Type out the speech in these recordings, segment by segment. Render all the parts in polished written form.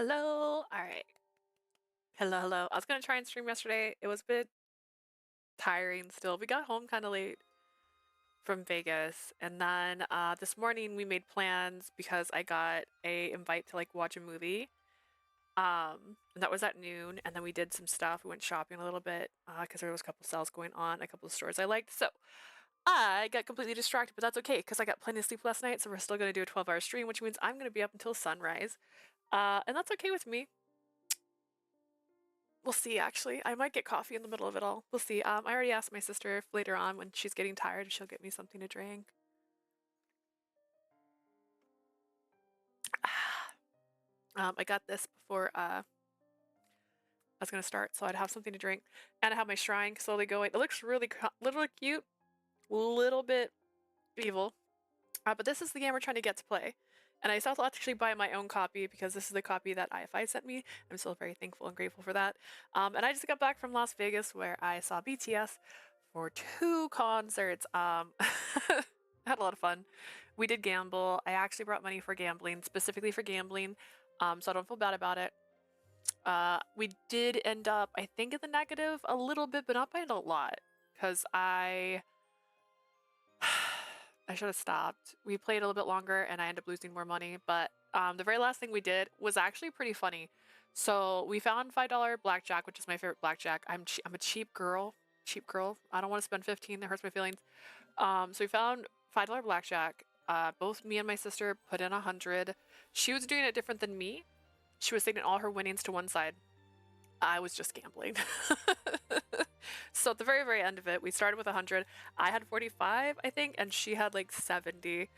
Hello. All right. Hello, hello. I was gonna try and stream yesterday. It was a bit tiring still. We got home kind of late from Vegas, and then this morning we made plans because I got a invite to like watch a movie. And that was at noon, and then we did some stuff. We went shopping a little bit because there was a couple sales going on, a couple of stores I liked. So I got completely distracted, but that's okay because I got plenty of sleep last night. So we're still gonna do a 12-hour stream, which means I'm gonna be up until sunrise, and that's okay with me. We'll see, actually. I might get coffee in the middle of it all. We'll see. I already asked my sister if later on when she's getting tired, she'll get me something to drink. I got this before I was gonna start, so I'd have something to drink. And I have my shrine slowly going. It looks really cute, little bit evil. But this is the game we're trying to get to play. And I still have to actually buy my own copy because this is the copy that IFI sent me. I'm still very thankful and grateful for that. And I just got back from Las Vegas where I saw BTS for 2 concerts. I had a lot of fun. We did gamble. I actually brought money for gambling, specifically for gambling, so I don't feel bad about it. We did end up, I think, in the negative a little bit, but not by a lot, because I should have stopped. We played a little bit longer, and I ended up losing more money, but the very last thing we did was actually pretty funny. So we found $5 blackjack, which is my favorite blackjack. I'm a cheap girl. I don't want to spend 15. That hurts my feelings. So we found $5 blackjack. Both me and my sister put in 100. She was doing it different than me. She was taking all her winnings to one side. I was just gambling. So at the very, very end of it, we started with 100. I had 45, I think, and she had like 70.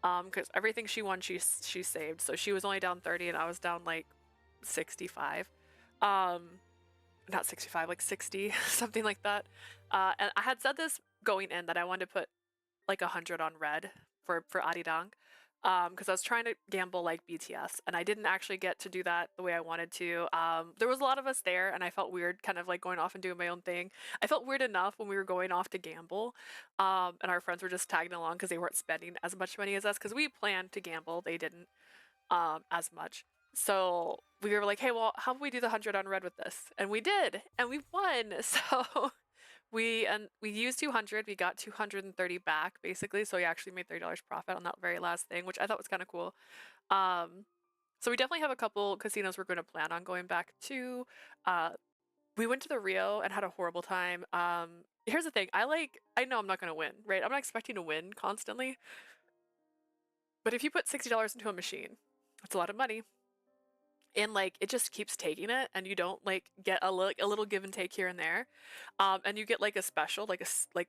Because everything she won, she saved. So she was only down 30, and I was down like 65. Not 65, like 60, something like that. And I had said this going in that I wanted to put like 100 on red for Arirang, because I was trying to gamble like BTS, and I didn't actually get to do that the way I wanted to. There was a lot of us there, and I felt weird kind of like going off and doing my own thing. I felt weird enough when we were going off to gamble, and our friends were just tagging along because they weren't spending as much money as us because we planned to gamble. They didn't as much. So we were like, hey, well, how about we do the 100 on red with this? And we did, and we won. So we used 200. We got 230 back basically. So we actually made $30 profit on that very last thing, which I thought was kind of cool. So we definitely have a couple casinos we're going to plan on going back to. We went to the Rio and had a horrible time. Here's the thing. I know I'm not going to win, right? I'm not expecting to win constantly. But if you put $60 into a machine, that's a lot of money. And like it just keeps taking it, and you don't like get a little give and take here and there, and you get like a special, like one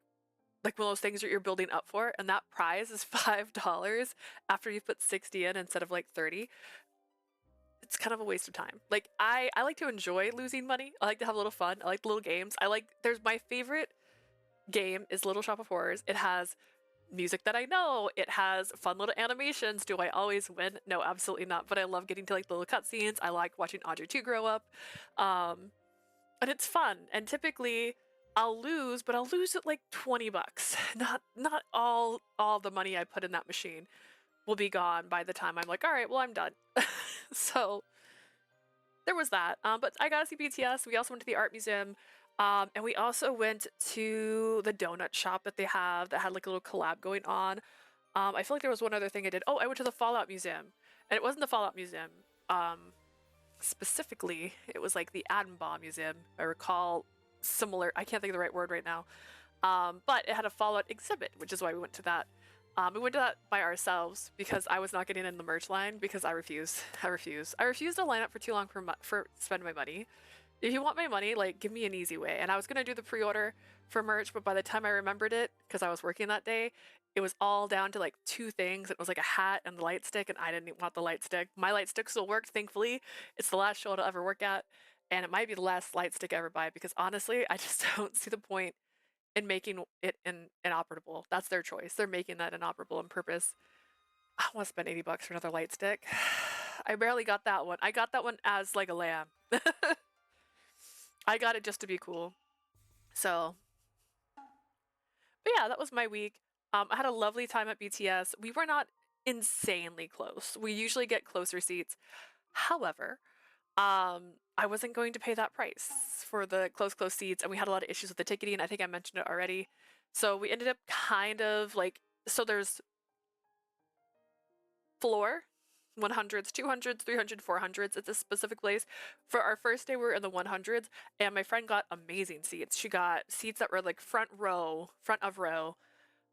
of those things that you're building up for, and that prize is $5 after you put 60 in instead of like 30. It's kind of a waste of time. Like I like to enjoy losing money. I like to have a little fun. I like little games. There's my favorite game is Little Shop of Horrors. It has music that I know. It has fun little animations. Do I always win? No, absolutely not. But I love getting to like the little cutscenes. I like watching Audrey 2 grow up. And it's fun. And typically I'll lose, but I'll lose at like 20 bucks. Not all the money I put in that machine will be gone by the time I'm like, all right, well, I'm done. So there was that. But I got to see BTS. We also went to the art museum. And we also went to the donut shop that they have that had like a little collab going on. I feel like there was one other thing I did. Oh, I went to the Fallout Museum. And it wasn't the Fallout Museum. Specifically, it was like the Atom Bomb Museum. I recall similar, I can't think of the right word right now. But it had a Fallout exhibit, which is why we went to that. We went to that by ourselves because I was not getting in the merch line because I refuse. I refuse to line up for too long for spend my money. If you want my money, like, give me an easy way. And I was gonna do the pre-order for merch, but by the time I remembered it, because I was working that day, it was all down to like 2 things. It was like a hat and the light stick, and I didn't even want the light stick. My light stick still worked, thankfully. It's the last show I'll ever work at, and it might be the last light stick I ever buy, because honestly, I just don't see the point in making it inoperable. That's their choice. They're making that inoperable on purpose. I don't want to spend 80 bucks for another light stick. I barely got that one. I got that one as like a lamb. I got it just to be cool. So, but yeah, that was my week. I had a lovely time at BTS. We were not insanely close. We usually get closer seats. However, I wasn't going to pay that price for the close seats, and we had a lot of issues with the ticketing. I think I mentioned it already. So we ended up kind of like, so there's floor 100s, 200s, 300s, 400s at this specific place. For our first day, we were in the 100s, and my friend got amazing seats. She got seats that were like front of row,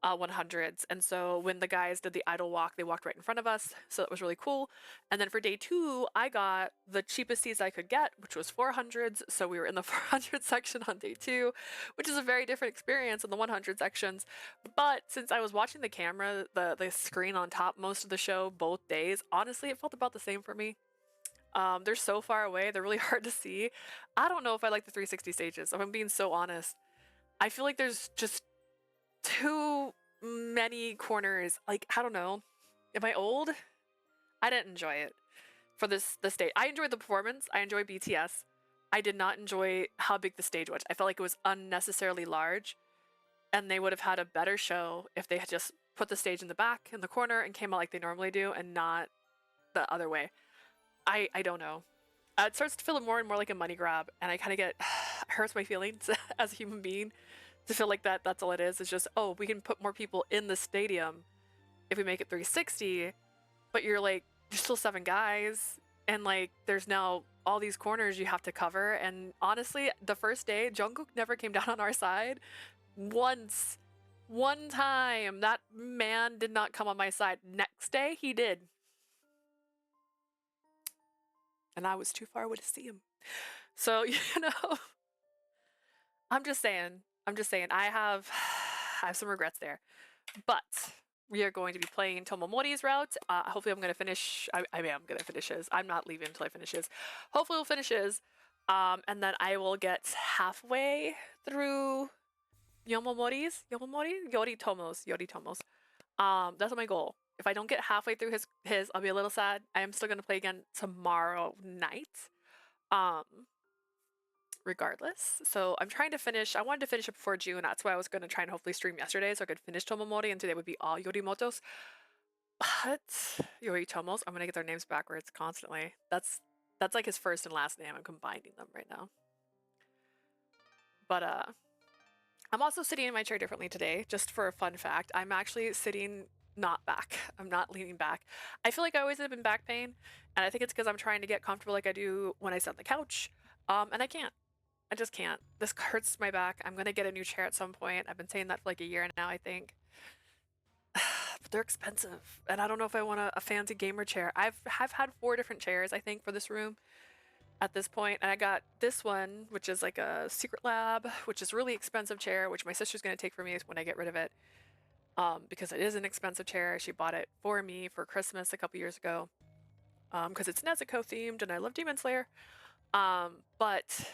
100s. And so when the guys did the idol walk, they walked right in front of us. So that was really cool. And then for day 2, I got the cheapest seats I could get, which was 400s. So we were in the 400 section on day 2, which is a very different experience in the 100 sections. But since I was watching the camera, the screen on top most of the show, both days, honestly, it felt about the same for me. They're so far away. They're really hard to see. I don't know if I like the 360 stages, if I'm being so honest. I feel like there's just too many corners. Like, I don't know. Am I old? I didn't enjoy it for this stage. I enjoyed the performance. I enjoyed BTS. I did not enjoy how big the stage was. I felt like it was unnecessarily large, and they would have had a better show if they had just put the stage in the back in the corner and came out like they normally do and not the other way. I don't know. It starts to feel more and more like a money grab, and I kind of get it hurts my feelings as a human being to feel like that's all it is. It's just, oh, we can put more people in the stadium if we make it 360, but you're still 7 guys, and like there's now all these corners you have to cover. And honestly, the first day, Jungkook never came down on our side once. One time, that man did not come on my side. Next day, he did. And I was too far away to see him. So, I'm just saying, I have some regrets there. But we are going to be playing Tomomori's route. Hopefully I'm going to finish. I am going to finish his. I'm not leaving until I finish his. Hopefully we'll finish his. And then I will get halfway through Yori Tomos. That's my goal. If I don't get halfway through his, I'll be a little sad. I am still going to play again tomorrow night. Regardless. So I'm trying to finish. I wanted to finish it before June. That's why I was going to try and hopefully stream yesterday so I could finish Tomomori, and today would be all Yorimotos. But Yoritomos, I'm going to get their names backwards constantly. That's like his first and last name. I'm combining them right now. But I'm also sitting in my chair differently today, just for a fun fact. I'm actually sitting not back. I'm not leaning back. I feel like I always have been back pain, and I think it's because I'm trying to get comfortable like I do when I sit on the couch. And I can't. I just can't. This hurts my back. I'm gonna get a new chair at some point. I've been saying that for like a year now, I think. But they're expensive, and I don't know if I want a fancy gamer chair. I've had 4 different chairs, I think, for this room at this point, and I got this one, which is like a Secret Lab, which is a really expensive chair, which my sister's gonna take from me when I get rid of it, because it is an expensive chair. She bought it for me for Christmas a couple years ago, because it's Nezuko themed, and I love Demon Slayer. But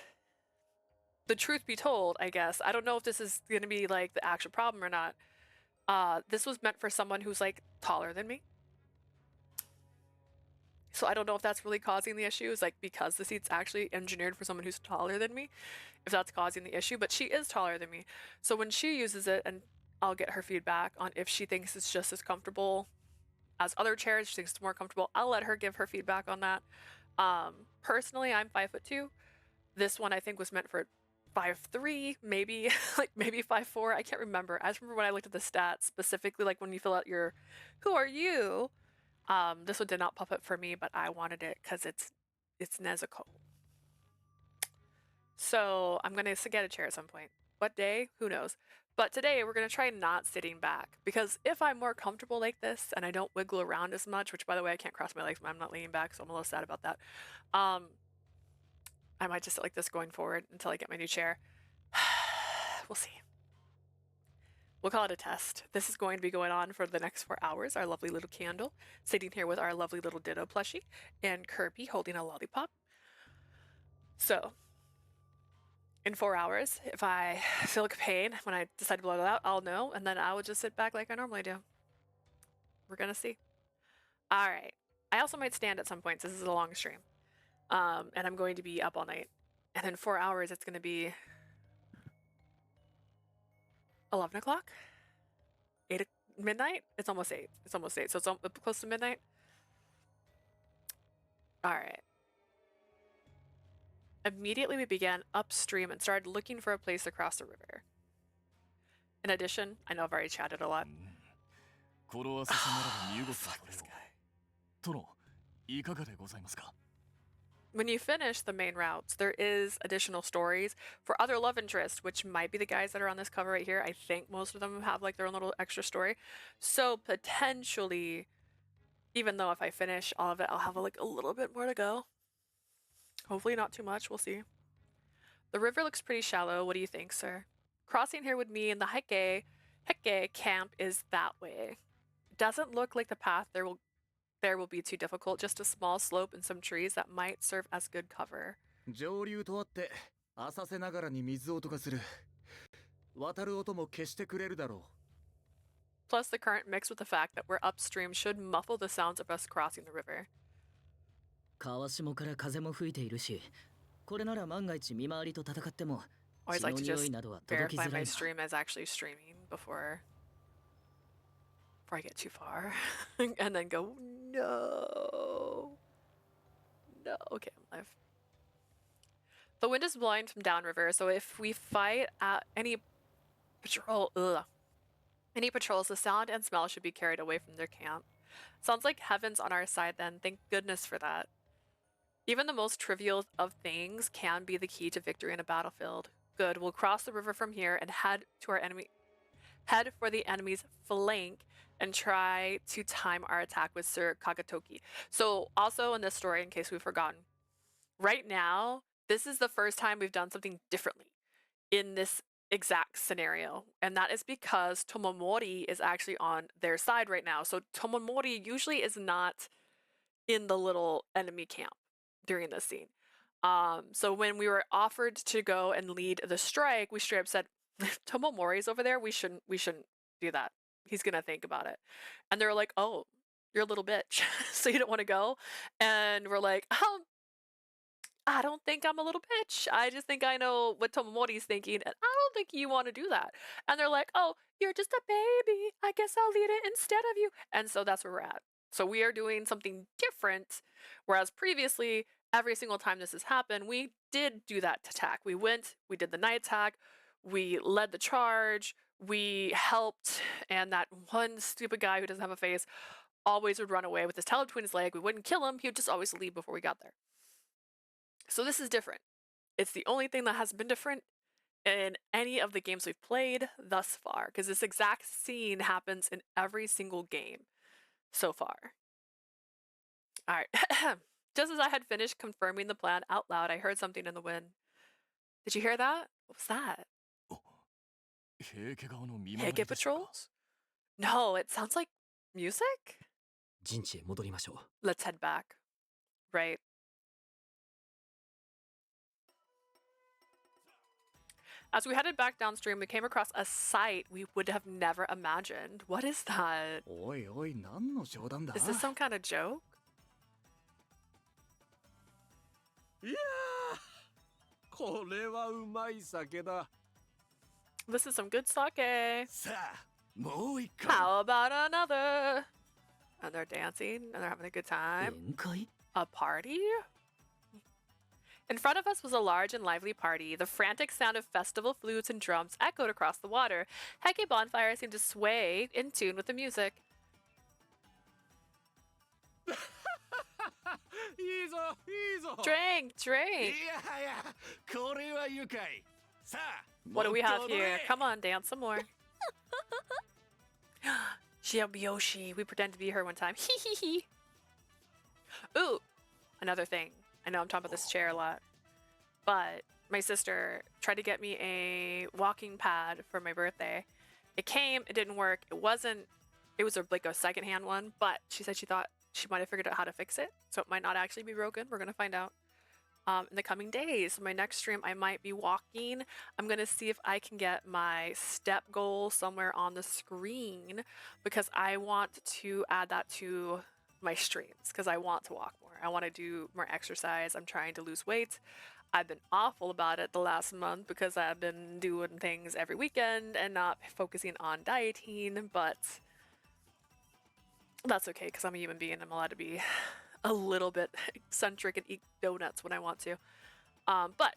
the truth be told, I guess, I don't know if this is going to be like the actual problem or not. This was meant for someone who's like taller than me. So I don't know if that's really causing the issues, like because the seat's actually engineered for someone who's taller than me, if that's causing the issue, but she is taller than me. So when she uses it, and I'll get her feedback on if she thinks it's just as comfortable as other chairs, she thinks it's more comfortable, I'll let her give her feedback on that. Personally, I'm 5'2". This one I think was meant for 5'3", maybe maybe 5'4". I can't remember. I just remember when I looked at the stats specifically, like when you fill out your "Who are you?" This one did not pop up for me, but I wanted it because it's Nezuko. So I'm gonna get a chair at some point. What day? Who knows? But today we're gonna try not sitting back, because if I'm more comfortable like this and I don't wiggle around as much, which by the way I can't cross my legs when I'm not leaning back, so I'm a little sad about that. I might just sit like this going forward until I get my new chair. We'll see. We'll call it a test. This is going to be going on for the next 4 hours. Our lovely little candle, sitting here with our lovely little Ditto plushie, and Kirby holding a lollipop. So, in 4 hours, if I feel pain when I decide to blow it out, I'll know, and then I will just sit back like I normally do. We're gonna see. All right. I also might stand at some points. This is a long stream. And I'm going to be up all night. And in 4 hours, it's going to be 11 o'clock? Midnight? It's almost 8. It's almost 8. So it's close to midnight. All right. Immediately we began upstream and started looking for a place to cross the river. In addition, I know I've already chatted a lot. Fuck this guy. When you finish the main routes, there is additional stories for other love interests, which might be the guys that are on this cover right here. I think most of them have like their own little extra story. So potentially, even though if I finish all of it, I'll have like a little bit more to go. Hopefully not too much, we'll see. The river looks pretty shallow. What do you think, sir? Crossing here would mean the Heke camp is that way. It doesn't look like the path there will be too difficult, just a small slope and some trees that might serve as good cover. 上流とあって浅瀬ながらに水音がする。渡る音も消してくれるだろう。 Plus the current mixed with the fact that we're upstream should muffle the sounds of us crossing the river. 川下から風も吹いているし、これなら万が一見回りと戦っても Always like to 血の匂い just などは届き verify づら my いな。 stream as actually streaming before I get too far and then go no. Okay, I'm live. The wind is blowing from downriver, so if we fight at any patrols, the sound and smell should be carried away from their camp. Sounds like heaven's on our side then. Thank goodness for that. Even the most trivial of things can be the key to victory in a battlefield. Good. We'll cross the river from here and head for the enemy's flank and try to time our attack with Sir Kagatoki. So also in this story, in case we've forgotten, right now, this is the first time we've done something differently in this exact scenario. And that is because Tomomori is actually on their side right now. So Tomomori usually is not in the little enemy camp during this scene. So when we were offered to go and lead the strike, we straight up said, Tomomori's over there, we shouldn't do that. He's gonna think about it. And they're like, oh, you're a little bitch. So you don't want to go? And we're like, I don't think I'm a little bitch. I just think I know what Tomomori's thinking, and I don't think you want to do that. And they're like, oh, you're just a baby. I guess I'll lead it instead of you. And so that's where we're at. So we are doing something different, whereas previously, every single time this has happened, we did do that attack. We went, we did the night attack, we led the charge, we helped, and that one stupid guy who doesn't have a face always would run away with his tail between his leg. We wouldn't kill him, he would just always leave before we got there. So this is different. It's the only thing that has been different in any of the games we've played thus far, because this exact scene happens in every single game so far. Alright. Just as I had finished confirming the plan out loud, I heard something in the wind. Did you hear that? What was that? Hege patrols? No, it sounds like music? 陣地へ戻りましょう。 Let's head back. Right. As we headed back downstream, we came across a sight we would have never imagined. What is that? おいおい、何の冗談だ? Is this some kind of joke? いやー、これはうまい酒だ。 This is some good sake. さあ、もう一回。 How about another? And they're dancing and they're having a good time. 宴会? A party? In front of us was a large and lively party. The frantic sound of festival flutes and drums echoed across the water. Heke bonfire seemed to sway in tune with the music. いいぞ、いいぞ。 Drink, drink. いやいや、これは愉快。さあ、 What do we have here? Come on, dance some more. Shiobyoshi. We pretend to be her one time. Hee hee hee. Ooh, another thing. I know I'm talking about this chair a lot, but my sister tried to get me a walking pad for my birthday. It came, it didn't work. It was like a secondhand one, but she said she thought she might have figured out how to fix it, so it might not actually be broken. We're gonna find out in the coming days. My next stream, I might be walking. I'm gonna see if I can get my step goal somewhere on the screen because I want to add that to my streams because I want to walk more. I want to do more exercise. I'm trying to lose weight. I've been awful about it the last month because I've been doing things every weekend and not focusing on dieting, but that's okay because I'm a human being. I'm allowed to be a little bit eccentric and eat donuts when I want to. But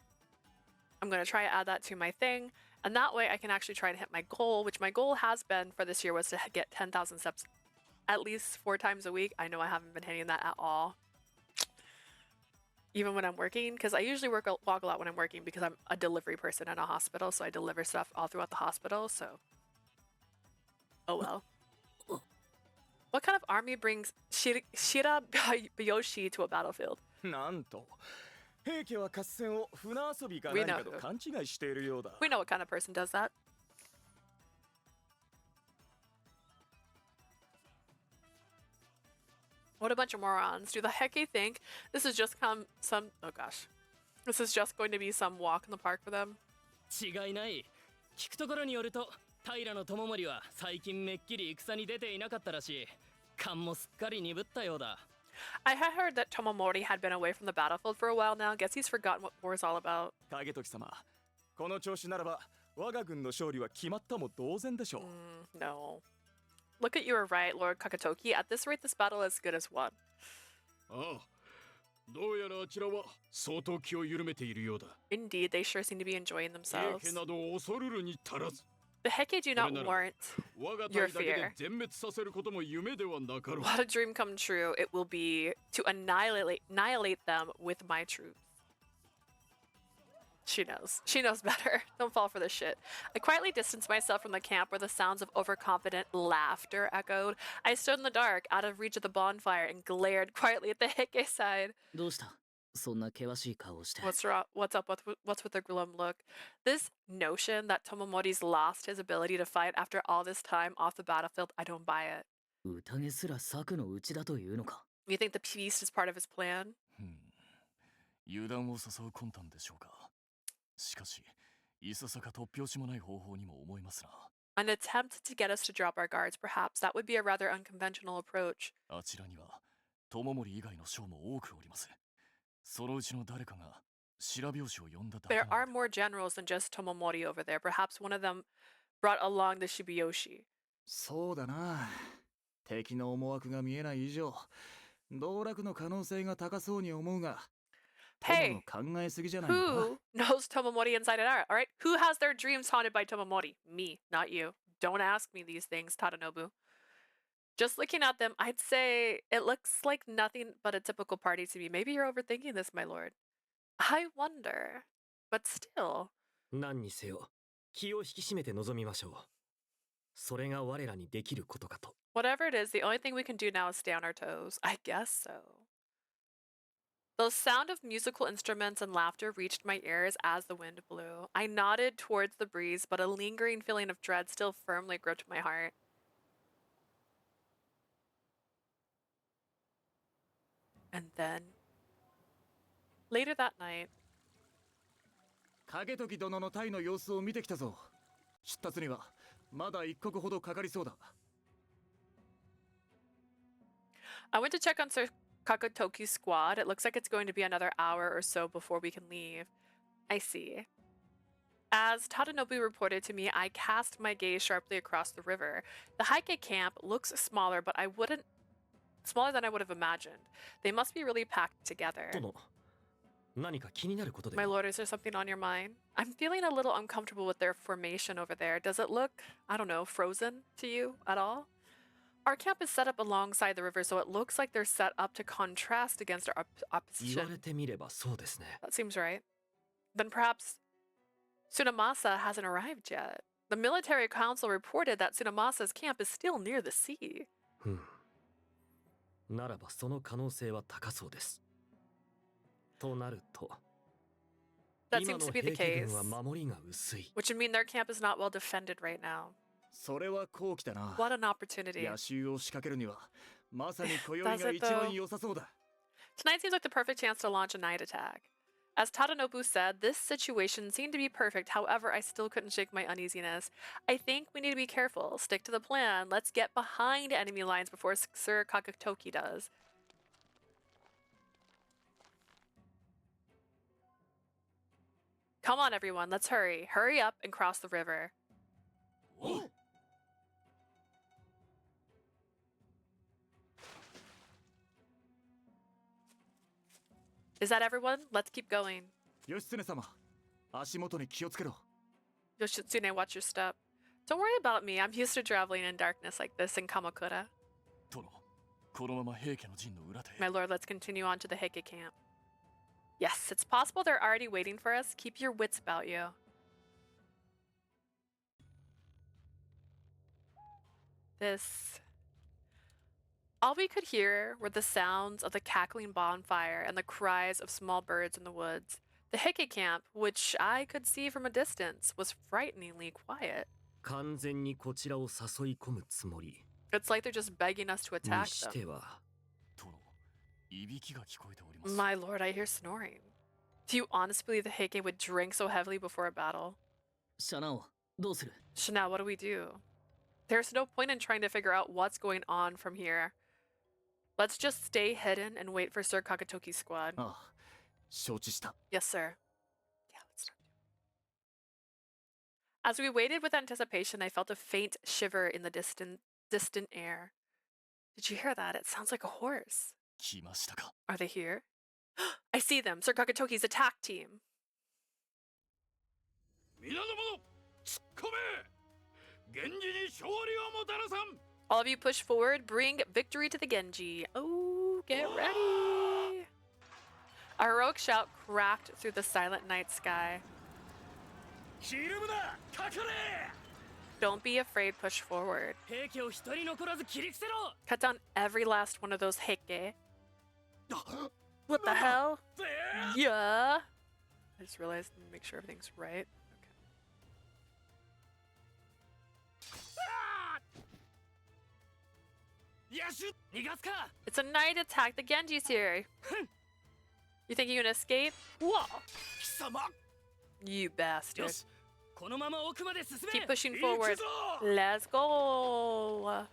I'm going to try to add that to my thing. And that way I can actually try to hit my goal, which my goal has been for this year was to get 10,000 steps at least 4 times a week. I know I haven't been hitting that at all. Even when I'm working, because I usually walk a lot when I'm working because I'm a delivery person in a hospital. So I deliver stuff all throughout the hospital. So, oh well. What kind of army brings Shira Biyoshi to a battlefield? なんと平家は合戦を船遊びか We 何 know かと who. 勘違いしているようだ We know what kind of person does that. What a bunch of morons. Do the Heke think this is just oh gosh. This is just going to be some walk in the park for them? 違いない。聞くところによると平友盛は最近めっきり戦に出ていなかったらしい。勘もすっかり鈍ったようだ。 I had heard that Tomomori had been away from the battlefield for a while now. Guess he's forgotten what war is all about. 影時様この調子ならば我が軍の勝利は決まったも同然でしょう No. Look at you were right, Lord Kakatoki. At this rate, this battle is as good as won. ああ、どうやらあちらは相当気を緩めているようだ。 Indeed, they sure seem to be enjoying 平 themselves. 家などを恐るるに足らず。 The Heke do not warrant 我が your 隊だけで fear. 全滅させることも夢ではなかろう。 What a dream come true it will be to annihilate them with my troops. She knows. She knows better. Don't fall for this shit. I quietly distanced myself from the camp where the sounds of overconfident laughter echoed. I stood in the dark, out of reach of the bonfire, and glared quietly at the Heke side. どうした？そんな険しい顔をして。 What's wrong? What's up? What's with the glum look? This notion that Tomomori's lost his ability to fight after all this time off the battlefield, I don't buy it. 宴すら策のうちだというのか。 You think the feast is part of his plan? 油断を誘う魂胆でしょうか。しかし、いささか突拍子もない方法にも思いますな。 An attempt to get us to drop our guards, perhaps. That would be a rather unconventional approach. あちらには、友森以外の将も多くおります。そのうちの誰かが白拍子を呼んだだけな There ので are more generals than just Tomomori over there. Perhaps one of them brought along the Shibuyoshi. そうだな敵の思惑が見えない以上道楽の可能性が高そうに思うが Hey, 友の考えすぎじゃないのか who knows Tomomori inside and out? All right, who has their dreams haunted by Tomomori? Me, not you. Don't ask me these things, Tadanobu. Just looking at them, I'd say it looks like nothing but a typical party to me. Maybe you're overthinking this, my lord. I wonder. But still. 何にせよ気を引き締めて臨みましょう。それが我らにできることかと。 Whatever it is, the only thing we can do now is stay on our toes. I guess so. The sound of musical instruments and laughter reached my ears as the wind blew. I nodded towards the breeze, but a lingering feeling of dread still firmly gripped my heart. And then, later that night, 影時殿の隊の様子を見てきたぞ出立にはまだ一刻ほどかかりそうだ I went to check on Sir Kakatoki's squad. It looks like it's going to be another hour or so before we can leave. I see. As Tadanobu reported to me, I cast my gaze sharply across the river. The Heike camp looks smaller, but smaller than I would have imagined. They must be really packed together. 殿、何か気になることで My も。 lord, is there something on your mind? I'm feeling a little uncomfortable with their formation over there. Does it look, I don't know, frozen to you at all? Our camp is set up alongside the river, so it looks like they're set up to contrast against our 言わ opposition. れてみればそうですね。 That seems right. Then perhaps Tsunamasa hasn't arrived yet. The military council reported that Tsunamasa's camp is still near the sea. ふん。ならばその可能性は高そうです。となると、 That 今 seems の to be the 平家 case, 軍は守りが薄い。 which would mean their camp is not well defended right now. それは好機だな What an opportunity. 野襲を仕掛けるにはまさに今宵 Does が it 一番良さそうだ Tonight seems like the perfect chance to launch a night attack. As Tadanobu said, this situation seemed to be perfect. However, I still couldn't shake my uneasiness. I think we need to be careful. Stick to the plan. Let's get behind enemy lines before Sir Kakatoki does. Come on, everyone. Let's hurry. Hurry up and cross the river. Is that everyone? Let's keep going. 義経様、足元に気をつけろ。 Yoshitsune, watch your step. Don't worry about me. I'm used to traveling in darkness like this in Kamakura. 殿、このまま平家の陣の裏で。 My lord, let's continue on to the Heike camp. Yes, it's possible they're already waiting for us. Keep your wits about you. This... All we could hear were the sounds of the cackling bonfire and the cries of small birds in the woods. The Heike camp, which I could see from a distance, was frighteningly quiet. 完全にこちらを誘い込むつもり It's like they're just begging us to に attack し them. ては 殿、いびきが聞こえております。 My lord, I hear snoring. Do you honestly believe the Heike would drink so heavily before a battle? シャナオ、どうする？ Chanel, what do we do? There's no point in trying to figure out what's going on from here. Let's just stay hidden and wait for Sir Kakatoki's squad. ああ、承知した。 Yes, sir. Yeah, let's start. As we waited with anticipation, I felt a faint shiver in the distant air. Did you hear that? It sounds like a horse. 来ましたか。 Are they here? I see them. Sir Kakatoki's attack team. 皆の者、突っ込め。源氏に勝利をもたらさん。 All of you push forward, bring victory to the Genji. Oh, get ready! A heroic shout cracked through the silent night sky. ひるむな、かかれ。 Don't be afraid, push forward. 平家を一人残らず切り伏せろ！ Cut down every last one of those Heike. What the hell? Yeah. I just realized to make sure everything's right. Okay. 野手、逃がすか！ It's a night attack. The Genji's here. You think you can escape? Whoa! 貴様。 You よ bastard. し、このまま奥まで進め！ Keep pushing 行 forward. くぞ。 Let's go.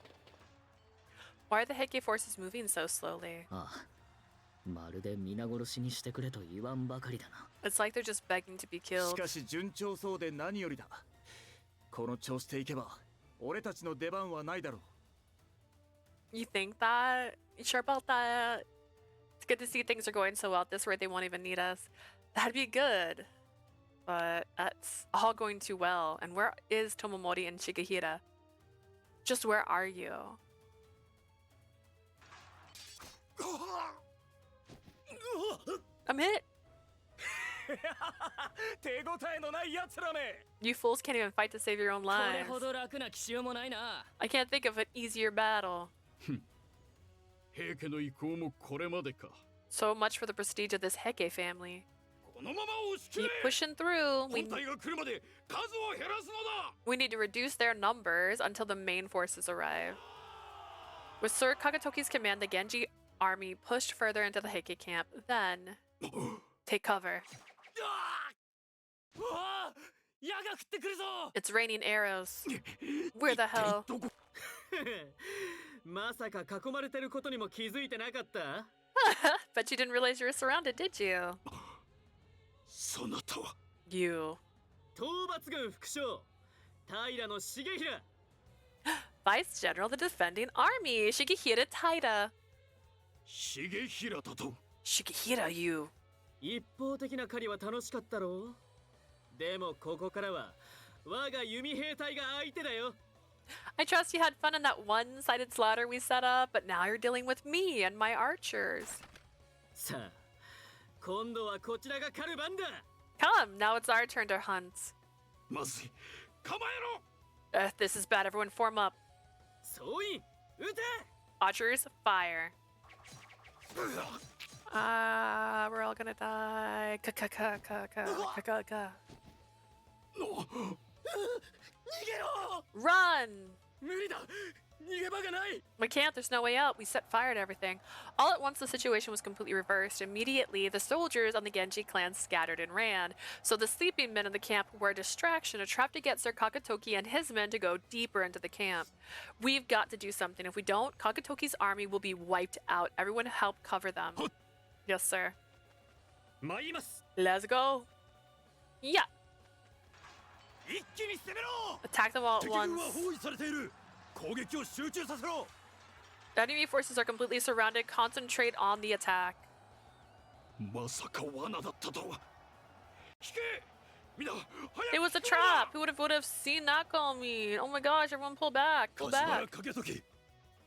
Why are the Heike forces moving so slowly? ああ、まるで皆殺しにしてくれと言わんばかりだな。 It's like they're just begging to be し killed. かし順調そうで何よりだ。この調子でいけば、俺たちの出番はないだろう。 You think that? You sure about that? It's good to see things are going so well at this rate they won't even need us. That'd be good. But that's all going too well. And where is Tomomori and Shigehira? Just where are you? I'm hit. 手応えのない奴らめ。 You fools can't even fight to save your own これ lives. ほど楽な奇襲もないな。 I can't think of an easier battle. 平家の意向もこれまでか。 So much for the prestige of this Heike family. このまま押し切 Keep れ。 pushing through. 本体が来るまで数を減らすのだ。 We need to reduce their numbers until the main forces arrive. With Sir Kagatoki's command, the Genji army pushed further into the Heike camp. Then, take cover. うわあ、矢が降ってくるぞ！ It's raining arrows. Where the hell? まさか囲まれてることにも気づいてなかった Bet you didn't realize you were surrounded, did you? そなたは。 You. 討伐軍副将平重衡 Vice General of the Defending Army, Shigehira Taira. 重衡だと。 Shigehira, you. 一方的な狩りは楽しかったろうでもここからは我が弓兵隊が相手だよ I trust you had fun in that one-sided slaughter we set up, but now you're dealing with me and my archers. さあ今度はこちらが狩る番だ Come, now it's our turn to hunt. まずい。構えろ。 This is bad. Everyone form up. 総員撃て Archers, fire. We're all gonna die. Ka-ka-ka-ka-ka-ka-ka-ka. 逃げろ。 Run! 無理だ！逃げ場がない！ We can't. There's no way out. We set fire to everything. All at once, the situation was completely reversed. Immediately, the soldiers on the Genji clan scattered and ran. So the sleeping men in the camp were a distraction, a trap to get Sir Kakatoki and his men to go deeper into the camp. We've got to do something. If we don't, Kakatoki's army will be wiped out. Everyone help cover them. Yes, sir. 参ります Let's go. Yeah. 一気に攻めろ。 Attack them all at 敵軍 once. は包囲されている。攻撃を集中させろ。 Enemy forces are completely surrounded. Concentrate on the attack. まさか罠だったとは。聞けみんな It was a trap. Who would have seen that coming? Oh my gosh! Everyone, pull back! Pull 梶原 back! 景時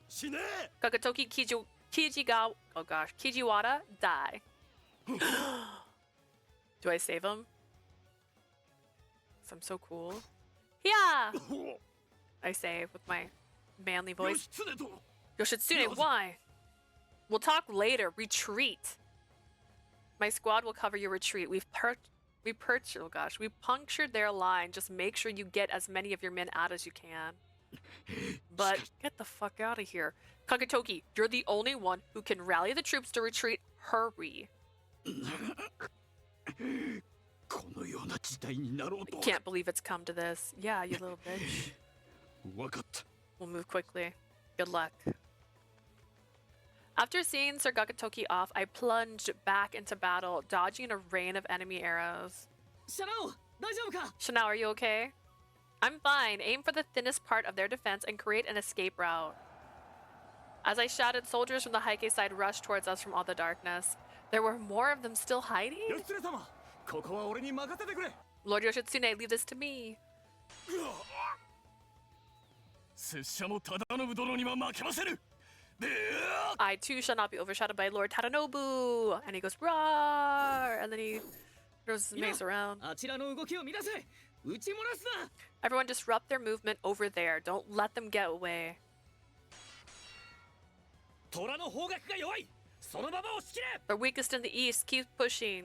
死ね Kakatoki Kijigawa. Oh gosh, Kijiwara die. Do I save him? 'Cause I'm so cool. Yeah. I save with my manly え voice. 義経と Yoshitsune, why? We'll talk later. Retreat. My squad will cover your retreat. We punctured their line. Just make sure you get as many of your men out as you can. But get the fuck out of here. Kagetoki, you're the only one who can rally the troops to retreat. Hurry. このような事態になろうと Can't believe it's come to this. Yeah, you little bitch. 分かった We'll move quickly. Good luck. After seeing Sir Gakatoki off, I plunged back into battle, dodging a rain of enemy arrows. シャナオ大丈夫か Chanel, are you okay? I'm fine. Aim for the thinnest part of their defense and create an escape route. As I shouted, soldiers from the Heike side rushed towards us from all the darkness. There were more of them still hiding? 義経様ここは俺に任せてくれ Lord Yoshitsune, leave this to me. 拙者も忠信殿には負けませぬ I too shall not be overshadowed by Lord Tadanobu. And he goes, roar! And then he throws his mace around. あちらの動きを乱せ撃ち漏らすな Everyone disrupt their movement over there. Don't let them get away. 虎の方角が弱いそのまま押し切れ They're weakest in the east. Keep pushing.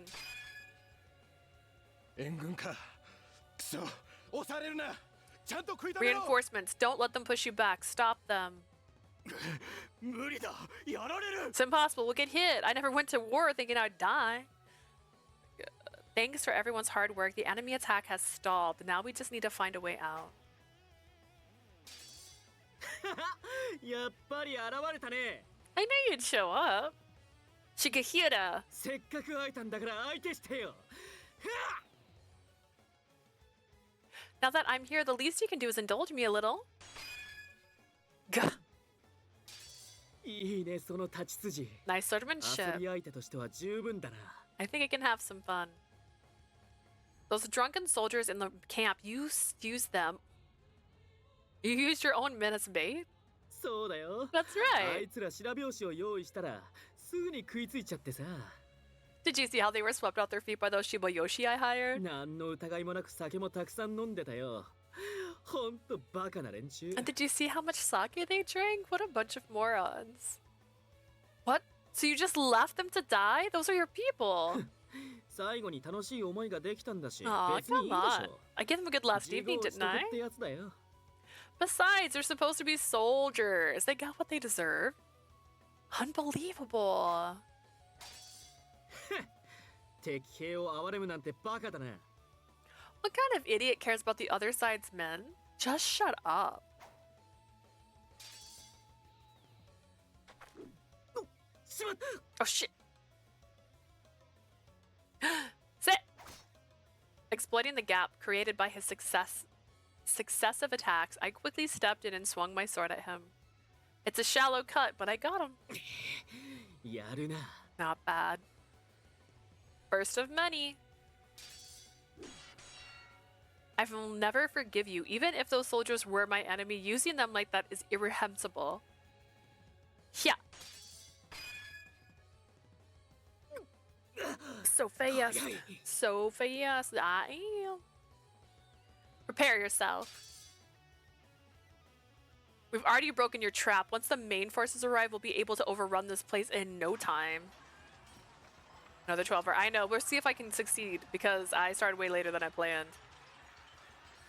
援軍かくそ押されるなちゃんと食い止めろ Reinforcements. Don't let them push you back. Stop them. 無理だやられる It's impossible. We'll get hit. I never went to war thinking I'd die. Thanks for everyone's hard work. The enemy attack has stalled. Now we just need to find a way out. やっぱり現れたね I knew you'd show up. Shigehira. せっかく会えたんだから相手してよ Now that I'm here, the least you can do is indulge me a little. Gah. いいねその立ち筋 Nice 遊 swordsmanship. び相手としては十分だな I think I can have some fun. Those drunken soldiers in the camp, you used them. You used your own men as bait? そうだよ That's あ right. いつら白拍子を用意したらすぐに食いついちゃってさ Did you see how they were swept off their feet by those Shibayoshi I hired? 何の疑いもなく酒もたくさん飲んでたよほんとバカな連中 And did you see how much sake they drank? What a bunch of morons. What? So you just left them to die? Those are your people. 最後に楽しい思いができたんだし Aw, 別にいい come で on. しょ I gave them a good last 自業 evening, 自 didn't 得 I? ってやつだよ Besides, they're supposed to be soldiers. They got what they deserve. Unbelievable. 敵兵を憐れむなんてバカだな What kind of idiot cares about the other side's men? Just shut up. しまった Oh shit. Sit. Exploiting the gap created by his successive attacks, I quickly stepped in and swung my sword at him. It's a shallow cut, but I got him. やるな Not bad. First of many. I will never forgive you, even if those soldiers were my enemy. Using them like that is irreprehensible. Yeah. So fast. So fast. I am. Prepare yourself. We've already broken your trap. Once the main forces arrive, we'll be able to overrun this place in no time. Another 12-er. I know. We'll see if I can succeed because I started way later than I planned.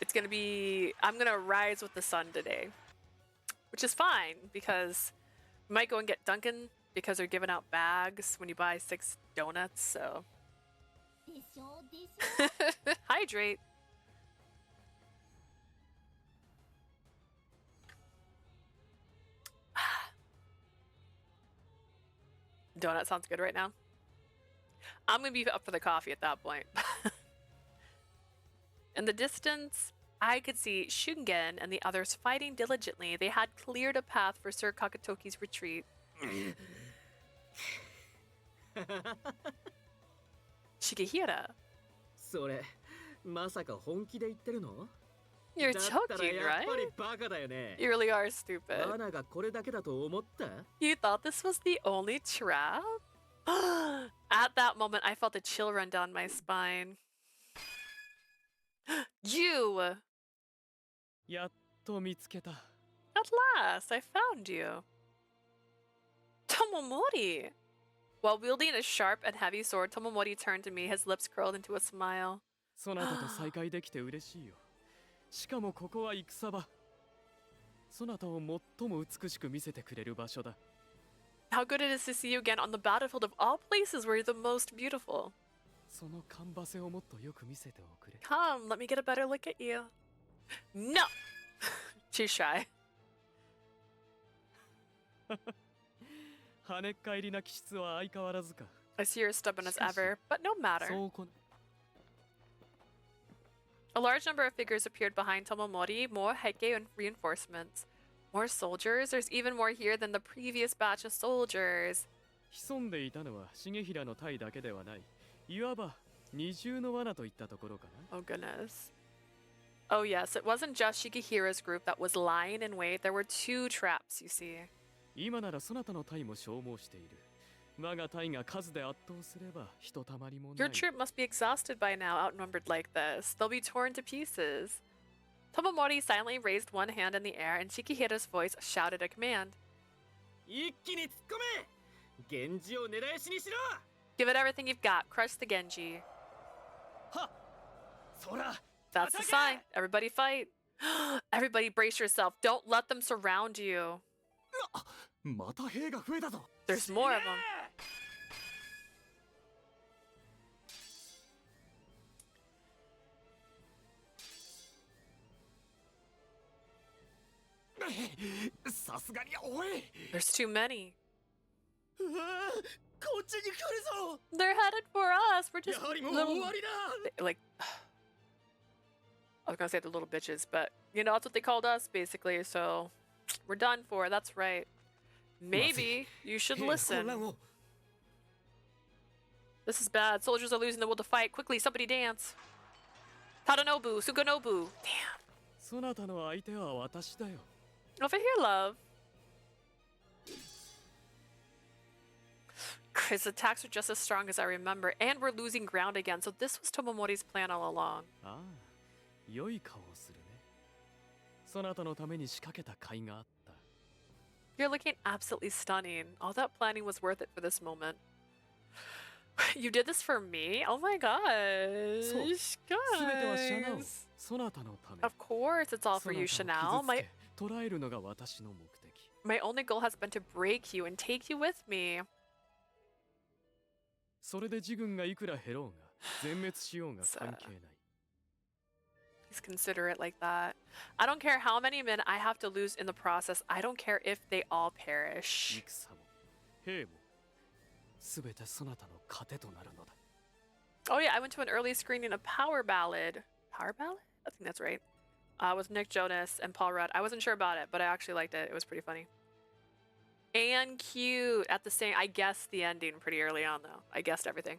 It's gonna be... I'm gonna rise with the sun today. Which is fine because we might go and get Dunkin' because they're giving out bags when you buy 6 donuts, so... Hydrate. Donut sounds good right now. I'm gonna be up for the coffee at that point. In the distance, I could see Shungen and the others fighting diligently. They had cleared a path for Sir Kakatoki's retreat. Shigehira. それまさか本気で言ってるの？ You're だったら joking, やっ right? ぱりバカだよね。 You really are stupid. 罠がこれだけだと思った？ You thought this was the only trap? At that moment, I felt a chill run down my spine. You! やっと見つけた。 At last, I found you. Tomomori! While wielding a sharp and heavy sword, Tomomori turned to me, his lips curled into a smile. そなたと再会できて嬉しいよ。しかもここは戦場。そなたを最も美しく見せてくれる場所だ。 How good it is to see you again on the battlefield of all places where you're the most beautiful. そのカンバセをもっとよく見せておくれ。 Come, let me get a better look at you. No! Too shy. 跳ねっ返りな気質は相変わらずか。 I see you're stubborn as ever, but no matter. そうこ A large number of figures appeared behind Tomomori, more heike and reinforcements. More soldiers? There's even more here than the previous batch of soldiers. 潜んでいたのは重衡の隊だけではない。いわば二重の罠といったところかな。 Oh goodness. Oh yes, it wasn't just Shigehira's group that was lying in wait. There were two traps, you see. 今ならそなたの隊も消耗している。我が隊が数で圧倒すればひとたまりもな Your い。 troop must be exhausted by now, outnumbered like this. They'll be torn to pieces. Tomomori silently raised one hand in the air, and Shikihira's voice shouted a command. 一気に突っ込め。源氏を狙い撃ちにしろ。 Give it everything you've got. Crush the Genji. はっ。そら。 That's the sign. Everybody fight. Everybody brace yourself. Don't let them surround you. また兵が増えたぞ。 There's more of them. There's too many. うわあ、こっちに来るぞ。 They're headed for us. We're や just はりもう little, 終わりだ。 like, I was gonna say the little bitches, but you know that's what they called us basically. So we're done for. That's right. Maybe you should 兵の混乱 listen. を。 This is bad. Soldiers are losing the will to fight. Quickly, somebody dance. Tadanobu, Suganobu. Damn. そなたの相手は私だよ。 Over here, love. His attacks are just as strong as I remember, and we're losing ground again. So this was Tomomori's plan all along. ああ、良い顔をするね。そなたのために仕掛けた甲斐があった。 You're looking absolutely stunning. All that planning was worth it for this moment. You did this for me? Oh my gosh. そう。すべてはシャナを Guys. そなたのため。 Of course, it's all for you, そ Chanel. なたを傷 My つけ捕らえるのが私の目的。 my only goal has been to break you and take you with me. それで自軍がいくら減ろうが全滅しようが関係ない。 He's considerate like that. I don't care how many men I have to lose in the process. I don't care if they all perish. 戦も兵もすべてそなたの糧となるのだ。 Oh yeah, I went to an early screening of Power Ballad. Power Ballad? I think that's right. With Nick Jonas and Paul Rudd. I wasn't sure about it, but I actually liked it. It was pretty funny. And cute. At the same, I guessed the ending pretty early on though. I guessed everything.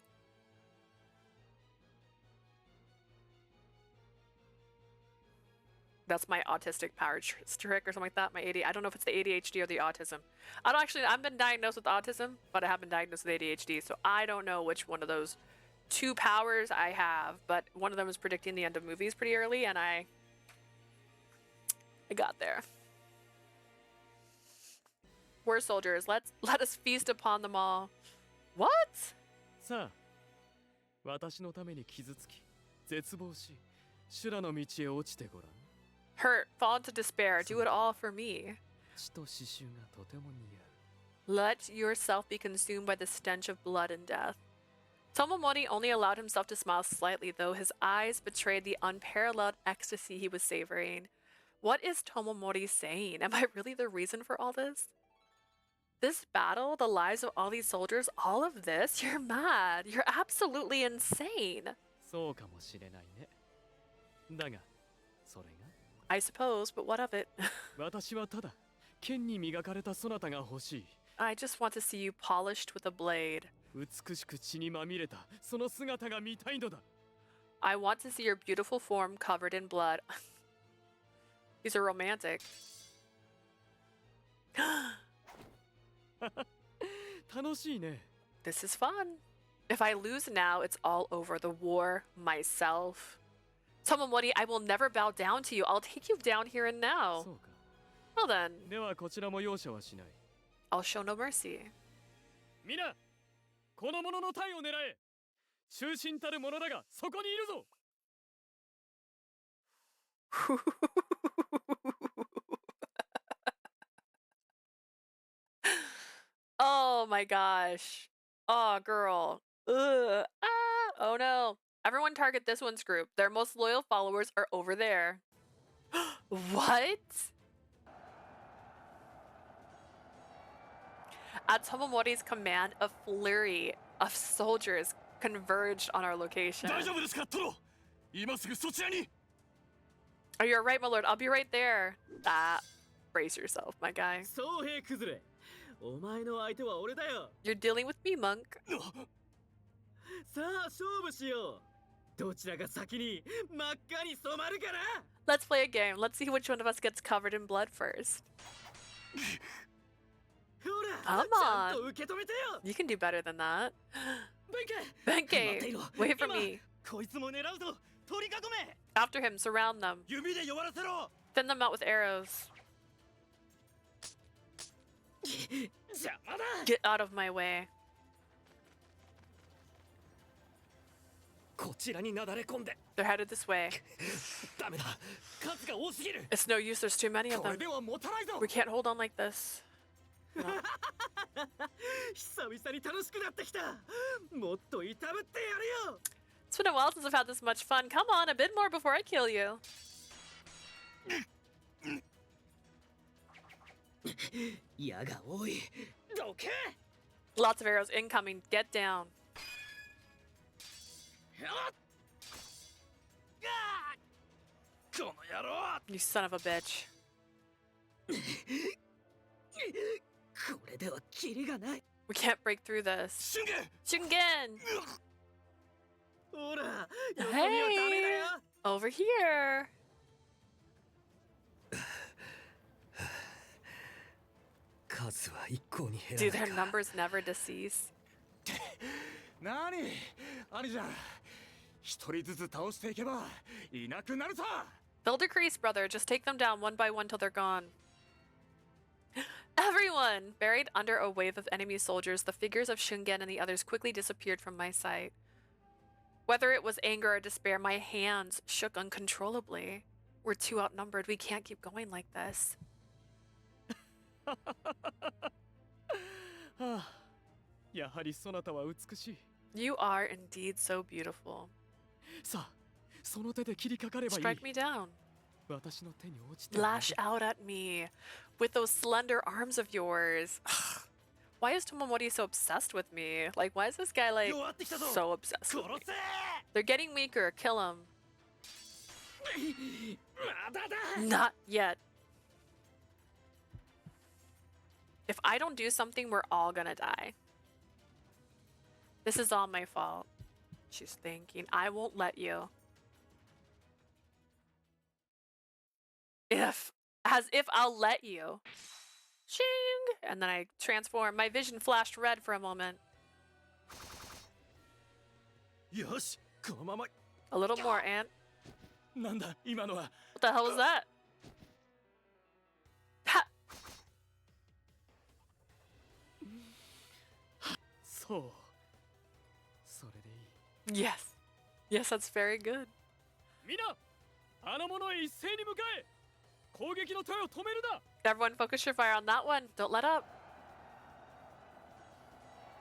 That's my autistic power trick or something like that. My ADHD. I don't know if it's the ADHD or the autism. I don't actually. I've been diagnosed with autism, but I have been diagnosed with ADHD, so I don't know which one of those two powers I have. But one of them is predicting the end of movies pretty early, and I got there. We're soldiers. Let us feast upon them all. What? さあ、私のために傷つき、絶望し、修羅の道へ落ちてごらん。 Hurt, fall into despair. Do it all for me. 血と刺繍がとても似合う。 Let yourself be consumed by the stench of blood and death. Tomomori only allowed himself to smile slightly, though his eyes betrayed the unparalleled ecstasy he was savoring. What is Tomomori saying? Am I really the reason for all this? This battle, the lives of all these soldiers, all of this? You're mad. You're absolutely insane. そうかもしれないね。だが、それが I suppose, but what of it? 私はただ剣に磨かれたそなたが欲しい。 I just want to see you polished with a blade. 美しく血にまみれたその姿が見たいのだ。I want to see your beautiful form covered in blood. These are romantic. 楽しいね。 This is fun. If I lose now, it's all over. The war, myself. Tomomori, I will never bow down to you. I'll take you down here and now. そうか。 Well then, ではこちらも容赦はしない。 I'll show no mercy. 皆、この者の体を狙え。中心たる者だがそこにいるぞ。 Oh my gosh. Oh, girl. Ugh. Ah. Oh no. Everyone target this one's group. Their most loyal followers are over there. What? At Tomomori's command, a flurry of soldiers converged on our location. 大丈夫ですかトロ今すぐそちらに Oh, you're right, my lord. I'll be right there. Ah, brace yourself, my guy. 総兵崩れ。お前の相手は俺だよ。 You're dealing with me, monk. さあ勝負しよう。どちらが先に真っ赤に染まるかな。 Let's play a game. Let's see which one of us gets covered in blood first. ほら、 Come ちゃん on. と受け止めてよ。 You can do better than that. 弁慶、 Benkei, wait for 今 me. こいつも狙うぞ。取り囲め。 After him, surround them. 指で弱らせろ Thin them out with arrows. 邪魔だ。 Get out of my way. こちらになだれ込んで。 They're headed this way. ダメだ。数が多すぎる。 It's no use, there's too many of これ them. では持たないぞ。 We can't hold on like this. 久々に楽しくなってきた。もっといたぶってやるよ。 It's been a while since I've had this much fun. Come on, a bit more before I kill you. 矢が多い。どけ。 Lots of arrows incoming. Get down. この野郎 You son of a bitch. これではキリがない。 We can't break through this. 信玄 Shingen! ほら、よそ見はダメだよ。 Over here. 数は一向に減 Do ら their ないか。 numbers never decrease? なに兄じゃん一人ずつ倒していけばいなくなるさ They'll decrease, brother. Just take them down one by one till they're gone. Everyone! Buried under a wave of enemy soldiers, the figures of Shingen and the others quickly disappeared from my sight. Whether it was anger or despair, my hands shook uncontrollably. We're too outnumbered. We can't keep going like this. はあ、やはりそなたは美しい。 You are indeed so beautiful. さあ、その手で切りかかればいい。 Strike me down. 私の手に落ちては Lash out at me with those slender arms of yours. Why is Tomomori so obsessed with me? Like, why is this guy, like, 弱ってきたぞ so obsessed with 殺 me? せ They're getting weaker. Kill him. まだだ。 Not yet. If I don't do something, we're all gonna die. This is all my fault. She's thinking. I won't let you. As if I'll let you. Ching! And then I transform. My vision flashed red for a moment. よし、このまま。 A little more, Ant. なんだ、今のは。 What the hell was that? Ha! そう。それでいい。 Yes. Yes, that's very good. みんな、あの者へ一斉に向かえ。攻撃の手を止めるな。 Everyone focus your fire on that one. Don't let up.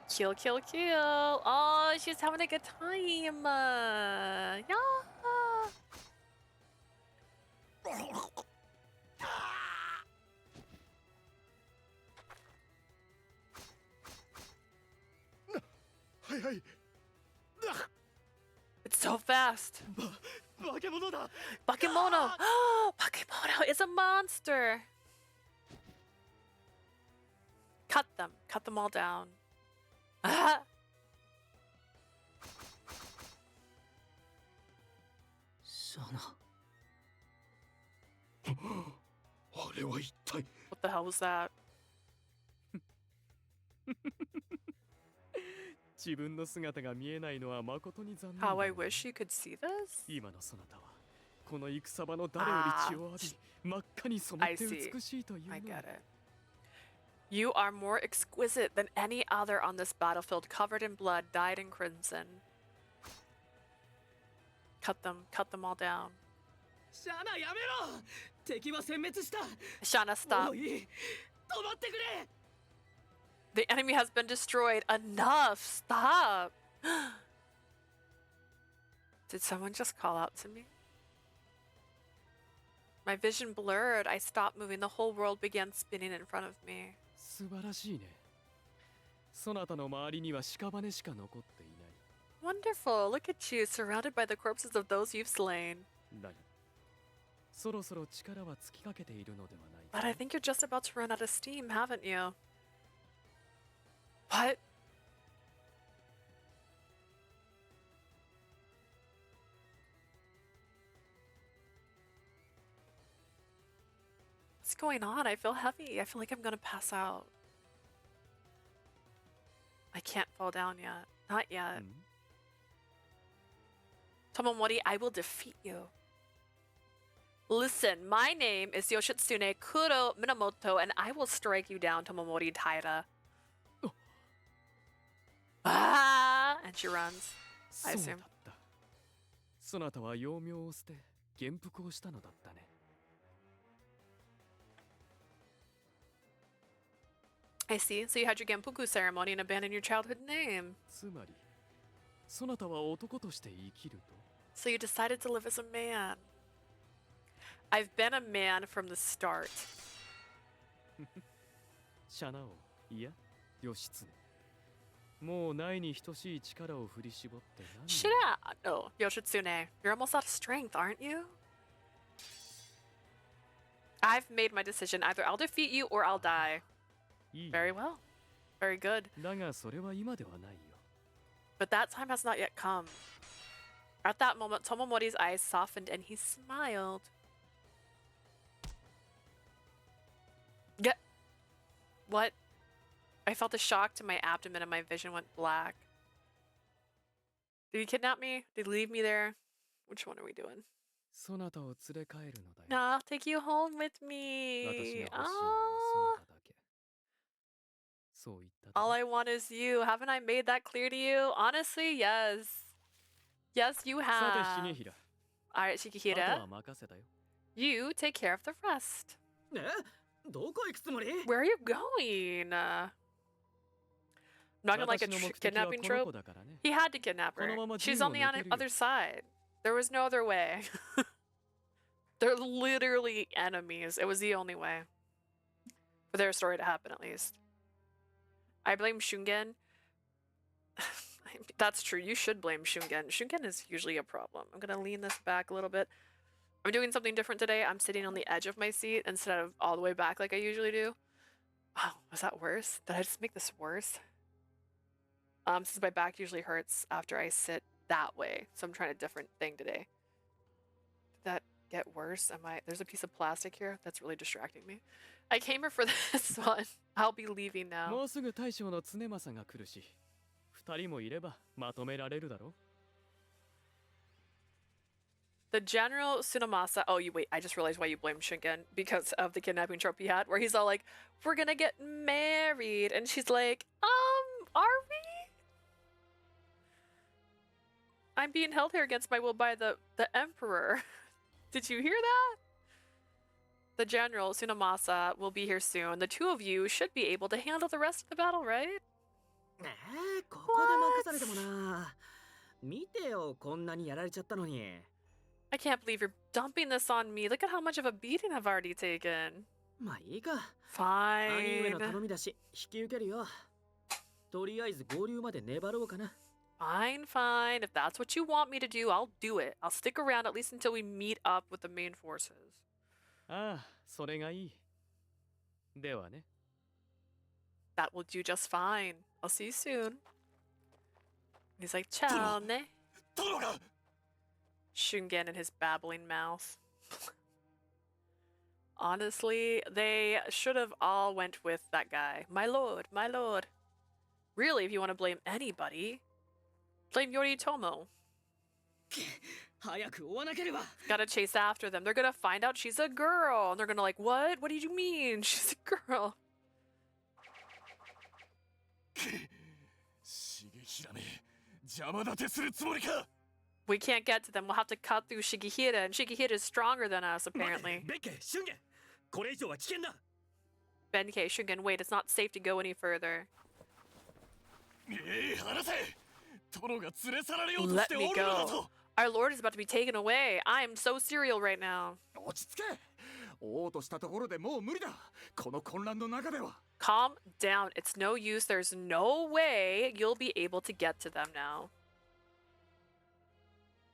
Kill, kill, kill. Oh, she's having a good time. Yeah. It's so fast. 化け物だ。 Bakemono. Bakemono is a monster. Cut them. Cut them all down. Ah. れは一体。 What the hell was that? 自分の姿が見えないのは誠に残念 How だ I よ。 wish you could see this. 今のそなたはこの戦場の誰より血を浴び真っ赤に染まって I see. 美しいというの I に get it. You are more exquisite than any other on this battlefield, covered in blood, dyed in crimson. Cut them all down. シャナやめろ。敵は殲滅した。 Shana, stop. もういい。止まってくれ。 The enemy has been destroyed. Enough. Stop. Did someone just call out to me? My vision blurred. I stopped moving. The whole world began spinning in front of me. 素晴らしいね。そなたの周りには屍しか残っていない。 Wonderful. Look at you, surrounded by the corpses of those you've slain. 何そろそろ力は尽きかけているのではない But I think you're just about to run out of steam, haven't you? What? What's going on? I feel heavy. I feel like I'm gonna pass out. I can't fall down yet. Not yet. Tomomori, I will defeat you. Listen, my name is Yoshitsune Kuro Minamoto, and I will strike you down, Tomomori Taira. Ah! And she runs. I そうだ assume. った。そなたは幼名を捨て元服をしたのだったね。 I see. So you had your Genpuku ceremony and abandoned your childhood name. つまりそなたは男として生きると So you decided to live as a man. I've been a man from the start. シャナ王いや義経もうないに等しい力を振り絞って何 Shit out. Oh, Yoshitsune. You're almost out of strength, aren't you? I've made my decision. Either I'll defeat you or I'll die. いい Very well. Very good. だがそれは今ではないよ But that time has not yet come. At that moment, Tomomori's eyes softened and he smiled. What? I felt a shock to my abdomen and my vision went black. Did he kidnap me? Did he leave me there? Which one are we doing? そなたを連れ帰るのだよ Nah, I'll take you home with 私 me. が欲しいの Ah, はそなただけそう言っただ all ろ I want is you. Haven't I made that clear to you? Honestly, yes. Yes, you さて have. 重平 Alright, あと Shikihira. は任せたよ You take care of the rest. え？どこ行くつもり？ Where are you going? Not gonna like a 私の目的はこ kidnapping の trope. 子だからね He had to kidnap her. このまま She's 陣 on を the 抜けるよ other side. There was no other way. They're literally enemies. It was the only way for their story to happen, at least. I blame Shungen. That's true. You should blame Shungen. Shungen is usually a problem. I'm gonna lean this back a little bit. I'm doing something different today. I'm sitting on the edge of my seat instead of all the way back like I usually do. Wow, was that worse? Did I just make this worse? Since my back usually hurts after I sit that way, so I'm trying a different thing today. Did that get worse? There's a piece of plastic here that's really distracting me. I came here for this one. I'll be leaving も now. うすぐ大将の常政が来るし二人もいればまとめられるだろ The General Tsunomasa. Oh, you wait. I just realized why you blame Shingen because of the kidnapping trope he had, where he's all like, "We're gonna get married," and she's like, are we? I'm being held here against my will by the emperor." Did you hear that? The General Tsunomasa will be here soon. The two of you should be able to handle the rest of the battle, right? ここで任されてもな。見てよ、こんなにやられちゃったのに。 I can't believe you're dumping this on me. Look at how much of a beating I've already taken. まあいいか。兄上の Fine. 頼みだし、引き受けるよ。とりあえず合流まで粘ろうかな。 Fine, fine. If that's what you want me to do, I'll do it. I'll stick around at least until we meet up with the main forces. ああそれがいいではね That will do just fine. I'll see you soon. He's like, ciao, ne? 殿が Shungen in his babbling mouth. Honestly, they should have all went with that guy. My lord, my lord. Really, if you want to blame anybody, blame Yoritomo. 早く追わなければ。 Gotta chase after them. They're gonna find out she's a girl. And they're gonna like, what? What did you mean? She's a girl. 刺激らめ邪魔立てするつもりか We can't get to them. We'll have to cut through Shigehira, and Shigehira is stronger than us, apparently. ベッケ、シュンゲ、これ以上は危険だ。 Benkei, Shingen, wait, it's not safe to go any further. 離せ殿が連れ去られようとし Let て me おるのだ go. と Our lord is about to be taken away. I am so serial right now. 落ち着け追おうとしたところでもう無理だこの混乱の中では Calm down. It's no use. There's no way you'll be able to get to them now.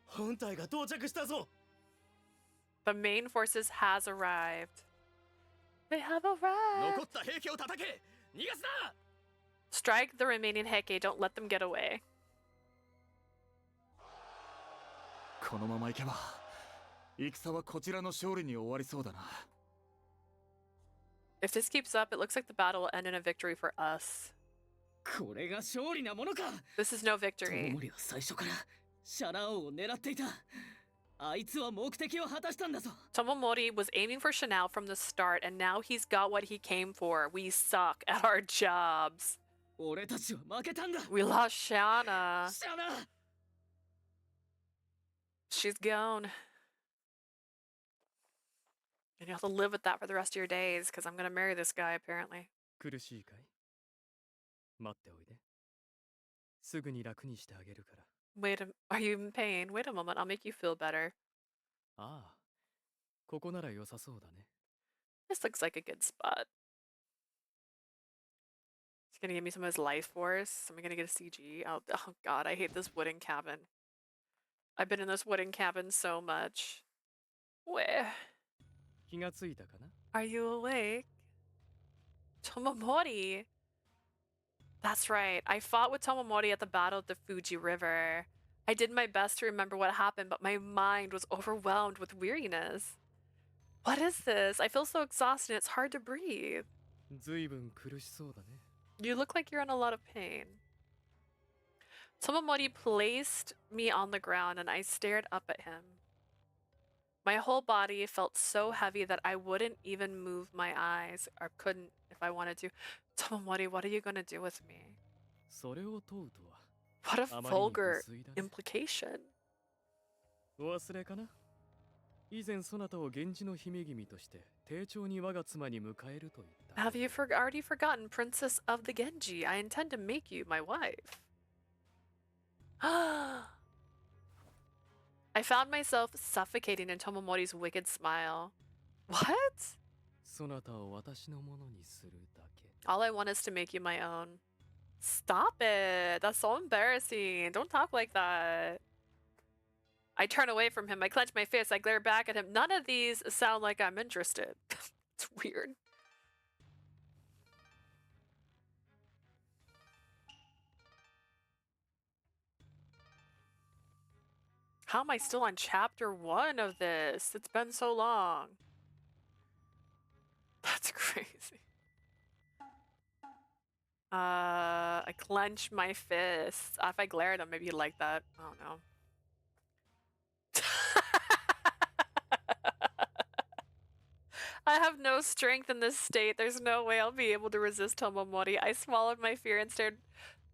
本体が到着したぞ。 The main forces has arrived. They have arrived. 残った兵器を叩け。逃がすな。 Strike the remaining Heike. Don't let them get away. このまま行けば戦はこちらの勝利に終わりそうだな If this keeps up, it looks like the battle will end in a victory for us. これが勝利なものか。 This is no トモ victory. モリは最初からシャナ王を狙っていた。あいつは目的を果たしたんだぞ。 Tomomori was aiming for Chanel from the start, and now he's got what he came for. We suck at our jobs. 俺たちは負けたんだ。 We lost Shana. シャナ。 She's gone. And you have to live with that for the rest of your days, because I'm gonna marry this guy, apparently. 苦しいかい待っておいですぐに楽にしてあげるから Are you in pain? Wait a moment, I'll make you feel better. ああここなら良さそうだね This looks like a good spot. He's gonna give me some of his life force. Am I gonna get a CG? Oh god, I hate this wooden cabin. I've been in this wooden cabin so much. Where? 気がついたかな Are you awake? Tomomori! That's right, I fought with Tomomori at the battle of the Fuji River. I did my best to remember what happened, but my mind was overwhelmed with weariness. What is this? I feel so exhausted, it's hard to breathe. ずいぶん苦しそうだね You look like you're in a lot of pain. Tomomori placed me on the ground and I stared up at him. My whole body felt so heavy that I wouldn't even move my eyes, or couldn't if I wanted to. Tomomori, what are you gonna do with me? それを問うとは What a あまりに vulgar 無粋だね implication. お忘れかな以前そなたを源氏の姫君として丁重に我が妻に迎えると言った Have you already forgotten, Princess of the Genji? I intend to make you my wife. I found myself suffocating in Tomomori's wicked smile. What? そなたを私のものにするだけ All I want is to make you my own. Stop it. That's so embarrassing. Don't talk like that. I turn away from him. I clench my fist. I glare back at him. None of these sound like I'm interested. It's weird. How am I still on chapter 1 of this? It's been so long. That's crazy. I clench my fists. If I glare at him, maybe he'd like that. I don't know. I have no strength in this state. There's no way I'll be able to resist Tomomori. I swallowed my fear and stared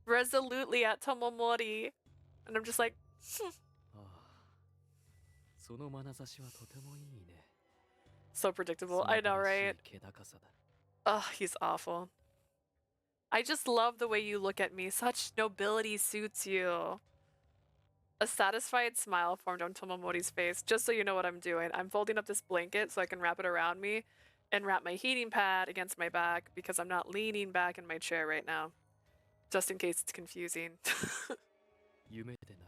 resolutely at Tomomori. And I'm just like, ああその眼差しはとてもいいね so predictable. I know, そなたらし right? い気高さだ Ugh, he's awful. I just love the way you look at me. Such nobility suits you. A satisfied smile formed on Tomomori's face. Just so you know what I'm doing, I'm folding up this blanket so I can wrap it around me and wrap my heating pad against my back because I'm not leaning back in my chair right now. Just in case it's confusing. 夢でな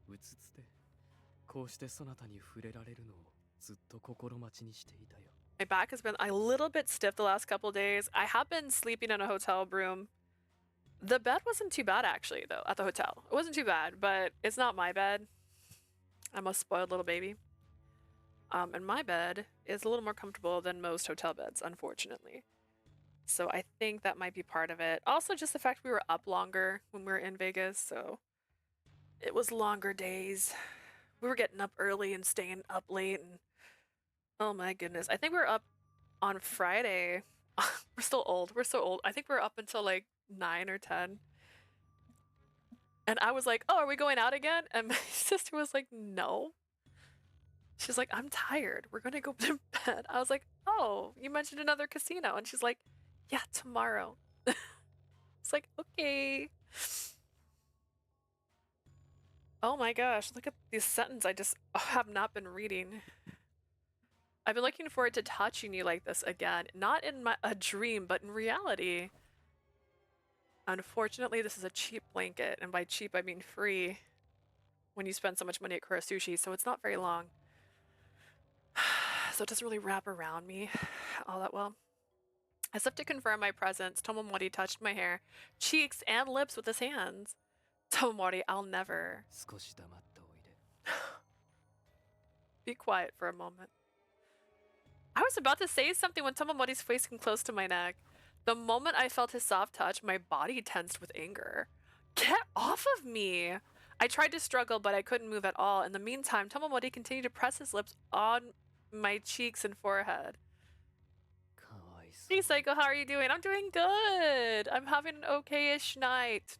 くうつつでこうしてそなたに触れられるのをずっと心待ちにしていたよ My back has been a little bit stiff the last couple days. I have been sleeping in a hotel room. The bed wasn't too bad actually though at the hotel. It wasn't too bad, but it's not my bed. I'm a spoiled little baby. And my bed is a little more comfortable than most hotel beds, unfortunately. So I think that might be part of it. Also, just the fact we were up longer when we were in Vegas, so it was longer days. We were getting up early and staying up late, and oh my goodness. I think we were up on Friday. We're still old. We're so old. I think we were up until like 9 or 10. And I was like, oh, are we going out again? And my sister was like, no. She's like, I'm tired. We're going to go to bed. I was like, oh, you mentioned another casino. And she's like, yeah, tomorrow. It's like, okay. Oh my gosh, look at this sentence I just have not been reading. I've been looking forward to touching you like this again. Not in a dream, but in reality. Unfortunately, this is a cheap blanket. And by cheap, I mean free. When you spend so much money at Kura Sushi, so it's not very long. So it doesn't really wrap around me all that well. As if to confirm my presence, Tomomori touched my hair, cheeks, and lips with his hands. Tomomori, I'll never. 少し黙っておいで。 Be quiet for a moment. I was about to say something when Tomomori's face came close to my neck. The moment I felt his soft touch, my body tensed with anger. Get off of me! I tried to struggle, but I couldn't move at all. In the meantime, Tomomori continued to press his lips on my cheeks and forehead. かわいそう Hey Psycho, how are you doing? I'm doing good. I'm having an okay-ish night.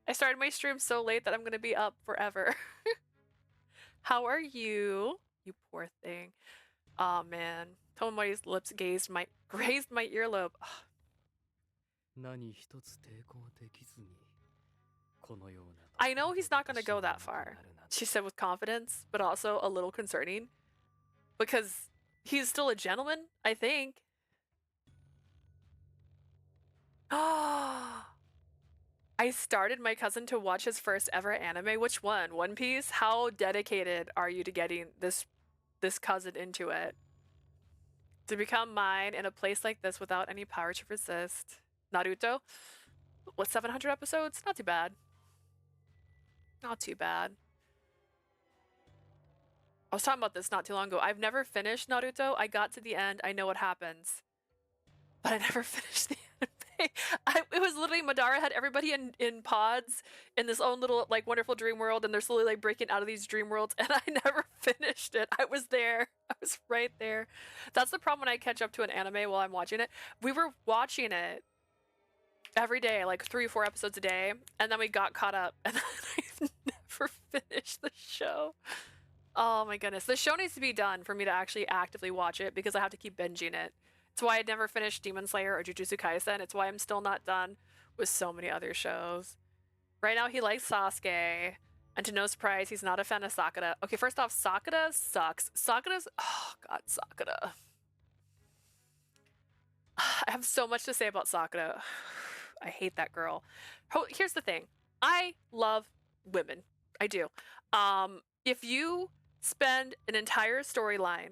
I started my stream so late that I'm gonna be up forever. How are you? You poor thing. Aw, man. Tomomori's lips grazed my earlobe. Ugh. 何一つ抵抗できずにこのような I know he's not gonna go that far, she said with confidence, but also a little concerning. Because he's still a gentleman, I think. I started my cousin to watch his first ever anime. Which one? One Piece? How dedicated are you to getting this cousin into it? To become mine in a place like this without any power to resist. Naruto? What, 700 episodes? Not too bad. Not too bad. I was talking about this not too long ago. I've never finished Naruto. I got to the end. I know what happens. But I never finished the anime. It was literally Madara had everybody in pods in this own little like wonderful dream world, and they're slowly like breaking out of these dream worlds, and I never finished it. I was there. I was right there. That's the problem when I catch up to an anime while I'm watching it. We were watching it every day, like 3 or 4 episodes a day, and then we got caught up, and then I've never finished the show. Oh my goodness. The show needs to be done for me to actually actively watch it because I have to keep binging it. It's why I never finished Demon Slayer or Jujutsu Kaisen. It's why I'm still not done with so many other shows. Right now he likes Sasuke, and to no surprise, he's not a fan of Sakura. Okay, first off, Sakura sucks. Sakura's... Oh god, Sakura. I have so much to say about Sakura. I hate that girl. Here's the thing. I love women. I do. If you spend an entire storyline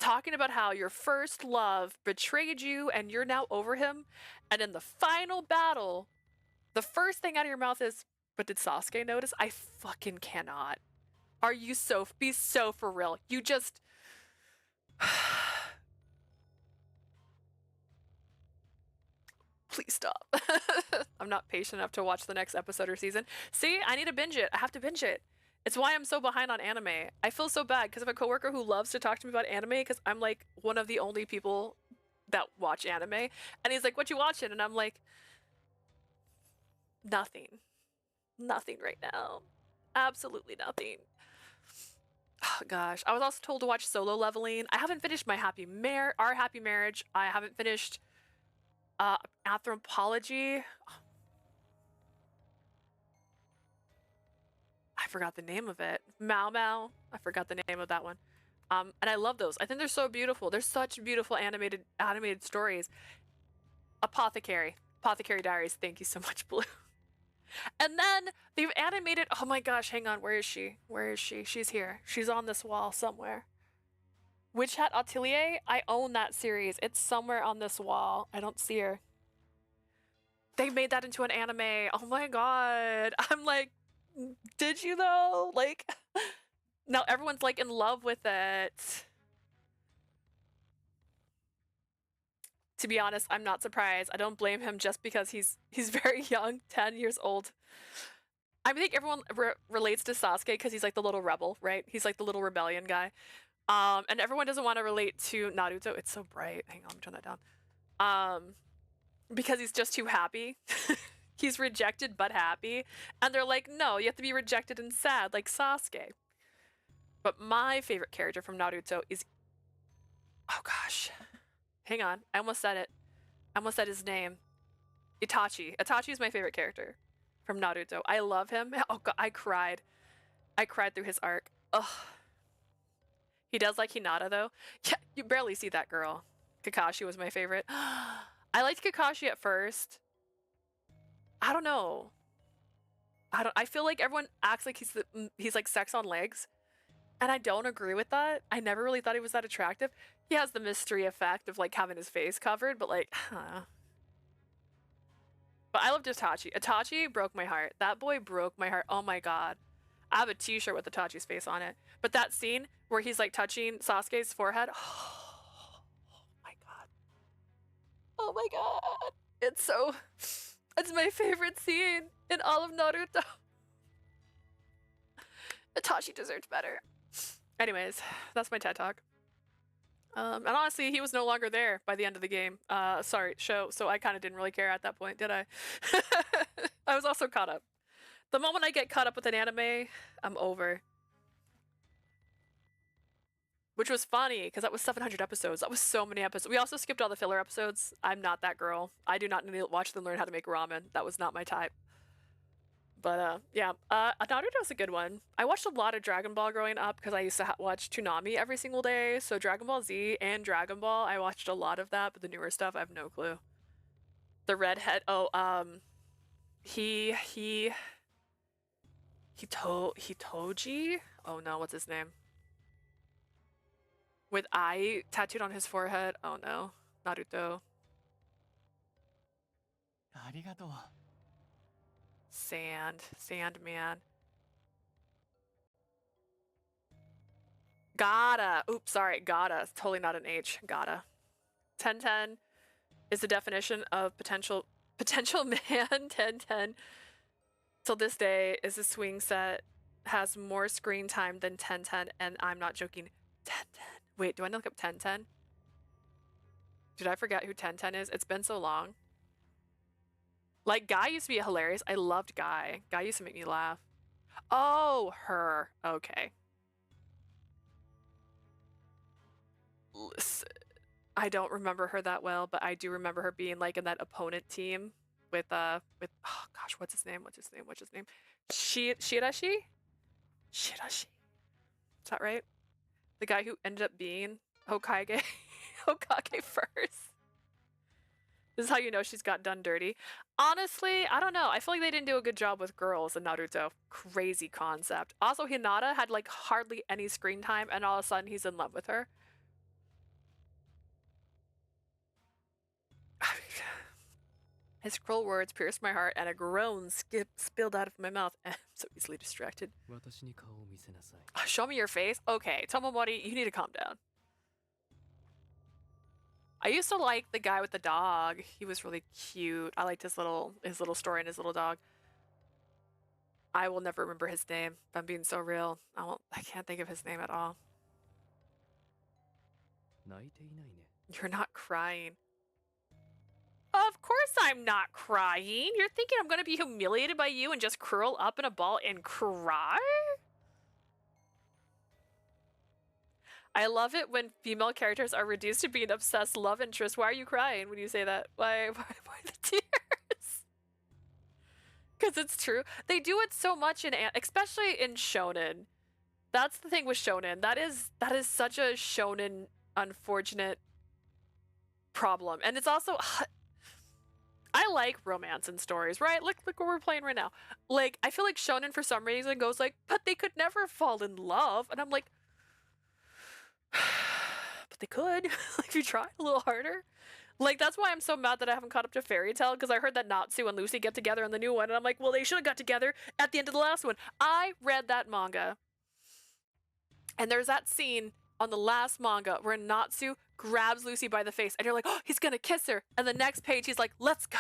talking about how your first love betrayed you and you're now over him, and in the final battle, the first thing out of your mouth is, but did Sasuke notice? I fucking cannot. Are you be so for real? You just... Please stop. I'm not patient enough to watch the next episode or season. See, I need to binge it. I have to binge it. It's why I'm so behind on anime. I feel so bad because I have a coworker who loves to talk to me about anime because I'm like one of the only people that watch anime. And he's like, what you watching? And I'm like, nothing. Nothing right now. Absolutely nothing. Oh gosh. I was also told to watch Solo Leveling. I haven't finished Our Happy Marriage. I haven't finished Anthropology. I forgot the name of it. Mao Mao. I forgot the name of that one. And I love those. I think they're so beautiful. They're such beautiful animated stories. Apothecary Diaries. Thank you so much, Blue. And then they've animated. Oh my gosh, hang on. Where is she? Where is she? She's here. She's on this wall somewhere. Witch Hat Atelier? I own that series. It's somewhere on this wall. I don't see her. They made that into an anime. Oh my god. I'm like, did you though? Like, Now everyone's like in love with it. To be honest, I'm not surprised. I don't blame him just because he's very young, 10 years old. I think everyone relates to Sasuke because he's like the little rebel, right? He's like the little rebellion guy. And everyone doesn't want to relate to Naruto. It's so bright. Hang on, let me turn that down. Because he's just too happy. He's rejected but happy. And they're like, no, you have to be rejected and sad like Sasuke. But my favorite character from Naruto is... Oh gosh. Hang on, I almost said it. I almost said his name. Itachi. Itachi is my favorite character from Naruto. I love him. Oh god, I cried. I cried through his arc. Ugh. He does like Hinata though. Yeah, you barely see that girl. Kakashi was my favorite. I liked Kakashi at first. I don't know. I feel like everyone acts like he's like sex on legs. And I don't agree with that. I never really thought he was that attractive. He has the mystery effect of like having his face covered, but like, But I loved Itachi. Itachi broke my heart. That boy broke my heart. Oh my god. I have a t-shirt with Itachi's face on it. But that scene where he's like touching Sasuke's forehead. Oh my god. Oh my god. It's my favorite scene in all of Naruto. Itachi deserved better. Anyways, that's my TED Talk. And honestly, he was no longer there by the end of the game. Show. So I kind of didn't really care at that point, did I? I was also caught up. The moment I get caught up with an anime, I'm over. Which was funny, because that was 700 episodes. That was so many episodes. We also skipped all the filler episodes. I'm not that girl. I do not need to watch them learn how to make ramen. That was not my type. But yeah, Naruto's a good one. I watched a lot of Dragon Ball growing up because I used to watch Toonami every single day. So Dragon Ball Z and Dragon Ball, I watched a lot of that, but the newer stuff, I have no clue. The redhead, Hitoji? Oh no, what's his name? With I tattooed on his forehead. Oh no, Naruto. Sandman. Gotta. Oops, sorry, gotta. It's totally not an H. Gotta. 1010 is the definition of potential man. 1010 till this day is a swing set, has more screen time than 1010, and I'm not joking. 1010. Wait, do I look up 1010? Did I forget who 1010 is? It's been so long. Like, Guy used to be hilarious. I loved Guy. Guy used to make me laugh. Oh, her. Okay. Listen, I don't remember her that well, but I do remember her being like in that opponent team with oh gosh, what's his name? Shirashi? Is that right? The guy who ended up being Hokage first. This is how you know she's got done dirty. Honestly, I don't know. I feel like they didn't do a good job with girls in Naruto. Crazy concept. Also, Hinata had like hardly any screen time, and all of a sudden he's in love with her. His cruel words pierced my heart, and a groan spilled out of my mouth. I'm so easily distracted. Show me your face? Okay, Tomomori, you need to calm down. I used to like the guy with the dog. He was really cute. I liked his little story and his little dog. I will never remember his name, if I'm being so real. I can't think of his name at all. You're not crying. Of course I'm not crying. You're thinking I'm gonna be humiliated by you and just curl up in a ball and cry? I love it when female characters are reduced to being obsessed love interest. Why are you crying when you say that? Why the tears? Because it's true. They do it so much especially in shonen. That's the thing with shonen. That is such a shonen unfortunate problem. And it's also I like romance in stories, right? Look what we're playing right now. Like, I feel like shonen for some reason goes like, but they could never fall in love. And I'm like, but they could. Like, if you try a little harder. Like, that's why I'm so mad that I haven't caught up to Fairy Tail, because I heard that Natsu and Lucy get together in the new one, and I'm like, well, they should have got together at the end of the last one. I read that manga. And there's that scene on the last manga where Natsu grabs Lucy by the face and you're like, oh, he's gonna kiss her. And the next page he's like, let's go.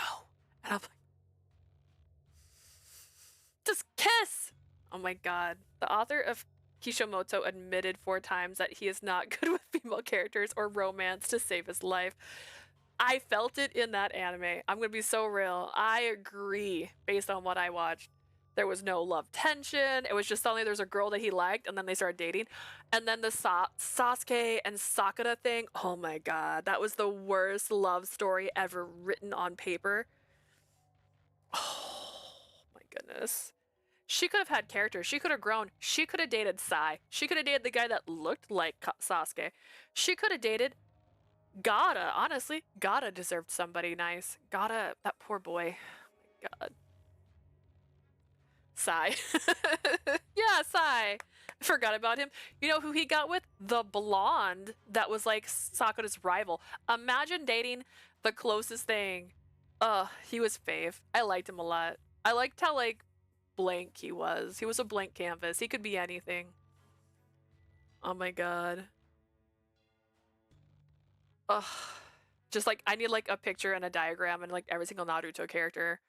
And I'm like, just kiss. Oh my god. The author of Kishimoto admitted 4 times that he is not good with female characters or romance to save his life. I felt it in that anime. I'm gonna be so real. I agree based on what I watched. There was no love tension. It was just suddenly there's a girl that he liked and then they started dating. And then the Sasuke and Sakura thing, oh my god. That was the worst love story ever written on paper. Oh my goodness. She could have had characters. She could have grown. She could have dated Sai. She could have dated the guy that looked like Sasuke. She could have dated Gata. Honestly, Gata deserved somebody nice. Gata, that poor boy. Oh my god. Sai. Yeah, Sai. I forgot about him. You know who he got with? The blonde that was like Sakura's rival. Imagine dating the closest thing. He was fave. I liked him a lot. I liked how like blank he was. He was a blank canvas. He could be anything. Oh my god. Ugh. Just like I need like a picture and a diagram and like every single Naruto character.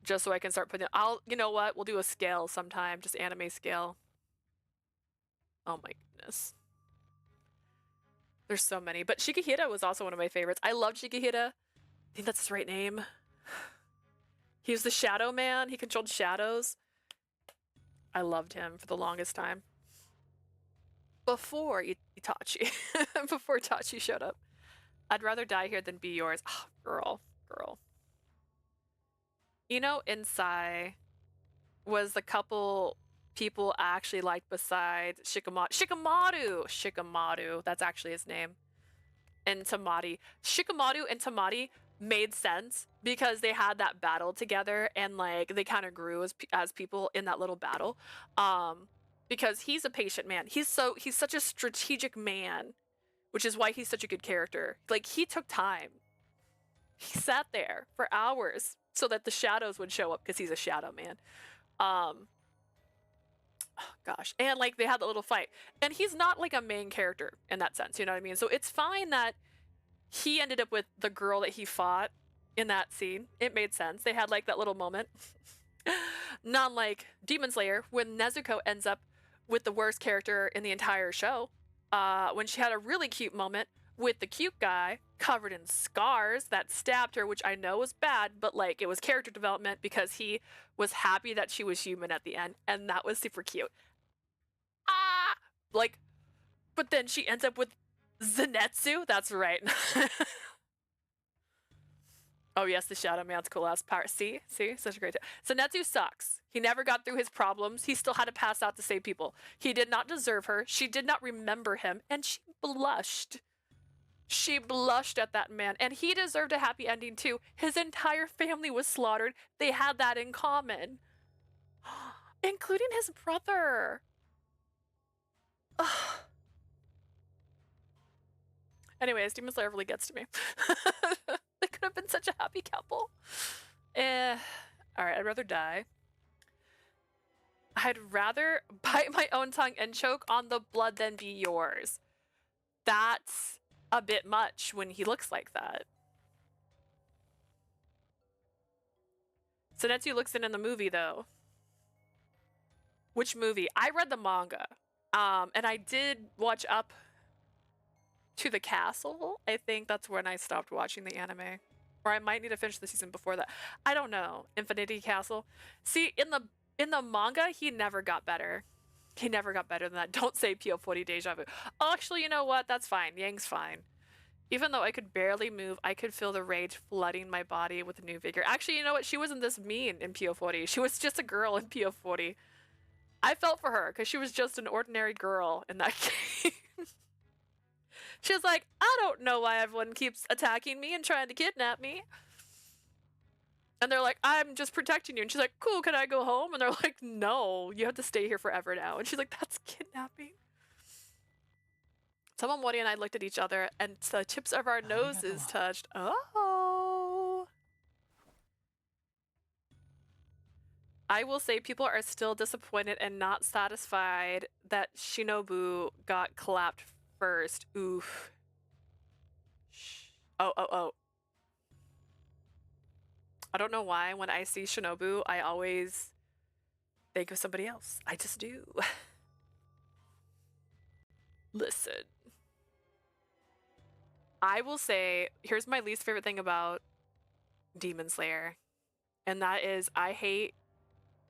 Just so I can start putting it. You know what? We'll do a scale sometime. Just anime scale. Oh my goodness. There's so many. But Shikihira was also one of my favorites. I loved Shikihira. I think that's his right name. He was the shadow man. He controlled shadows. I loved him for the longest time. Before Itachi. Before Itachi showed up. I'd rather die here than be yours. Oh, girl. You know, Insai was the couple people I actually liked besides Shikamaru. That's actually his name. And Tamari. Shikamaru and Tamari made sense because they had that battle together and like they kind of grew as people in that little battle. Because he's a patient man. He's such a strategic man, which is why he's such a good character. Like he took time. He sat there for hours so that the shadows would show up because he's a shadow man. Oh gosh. And like they had that little fight. And he's not like a main character in that sense, you know what I mean? So it's fine that he ended up with the girl that he fought in that scene. It made sense. They had like that little moment. Not like Demon Slayer when Nezuko ends up with the worst character in the entire show. When she had a really cute moment with the cute guy covered in scars that stabbed her, which I know was bad, but like it was character development because he was happy that she was human at the end, and that was super cute. Like, but then she ends up with Zenitsu. That's right. Oh yes, the Shadow Man's cool ass power. See, such a great. Zenitsu sucks. He never got through his problems. He still had to pass out to save people. He did not deserve her. She did not remember him, and she blushed. She blushed at that man, and he deserved a happy ending too. His entire family was slaughtered. They had that in common, including his brother. Ugh. Anyways, Demon Slayer really gets to me. They could have been such a happy couple. Alright, I'd rather die. I'd rather bite my own tongue and choke on the blood than be yours. That's a bit much when he looks like that. Zenitsu looks in the movie though. Which movie? I read the manga. And I did watch up to the castle. I think that's when I stopped watching the anime. Or I might need to finish the season before that. I don't know. Infinity Castle. See, in the manga, he never got better. He never got better than that. Don't say P.O.40 deja vu. Oh, actually, you know what? That's fine. Yang's fine. Even though I could barely move, I could feel the rage flooding my body with new vigor. Actually, you know what? She wasn't this mean in P.O.40. She was just a girl in P.O.40. I felt for her because she was just an ordinary girl in that game. She was like, I don't know why everyone keeps attacking me and trying to kidnap me. And they're like, I'm just protecting you. And she's like, cool, can I go home? And they're like, no, you have to stay here forever now. And she's like, that's kidnapping. Tomomori and I looked at each other and the tips of our noses touched. Oh. I will say people are still disappointed and not satisfied that Shinobu got clapped first. Oof. Shh. Oh. I don't know why when I see Shinobu, I always think of somebody else. I just do. Listen. I will say, here's my least favorite thing about Demon Slayer. And that is, I hate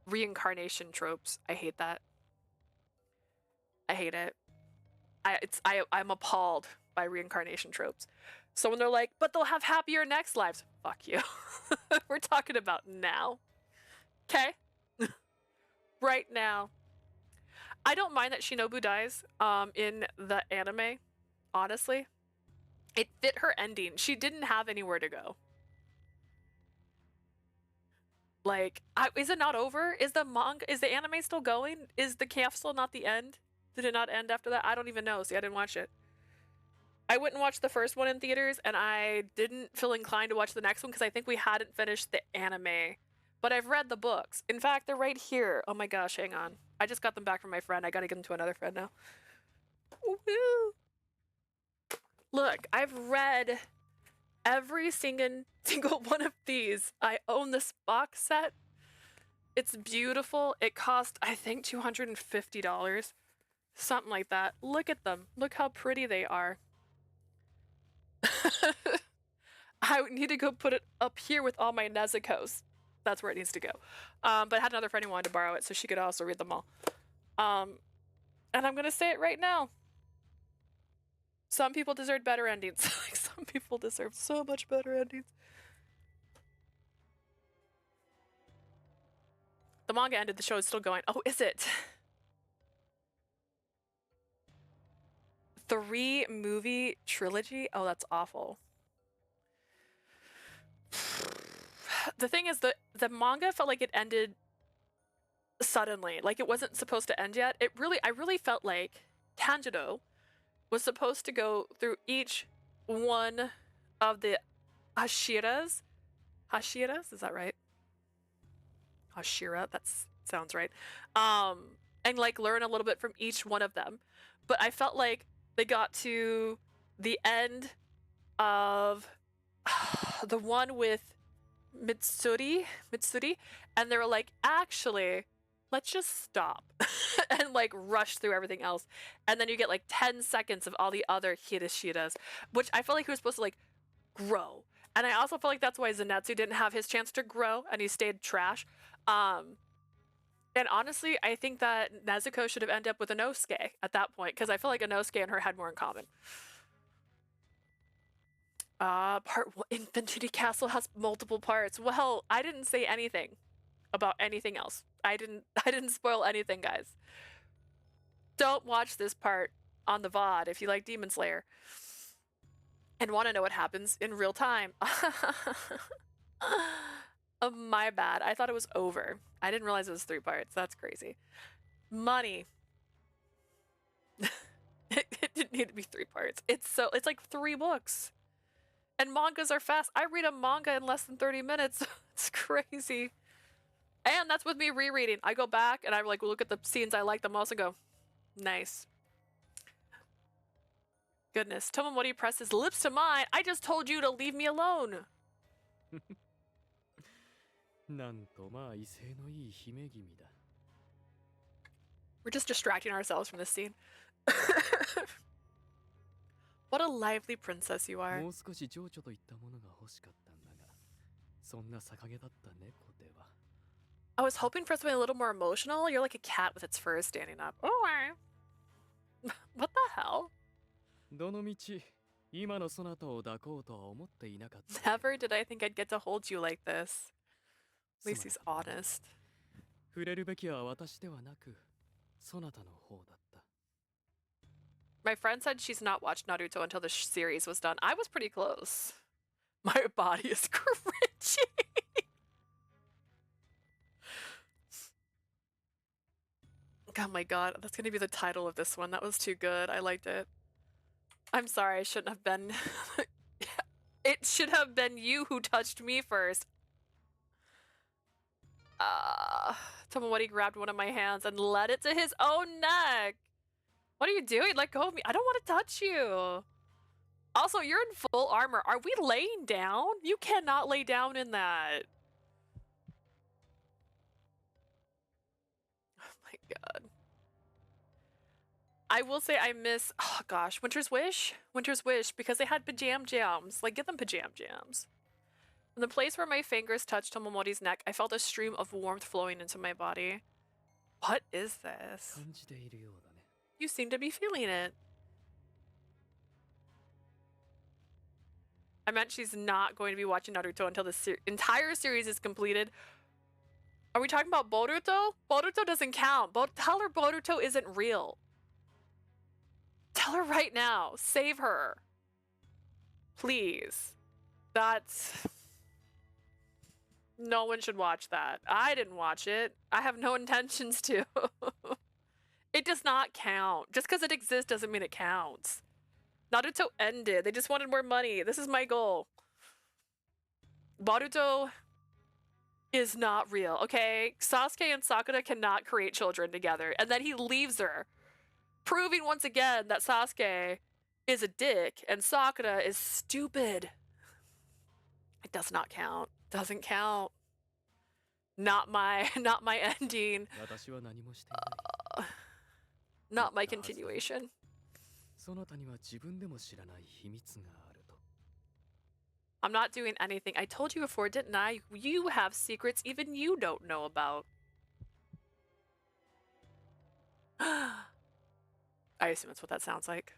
reincarnation tropes. I hate that. I hate it. I'm appalled by reincarnation tropes. So when they're like, but they'll have happier next lives. Fuck you. We're talking about now. Okay? Right now. I don't mind that Shinobu dies in the anime, honestly. It fit her ending. She didn't have anywhere to go. Like, is it not over? Is the anime still going? Is the camp still not the end? Did it not end after that? I don't even know. See, I didn't watch it. I went and watched the first one in theaters, and I didn't feel inclined to watch the next one because I think we hadn't finished the anime. But I've read the books. In fact, they're right here. Oh my gosh, hang on. I just got them back from my friend. I gotta give them to another friend now. Woo! Look, I've read every single one of these. I own this box set. It's beautiful. It cost, I think, $250. Something like that. Look at them. Look how pretty they are. I need to go put it up here with all my Nezuko's. That's where it needs to go. But I had another friend who wanted to borrow it so she could also read them all. And I'm going to say it right now. Some people deserve better endings. Like, some people deserve so much better endings. The manga ended, the show is still going. Oh, is it? 3-movie trilogy? Oh, that's awful. The thing is, the manga felt like it ended suddenly. Like, it wasn't supposed to end yet. I really felt like Tanjiro was supposed to go through each one of the Hashiras. Hashiras? Is that right? Hashira, that sounds right. And like learn a little bit from each one of them. But I felt like they got to the end of the one with Mitsuri, and they were like, actually, let's just stop and like rush through everything else. And then you get like 10 seconds of all the other Hirishiras, which I felt like he was supposed to like grow. And I also felt like that's why Zenitsu didn't have his chance to grow and he stayed trash. And honestly, I think that Nezuko should have ended up with Inosuke at that point, because I feel like Inosuke and her had more in common. Part 1, Infinity Castle has multiple parts. Well, I didn't say anything about anything else. I didn't spoil anything, guys. Don't watch this part on the VOD if you like Demon Slayer and want to know what happens in real time. Oh, my bad. I thought it was over. I didn't realize it was 3 parts. That's crazy. Money. It didn't need to be 3 parts. It's like 3 books. And mangas are fast. I read a manga in less than 30 minutes. It's crazy. And that's with me rereading. I go back and I like look at the scenes I like the most and go, nice. Goodness. Tomomori pressed his lips to mine. I just told you to leave me alone. なんとまあ威勢のいい姫君だ。 We're just distracting ourselves from this scene. What a lively princess you are. もう少し情緒といったものが欲しかったんだが、そんな逆毛だった猫では。 I was hoping for something a little more emotional. You're like a cat with its fur standing up. Oh, what the hell? どの道、今のそなたを抱こうとは思っていなかった。 Never did I think I'd get to hold you like this. At least he's honest. 触れるべきは私ではなく、そなたの方だった。 My friend said she's not watched Naruto until the series was done. I was pretty close. My body is cringy. Oh my god, that's gonna be the title of this one. That was too good. I liked it. I'm sorry, I shouldn't have been... It should have been you who touched me first. Tomomori grabbed one of my hands and led it to his own neck. What are you doing? Let go of me. I don't want to touch you. Also, you're in full armor. Are we laying down? You cannot lay down in that. Oh my god. I will say I miss, oh gosh, Winter's Wish? Winter's Wish, because they had pajam jams. Like, get them pajam jams. In the place where my fingers touched Tomomori's neck, I felt a stream of warmth flowing into my body. What is this? 感じているようだね。 You seem to be feeling it. I meant she's not going to be watching Naruto until the entire series is completed. Are we talking about Boruto? Boruto doesn't count. Tell her Boruto isn't real. Tell her right now. Save her. Please. That's... No one should watch that. I didn't watch it. I have no intentions to. It does not count. Just because it exists doesn't mean it counts. Naruto ended. They just wanted more money. This is my goal. Boruto is not real, okay? Sasuke and Sakura cannot create children together. And then he leaves her, proving once again that Sasuke is a dick and Sakura is stupid. It does not count. Doesn't count. Not my ending. 私は何もしていない。 Not my continuation. そなたには自分でも知らない秘密があると。 I'm not doing anything. I told you before, didn't I? You have secrets even you don't know about. I assume that's what that sounds like.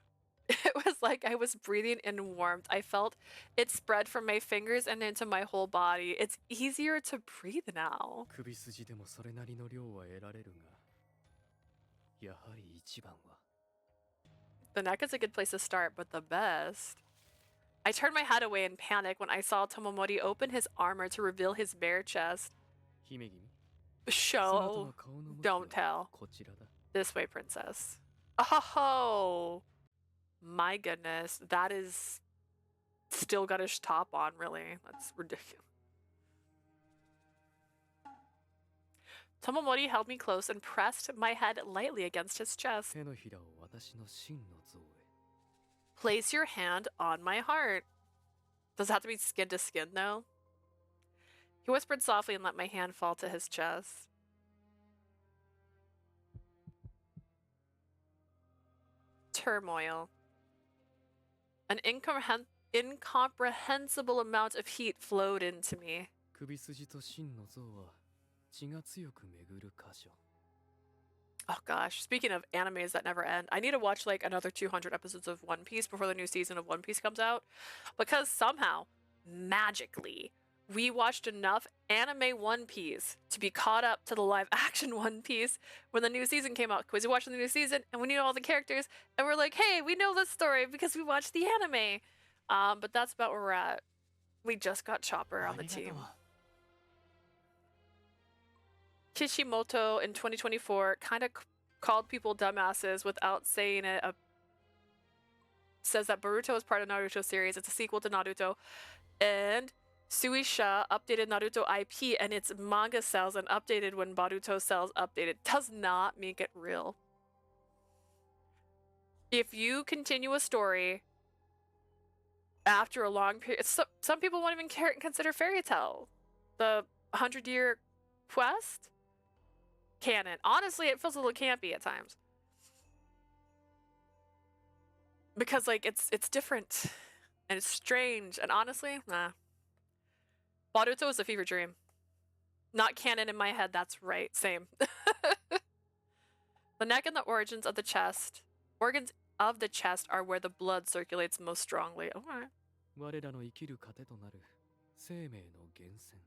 It was like I was breathing in warmth. I felt it spread from my fingers and into my whole body. It's easier to breathe now. 首筋でもそれなりの量は得られるが、やはり一番は。 The neck is a good place to start, but the best. I turned my head away in panic when I saw Tomomori open his armor to reveal his bare chest. 姫君、 Show. Don't tell. こちらだ。 This way, princess. Oh, my goodness. That is still got his top on, really. That's ridiculous. Tomomori held me close and pressed my head lightly against his chest. 手のひらを私の真の像へ。 Place your hand on my heart. Does it have to be skin to skin, though? He whispered softly and let my hand fall to his chest. Turmoil. An incomprehensible amount of heat flowed into me. 首筋と真の像は血が強く巡る箇所。 Oh gosh, speaking of animes that never end, I need to watch like another 200 episodes of One Piece before the new season of One Piece comes out. Because somehow, magically, we watched enough anime One Piece to be caught up to the live action One Piece when the new season came out. Because we watched the new season and we knew all the characters and we're like, hey, we know this story because we watched the anime. But that's about where we're at. We just got Chopper on the team. Kishimoto in 2024 kind of called people dumbasses without saying it. Says that Boruto is part of Naruto series. It's a sequel to Naruto. And Suisha updated Naruto IP and its manga cells and updated when Boruto cells updated. Does not make it real. If you continue a story after a long period, some people won't even consider Fairy Tail the 100-year quest canon. Honestly, it feels a little campy at times because like it's different and it's strange, and honestly, nah. Boruto is a fever dream, not canon in my head. That's right, same. The neck and the organs of the chest are where the blood circulates most strongly. Okay. 我らの生きる糧となる生命の源泉。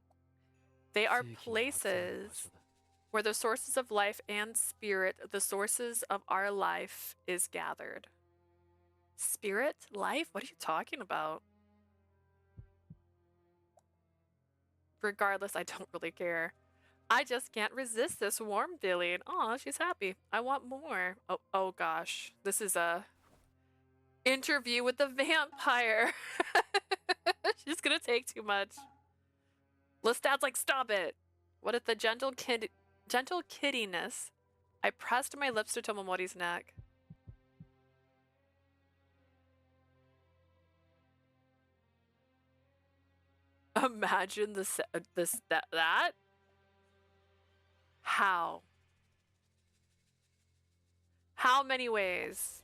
They are 正気の集まる場 places 所だ。 where the sources of life and spirit, the sources of our life, is gathered. Spirit? Life? What are you talking about? Regardless, I don't really care. I just can't resist this warm feeling. Aw, she's happy. I want more. Oh gosh. This is a interview with the vampire. She's gonna take too much. Lestat's like, stop it. What if the gentle kiddiness? I pressed my lips to Tomomori's neck. Imagine that. How? How many ways?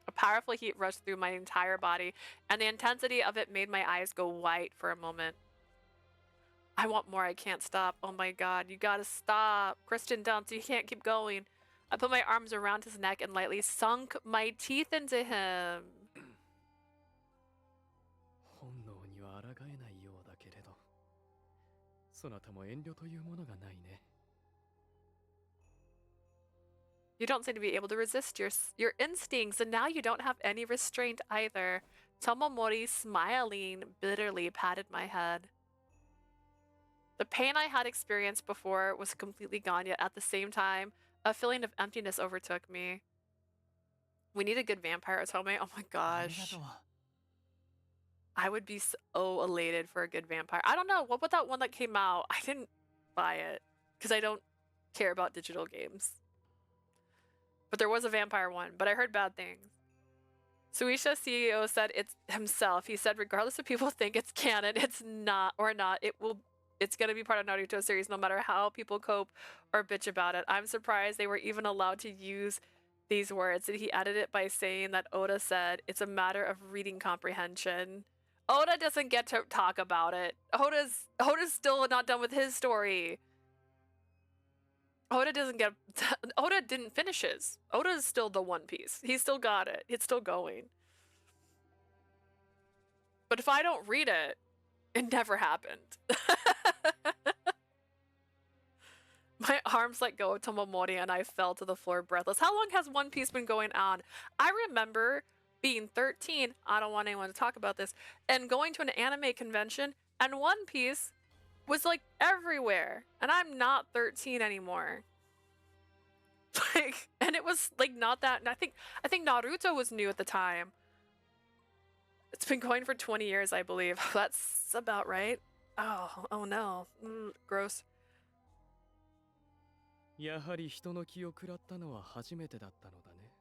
A powerful heat rushed through my entire body, and the intensity of it made my eyes go white for a moment. I want more, I can't stop. Oh my god, you gotta stop. Kristen Dunst, you can't keep going. I put my arms around his neck and lightly sunk my teeth into him. 本能には抗えないようだけれど、そなたも遠慮というものがないね。You don't seem to be able to resist your instincts, and now you don't have any restraint either. Tomomori, smiling bitterly, patted my head. The pain I had experienced before was completely gone, yet at the same time, a feeling of emptiness overtook me. We need a good vampire, Otome. Oh my gosh. I would be so elated for a good vampire. I don't know. What about that one that came out? I didn't buy it because I don't care about digital games. But there was a vampire one, but I heard bad things. Suisha CEO said it's himself. He said, regardless if people think it's canon, it's not or not, it's going to be part of Naruto series no matter how people cope or bitch about it. I'm surprised they were even allowed to use these words. And he added it by saying that Oda said it's a matter of reading comprehension. Oda doesn't get to talk about it. Oda's still not done with his story. Oda didn't finish his. Oda's still the One Piece. He's still got it. It's still going. But if I don't read it, it never happened. My arms let go of Tomomori and I fell to the floor breathless. How long has One Piece been going on? I remember being 13, I don't want anyone to talk about this, and going to an anime convention, and One Piece was like everywhere, and I'm not 13 anymore. Like, and it was like not that, and I think Naruto was new at the time. It's been going for 20 years, I believe. That's about right. Oh no. Gross. やはり人の気を食らったのは初めてだったのだね。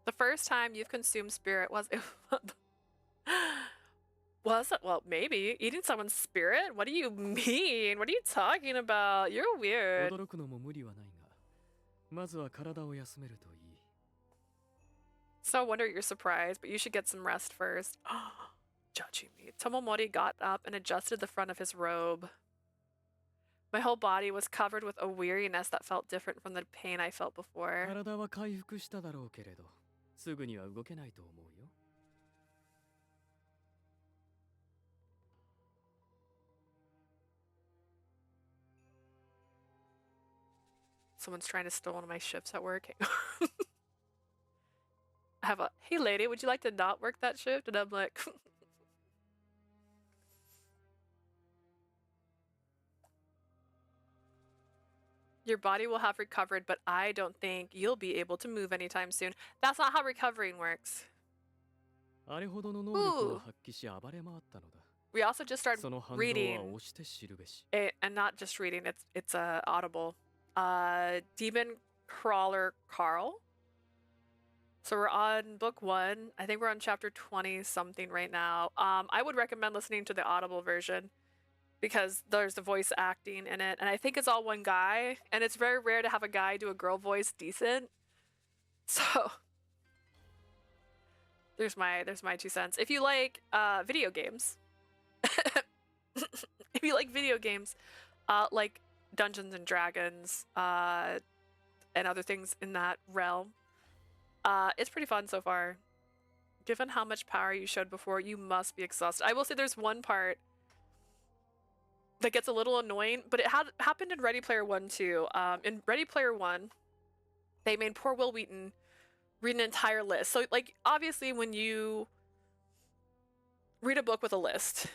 The first time you've consumed spirit was was it? Well, maybe. Eating someone's spirit? What do you mean? What are you talking about? You're weird. 驚くのも無理はないが、まずは体を休めるといい。 It's no wonder you're surprised, but you should get some rest first. Judging me. Tomomori got up and adjusted the front of his robe. My whole body was covered with a weariness that felt different from the pain I felt before. 体は回復しただろうけれど、すぐには動けないと思うよ。 Someone's trying to steal one of my shifts at work. I have a, hey lady, would you like to not work that shift? And I'm like, your body will have recovered, but I don't think you'll be able to move anytime soon. That's not how recovering works. あれほどの能力を発揮し暴れ回ったのだ。 We also just started その反動 reading は押して知るべし。 and not just reading, it's audible. Demon Crawler Carl. So we're on book 1. I think we're on chapter 20 something right now. I would recommend listening to the audible version because there's the voice acting in it, and I think it's all one guy, and it's very rare to have a guy do a girl voice decent. So there's my 2 cents. If you like video games, if you like video games, like Dungeons and Dragons, and other things in that realm, it's pretty fun so far. Given how much power you showed before, you must be exhausted. I will say there's one part that gets a little annoying, but it happened in Ready Player One too. In Ready Player One, they made poor Will Wheaton read an entire list. So, like, obviously when you read a book with a list,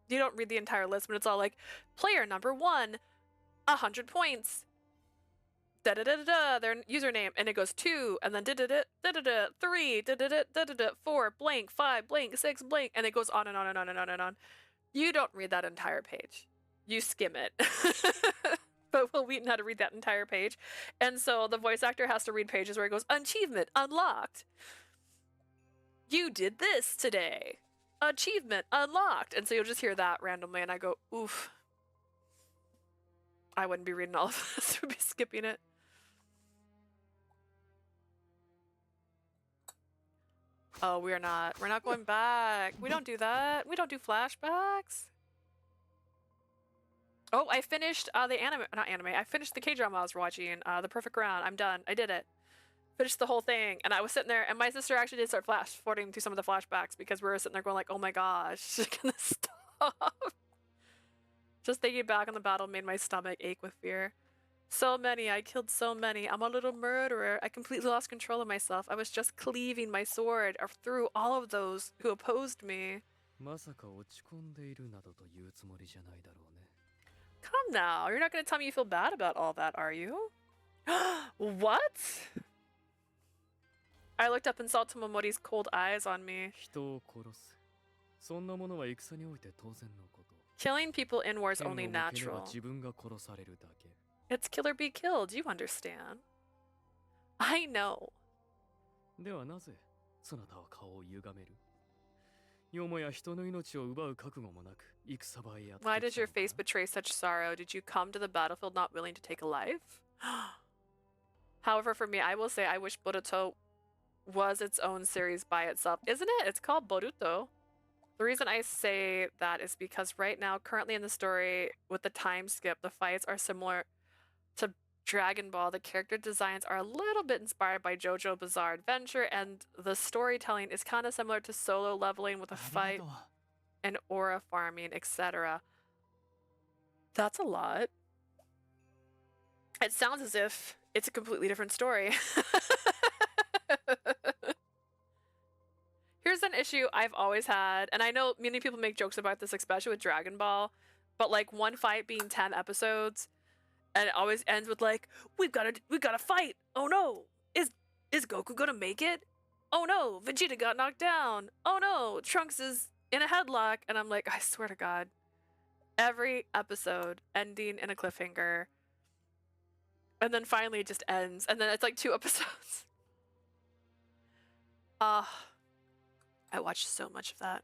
you don't read the entire list, but it's all like, player number 1, 100 points. Da-da-da-da-da, their username, and it goes 2, and then da-da-da-da-da-da, 3, da-da-da-da-da-da, 4, blank, 5, blank, 6, blank, and it goes on and on and on and on and on. You don't read that entire page. You skim it. But Will Wheaton had to read that entire page, and so the voice actor has to read pages where it goes, achievement unlocked. You did this today. achievement unlocked. And so you'll just hear that randomly, and I go, oof. I wouldn't be reading all of this. I would be skipping it. Oh, we're not going back. We don't do that. We don't do flashbacks. Oh, I finished the anime, not anime. I finished the K-drama I was watching, The Perfect Round. I'm done. I did it. Finished the whole thing, and I was sitting there, and my sister actually did start flash forwarding through some of the flashbacks because we were sitting there going like, "Oh my gosh, can this stop?" Just thinking back on the battle made my stomach ache with fear. So many, I killed so many. I'm a little murderer. I completely lost control of myself. I was just cleaving my sword through all of those who opposed me. まさか落ち込んでいるなどと言うつもりじゃないだろうね。 Come now, you're not going to tell me you feel bad about all that, are you? What? I looked up and saw Tomomori's cold eyes on me. 人を殺す。そんなものは戦において当然のこと。 Killing people in war is 剣を only 向ければ natural. 自分が殺されるだけ。 It's kill or be killed, you understand. I know. ではなぜそなたは顔を歪める？よもや人の命を奪う覚悟もなく戦場へやってきたのか？ Why does your face betray such sorrow? Did you come to the battlefield not willing to take a life? However, for me, I will say I wish Boruto was its own series by itself. Isn't it? It's called Boruto. The reason I say that is because right now, currently in the story, with the time skip, the fights are similar to Dragon Ball. The character designs are a little bit inspired by JoJo Bizarre Adventure, and the storytelling is kind of similar to Solo Leveling with a fight and aura farming, etc. That's a lot. It sounds as if it's a completely different story. Here's an issue I've always had, and I know many people make jokes about this, especially with Dragon Ball, but like one fight being 10 episodes, and it always ends with like, we've got to fight. Oh no, is Goku gonna make it? Oh no, Vegeta got knocked down. Oh no, Trunks is in a headlock, and I'm like, I swear to God, every episode ending in a cliffhanger, and then finally it just ends, and then it's like 2 episodes. I watched so much of that.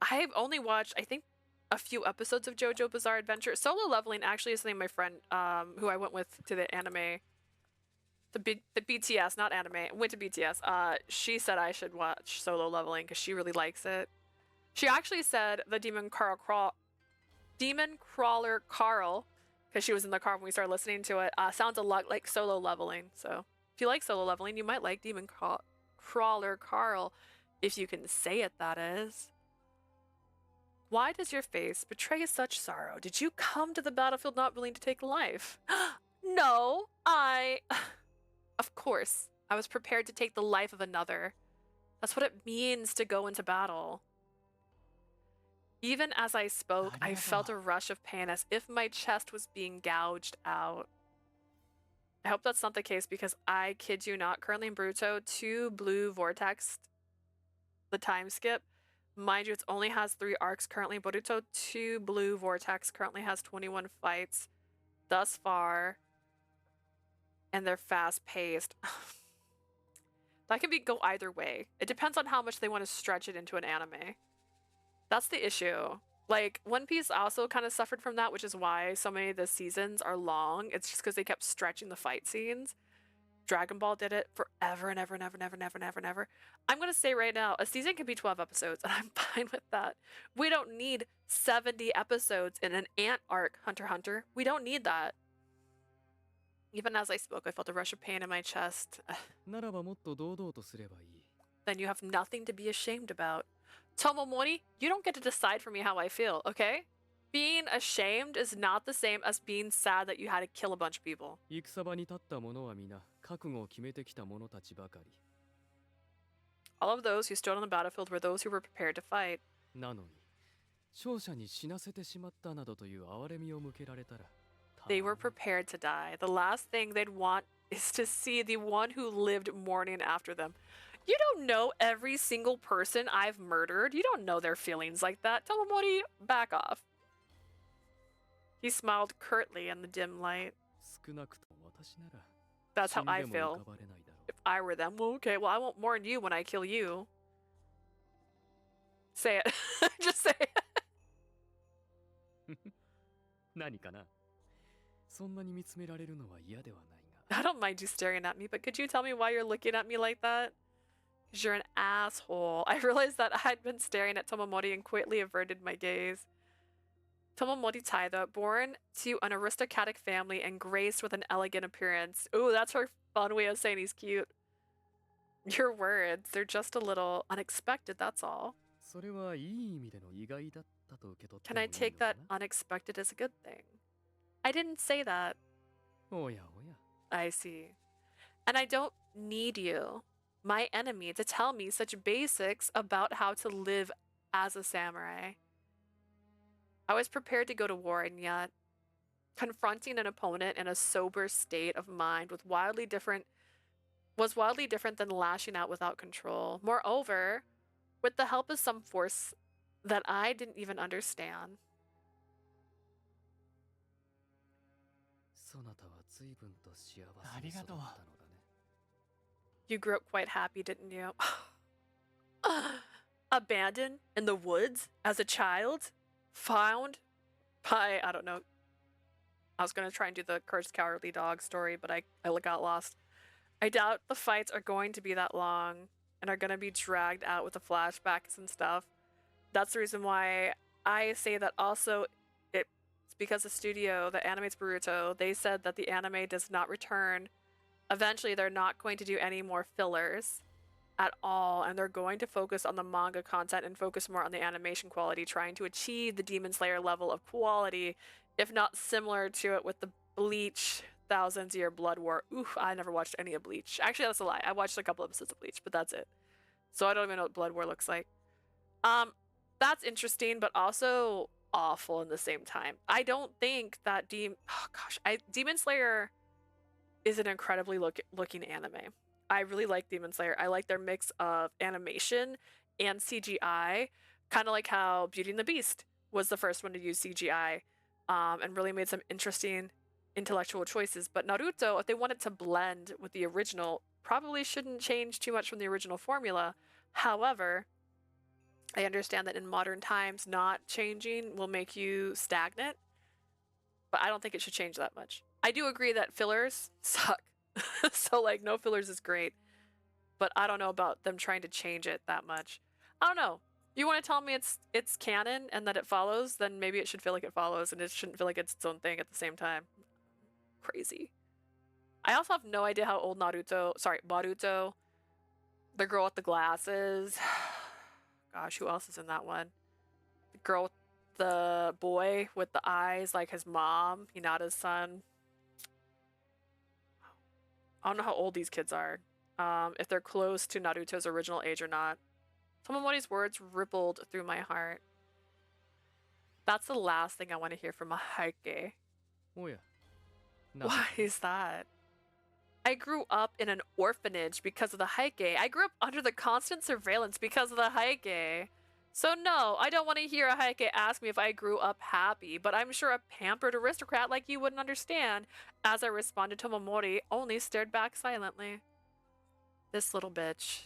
I've only watched, I think, a few episodes of JoJo Bizarre Adventure. Solo Leveling actually is something my friend, who I went with to the anime, the BTS, not anime, went to BTS. She said I should watch Solo Leveling because she really likes it. She actually said the Demon Crawler Carl, because she was in the car when we started listening to it, sounds a lot like Solo Leveling. So if you like Solo Leveling, you might like Demon Crawler Carl, if you can say it, that is. Why does your face betray such sorrow? Did you come to the battlefield not willing to take life? No, of course, I was prepared to take the life of another. That's what it means to go into battle. Even as I spoke, I felt a rush of pain as if my chest was being gouged out. I hope that's not the case because I kid you not, currently in Boruto 2 Blue Vortex, the time skip. Mind you, it only has 3 arcs currently. Boruto 2 Blue Vortex currently has 21 fights thus far. And they're fast-paced. That can go either way. It depends on how much they want to stretch it into an anime. That's the issue. Like, One Piece also kind of suffered from that, which is why so many of the seasons are long. It's just because they kept stretching the fight scenes. Dragon Ball did it forever and ever and ever and ever and ever and ever and ever. I'm going to say right now, a season can be 12 episodes, and I'm fine with that. We don't need 70 episodes in an ant arc, Hunter x Hunter. We don't need that. Even as I spoke, I felt a rush of pain in my chest. ならばもっと堂々とすればいい。 Then you have nothing to be ashamed about. Tomomori, you don't get to decide for me how I feel, okay? Being ashamed is not the same as being sad that you had to kill a bunch of people. 戦場に立った者は皆覚悟を決めてきた者たちばかり。 All of those who stood on the battlefield were those who were prepared to fight. なのに勝者に死なせてしまったなどという哀れみを向けられたら。 They were prepared to die. The last thing they'd want is to see the one who lived mourning after them. You don't know every single person I've murdered. You don't know their feelings like that. Tomomori, back off. He smiled curtly in the dim light. 少なくとも私なら That's how 死ん I でも feel 浮かばれないだろう。 if I were them. Well, okay, well, I won't mourn you when I kill you. Say it. Just say it. 何かな。そんなに見つめられるのは嫌ではないが。 I don't mind you staring at me, but could you tell me why you're looking at me like that? 'Cause you're an asshole. I realized that I'd been staring at Tomomori and quickly averted my gaze. Tomomori Taida, born to an aristocratic family and graced with an elegant appearance. Ooh, that's her fun way of saying he's cute. Your words, they're just a little unexpected, that's all. それはいい意味での意外だったと受け取って Can もい I いの take か that な。 unexpected as a good thing? I didn't say that. おやおや。 I see. And I don't need you, my enemy, to tell me such basics about how to live as a samurai. I was prepared to go to war, and yet confronting an opponent in a sober state of mind was wildly different than lashing out without control. Moreover, with the help of some force that I didn't even understand. そなたは随分と幸せにありがとう。育ったのだね。 You grew up quite happy, didn't you? Abandoned in the woods as a child? Found by, I don't know. I was going to try and do the Cursed Cowardly Dog story, but I got lost. I doubt the fights are going to be that long and are going to be dragged out with the flashbacks and stuff. That's the reason why I say that also it's because the studio that animates Boruto, they said that the anime does not return. Eventually, they're not going to do any more fillers at all, and they're going to focus on the manga content and focus more on the animation quality, trying to achieve the Demon Slayer level of quality, if not similar to it with the Bleach Thousands Year Blood War. Oof, I never watched any of Bleach. Actually, that's a lie. I watched a couple episodes of Bleach, but that's it. So I don't even know what Blood War looks like. That's interesting, but also awful in the same time. I don't think that Demon Slayer is an incredibly looking anime. I really like Demon Slayer. I like their mix of animation and CGI, kind of like how Beauty and the Beast was the first one to use CGI, and really made some interesting intellectual choices. But Naruto, if they wanted to blend with the original, probably shouldn't change too much from the original formula. However, I understand that in modern times, not changing will make you stagnant, but I don't think it should change that much. I do agree that fillers suck. So, like, no fillers is great, but I don't know about them trying to change it that much. I don't know. You want to tell me it's canon and that it follows, then maybe it should feel like it follows, and it shouldn't feel like it's its own thing at the same time. Crazy. I also have no idea how old Baruto, the girl with the glasses. Gosh, who else is in that one? The girl with the boy with the eyes, like his mom, Hinata's son. I don't know how old these kids are. If they're close to Naruto's original age or not. Tomomori's words rippled through my heart. That's the last thing I want to hear from a Heike. おや。 Why is that? I grew up in an orphanage because of the Heike. I grew up under the constant surveillance because of the Heike. So no, I don't want to hear a Heike ask me if I grew up happy, but I'm sure a pampered aristocrat like you wouldn't understand. As I responded, Tomomori only stared back silently. This little bitch.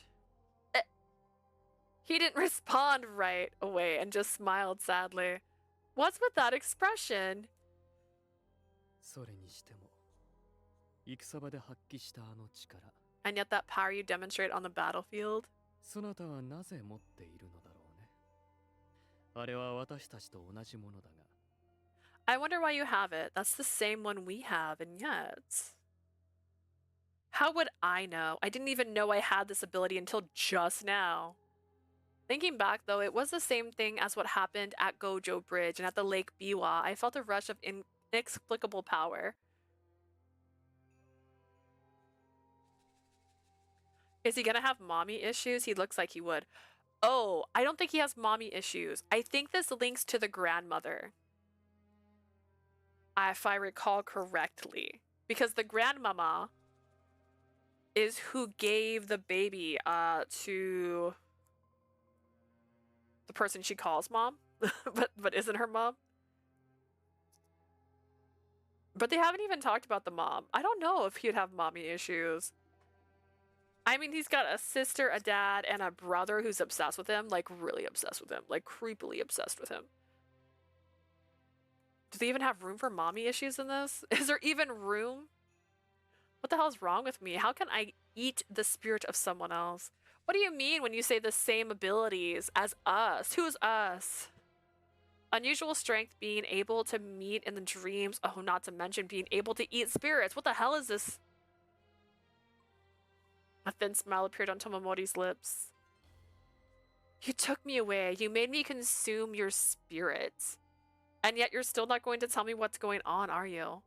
He didn't respond right away and just smiled sadly. What's with that expression? それにしても、戦場で発揮したあの力、 And yet that power you demonstrate on the battlefield? そなたはなぜ持っているのだろうね。あれは私たちと同じものだが。 I wonder why you have it. That's the same one we have, and yet... How would I know? I didn't even know I had this ability until just now. Thinking back, though, it was the same thing as what happened at Gojo Bridge and at the Lake Biwa. I felt a rush of inexplicable power. Is he gonna have mommy issues? He looks like he would. Oh, I don't think he has mommy issues. I think this links to the grandmother. If I recall correctly. Because the grandmama is who gave the baby to the person she calls mom, but isn't her mom. But they haven't even talked about the mom. I don't know if he'd have mommy issues. I mean, he's got a sister, a dad, and a brother who's obsessed with him. Like, really obsessed with him. Like, creepily obsessed with him. Do they even have room for mommy issues in this? Is there even room? What the hell is wrong with me? How can I eat the spirit of someone else? What do you mean when you say the same abilities as us? Who's us? Unusual strength, being able to meet in the dreams. Oh, not to mention being able to eat spirits. What the hell is this? A thin smile appeared on Tomomori's lips. You took me away. You made me consume your spirit. And yet you're still not going to tell me what's going on, are you?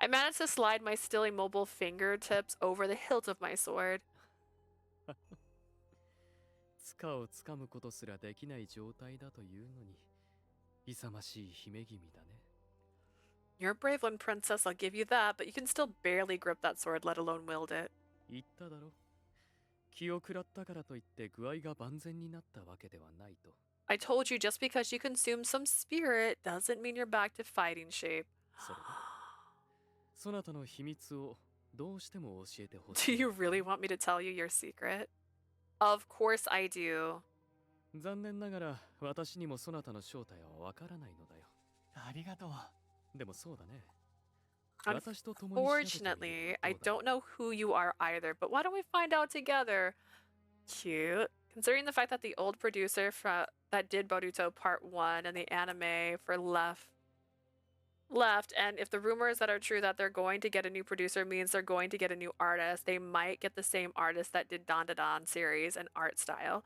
I managed to slide my still immobile fingertips over the hilt of my sword. 塚をつかむことすらできない状態だというのに勇ましい姫君だね。 You're a brave one, princess, I'll give you that, but you can still barely grip that sword, let alone wield it. 言っただろ。気を食らったからといって具合が万全になったわけではないと。 I told you, just because you consume some spirit doesn't mean you're back to fighting shape. それでそなたの秘密をどうしても教えてほ Do しい。 you really want me to tell you your secret? Of course I do. 残念ながら私にもそなたの正体はわからないのだよ。ありがとう。でもそうだね。私と共に調べてみる Unfortunately, と I どうだ don't know who you are either, but why don't we find out together? Cute. Considering the fact that the old producer that did Boruto Part 1 and the anime for left, and if the rumors that are true that they're going to get a new producer means they're going to get a new artist, they might get the same artist that did Dandadan series and art style.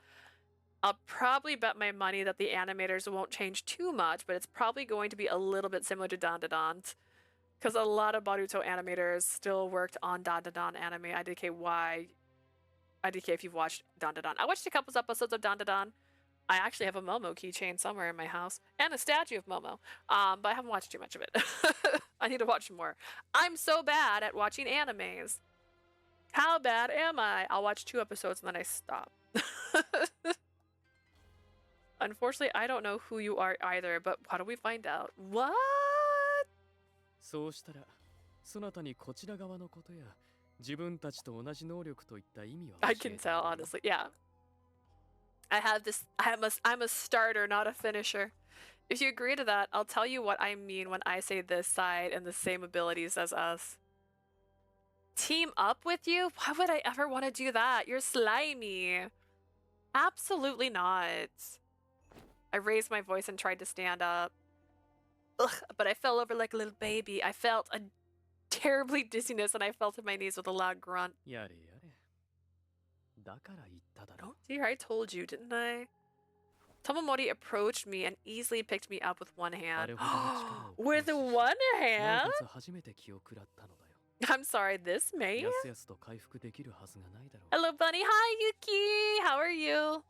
I'll probably bet my money that the animators won't change too much, but it's probably going to be a little bit similar to Dandadan. Because a lot of Boruto animators still worked on Dandadan anime. IDK if you've watched Dandadan. I watched a couple episodes of Dandadan. I actually have a Momo keychain somewhere in my house and a statue of Momo, but I haven't watched too much of it. I need to watch more. I'm so bad at watching animes. How bad am I? I'll watch 2 episodes and then I stop. Unfortunately, I don't know who you are either, but how do we find out? What? そうしたらそなたにこちら側のことや自分たちと同じ能力といった意味は I 教え can てあ tell, げるよ。 honestly. Yeah. I'm a starter, not a finisher. If you agree to that, I'll tell you what I mean when I say this side and the same abilities as us. Team up with you? Why would I ever want to do that? You're slimy. Absolutely not. I raised my voice and tried to stand up. Ugh, but I fell over like a little baby. I felt a terribly dizziness and I fell to my knees with a loud grunt. やれやれ。だから言っただろ Oh dear, I told you, didn't I? Tomomori approached me and easily picked me up with one あ hand. れほどの力を With 行使し one なお hand? かつ初めて気を食らったのだよ。 I'm sorry, this man? やすやすと回復できるはずがないだろう。 Hello, bunny. Hi, Yuki. How are you?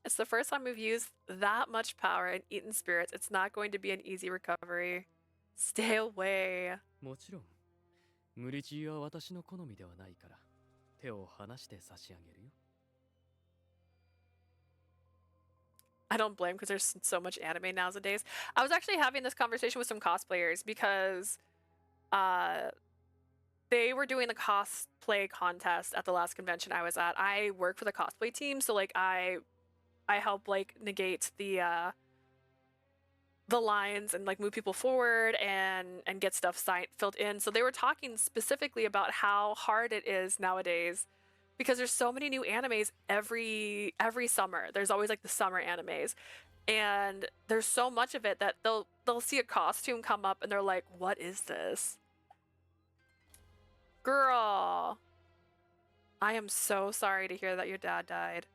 It's the first time we've used that much power and eaten spirits. It's not going to be an easy recovery. Stay away. もちろん無理強いは私の好みではないから手を離して差し上げるよ。 I don't blame because there's so much anime nowadays. I was actually having this conversation with some cosplayers because they were doing the cosplay contest at the last convention I was at. I work for the cosplay team, so like I help like negate the lines and like move people forward and get stuff filled in. So they were talking specifically about how hard it is nowadays because there's so many new animes every summer. There's always like the summer animes. And there's so much of it that they'll see a costume come up and they're like, "What is this?" Girl, I am so sorry to hear that your dad died.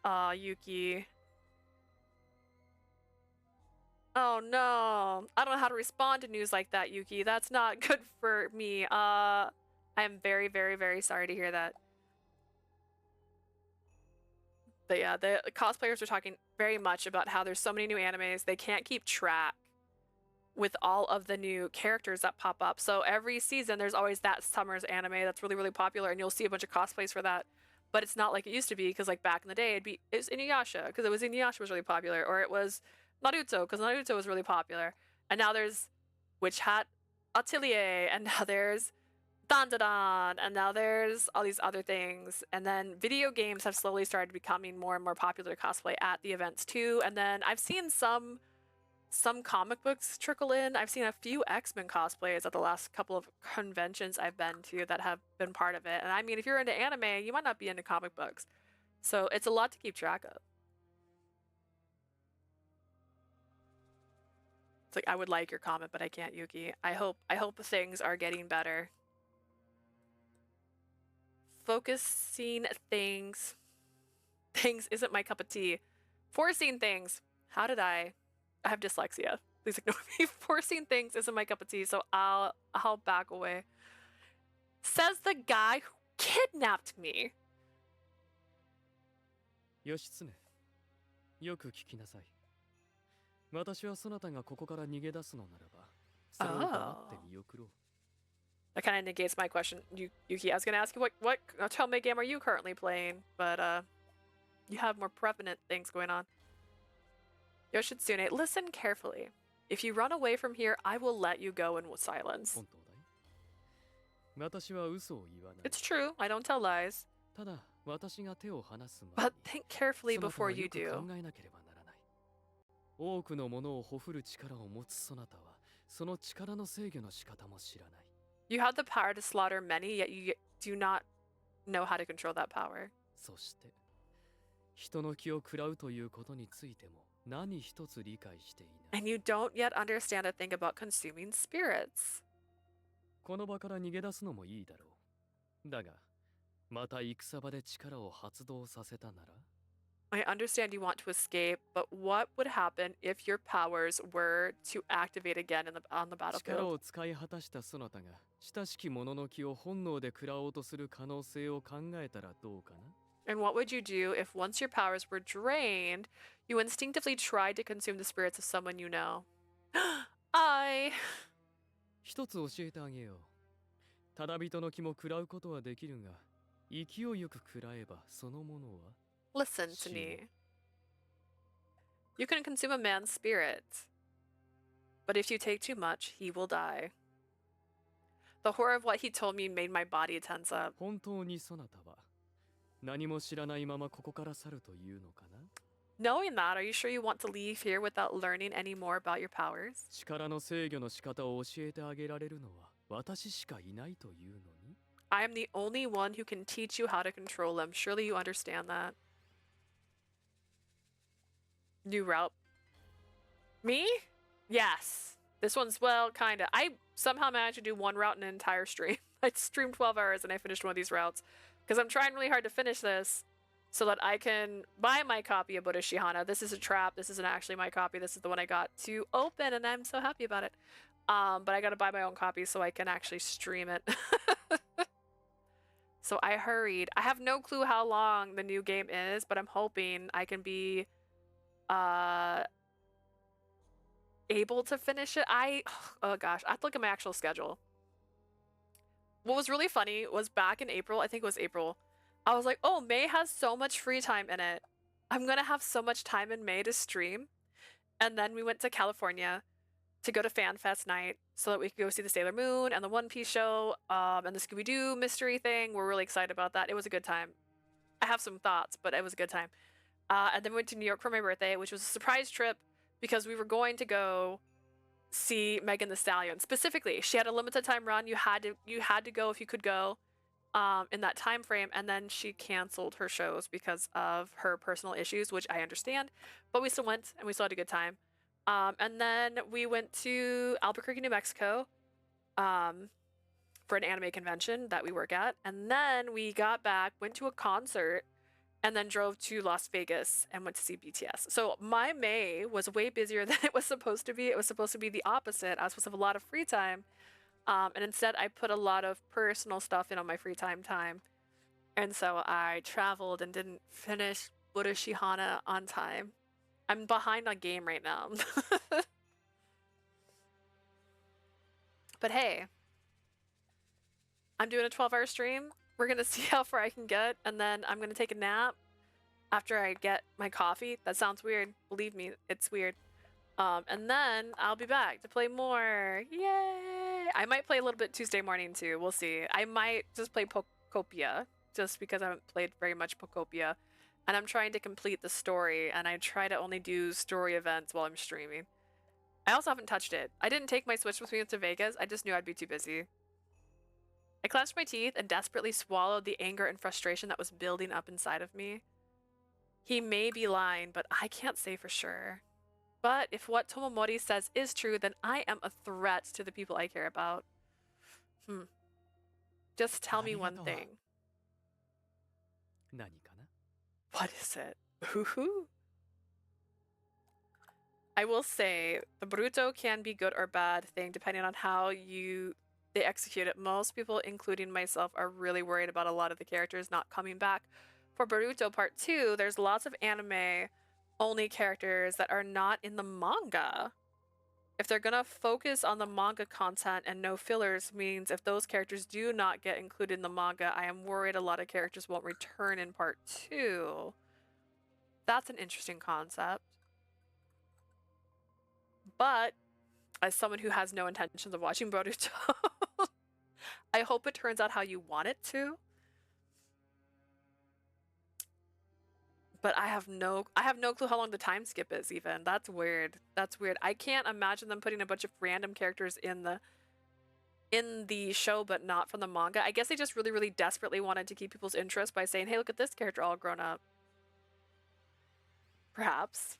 Aw, Yuki. Oh no, I don't know how to respond to news like that, Yuki. That's not good for me. I am very, very, very sorry to hear that. But yeah, the cosplayers were talking very much about how there's so many new animes, they can't keep track with all of the new characters that pop up. So every season, there's always that summer's anime that's really, really popular, and you'll see a bunch of cosplays for that. But it's not like it used to be, because like back in the day, it was Inuyasha, because Inuyasha was really popular, or it was Naruto, because Naruto was really popular. And now there's Witch Hat Atelier, and now there's Dun dun dun! And now there's all these other things. And then video games have slowly started becoming more and more popular cosplay at the events too. And then I've seen some comic books trickle in. I've seen a few X-Men cosplays at the last couple of conventions I've been to that have been part of it. And I mean, if you're into anime, you might not be into comic books. So it's a lot to keep track of. It's like, I would like your comment, but I can't, Yuki. I hope things are getting better. Focusing things isn't my cup of tea. Forcing things. How did I have dyslexia. Please ignore me. Forcing things isn't my cup of tea, so I'll back away. Says the guy who kidnapped me. 義経、よく聞きなさい。私はそなたがここから逃げ出すのならば、それを黙って見送ろう。That kind of negates my question, Yuki. I was gonna ask you what Tomei game are you currently playing, but you have more prevalent things going on. Yoshitsune, listen carefully. If you run away from here, I will let you go in silence. 本当だい。私は嘘を言わない。It's true, I don't tell lies. ただ、私が手を離す前 But に、 think carefully そなた before は you よく do. 考えなければならない。多くのものをほふる力を持つそなたは、その力の制御の仕方も知らない。You have the power to slaughter many, yet you do not know how to control that power. そして、人の気を食らうということについても何一つ理解していない。And you don't yet understand a thing about consuming spirits. この場から逃げ出すのもいいだろう。だが、また戦場で力を発動させたなら I understand you want to escape, but what would happen if your powers were to activate again on the 力 battlefield? を使い果たしたそなたが親しき者の気を本能で食らおうとする可能性を考えたらどうかな。 And what would you do if once your powers were drained, you instinctively tried to consume the spirits of someone you know? I... 一つ教えてあげよう。ただ人の気も食らうことはできるが、勢いよく食らえばそのものは Listen to me. You can consume a man's spirit, but if you take too much, he will die. The horror of what he told me made my body tense up. 本当にそなたは何も知らないままここから去るというのかな。 Knowing that, are you sure you want to leave here without learning any more about your powers? 力の制御の仕方を教えてあげられるのは私しかいないというのに I am the only one who can teach you how to control them. Surely you understand that. New route. Me? Yes. This one's, well, kinda. I somehow managed to do one route in an entire stream. I streamed 12 hours and I finished one of these routes. Because I'm trying really hard to finish this so that I can buy my copy of Birushana. This is a trap. This isn't actually my copy. This is the one I got to open and I'm so happy about it. But I gotta buy my own copy so I can actually stream it. So I hurried. I have no clue how long the new game is, but I'm hoping I can be able to finish it. Oh gosh, I have to look at my actual schedule. What was really funny was back in April, I think it was April, I was like, oh, May has so much free time in it. I'm gonna have so much time in May to stream. And then we went to California to go to Fan Fest night so that we could go see the Sailor Moon and the One Piece show and the Scooby-Doo mystery thing. We're really excited about that. It was a good time. I have some thoughts, but it was a good time. And then we went to New York for my birthday, which was a surprise trip because we were going to go see Megan Thee Stallion. Specifically, she had a limited time run. You had to go if you could go in that time frame, and then she canceled her shows because of her personal issues, which I understand. But we still went, and we still had a good time. And then we went to Albuquerque, New Mexico for an anime convention that we work at. And then we got back, went to a concert, and then drove to Las Vegas and went to see BTS. So my May was way busier than it was supposed to be. It was supposed to be the opposite. I was supposed to have a lot of free time. And instead, I put a lot of personal stuff in on my free time. And so I traveled and didn't finish Birushana on time. I'm behind on game right now. But hey, I'm doing a 12-hour stream. We're going to see how far I can get, and then I'm going to take a nap after I get my coffee. That sounds weird. Believe me, it's weird. And then I'll be back to play more. Yay! I might play a little bit Tuesday morning too. We'll see. I might just play Pocopia just because I haven't played very much Pocopia. And I'm trying to complete the story, and I try to only do story events while I'm streaming. I also haven't touched it. I didn't take my Switch with me to Vegas. I just knew I'd be too busy. I clenched my teeth and desperately swallowed the anger and frustration that was building up inside of me. He may be lying, but I can't say for sure. But if what Tomomori says is true, then I am a threat to the people I care about. Just tell me one thing. 何かな? What is it? Hoo-hoo. I will say, the Boruto can be good or bad thing depending on how they execute it. Most people, including myself, are really worried about a lot of the characters not coming back. For Boruto Part 2, there's lots of anime-only characters that are not in the manga. If they're gonna focus on the manga content and no fillers, means if those characters do not get included in the manga, I am worried a lot of characters won't return in Part 2. That's an interesting concept. But as someone who has no intentions of watching Boruto, I hope it turns out how you want it to. But I have no clue how long the time skip is even. That's weird. That's weird. I can't imagine them putting a bunch of random characters in the show but not from the manga. I guess they just really, really desperately wanted to keep people's interest by saying, hey, look at this character all grown up. Perhaps.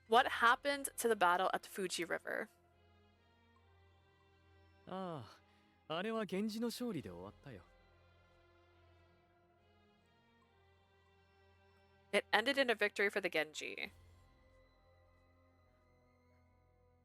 What happened to the battle at the Fuji River? ああ、あれは源氏の勝利で終わったよ。 It ended in a victory for the Genji.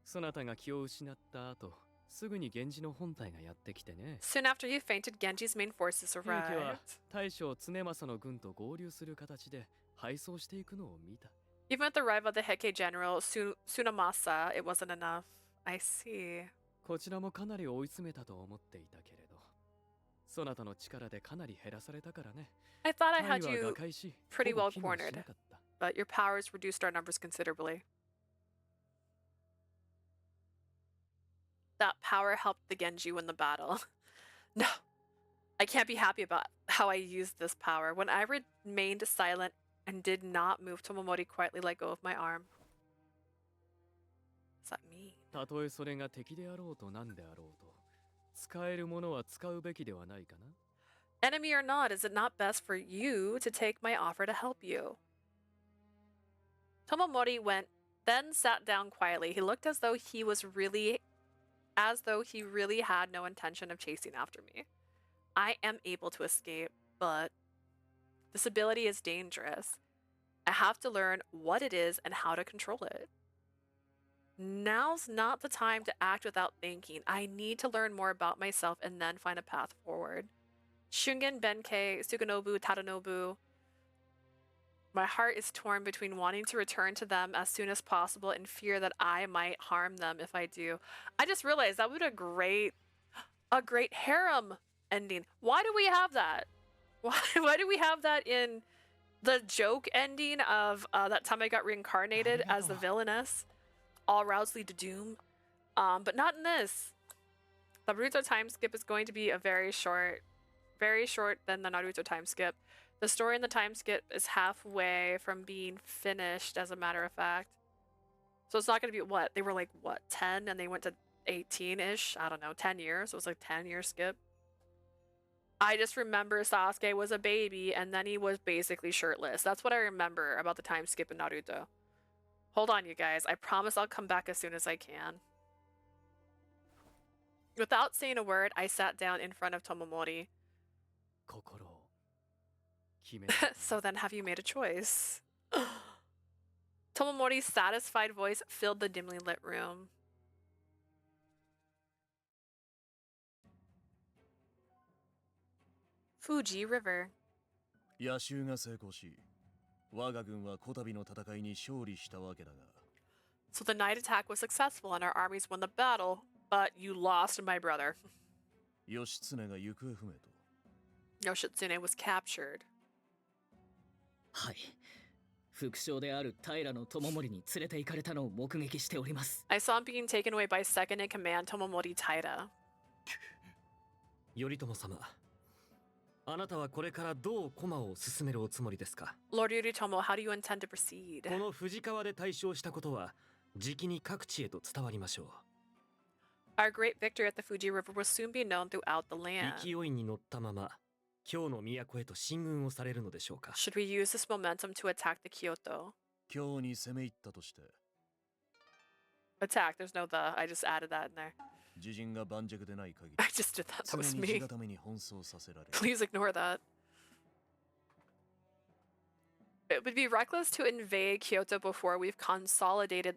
そなたが気を失った後、すぐに源氏の本体がやってきてね。 Soon after he fainted, Genji's main forces 平家は arrived. 大将経政の軍と合流する形で敗走していくのを見た。 Even with the arrival of the Heike general, Tsunamasa, it wasn't enough. I see. こちらもかなり追い詰めたと思っていたけれど、そなたの力でかなり減らされたからね。 I thought I had 隊は you 瓦解し、 pretty ほぼ well 機能し cornered, なかった。 but your powers reduced our numbers considerably. That power helped the Genji win the battle. No, I can't be happy about how I used this power. When I remained silent and did not move, Tomomori quietly let go of my arm. What does that mean? たとえそれが敵であろうと何であろうと、使えるものは使うべきではないかな。 Enemy or not, is it not best for you to take my offer to help you? Tomomori then sat down quietly. He looked as though he really had no intention of chasing after me. I am able to escape, but this ability is dangerous. I have to learn what it is and how to control it. Now's not the time to act without thinking. I need to learn more about myself and then find a path forward. Shungen, Benkei, Suganobu, Tadanobu. My heart is torn between wanting to return to them as soon as possible and fear that I might harm them if I do. I just realized that would be a great harem ending. Why do we have that? Why do we have that in the joke ending of that time I got reincarnated as the villainess? All routes lead to doom. But not in this. The Boruto time skip is going to be a very short than the Naruto time skip. The story in the time skip is halfway from being finished, as a matter of fact. So it's not going to be what? They were like, what, 10? And they went to 18-ish? I don't know, 10 years. So it was like 10-year skip. I just remember Sasuke was a baby and then he was basically shirtless. That's what I remember about the time skip in Naruto. Hold on, you guys. I promise I'll come back as soon as I can. Without saying a word, I sat down in front of Tomomori. 心を決めた。 So then have you made a choice? Tomomori's satisfied voice filled the dimly lit room. Fuji River. 野襲が成功し、我が軍はこたびの戦いに勝利したわけだが。 So the night attack was successful and our armies won the battle, but you lost my brother. 義経が行方不明と。 Yoshitsune was captured. はい。副将である平の友森に連れて行かれたのを目撃しております。 I saw him being taken away by second in command Tomomori Taira. 頼朝様、あなたはこれからどう駒を進めるおつもりですか？ Lord Yoritomo, how do you intend to proceed? この藤川で大勝したことはじきに各地へと伝わりましょ Our great victory at the Fuji River will soon be known throughout the う。 land. 勢いに乗ったまま今日の都へと進軍をされるのでしょうか？ Should we use this momentum to attack the Kyoto? 今日に攻め入ったとして Attack, there's no the. I just added that in there. 自陣が盤石でない限り I just did that. That 常 was に me. 地固めに奔走させられる Please ignore that. It would be reckless to invade Kyoto before we've consolidated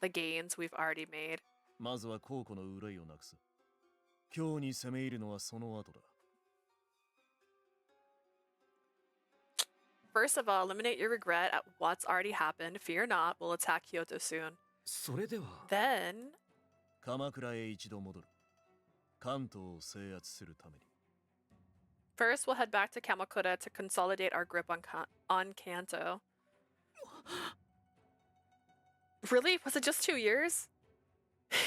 the gains we've already made. まずは皇庫の憂いをなくす今日に攻め入るのはその後だ First of all, eliminate your regret at what's already happened. Fear not, we'll attack Kyoto soon. それでは Then, 鎌倉へ一度戻る関東を制圧するために first we'll head back to Kamakura to consolidate our grip on Kanto. Really? Was it just 2 years?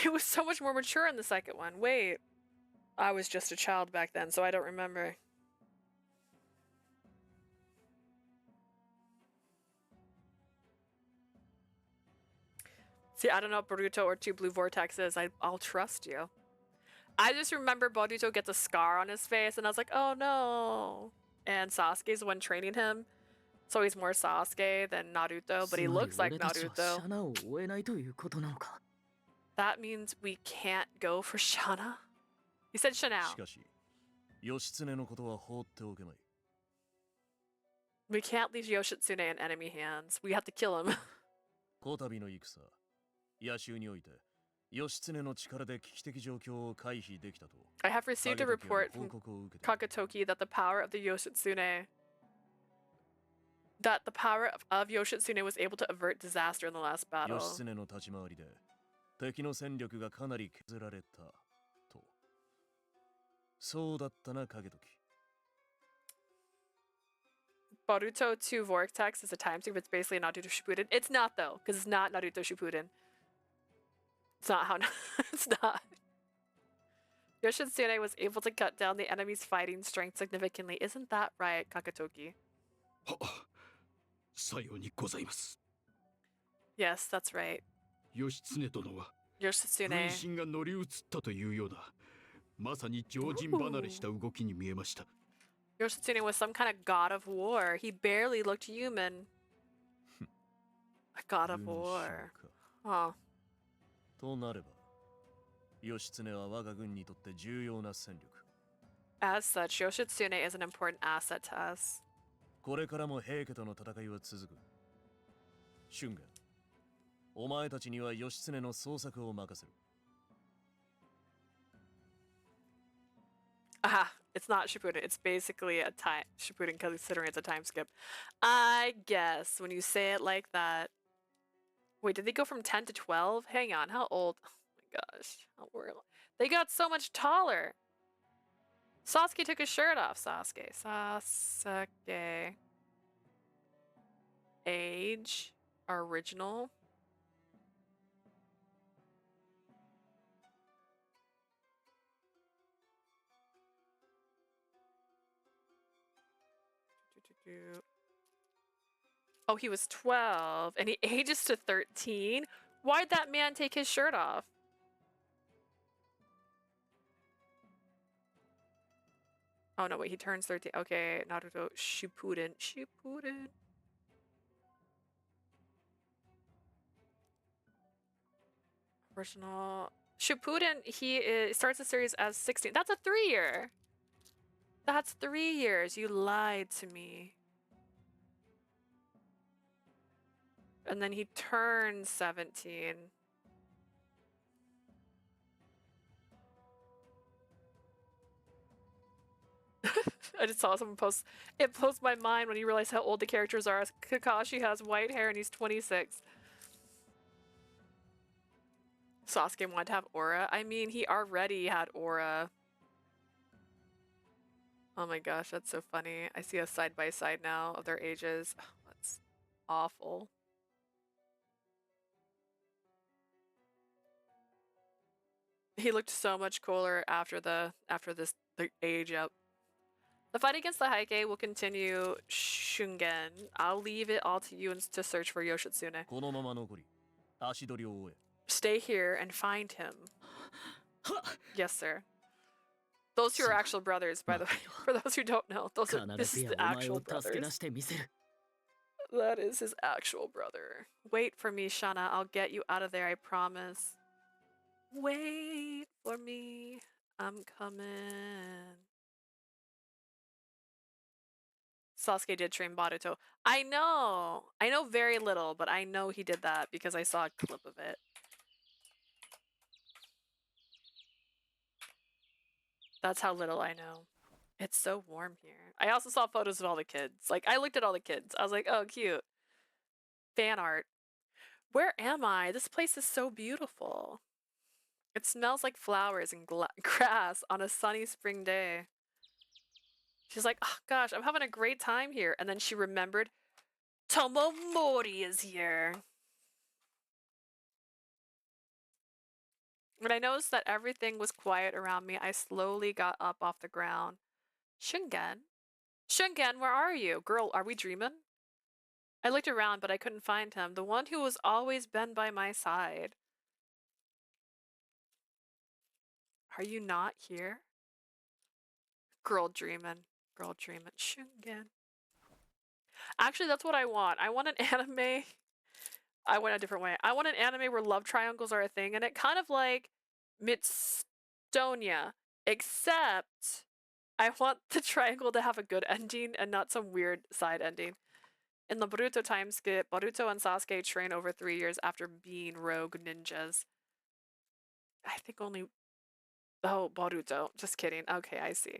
It was so much more mature in the second one. Wait. I was just a child back then, so I don't remember. See, I don't know if Boruto or Two Blue Vortexes. I'll trust you. I just remember Boruto gets a scar on his face, and I was like, oh no. And Sasuke's the one training him. So he's more Sasuke than Naruto, but he looks like つまり俺たちは Naruto. シャナを追えないということなのか。 That means we can't go for Shana? He said し Shanao. かし義経のことは放っておけまい We can't leave Yoshitsune in enemy hands. We have to kill him. こたびの戦野州において義経の力で危機的状況を回避できたと I have received a 挙げてきよ report る報 from 告を受けている Kakatoki that the power of Yoshitsune was able to avert disaster in the last battle. 義経の立ち回りで敵の戦力がかなり削られたとそうだったな影時 Boruto 2 Vortex is a time skip. It's basically Naruto Shippuden. It's not though, because it's not Naruto Shippuden. It's not how. It's not. Yoshitsune was able to cut down the enemy's fighting strength significantly. Isn't that right, Kakatoki? はさようにございます Yes, that's right. 義経殿は Yoshitsune. 分身が乗り移ったというようだまさに常人離れした動きに見えました Yoshitsune was some kind of god of war. He barely looked human. A god of 軍 war. 将か Huh. となれば義経は我が軍にとって重要な戦力 As such, Yoshitsune is an important asset to us. これからも平家との戦いは続く春元お前たちには義経の捜索を任せる Ah, it's not Shippuden. It's basically a time Shippuden considering it's a time skip. I guess when you say it like that. Wait, did they go from 10 to 12? Hang on, how old? Oh my gosh, how old? They got so much taller. Sasuke took his shirt off. Sasuke. Age. Original. Oh, he was 12 and he ages to 13? Why'd that man take his shirt off? Oh no, wait, he turns 13. Okay, Naruto Shippuden. Shippuden. Original. Shippuden, starts the series as 16. That's a 3-year. That's 3 years. You lied to me. And then he turns 17. I just saw someone post. It blows my mind when you realize how old the characters are. Kakashi has white hair and he's 26. Sasuke wanted to have aura. I mean, he already had aura. Oh my gosh, that's so funny. I see a side by side now of their ages. awful. He looked so much cooler after the age up. The fight against the Heike will continue Shungen. I'll leave it all to you and to search for Yoshitsune. このまま残り足取りを追え Stay here and find him. Yes, sir. Those two are actual brothers, by the way. For those who don't know, this is the actual brothers. That is his actual brother. Wait for me, Shana. I'll get you out of there, I promise. Wait for me. I'm coming. Sasuke did train Baruto. I know very little, but I know he did that because I saw a clip of it. That's how little I know. It's so warm here. I also saw photos of all the kids. Like, I looked at all the kids. I was like, oh, cute. Fan art. Where am I? This place is so beautiful. It smells like flowers and grass on a sunny spring day. She's like, oh gosh, I'm having a great time here. And then she remembered, Tomomori is here. When I noticed that everything was quiet around me, I slowly got up off the ground. Shungen? Shungen, where are you? Girl, are we dreaming? I looked around, but I couldn't find him, the one who has always been by my side. Are you not here? Girl dreaming. Girl dreaming. Shungen. Actually, that's what I want. I want an anime. I went a different way. I want an anime where love triangles are a thing, and it kind of like Mitstonia, except I want the triangle to have a good ending and not some weird side ending. In the Boruto time skip, Boruto and Sasuke train over 3 years after being rogue ninjas. I think only... Oh, Boruto. Just kidding. Okay, I see.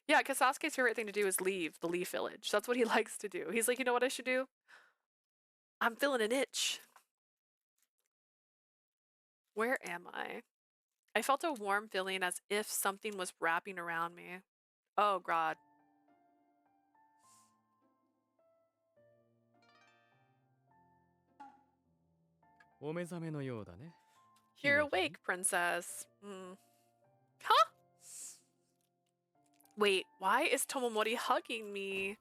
Yeah, because Sasuke's favorite thing to do is leave the Leaf Village. That's what he likes to do. He's like, you know what I should do? I'm feeling an itch. Where am I? I felt a warm feeling as if something was wrapping around me. Oh, God. You're awake, princess. Huh? Wait, why is Tomomori hugging me?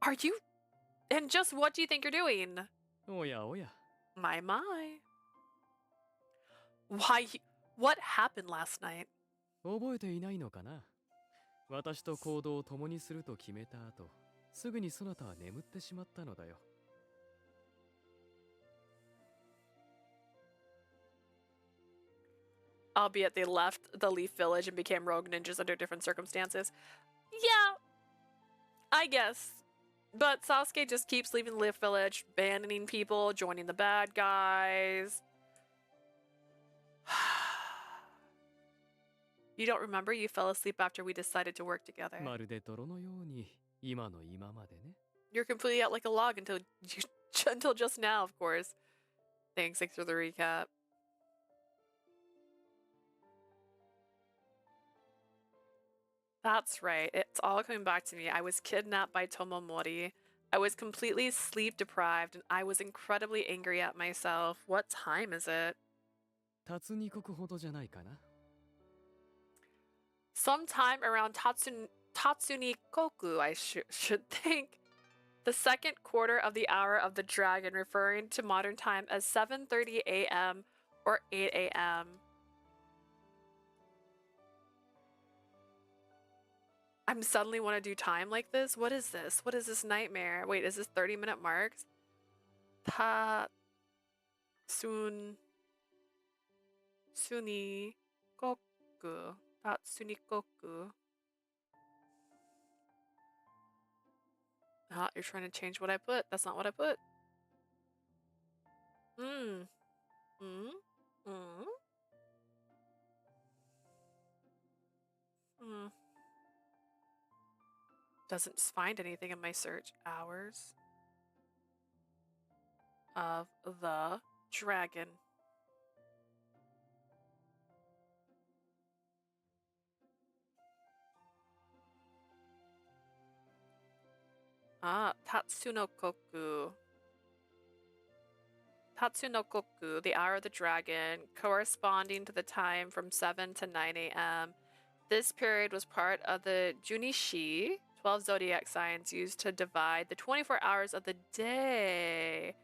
Are you... And just what do you think you're doing? My. Why... What happened last night? 覚えていないのかな。私と行動を共にすると決めた後、すぐにそなたは眠ってしまったのだよ。Albeit they left the Leaf Village and became rogue ninjas under different circumstances. Yeah, I guess. But Sasuke just keeps leaving the Leaf Village, abandoning people, joining the bad guys. You don't remember? You fell asleep after we decided to work together. まるで泥のように今の今までね。You're completely out like a log until just now, of course. Thanks for the recap. That's right. It's all coming back to me. I was kidnapped by Tomomori. I was completely sleep deprived, and I was incredibly angry at myself. What time is it? 辰二刻ほどじゃないかな。Sometime around Tatsunikoku, I should think. The second quarter of the hour of the dragon, referring to modern time as 7:30 a.m. or 8 a.m. I'm suddenly want to do time like this? What is this? What is this nightmare? Wait, is this 30-minute marks? Sunikoku. Tatsunikoku. Ah, you're trying to change what I put. That's not what I put. Doesn't find anything in my search. Hours of the dragon. Ah, Tatsunokoku. Tatsunokoku, the hour of the dragon, corresponding to the time from 7 to 9 a.m. This period was part of the Junishi, 12 zodiac signs used to divide the 24 hours of the day.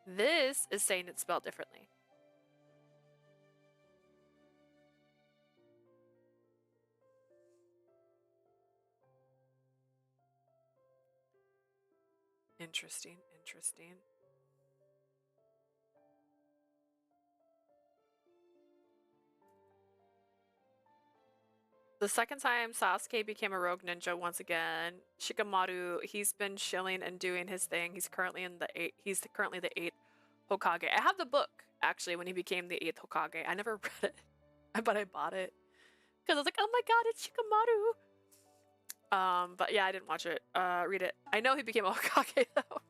This is saying it's spelled differently. Interesting, interesting. The second time Sasuke became a rogue ninja once again, Shikamaru, he's been chilling and doing his thing. He's currently the eighth Hokage. I have the book actually when he became the eighth Hokage. I never read it, but I bought it because I was like, oh my god, it's Shikamaru. But yeah, I didn't watch it. Read it. I know he became a Hokage though,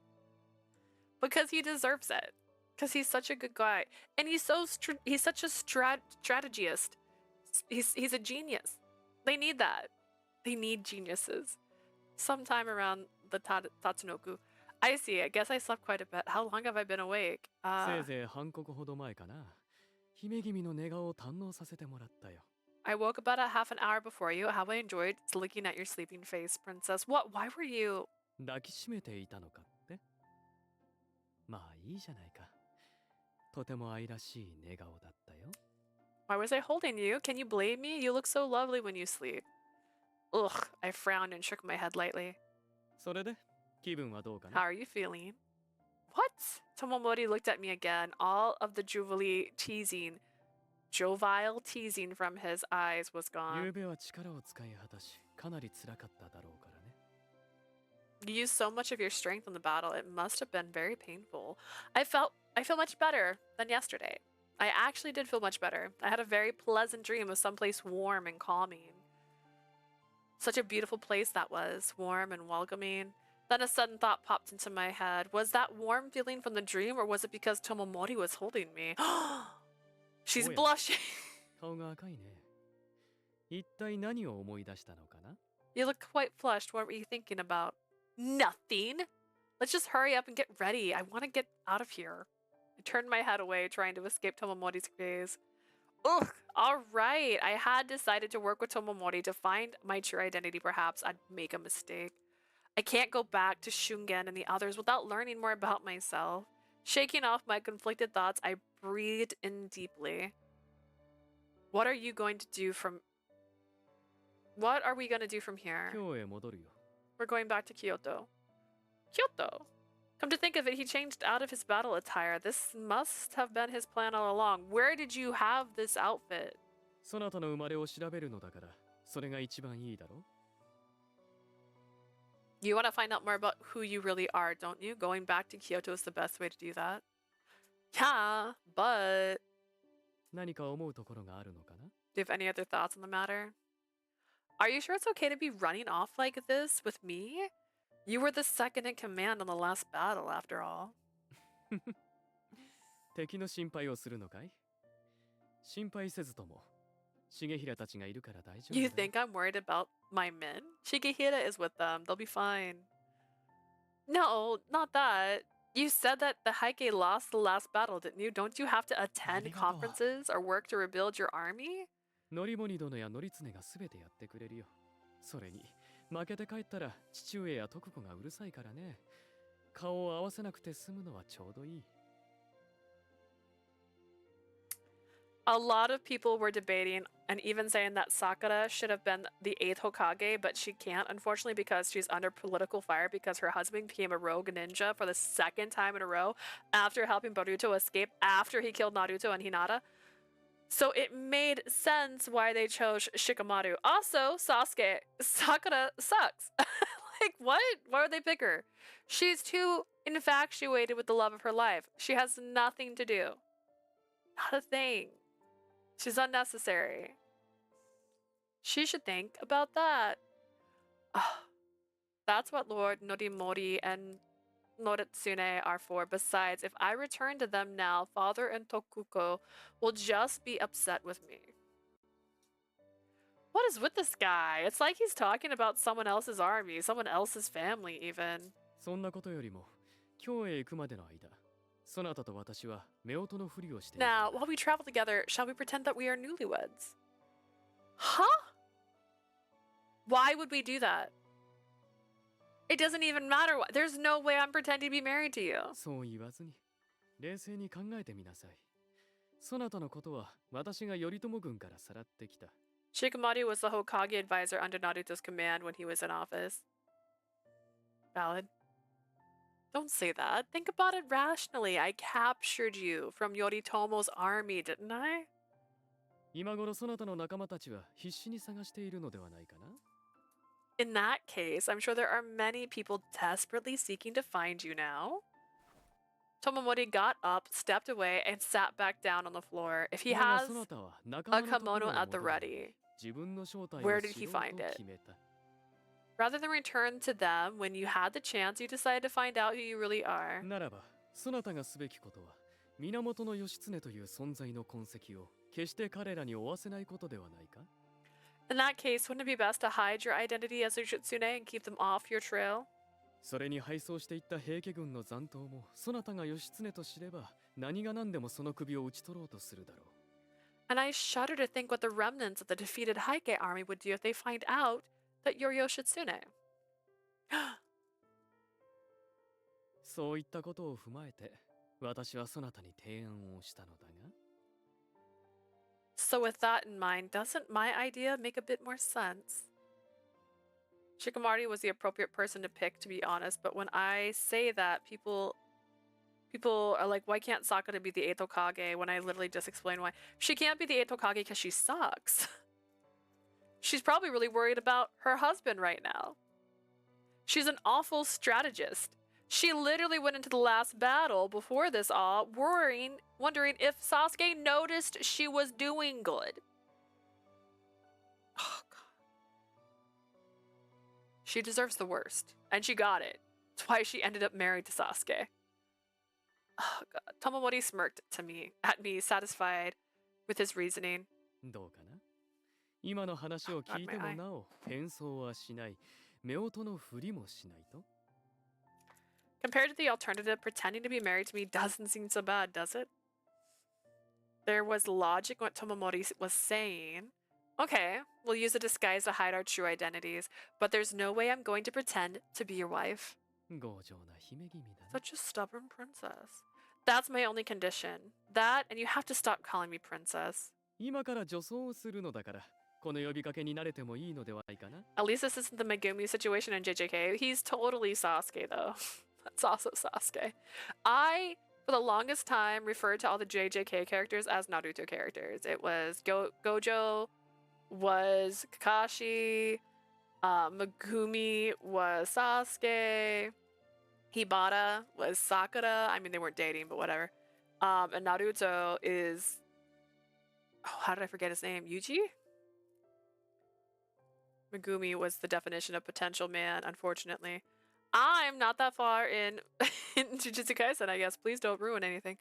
because he deserves it. Because he's such a good guy, and he's such a strategist. He's a genius. They need that. They need geniuses. Sometime around the Tatsunoku. I see. I guess I slept quite a bit. How long have I been awake? せいぜい半刻ほど前かな。姫君の寝顔を堪能させてもらったよ。I woke about a half an hour before you. How I enjoyed looking at your sleeping face, princess. What? Why were you? 抱きしめていたのかって？まあいいじゃないか。とても愛らしい寝顔だったよ。Why was I holding you? Can you blame me? You look so lovely when you sleep. Ugh, I frowned and shook my head lightly. それで気分はどうか How な？ are you feeling? What? Tomomori looked at me again, all of the jovial teasing from his eyes was ゆ gone. うべは力を使い果たし、かなり辛かっただろうからね。You used so much of your strength in the battle, it must have been very painful. I feel much better than yesterday. I actually did feel much better. I had a very pleasant dream of someplace warm and calming. Such a beautiful place that was, warm and welcoming. Then a sudden thought popped into my head. Was that warm feeling from the dream, or was it because Tomomori was holding me? She's Oh, yeah. blushing. 顔が赤いね。一体何を思い出したのかな？ You look quite flushed. What were you thinking about? Nothing. Let's just hurry up and get ready. I want to get out of here. I turned my head away, trying to escape Tomomori's gaze. Ugh, alright. I had decided to work with Tomomori to find my true identity. Perhaps I'd make a mistake. I can't go back to Shungen and the others without learning more about myself. Shaking off my conflicted thoughts, I breathed in deeply. What are we going to do from here? 今日へ戻るよ。 We're going back to Kyoto. Kyoto? Come to think of it, he changed out of his battle attire. This must have been his plan all along. Where did you have this outfit? そなたの生まれを調べるのだから、それが一番いいだろ？ You want to find out more about who you really are, don't you? Going back to Kyoto is the best way to do that. Yeah, but... 何か思うところがあるのかな？ Do you have any other thoughts on the matter? Are you sure it's okay to be running off like this with me? You were the second in command on the last battle, after all. 敵の心配をするのかい？心配せずとも、重平たちがいるから大丈夫だ。 You think I'm worried about my men? Shigehira is with them. They'll be fine. No, not that. You said that the Heike lost the last battle, didn't you? Don't you have to attend conferences or work to rebuild your army? ノリモニ殿やノリツネがすべてやってくれるよ。それに、負けて帰ったら父上や徳子がうるさいからね。顔を合わせなくて済むのはちょうどいい。 A lot of people were debating and even saying that Sakura should have been the 8th Hokage, but she can't, unfortunately, because she's under political fire because her husband became a rogue ninja for the second time in a row after helping Boruto escape after he killed Naruto and Hinata. So it made sense why they chose Shikamaru. Also, Sakura sucks. Like, what? Why would they pick her? She's too infatuated with the love of her life. She has nothing to do. Not a thing. She's unnecessary. She should think about that. That's what Lord Norimori and Noritsune are for. Besides, if I return to them now, Father and Tokuko will just be upset with me. What is with this guy? It's like he's talking about someone else's army, someone else's family even. そんなことよりも今日へ行くまでの間そなたと私は夫婦のふりをしている Now, while we travel together, shall we pretend that we are newlyweds? Huh? Why would we do that? It doesn't even matter. There's no way I'm pretending to be married to you. そう言わずに冷静に考えてみなさいそなたのことは私が頼朝軍からさらってきた Shikamari was the Hokage advisor under Naruto's command when he was in office. Valid. Don't say that. Think about it rationally. I captured you from Yoritomo's army, didn't I? 今頃そなたの仲間たちは必死に探しているのではないかな In that case, I'm sure there are many people desperately seeking to find you now. Tomomori got up, stepped away, and sat back down on the floor. If he だが has そなたは a 仲間のところ kimono へ at the 戻り ready, 自分の正体を Where 知 did he ろうと find it? 決めた rather than return to them when you had the chance, you decided to find out who you really are. ならばそなたがすべきことは源義経という存在の痕跡を決して彼らに負わせないことではないか In that case, wouldn't it be best to hide your identity as a Shitsune and keep them off your trail? それに敗走していった平家軍の残党もそなたが義経と知れば何が何でもその首を討ち取ろうとするだろう And I shudder to think what the remnants of the defeated Heike army would do if they find out that you're Yoshitsune. そういったことを踏まえて私はそなたに提案をしたのだが So with that in mind, doesn't my idea make a bit more sense? Shikamaru was the appropriate person to pick, to be honest, but when I say that, people are like, why can't Sakura be the 8th Hokage when I literally just explained why? She can't be the 8th Hokage because she sucks. She's probably really worried about her husband right now. She's an awful strategist. She literally went into the last battle before this all wondering if Sasuke noticed she was doing good. Oh, God. She deserves the worst, and she got it. That's why she ended up married to Sasuke. Oh, God. Tomomori smirked at me, satisfied with his reasoning. どうかな今の話を聞いてもなお変装はしない夫婦のふりもしないと Compared to the alternative, pretending to be married to me doesn't seem so bad, does it? There was logic in what Tomomori was saying. Okay, we'll use a disguise to hide our true identities, but there's no way I'm going to pretend to be your wife. 強情な姫君だな Such a stubborn princess. That's my only condition. That, and you have to stop calling me princess. 今から女装をするのだからこの呼びかけに慣れてもいいのではないかな At least this isn't the Megumi situation in JJK. He's totally Sasuke, though. That's also Sasuke. I, for the longest time, referred to all the JJK characters as Naruto characters. It was Gojo, was Kakashi, Megumi was Sasuke, Hibata was Sakura. I mean, they weren't dating, but whatever. And Naruto is... Oh, how did I forget his name? Yuji? Megumi was the definition of potential man, unfortunately. I'm not that far in Jujutsu Kaisen, I guess. Please don't ruin anything.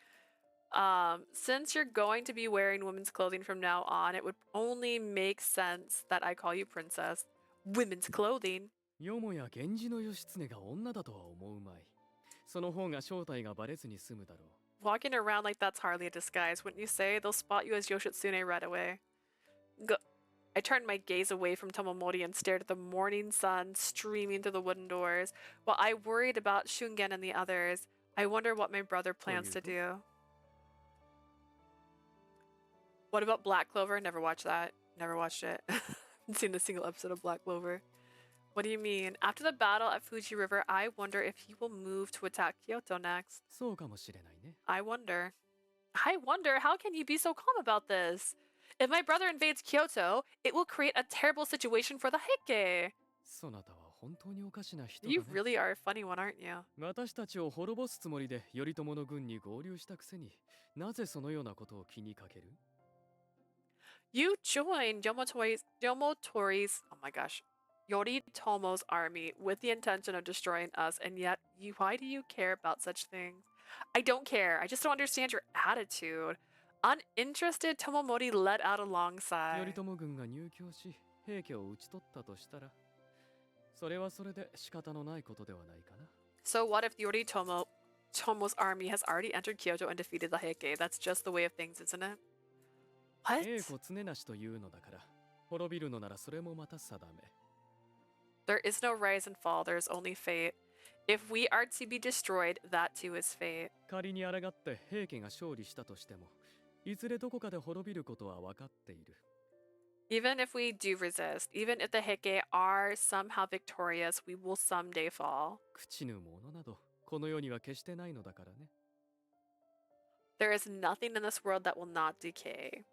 Since you're going to be wearing women's clothing from now on, it would only make sense that I call you princess. Women's clothing? よもや源氏の義経が女だとは思うまいその方が正体がバレずに済むだろう Walking around like that's hardly a disguise, wouldn't you say? They'll spot you as Yoshitsune right away. I turned my gaze away from Tomomori and stared at the morning sun streaming through the wooden doors. While I worried about Shungen and the others, I wonder what my brother plans to do. What about Black Clover? Never watched that. Never watched it. Haven't seen a single episode of Black Clover. What do you mean? After the battle at Fuji River, I wonder if he will move to attack Kyoto next. そうかもしれないね I wonder. How can you be so calm about this? If my brother invades Kyoto, it will create a terrible situation for the Heike. そなたは本当におかしな人だ You ね really are a funny one, aren't you? 私たちを滅ぼすつもりで頼朝の軍に合流したくせになぜそのようなことを気にかける You joined Yomotori's, oh my gosh, Yoritomo's army with the intention of destroying us, and yet why do you care about such things? I don't care. I just don't understand your attitude. Uninterested, Tomomori led out alongside. 頼朝軍が入京し平家を討ち取ったとしたら、それはそれで仕方のないことではないかな。 So what if Tomo's army has already entered Kyoto and defeated the Heike? That's just the way of things, isn't it? What? 栄枯常なしというのだから、滅びるのならそれもまた定め。 There is no rise and fall, there is only fate. If we are to be destroyed, that too is fate. 仮に抗って平家が勝利したとしても、いずれどこかで滅びることは分かっている。 Even if we do resist, even if the Heike are somehow victorious, we will someday fall. 朽ちぬものなどこの世には決してないのだからね。 There is nothing in this world that will not decay.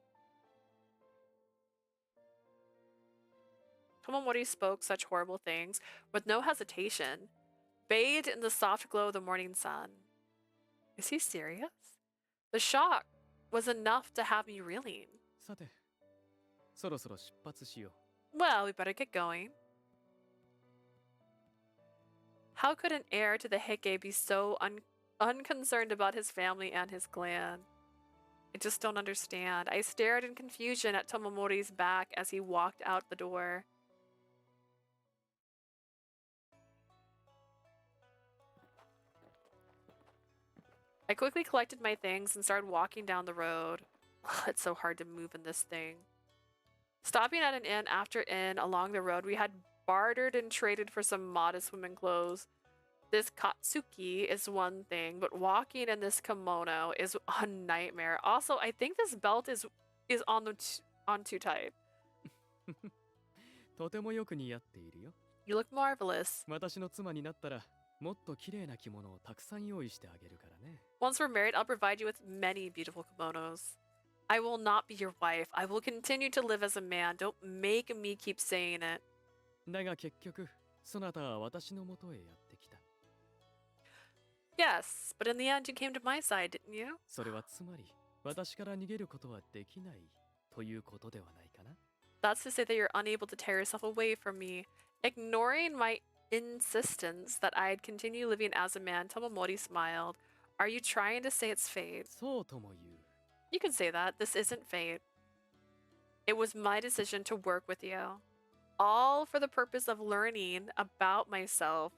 Tomomori spoke such horrible things with no hesitation, bathed in the soft glow of the morning sun. Is he serious? The shock was enough to have me reeling. さて、そろそろ出発しよ Well, we better get going. How could an heir to the Heike be so unconcerned about his family and his clan? I just don't understand. I stared in confusion at Tomomori's back as he walked out the door. I quickly collected my things and started walking down the road. It's so hard to move in this thing. Stopping at an inn after inn along the road, we had bartered and traded for some modest women clothes. This katsuki is one thing, but walking in this kimono is a nightmare. Also, I think this belt is on too tight. う。とてもよく似合っているよ。 You look marvelous. 私の妻になったら、もっと綺麗な着物をたくさん用意してあげるからね。 Once we're married, I'll provide you with many beautiful kimonos. I will not be your wife. I will continue to live as a man. Don't make me keep saying it. だが結局、そなたは私のもとへやってきた。 Yes, but in the end, you came to my side, didn't you? それはつまり、私から逃げることはできないということではないかな。 That's to say that you're unable to tear yourself away from me. Ignoring my insistence that I'd continue living as a man, Tomomori smiled. Are you trying to say it's fate? そうとも言う。 You can say that. This isn't fate. It was my decision to work with you. All for the purpose of learning about myself.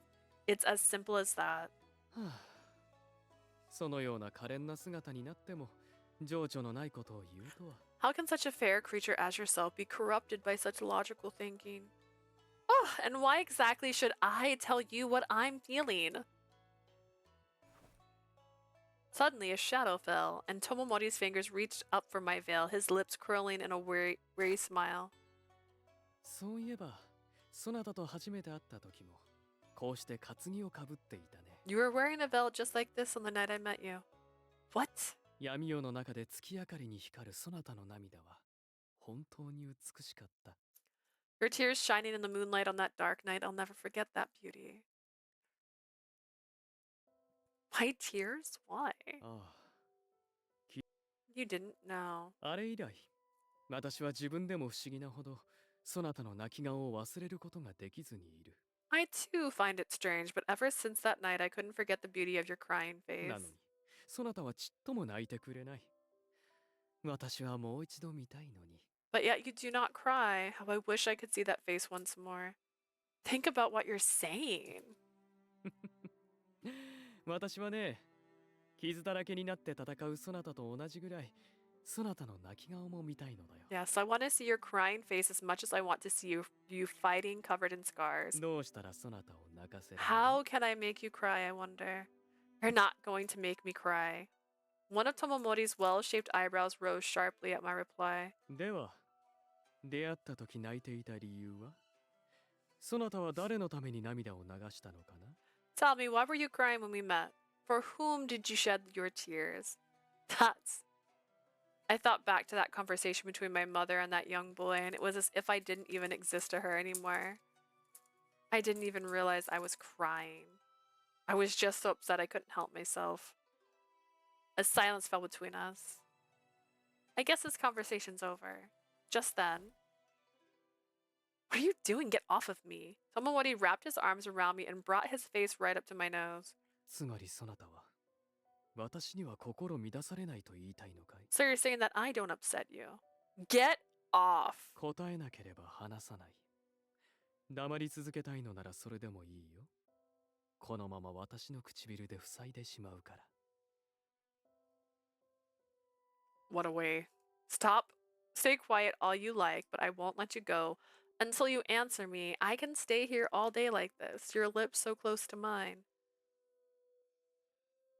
It's as simple as that. はあ、そのような可憐な姿になっても、情緒のないことを言うとは。 How can such a fair creature as yourself be corrupted by such logical thinking? Oh, and why exactly should I tell you what I'm feeling? Suddenly, a shadow fell, and Tomomori's fingers reached up for my veil, his lips curling in a weary smile. そういえば、そなたと初めて会った時も、こうして担ぎをかぶっていたね。 You were wearing a veil just like this on the night I met you. What? 闇夜の中で月明かりに光るそなたの涙は、本当に美しかった。 Your tears shining in the moonlight on that dark night, I'll never forget that beauty. My tears? Why? ああ、 You didn't know. あれ以来、私は自分でも不思議なほど、そなたの泣き顔を忘れることができずにいる。 I too find it strange, but ever since that night, I couldn't forget the beauty of your crying な face. のに、そなたはちっとも泣いてくれない。私はもう一度見たいのに。 But yet you do not cry. How I wish I could see that face once more. Think about what you're saying. 私はね、傷だらけになって戦うそなたと同じぐらい、そなたの泣き顔も見たいのだよ。 Yes, I want to see your crying face as much as I want to see you fighting covered in scars. どうしたらそなたを泣かせるの？ How can I make you cry, I wonder? You're not going to make me cry. One of Tomomori's well-shaped eyebrows rose sharply at my reply. では、出会った時泣いていた理由は？そなたは誰のために涙を流したのかな？ Tell me, why were you crying when we met? For whom did you shed your tears? I thought back to that conversation between my mother and that young boy, and it was as if I didn't even exist to her anymore. I didn't even realize I was crying. I was just so upset I couldn't help myself. A silence fell between us. I guess this conversation's over. Just then. What are you doing? Get off of me. Tomomori wrapped his arms around me and brought his face right up to my nose. つまりそなたは、私には心乱されないと言いたいのかい？ So you're saying that I don't upset you? Get off. 答えなければ話さない。黙り続けたいのならそれでもいいよ。このまま私の唇で塞いでしまうから。What a way. Stop. Stay quiet all you like, but I won't let you go until you answer me. I can stay here all day like this, your lips so close to mine.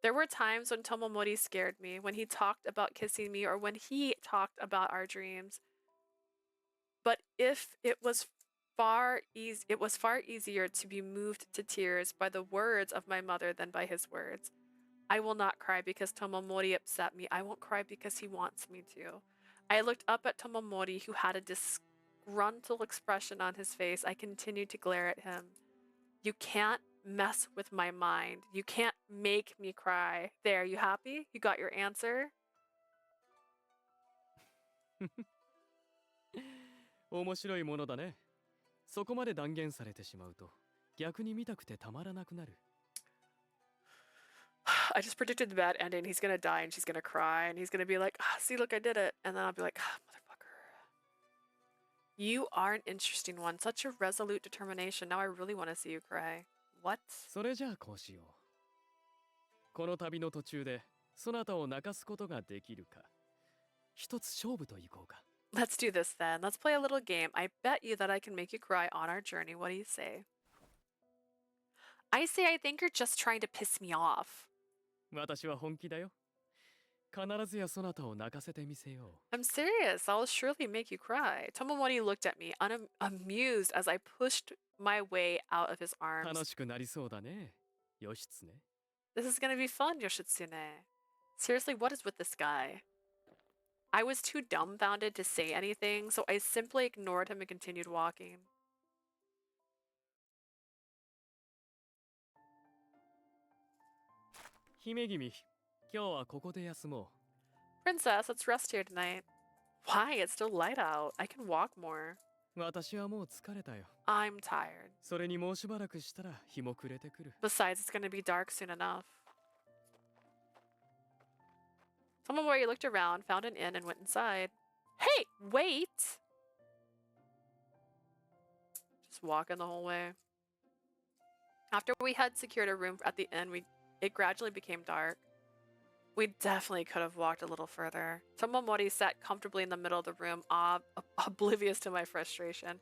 There were times when Tomomori scared me, when he talked about kissing me or when he talked about our dreams. But if it was far easier to be moved to tears by the words of my mother than by his words. I will not cry because Tomomori upset me. I won't cry because he wants me to. I looked up at Tomomori, who had a disgruntled expression on his face. I continued to glare at him. You can't mess with my mind. You can't make me cry. There, you happy? You got your answer? 面白いものだね。そこまで断言されてしまうと、逆に見たくてたまらなくなる。I just predicted the bad ending. He's gonna die and she's gonna cry and he's gonna be like, see, look, I did it. And then I'll be like, motherfucker. You are an interesting one. Such a resolute determination. Now I really want to see you cry. What? それじゃあこうしよう。この旅の途中で、そなたを泣かすことができるか。一つ勝負といこうか。Let's do this then. Let's play a little game. I bet you that I can make you cry on our journey. What do you say? I say I think you're just trying to piss me off. 私は本気だよ。必ずやそなたを泣かせてみせよう。I'm serious. I'll surely make you cry. Tomomori looked at me, amused as I pushed my way out of his 楽 arms. しくなりそうだね。義経。This is gonna be fun, Yoshitsune. Seriously, what is with this guy? I was too dumbfounded to say anything, so I simply ignored him and continued walking. 姫君、今日はここで休も Princess, let's rest here tonight. Why? It's still light out. I can walk more. う。私はもう疲れたよ。 I'm tired. それにもうしばらくしたら日も暮れてくる。 Besides, it's gonna be dark soon enough. Tomomori looked around, found an inn, and went inside. Hey, wait! Just walking the whole way. After we had secured a room at the inn, it gradually became dark. We definitely could have walked a little further. Tomomori sat comfortably in the middle of the room, oblivious to my frustration.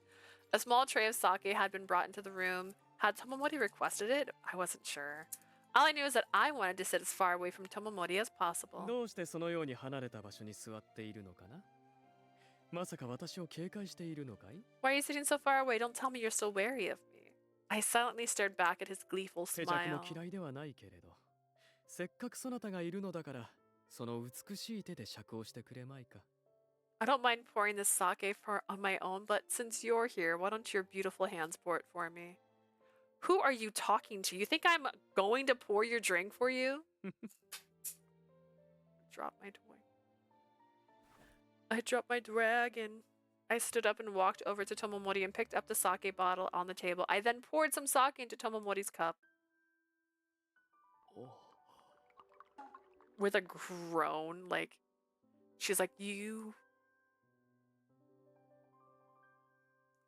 A small tray of sake had been brought into the room. Had Tomomori requested it? I wasn't sure. All I knew is that I wanted to sit as far away from Tomomori as possible. どうしてそのように離れた場所に座っているのかな。まさか私を警戒しているのかい。 Why are you sitting so far away? Don't tell me you're so wary of me. I silently stared back at his gleeful 手酌も smile. 嫌いではないけれど、せっかくそなたがいるのだから、その美しい手で酌をしてくれまいか。 I don't mind pouring this sake on my own, but since you're here, why don't your beautiful hands pour it for me? Who are you talking to? You think I'm going to pour your drink for you? Drop my toy. I dropped my dragon. I stood up and walked over to Tomomori and picked up the sake bottle on the table. I then poured some sake into Tomomori's cup. With a groan, like, she's like, you...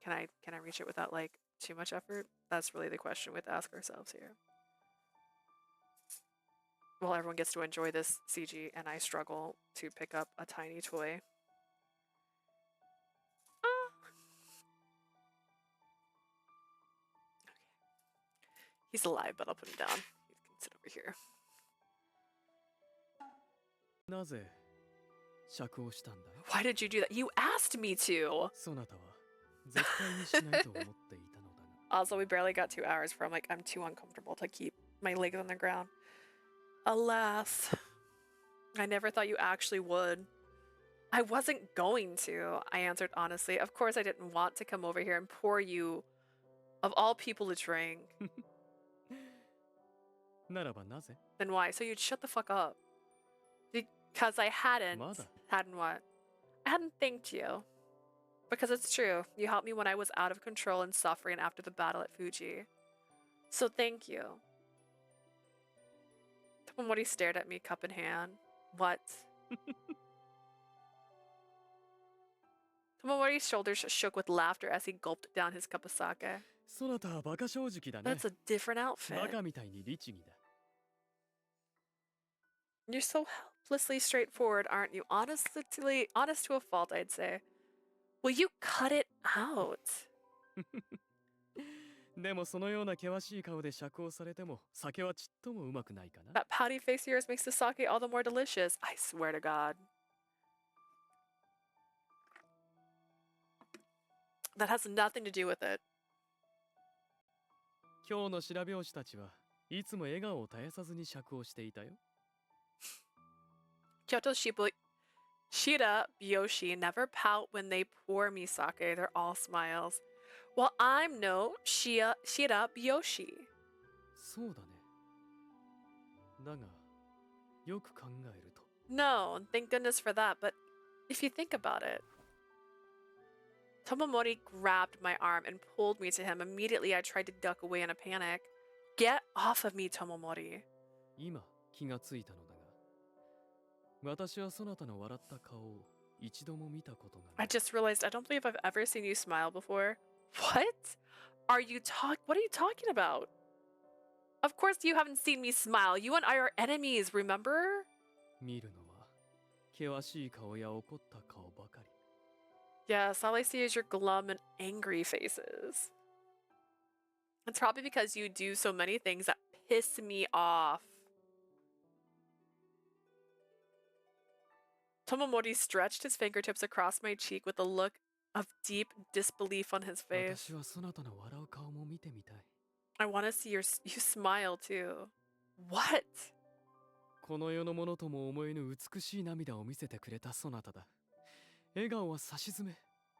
Can I reach it without, like, too much effort? That's really the question we have to ask ourselves here. Well, everyone gets to enjoy this CG, and I struggle to pick up a tiny toy. Okay. He's alive, but I'll put him down. He can sit over here. なぜ酌をしたんだい。 Why did you do that? You asked me to! そなたは絶対にしないと思っていたのだが。 Also, we barely got 2 hours from, like, I'm too uncomfortable to keep my legs on the ground. Alas. I never thought you actually would. I wasn't going to, I answered honestly. Of course I didn't want to come over here and pour you, of all people, a drink. ならばなぜ。 Then why? So you'd shut the fuck up. Because I hadn't. Mother. Hadn't what? I hadn't thanked you. Because it's true. You helped me when I was out of control and suffering after the battle at Fuji. So thank you. Tomomori stared at me, cup in hand. What? Tomomori's shoulders shook with laughter as he gulped down his cup of sake. そなたはバカ正直だね That's a different バ outfit. カみたいに律儀だ You're so helplessly straightforward, aren't you? Honest to a fault, I'd say. Will you cut it out? でもそのような険しい顔で釈放されても酒はちっともうまくないかな That pouty face of yours makes the sake all the more delicious. I swear to God. That has nothing to do with it. 今日の白拍子たちはいつも笑顔を絶やさずに釈放していたよ Kyoto Shira Byoshi never pout when they pour me sake. They're all smiles. Well, I'm no Shira Byoshi. そうだねだがよく考えると No, thank goodness for that. But if you think about it, Tomomori grabbed my arm and pulled me to him. Immediately, I tried to duck away in a panic. Get off of me, Tomomori. 今気がついたのだが私はそなたの笑った顔を一度も見たことがな I い just realized I don't believe I've ever seen you smile before. What? What are you talking about? Of course you haven't seen me smile. You and I are enemies, remember? 見るのは険しい顔や怒った顔ばかり Yes, all I see is your glum and angry faces. It's probably because you do so many things that piss me off. Tomomori stretched his fingertips across my cheek with a look of deep disbelief on his face. 私はそなたの笑う顔も見てみたい I want to see you smile too. What? この世のものとも思えぬ美しい涙を見せてくれたそなただ笑顔はさしずめ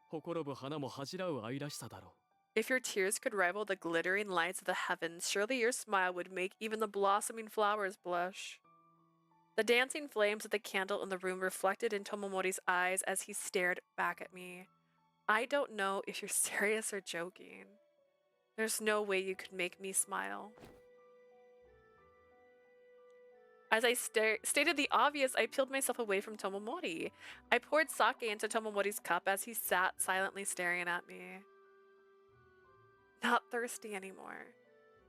ほころぶ花も恥じらう愛らしさだろう If your tears could rival the glittering lights of the heavens, surely your smile would make even the blossoming flowers blush. The dancing flames of the candle in the room reflected in Tomomori's eyes as he stared back at me. I don't know if you're serious or joking. There's no way you could make me smile. As I stated the obvious, I peeled myself away from Tomomori. I poured sake into Tomomori's cup as he sat silently staring at me. Not thirsty anymore.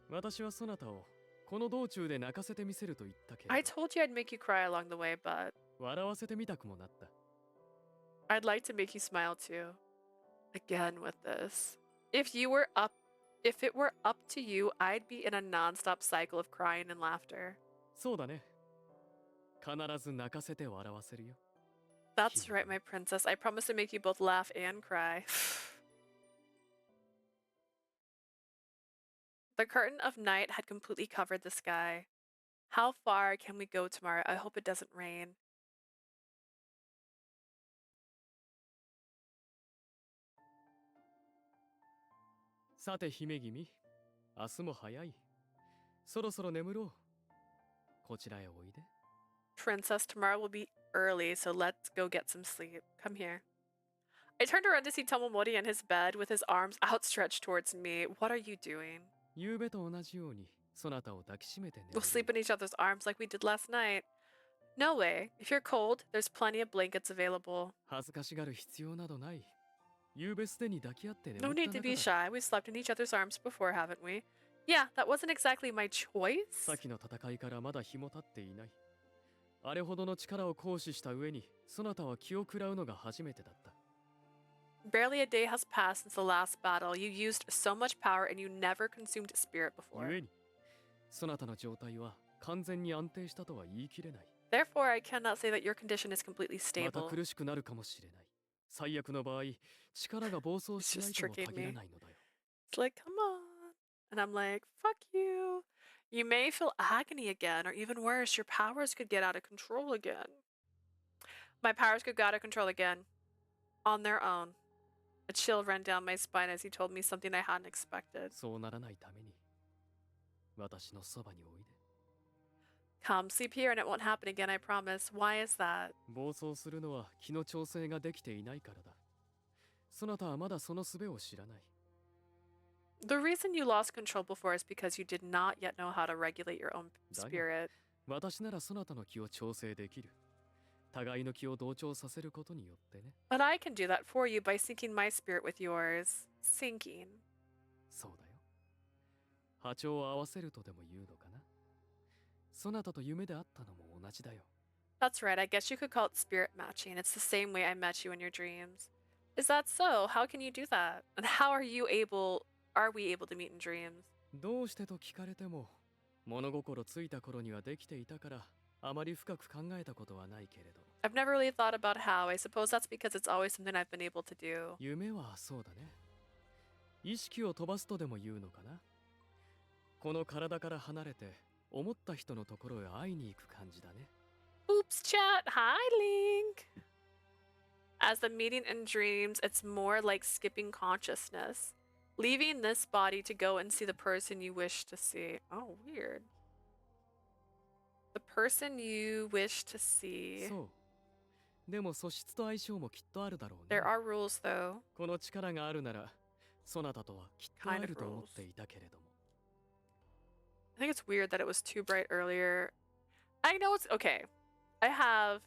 私はそなたをこの道中で泣かせてみせると言ったけ I れど told you I'd make you cry along the way, but 笑わせてみたくもなった I'd like to make you smile too. Again with this. If it were up to you, I'd be in a non-stop cycle of crying and laughter. そうだね必ず泣かせて笑わせるよ That's right, my princess. I promise to make you both laugh and cry. The curtain of night had completely covered the sky. How far can we go tomorrow? I hope it doesn't rain. さて姫君明日も早いそろそろ眠ろうこちらへおいで Princess, tomorrow will be early, so let's go get some sleep. Come here. I turned around to see Tomomori in his bed with his arms outstretched towards me. What are you doing? 夕べと同じようにそなたを抱きしめて寝 We'll sleep in each other's arms like we did last night. No way. If you're cold, there's plenty of blankets available. 恥ずかしがる必要などない夕べすでに抱き合って眠った No need to 仲 be だ shy. We slept in each other's arms before, haven't we? Yeah, that wasn't exactly my choice. 先の戦いからまだ日も経っていないあれほどの力を行使した上にそなたは気を食らうのが初めてだった Barely a day has passed since the last battle. You used so much power and you never consumed spirit before. 故にそなたの状態は完全に安定したとは言い切れない Therefore, I cannot say that your condition is completely また stable. 苦しくなるかもしれない最悪の場合力が暴走しないとも限らないのだよ It's like, come on. And I'm like, fuck you. You may feel agony again, or even worse, your powers could get out of control again. My powers could go out of control again. On their own. A chill ran down my spine as he told me something I hadn't expected. そうならないために私のそばにおいで Come, sleep here and it won't happen again, I promise. Why is that? 暴走するのは気の調整ができていないからだそなたはまだその術を知らない The reason you lost control before is because you did not yet know how to regulate your own spirit. 私ならそなたの気を調整できる互いの気を同調させることによってね。 But I can do that for you by syncing my spirit with yours. Syncing. そうだよ。波長を合わせるとでも言うのかな。そなたと夢で会ったのも同じだよ。 That's right, I guess you could call it spirit matching. It's the same way I met you in your dreams. Is that so? How can you do that? And how are we able to meet in dreams? どうしてと聞かれても、物心ついた頃にはできていたから、あまり深く考えたことはないけれど。 I've never really thought about how. I suppose that's because it's always something I've been able to do. 夢はそうだね。意識を飛ばすとでも言うのかな。この体から離れて、思った人のところへ会いに行く感じだね。 Oops, chat. Hi, Link. As the meeting in dreams, it's more like skipping consciousness. Leaving this body to go and see the person you wish to see. Oh, weird. The person you wish to see. そう。でも素質と相性もきっとあるだろうね。 There are rules, though. この力があるなら、そなたとはきっと会えると思っていたけれども。 I think it's weird that it was too bright earlier. I know it's okay. I have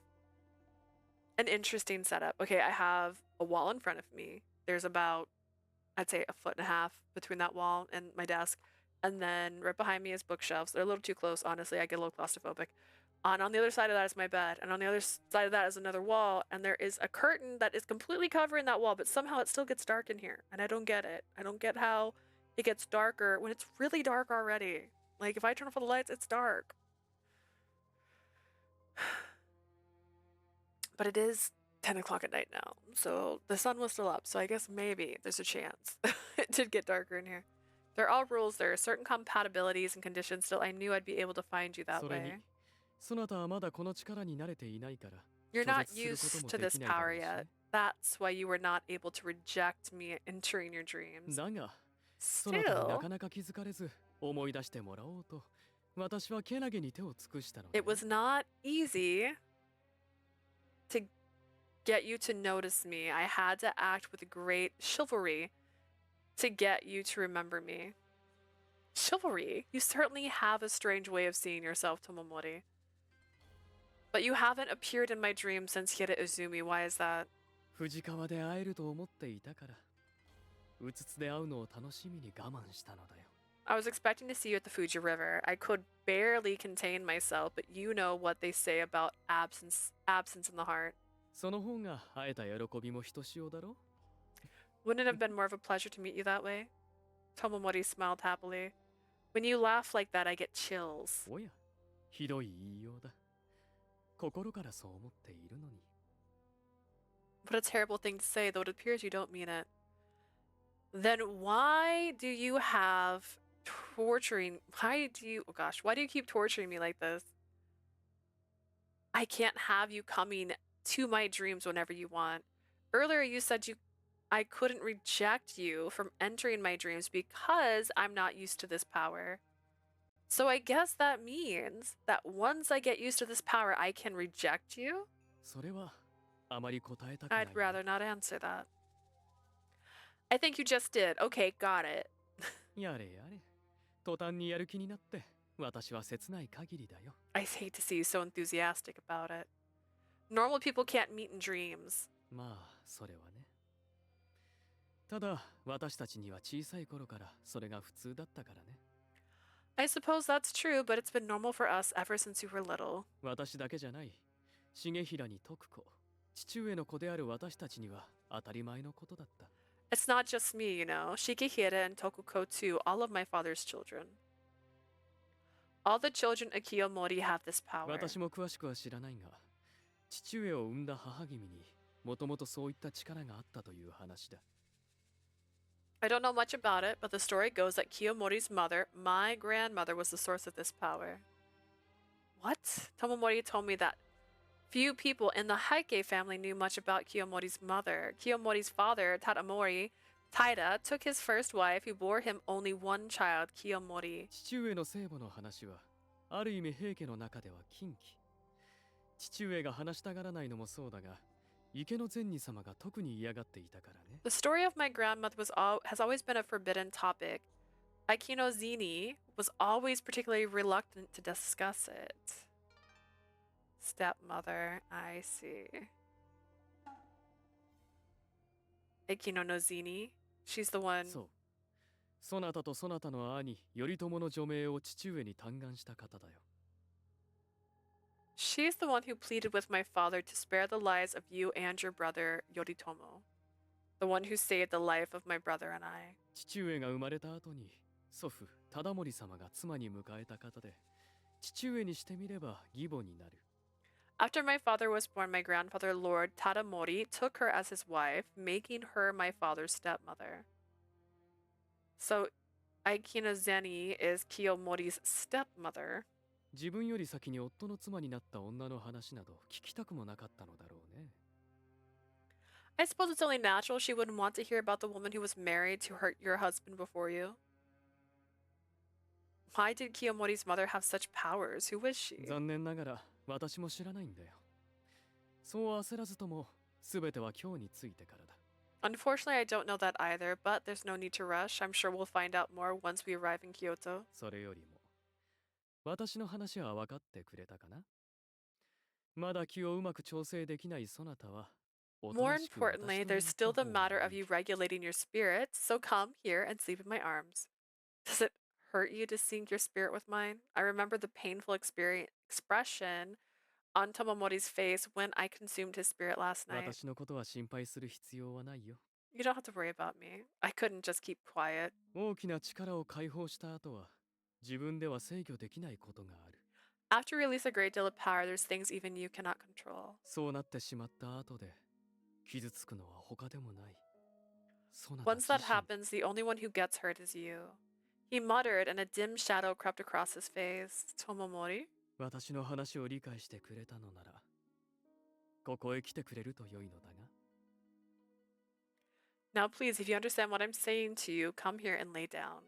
an interesting setup. Okay, I have a wall in front of me. There's about, I'd say, 1.5 feet between that wall and my desk. And then right behind me is bookshelves. They're a little too close, honestly. I get a little claustrophobic. And on the other side of that is my bed. And on the other side of that is another wall. And there is a curtain that is completely covering that wall, but somehow it still gets dark in here. And I don't get it. I don't get how it gets darker when it's really dark already. Like, if I turn off all the lights, it's dark. But it is 10 o'clock at night now. So the sun was still up. So I guess maybe there's a chance it did get darker in here. There are rules. There are certain compatibilities and conditions. Still, I knew I'd be able to find you that それに way. そなたはまだこの力に慣れていないから、 You're 拒 not 絶すること used も to で this きないだろ power うし yet. ね。 That's why you were not able to reject me entering your dreams. だが、そなたにな Still, かなか気づかれず、思い出してもらおうと、私はけなげに手を尽くしたのだよ。 it was not easy to get you to notice me. I had to act with great chivalry to get you to remember me. Chivalry? You certainly have a strange way of seeing yourself, Tomomori. But you haven't appeared in my dreams since Hira Izumi. Why is that? 藤川で会えると思っていたから、うつつで会うのを楽しみに我慢したのだよ。 I was expecting to see you at the Fuji River. I could barely contain myself, but you know what they say about absence in the heart. その方が会えた喜びもひとしおだろ。 Wouldn't it have been more of a pleasure to meet you that way? Tomomori smiled happily. When you laugh like that, I get chills. おや、ひどい言いようだ。心からそう思っているのに。 What a terrible thing to say, though it appears you don't mean it. Then why do you have torturing? Why do you keep torturing me like this? I can't have you coming to my dreams whenever you want. Earlier you said I couldn't reject you from entering my dreams because I'm not used to this power. So I guess that means that once I get used to this power, I can reject you? それはあまり答えたくない I'd rather not answer that. I think you just did. Okay, got it. やれやれ。途端にやる気になって、私は切ない限りだよ。 I hate to see you so enthusiastic about it. Normal people can't meet in dreams. まあ、それはね。ただ、私たちには小さい頃からそれが普通だったからね。 I suppose that's true, but it's been normal for us ever since we were little. 私だけじゃない。重平に徳子、父上の子である私たちには当たり前のことだった。 It's not just me, you know. Shigehira and Tokuko too, all of my father's children. All the children of Kiyomori have this power. 私も詳しくは知らないが、父上を産んだ母君にもともとそういった力があったという話だ。 I don't know much about it, but the story goes that Kiyomori's mother, my grandmother, was the source of this power. What? Tomomori told me that few people in the Heike family knew much about Kiyomori's mother. Kiyomori's father, Tatamori, Taira, took his first wife who bore him only one child, Kiyomori. 父上の聖母の話は、ある意味平家の中では禁忌。父上が話したがらないのもそうだが、池の善人様が特に嫌がっていたからね。 The story of my grandmother has always been a forbidden topic. Akino Zini was always particularly reluctant to discuss it. Stepmother, I see. Akino Nozini, she's the one. そう。そなたとそなたの兄、頼朝の除名を父上に嘆願した方だよ。She's the one who pleaded with my father to spare the lives of you and your brother Yoritomo. The one who saved the life of my brother and I. 父上が生まれた後に、祖父、忠盛様が妻に迎えた方で、父上にしてみれば義母になる。After my father was born, my grandfather, Lord Tadamori, took her as his wife, making her my father's stepmother. So, Aikino Zeni is Kiyomori's stepmother. 自分より先に夫の妻になった女の話など聞きたくもなかったのだろうね。I suppose it's only natural she wouldn't want to hear about the woman who was married to your husband before you. Why did Kiyomori's mother have such powers? Who was she? 残念ながら私も知らないんだよ。そう焦らずとも全ては今日についてからだ。Unfortunately, I don't know that either, but there's no need to rush. I'm sure we'll find out more once we arrive in Kyoto. それよりも私の話は分かってくれたかな？まだ気をうまく調整できないそなたは More importantly, there's still the matter of you regulating your spirit, so come here and sleep in my arms. Does it hurt you to sync your spirit with mine? I remember the painful expression on Tomomori's face when I consumed his spirit last night. 私のことは心配する必要はないよ。You don't have to worry about me. I couldn't just keep quiet. 大きな力を解放した後は自分では制御できないことがある。After you release a great deal of power, there's things even you cannot control. そうなってしまった後で傷つくのは他でもない。Once that happens, the only one who gets hurt is you. He muttered, and a dim shadow crept across his face. Tomomori? 私の話を理解してくれたのなら、ここへ来てくれると良いのだが。Now please, if you understand what I'm saying to you, come here and lay down.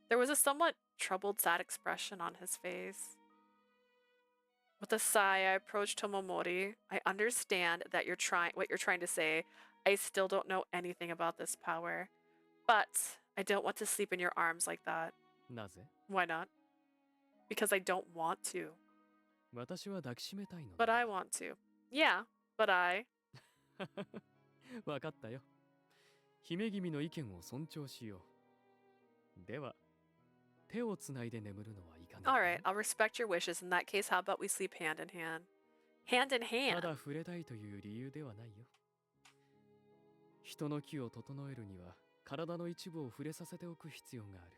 There was a somewhat troubled, sad expression on his face. With a sigh, I approached Tomomori. I understand that what you're trying to say. I still don't know anything about this power. But I don't want to sleep in your arms like that. なぜ？ Why not? Because I don't want to. 私は抱きしめたいの。But I want to. Yeah, but I. わかったよ。姫君の意見を尊重しよう。では、手をつないで眠るのはいかがかな？ Alright, I'll respect your wishes. In that case, how about we sleep hand in hand? Hand in た hand. だ触れたいという理由ではないよ。人の気を整えるには体の一部を触れさせておく必要がある。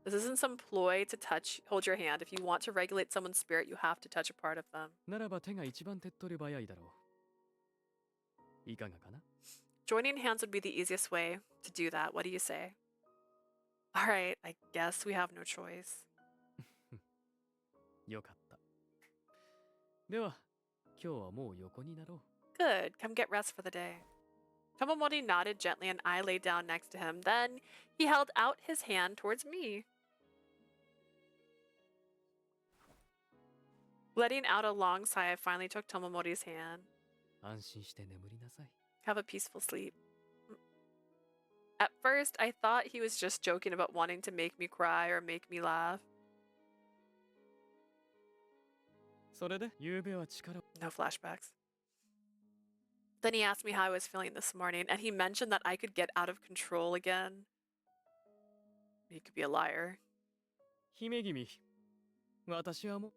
This isn't some ploy to hold your hand. If you want to regulate someone's spirit, you have to touch a part of them. ならば手が一番手っ取り早いだろう。いかがかな？ Joining hands would be the easiest way to do that. What do you say? Alright, I guess we have no choice. よかった。では、今日はもう横になろう。Good, come get rest for the day. Tomomori nodded gently and I lay down next to him. Then he held out his hand towards me. Letting out a long sigh, I finally took Tomomori's hand. 安心して眠りなさい。 Have a peaceful sleep. At first, I thought he was just joking about wanting to make me cry or make me laugh. それで、夕べは力を。 No flashbacks. Then he asked me how I was feeling this morning, and he mentioned that I could get out of control again. He could be a liar. 姫君、私はもう。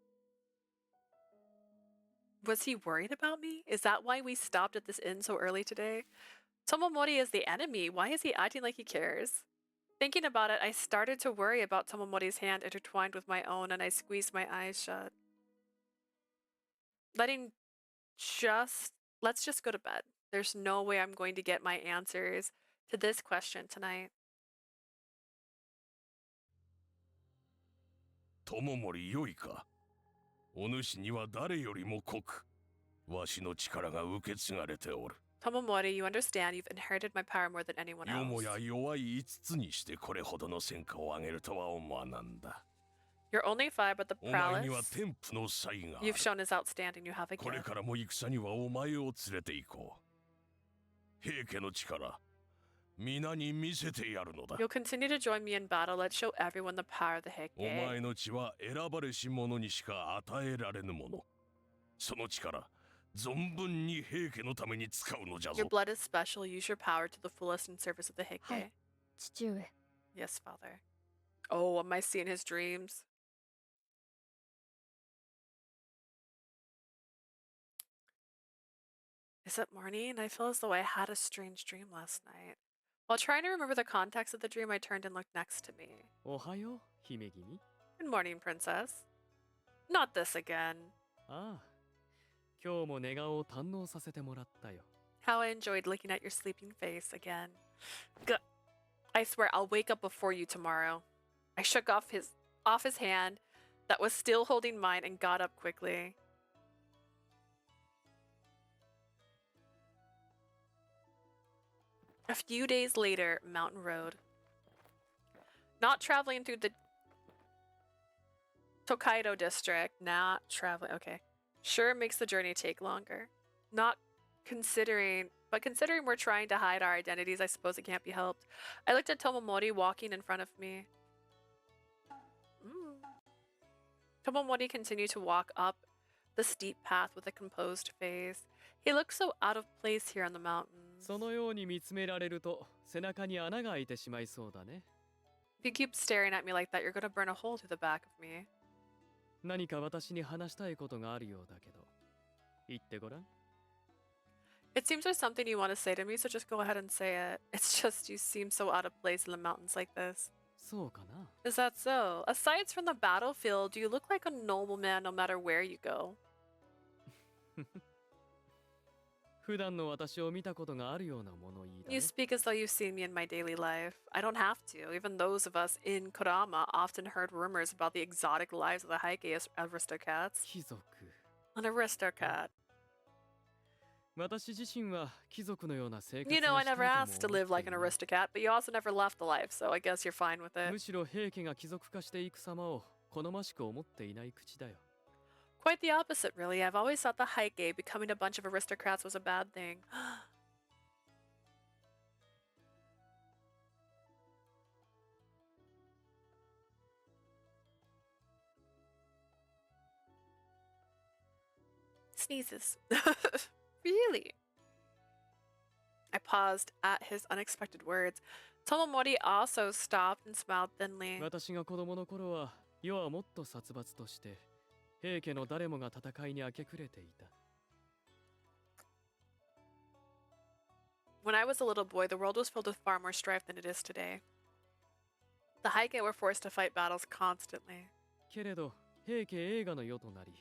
Was he worried about me? Is that why we stopped at this inn so early today? Tomomori is the enemy. Why is he acting like he cares? Thinking about it, I started to worry about Tomomori's hand intertwined with my own, and I squeezed my eyes shut. Let's just go to bed. There's no way I'm going to get my answers to this question tonight. Tomomoriよいか。お主には誰よりも濃く、わしの力が受け継がれておる。 Tomomori, you understand you've inherited my power more than anyone よも else. や弱い5つにしてこれほどの戦果を上げるとは思わなんだ。 You're only 5, but the お前には prowess 天賦の才があ you've る。 shown is outstanding. You have a これ gift. からも戦にはお前を連れて行こう。平家の力、皆に見せてやるのだ。 You'll continue to join me in battle. Let's show everyone the power of the お前 Heike. の血は選ばれし者にしか与えられぬもの。その力、存分に平家のために使うのじゃ Your ぞ。 blood is special. Use your power to the fullest in service of the Heike. はい。父上。 Yes, father. Oh, am I seeing his dreams? Is it morning? I feel as though I had a strange dream last night. While trying to remember the context of the dream, I turned and looked next to me. おはよう、姫君。 Good morning, princess. Not this again. ああ、今日も寝顔を堪能させてもらったよ。 How I enjoyed looking at your sleeping face again. I swear I'll wake up before you tomorrow. I shook off his hand that was still holding mine and got up quickly. A few days later, Mountain Road. Not traveling through the Tokaido district. Not traveling. Okay. Sure makes the journey take longer. Considering we're trying to hide our identities, I suppose it can't be helped. I looked at Tomomori walking in front of me. Tomomori continued to walk up the steep path with a composed face. He looked so out of place here on the mountains. そのように見つめられると背中に穴が開いてしまいそうだね。 If you keep staring at me like that, you're gonna burn a hole through the back of me. 何か私に話したいことがあるようだけど、言ってごらん。 It seems there's something you want to say to me, so just go ahead and say it. It's just you seem so out of place in the mountains like this. そうかな。 Is that so? Aside from the battlefield, you look like a nobleman no matter where you go. 普段の私を見たことがあるような物言いだ You ね。 speak as though you've seen me in my daily life. I don't have to. Even those of us in Kurama often heard rumors about the exotic lives of the Heike aristocrats. 貴族。 An aristocrat. 私自身は貴族のような生活 You を know, した I いと never も asked to 思っ live て like い an ない aristocrat, but you also never left the life, so I guess you're fine with it. むしろ平家が貴族化していく様を好ましく思っていない口だよ。 Quite the opposite, really. I've always thought the Heike, becoming a bunch of aristocrats, was a bad thing. Sneezes. Really? I paused at his unexpected words. Tomomori also stopped and smiled thinly. 私が子供の頃は世はもっと殺伐として平家の誰もが戦いに明け暮れていた。 When I was a little boy, the world was filled with far more strife than it is today. The Heike were forced to fight battles constantly. けれど平家映画の世となり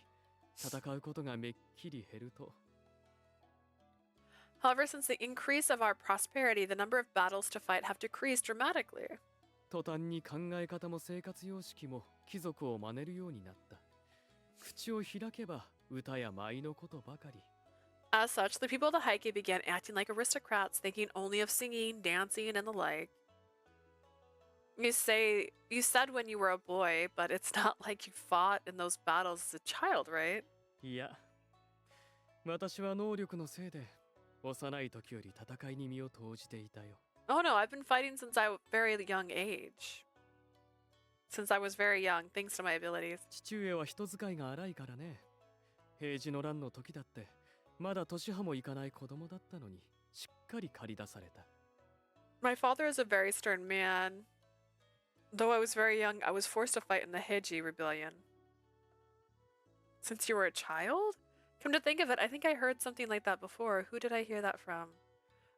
戦うことがめっきり減ると However, since the increase of our prosperity, the number of battles to fight have decreased dramatically. 途端に考え方も生活様式も貴族を真似るようになった。口を開けば歌や舞のことばかり。 As such, the people of the Heike began acting like aristocrats, thinking only of singing, dancing, and the like. You said when you were a boy, but it's not like you fought in those battles as a child, right? いや、私は能力のせいで幼い時より戦いに身を投じていたよ。 Oh no, I've been fighting since I was very young age. Since I was very young, thanks to my abilities. 父上は人使いが荒いからね。平治の乱の時だってまだ年派もいかない子供だったのにしっかり駆り出された。 My father is a very stern man. Though I was very young, I was forced to fight in the Heiji rebellion. Since you were a child? Come to think of it, I think I heard something like that before. Who did I hear that from?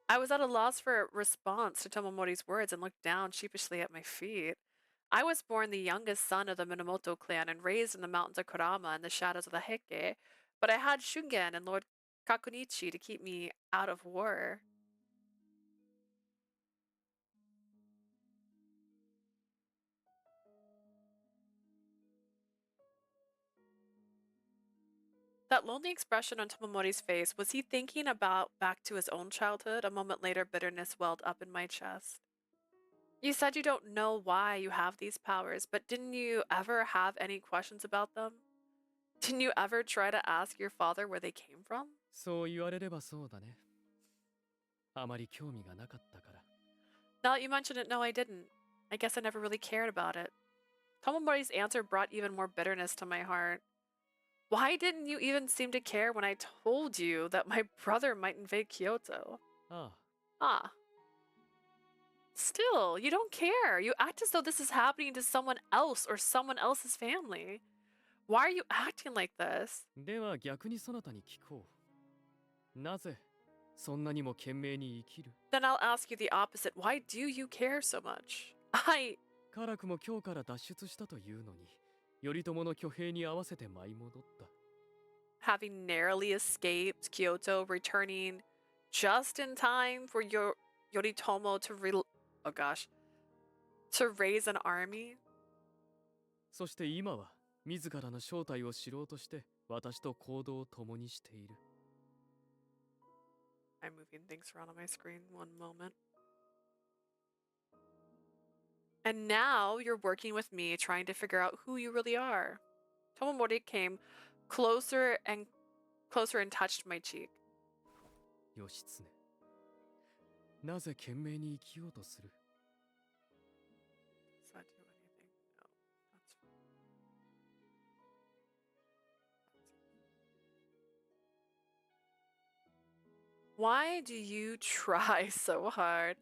I was at a loss for a response to Tomomori's words and looked down sheepishly at my feet. I was born the youngest son of the Minamoto clan and raised in the mountains of Kurama in the shadows of the Heike, but I had Shungen and Lord Kakunichi to keep me out of war. That lonely expression on Tomomori's face, was he thinking about back to his own childhood? A moment later, bitterness welled up in my chest. You said you don't know why you have these powers, but didn't you ever have any questions about them? Didn't you ever try to ask your father where they came from? そう言われればそうだね。あまり興味がなかったから。Now that you mention it, no, I didn't. I guess I never really cared about it. Tomomori's answer brought even more bitterness to my heart. Why didn't you even seem to care when I told you that my brother might invade Kyoto? あ Ah. Still, you don't care. You act as though this is happening to someone else or someone else's family. Why are you acting like this? あ。では逆にそなたに聞こう。なぜそんなにも懸命に生きる？ Then I'll ask you the opposite. Why do you care so much? 辛くも今日から脱出したというのに、頼朝の挙兵に合わせて舞い戻った。Having narrowly escaped Kyoto, returning just in time for Yoritomo to raise an army. そして今は自らの正体を知ろうとして私と行動を共にしている。I'm moving things around on my screen. One moment. And now you're working with me, trying to figure out who you really are. Tomomori came closer and touched my cheek. 義経、なぜ懸命に生きようとする？ Does that do anything? No. That's fine. Why do you try so hard?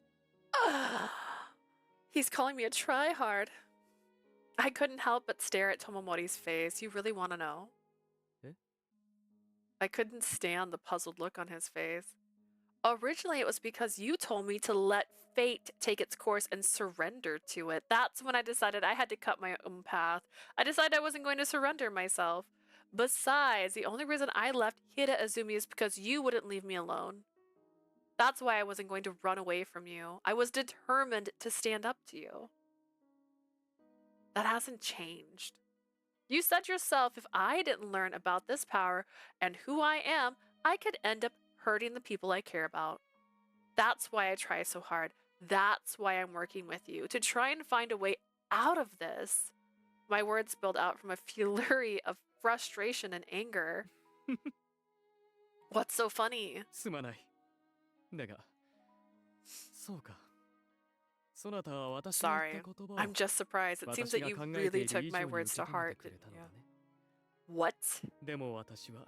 He's calling me a tryhard. I couldn't help but stare at Tomomori's face. You really want to know? Eh? I couldn't stand the puzzled look on his face. Originally, it was because you told me to let fate take its course and surrender to it. That's when I decided I had to cut my own path. I decided I wasn't going to surrender myself. Besides, the only reason I left Hida Azumi is because you wouldn't leave me alone. That's why I wasn't going to run away from you. I was determined to stand up to you. That hasn't changed. You said yourself if I didn't learn about this power and who I am, I could end up hurting the people I care about. That's why I try so hard. That's why I'm working with you, to try and find a way out of this. My words spilled out from a flurry of frustration and anger. What's so funny? すまない。だが、そうか。そなたは私の言 Sorry, った言葉を I'm just surprised. It seems 私 that が you 考えて really いる took 以 my 上に words 受 to け止め heart, てくれ didn't たの you? だね。 What? でも私は、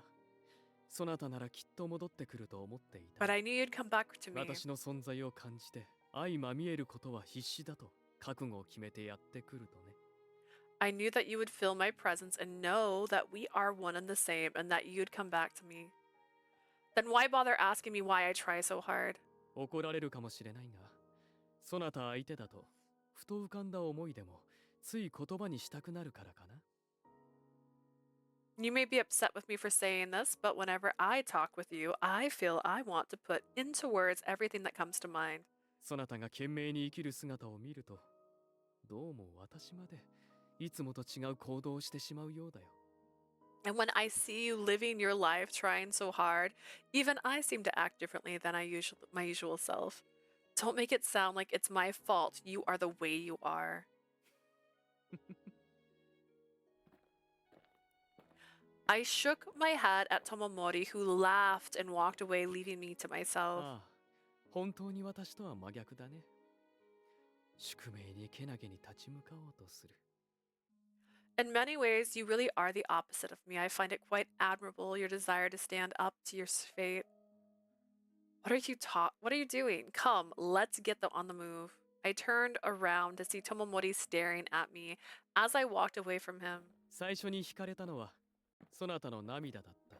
そなたならきっと戻ってくると思っていた。 But I knew you'd come back to me. 私の存在を感じて、相まみえることは必死だと覚悟を決めてやってくるとね。I knew that you would feel my presence and know that we are one and the same and that you'd come back to me. Then why bother asking me why I try so hard? 怒られるかもしれないが、そなた相手だと、ふと浮かんだ思いでも、つい言葉にしたくなるからかな。You may be upset with me for saying this, but whenever I talk with you, I feel I want to put into words everything that comes to mind. そなたが懸命に生きる姿を見ると、どうも私までいつもと違う行動をしてしまうようだよ。And when I see you living your life trying so hard, even I seem to act differently than my usual self. Don't make it sound like it's my fault you are the way you are. I shook my head at Tomomori, who laughed and walked away, leaving me to myself. ああ、本当に私とは真逆だね。宿命にけなげに立ち向かおうとする。In many ways, you really are the opposite of me. I find it quite admirable, your desire to stand up to your fate. What are you doing? Come, let's get on the move. I turned around to see Tomomori staring at me as I walked away from him. 最初に惹かれたのは、そなたの涙だった。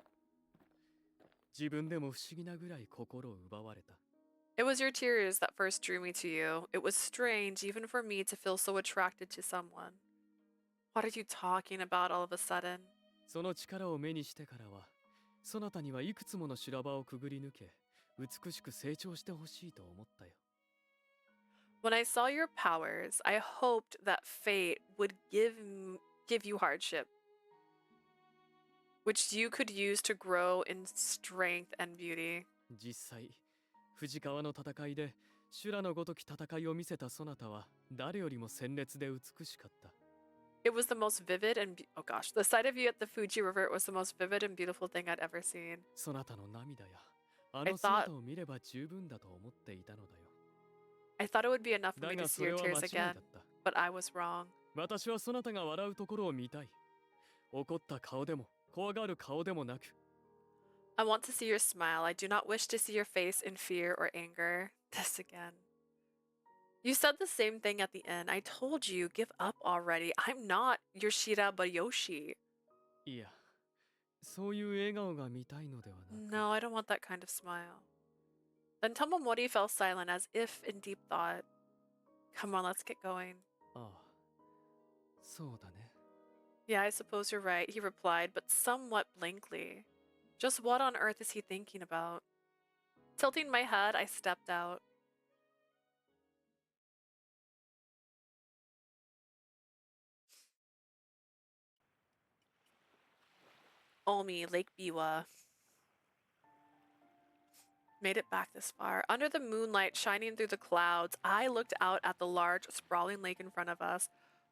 自分でも不思議なぐらい心を奪われた。It was your tears that first drew me to you. It was strange even for me to feel so attracted to someone. What are you talking about all of a sudden? その力を目にしてからは、そなたにはいくつもの修羅場をくぐり抜け、美しく成長してほしいと思ったよ。When I saw your powers, I hoped that fate would give you hardship, which you could use to grow in strength and beauty. 実際、藤川の戦いで修羅のごとき戦いを見せたそなたは誰よりも鮮烈で美しかった。It was the most vivid and oh gosh, the sight of you at the Fuji River was the most vivid and beautiful thing I'd ever seen. そなたの涙やあの姿を見れば十分だと思っていたのだよ。I thought it would be enough for だ me to が see それ your は間違 tears い again, だった。 but I was wrong. 私はそなたが笑うところを見たい。怒った顔でも怖がる顔でもなく。 I want to see your smile. I do not wish to see your face in fear or anger. This again. You said the same thing at the end. I told you, give up already. I'm not Yoshida Bayoshi. いや、そういう笑顔が見たいのではなく。 No, I don't want that kind of smile. Then Tomomori fell silent as if in deep thought. Come on, let's get going. ああ、そうだね。 Yeah, I suppose you're right, he replied, but somewhat blankly. Just what on earth is he thinking about? Tilting my head, I stepped out. Omi, Lake Biwa. Made it back this far. Under the moonlight shining through the clouds, I looked out at the large, sprawling lake in front of us.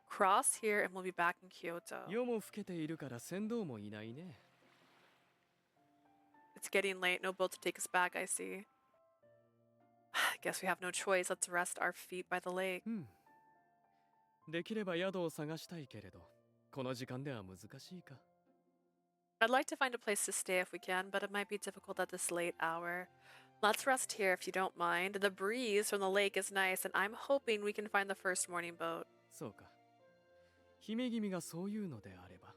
Cross here and we'll be back in Kyoto. 夜も更けているから船頭もいないね。 It's getting late, no boat to take us back, I see. Guess we have no choice. Let's rest our feet by the lake. うん。できれば宿を探したいけれど、この時間では難しいか。 I'd like to find a place to stay if we can, but it might be difficult at this late hour. Let's rest here if you don't mind. The breeze from the lake is nice, and I'm hoping we can find the first morning boat. そうか。姫君がそういうのであれば。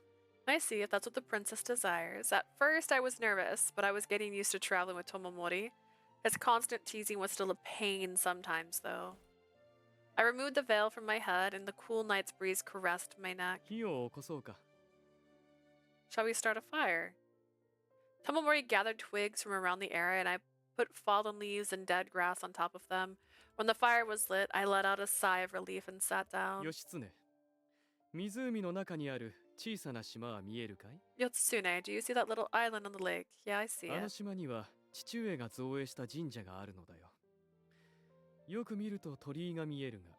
I see if that's what the princess desires. At first, I was nervous, but I was getting used to traveling with Tomomori. His constant teasing was still a pain sometimes, though. I removed the veil from my head, and the cool night's breeze caressed my neck. 火を起こそうか。 Shall we start a fire? Tomomori gathered twigs from around the area, and I put fallen leaves and dead grass on top of them. When the fire was lit, I let out a sigh of relief and sat down. 義経。湖の中にある小さな島は見えるかい？ Yotsune, do you see that little island on the lake? Yeah, I see あの it. 島には父上が造営した神社があるのだよ。よく見ると鳥居が見えるが。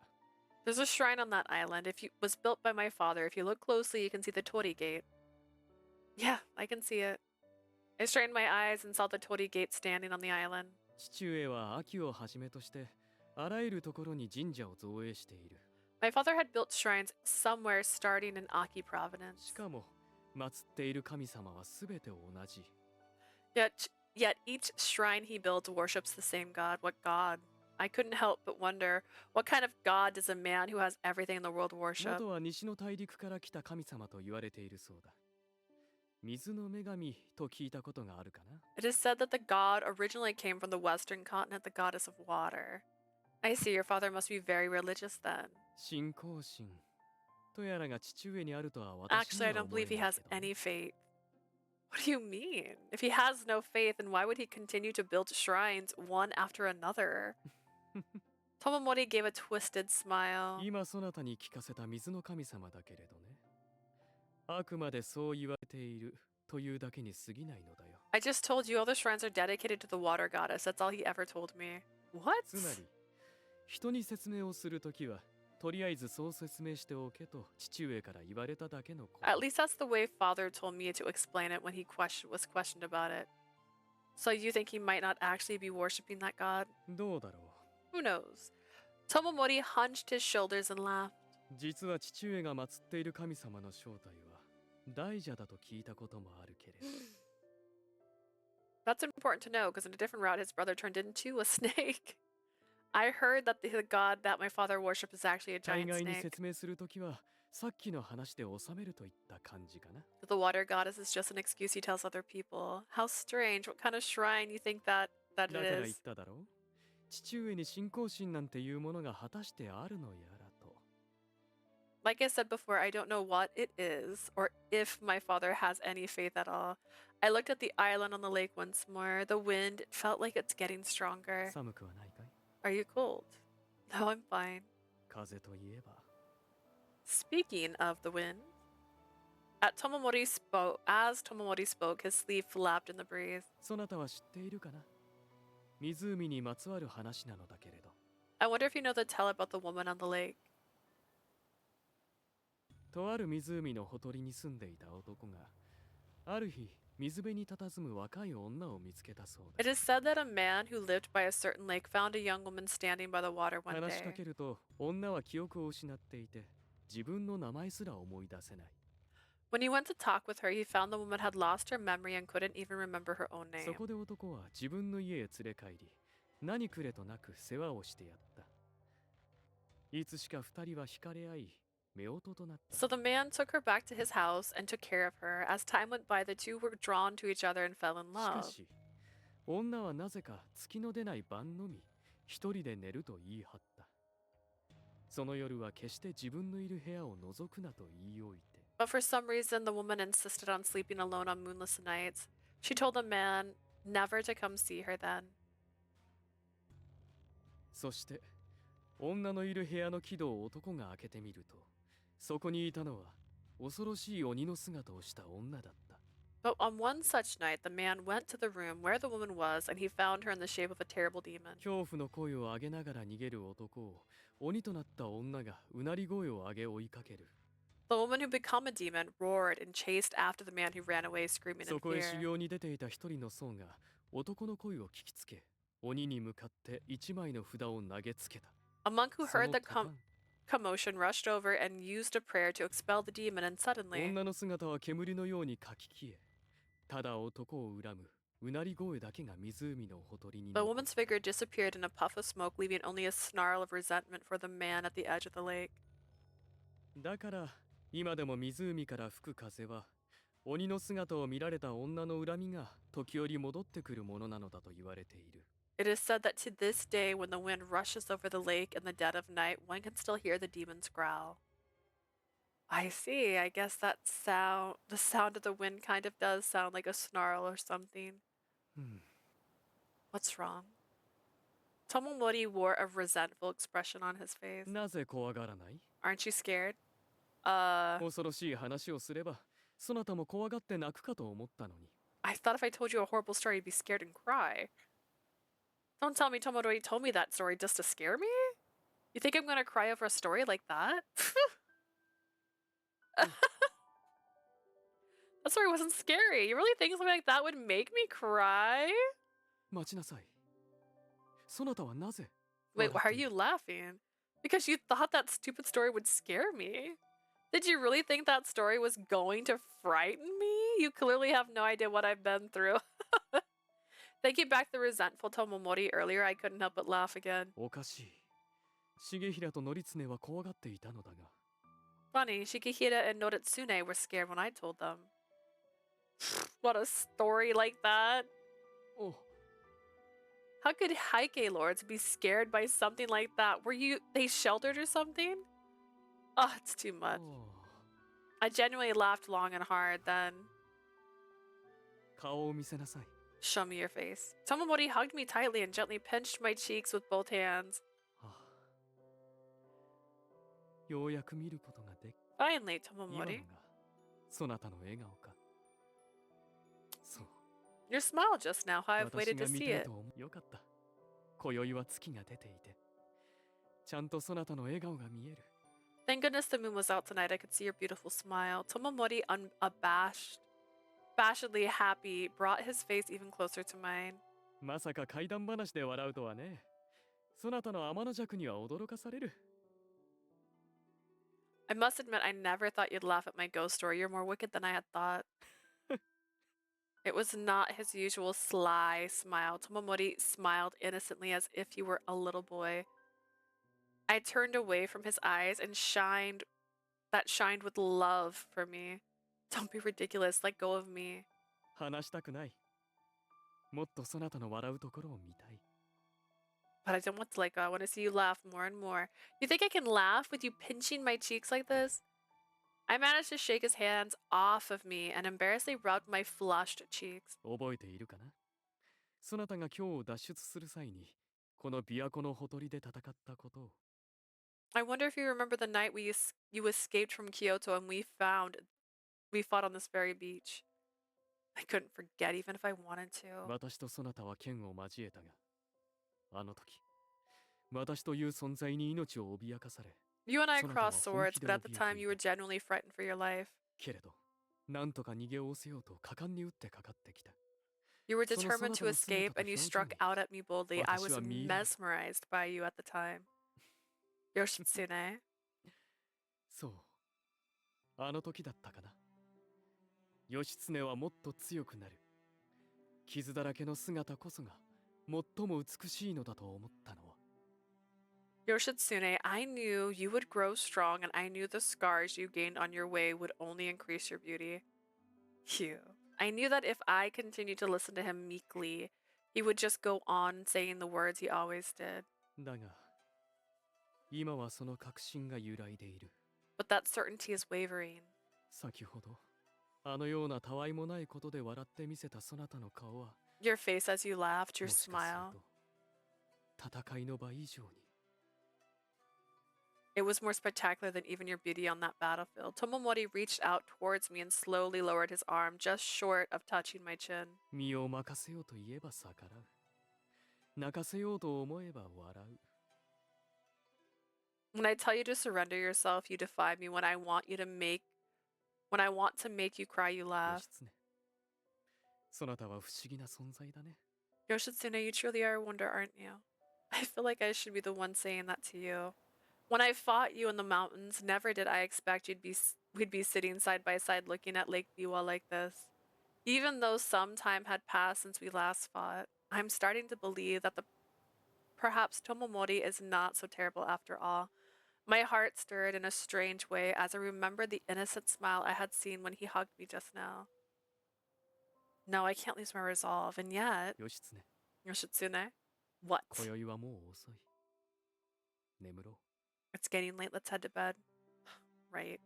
There's a shrine on that island. It was built by my father. If you look closely, you can see the Tori Gate. Yeah, I can see it. I strained my eyes and saw the Tori Gate standing on the island. 父上は秋をはじめとしてあらゆるところに神社を造営している。 My father had built shrines somewhere starting in Aki し province. かも祀っている神様はすべて同じ。 Yet each shrine he builds worships the same god. What god? I couldn't help but wonder, what kind of god does a man who has everything in the world worship? 元は西の大陸から来た神様と言われているそうだ。水の女神と聞いたことがあるかな。 It is said that the god originally came from the western continent, the goddess of water. I see, your father must be very religious then. 信仰心とやらが父上にあるとは私 Actually, に I は don't 思え believe he ない has けどね。 any faith. What do you mean? If he has no faith, then why would he continue to build shrines one after another? Tomomori gave a twisted smile. 今そなたに聞かせた水の神様だけれどね。あくまでそう言われているというだけに過ぎないのだよ。 I just told you all the shrines are dedicated to the water goddess. That's all he ever told me. What? つまり人に説明をするときはとりあえずそう説明しておけと父上から言われただけのこと。 At least that's the way father told me to explain it when he was questioned about it. So you think he might not actually be worshipping that god? どうだろ Who knows? Tomomori hunched his shoulders and laughed. う。実は父上が祀っている神様の正体は大蛇だと聞いたこともあるけれど。 That's important to know because in a different route, his brother turned into a snake. I heard that the god that my father worshipped is actually a 大 giant 概に snake. 説明するときはさっきの話で収めるといった感じかな。 That the water goddess is just an excuse he tells other people. How strange. What kind of shrine you think that だ it から言っ is? ただろう。父上に信仰心なんていうものが果たしてあるのやらと。 Like I said before, I don't know what it is or if my father has any faith at all. I looked at the island on the lake once more. The wind felt like it's getting stronger. 寒くはないかい？ Are you cold? No, I'm fine. 風といえば。 Speaking of the wind, as Tomomori spoke, his sleeve flapped in the breeze. そなたは知っているかな。湖にまつわる話なのだけれど。 I wonder if you know the tale about the woman on the lake. とある湖のほとりに住んでいた男がある日水辺に佇む若い女を見つけたそう It だ。 is said that a man who lived by a certain lake found a young woman standing by the water one 話しか day. けると女は記憶を失っていて自分の名前すら思い出せない。 When he went to talk with her, he found the woman had lost her memory and couldn't even remember her own そ name. こで男は自分の家へ連れ帰り何くれとなく世話をしてやった。いつしか二人は惹かれ合い夫婦となった。 So the man took her back to his house and took care of her. As time went by, the two were drawn to each other and fell in しか love. し女はなぜか月の出ない晩のみ一人で寝ると言い張った。その夜は決して自分のいる部屋を覗くなと言い置いて。 But for some reason, the woman insisted on sleeping alone on moonless nights. She told the man never to come see her then. そして女のいる部屋の木戸を男が開けてみるとそこにいたのは恐ろしい鬼の姿をした女だった。 But on one such night, the man went to the room where the woman was, and he found her in the shape of a terrible demon. 恐怖の声を上げながら逃げる男を鬼となった女がうなり声を上げ追いかける。 The woman who became a demon roared and chased after the man who ran away, screaming そ in こへ修 fear. 行に出ていた一人の僧が男の声を聞きつけ鬼に向かって一枚の札を投げつけた。 A monk who そ heard の the 途端 commotion rushed over and used a prayer to expel the demon, and suddenly, 女の姿は煙のようにかき消えただ男を恨むうなり声だけが湖のほとりに the 残った。 woman's figure disappeared in a puff of smoke, leaving only a snarl of resentment for the man at the edge of the lake. だから今でも湖から吹く風は鬼の姿を見られた女の恨みが時折戻ってくるものなのだと言われている。 It is said that to this day, when the wind rushes over the lake in the dead of night, one can still hear the demon's growl. I see. I guess the sound of the wind kind of does sound like a snarl or something. うん、 What's wrong? Tomomori wore a resentful expression on his face. なぜ怖がらない？ Aren't you scared? 恐ろしい話をすればそなたも怖がって泣くかと思ったのに。 I thought if I told you a horrible story, you'd be scared and cry. Don't tell me Tomomori told me that story just to scare me? You think I'm gonna cry over a story like that? That story wasn't scary. You really think something like that would make me cry? 待ちなさい。そなたはなぜ？ Wait, why 笑 are っている？ you laughing? Because you thought that stupid story would scare me. Did you really think that story was going to frighten me? You clearly have no idea what I've been through. Thinking back the resentful Tomomori earlier, I couldn't help but laugh again. おかしい。重平と則常は怖がっていたのだが。 Funny, Shikihira and Noritsune were scared when I told them. What a story like that. お、 How could Heike lords be scared by something like that? Were they sheltered or something? Oh, it's too much. お、 I genuinely laughed long and hard, then 顔を見せなさい。 show me your face. Tomomori hugged me tightly and gently pinched my cheeks with both hands. はあ、ようやく見ることができ。 Finally, 今の Tomomori. がそなたの笑顔か。そう。 Your smile just now, how I've 私 waited が to 見 see たい it. と思う。よかった。今宵は月が出ていて、ちゃんとそなたの笑顔が見える。 Thank goodness the moon was out tonight. I could see your beautiful smile. Tomomori, unabashedly happy, brought his face even closer to mine. まさか怪談話で笑うとはね。そなたの天の弱には驚かされる。 I must admit, I never thought you'd laugh at my ghost story. You're more wicked than I had thought. It was not his usual sly smile. Tomomori smiled innocently as if he were a little boy. I turned away from his eyes and shined with love for me. Don't be ridiculous. Let go of me. 話したくない。もっとそなたの笑うところを見たい。 But I don't want to let go. I want to see you laugh more and more. You think I can laugh with you pinching my cheeks like this? I managed to shake his hands off of me and embarrassedly rubbed my flushed cheeks. 覚えているかな？そなたが今日を脱出する際に、この琵琶湖のほとりで戦ったことを。 I wonder if you remember the night you escaped from Kyoto and we fought on this very beach. I couldn't forget even if I wanted to. 私とそなたは剣を交えたが、あの時、私という存在に命を脅かされ、 You and I そなたは crossed 本 swords, 気で but at the 怯えて time い you were た。 genuinely frightened for your life. けれど、なんとか逃げおおせようと果敢に打ってかかってきた。 You were その determined そ to なたの姿 escape, と and you 表情 struck に out at me boldly. I 私 was は見入られた。 mesmerized by you at the time. Yoshitsune. そう、あの時だったかな。義経はもっと強くなる。傷だらけの姿こそが最も美しいのだと思ったのは。 Yoshitsune, I knew you would grow strong, and I knew the scars you gained on your way would only increase your beauty. Phew. I knew that if I continued to listen to him meekly, he would just go on saying the words he always did. だが、今はその確信が揺らいでいる。 But that certainty is wavering. 先ほど、あのようなたわいもないことで笑ってみせたそなたの顔は、 Your face as you laughed, your もしかする smile. と戦いの場以上に It was more spectacular than even your beauty on that battlefield. Tomomori reached out towards me and slowly lowered his arm, just short of touching my chin. 身を任せようと言えば逆らう。泣かせようと思えば笑う。 When I tell you to surrender yourself, you defy me. When I want to make you cry, you laugh. 義経、そなたは不思議な存在だね。 Yoshitsune, you truly are a wonder, aren't you? I feel like I should be the one saying that to you. When I fought you in the mountains, never did I expect we'd be sitting side by side looking at Lake Biwa like this. Even though some time had passed since we last fought, I'm starting to believe that perhaps Tomomori is not so terrible after all. My heart stirred in a strange way as I remembered the innocent smile I had seen when he hugged me just now. No, I can't lose my resolve, and yet... 義経、 Yoshitsune? What? 今宵はもう遅い。眠ろう。 It's getting late, let's head to bed. Right.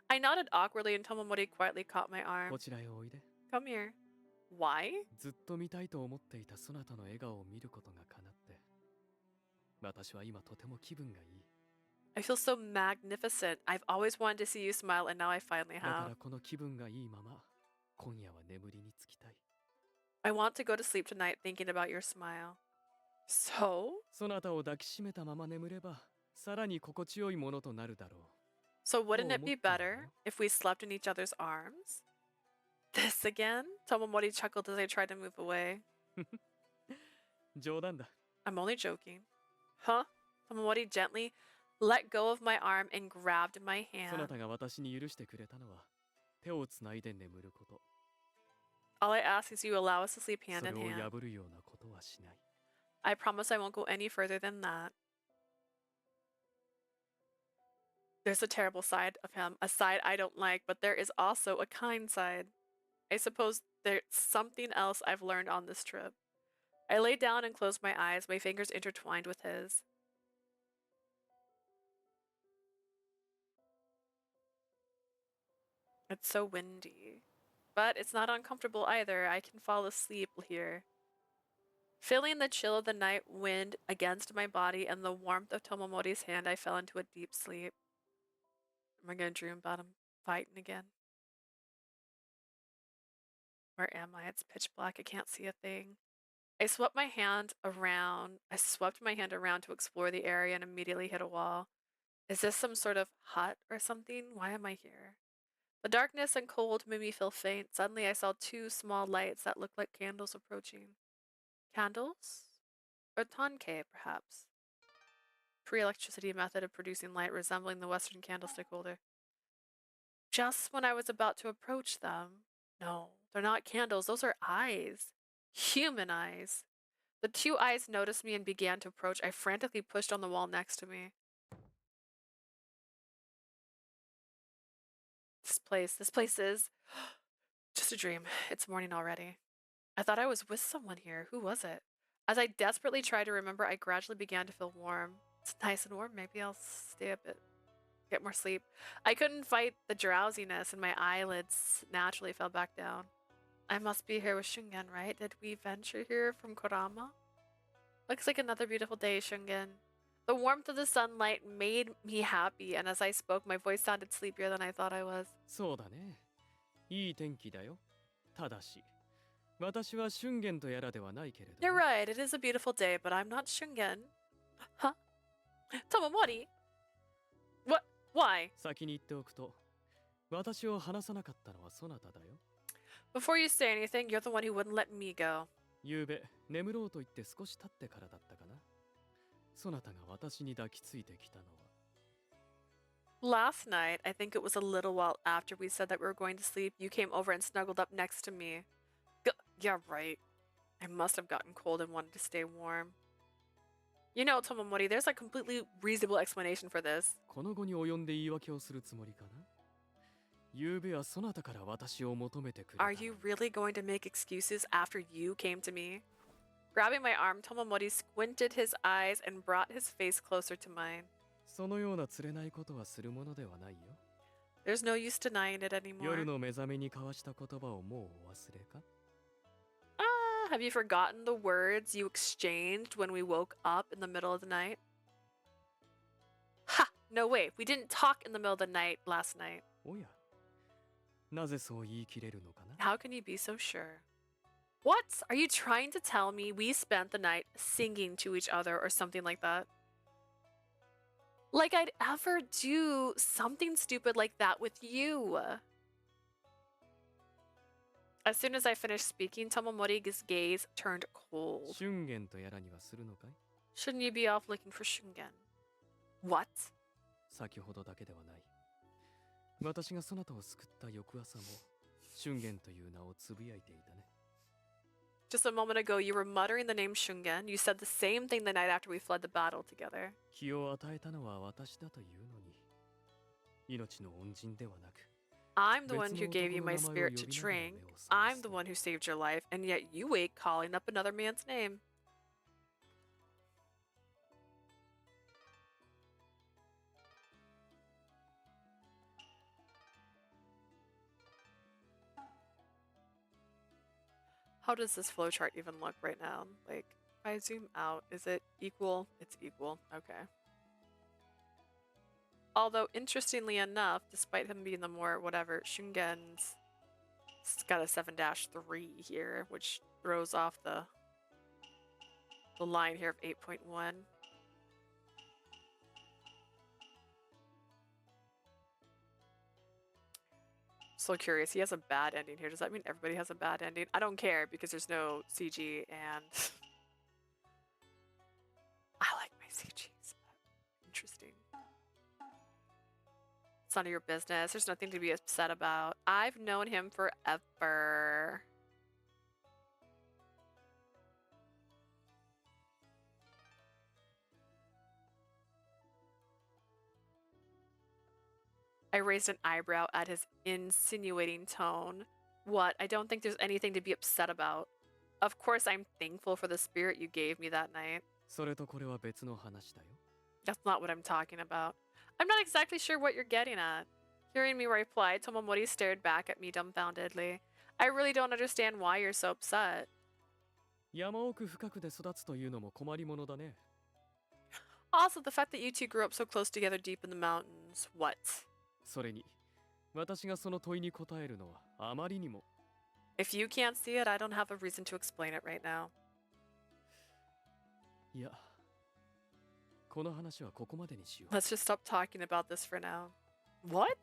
I nodded awkwardly and Tomomori quietly caught my こ arm. ちらへおいで。 Come here. Why? ずっと見たいと思っていたそなたの笑顔を見ることが叶って、私は今とても気分がいい。 I feel so magnificent. I've always wanted to see you smile, and now I finally だか have. らこの気分がいいまま、今夜は眠りにつきたい。 I want to go to sleep tonight thinking about your smile. So? そなたを抱きしめたまま眠れば、さらに心地よいものとなるだろう。 So wouldn't Oh, it be what the better hell? if we slept in each other's arms? This again? Tomomori chuckled as I tried to move away. 冗談だ。 I'm only joking. Huh? Tomomori gently let go of my arm and grabbed my そな hand. たが私に許してくれたのは、手をつないで眠ること。 All I ask is you allow us to sleep そ hand れ in を hand. 破るようなことはしない。 I promise I won't go any further than that. There's a terrible side of him, a side I don't like, but there is also a kind side. I suppose there's something else I've learned on this trip. I lay down and closed my eyes, my fingers intertwined with his. It's so windy. But it's not uncomfortable either. I can fall asleep here. Feeling the chill of the night wind against my body and the warmth of Tomomori's hand, I fell into a deep sleep. Am I going to dream about him fighting again? Where am I? It's pitch black. I can't see a thing. I swept my hand around to explore the area and immediately hit a wall. Is this some sort of hut or something? Why am I here? The darkness and cold made me feel faint. Suddenly I saw two small lights that looked like candles approaching. Candles? Or tonke, perhaps. Pre-electricity method of producing light resembling the Western candlestick holder. Just when I was about to approach them... No, they're not candles. Those are eyes. Human eyes. The two eyes noticed me and began to approach. I frantically pushed on the wall next to me. This place is just a dream. It's morning already. I thought I was with someone here. Who was it? As I desperately tried to remember, I gradually began to feel warm. It's nice and warm. Maybe I'll stay a bit, get more sleep. I couldn't fight the drowsiness and my eyelids naturally fell back down. I must be here with Shungen, right? Did we venture here from Kurama? Looks like another beautiful day, Shungen. The warmth of the sunlight made me happy, and as I spoke, my voice sounded sleepier than I thought I was. そうだね。いい天気だよ。ただし、私は春元とやらではないけれど。 You're right, it is a beautiful day, but I'm not Shungen. Huh? Tomomori? What? Why? 先に言っておくと、私を話さなかったのはそなただよ。 Before you say anything, you're the one who wouldn't let me go. ゆうべ眠ろうと言って少し経ってからだったかな。そなたが私に抱きついてきたのは。 Last night, I think it was a little while after we said that we were going to sleep, you came over and snuggled up next to me. Yeah, right. I must have gotten cold and wanted to stay warm. You know, Tomomori, there's a completely reasonable explanation for this. この後に及んで言い訳をするつもりかな。ゆうべはそなたから私を求めてくれたの Are you really going to make excuses after you came to me? Grabbing my arm, Tomomori squinted his eyes and brought his face closer to mine. そのような釣れないことはするものではないよ。 There's no use denying it 夜 anymore. の目覚めに交わした言葉をもうお忘れか。 Have you forgotten the words you exchanged when we woke up in the middle of the night? Ha! No way. We didn't talk in the middle of the night last night. おや、なぜそう言い切れるのかな。 How can you be so sure? What? Are you trying to tell me we spent the night singing to each other or something like that? Like I'd ever do something stupid like that with you. As soon as I finished speaking, Tomomori's gaze turned cold. 春言とやらにはするのかい。 Shouldn't you be off looking for Shungen? What? 先ほどだけではない。私がそなたを救った翌朝も春言という名をつぶやいていたね。 Just a moment ago, you were muttering the name Shungen. You said the same thing the night after we fled the battle together. 気を与えたのは私だというのに、命の恩人ではなく、 I'm the one who gave you my spirit to drink. I'm the one who saved your life, and yet you wait calling up another man's name. How does this flowchart even look right now? Like, if I zoom out, is it equal? It's equal. Okay. Although, interestingly enough, despite him being the more whatever, Shungen's got a 7-3 here, which throws off the line here of 8.1. So curious. He has a bad ending here. Does that mean everybody has a bad ending? I don't care because there's no CG and I like my CGs. Interesting. It's none of your business. There's nothing to be upset about. I've known him forever. I raised an eyebrow at his insinuating tone. What? I don't think there's anything to be upset about. Of course I'm thankful for the spirit you gave me that night. それとこれは別の話だよ。 That's not what I'm talking about. I'm not exactly sure what you're getting at. Hearing me reply, Tomomori stared back at me dumbfoundedly. I really don't understand why you're so upset. 山奥深くで育つというのも困りものだね。 Also, the fact that you two grew up so close together deep in the mountains. What? それに、私がその問いに答えるのはあまりにも。 If you can't see it, I don't have a reason to explain it right now. いや、この話はここまでにしよう。 Let's just stop talking about this for now. What?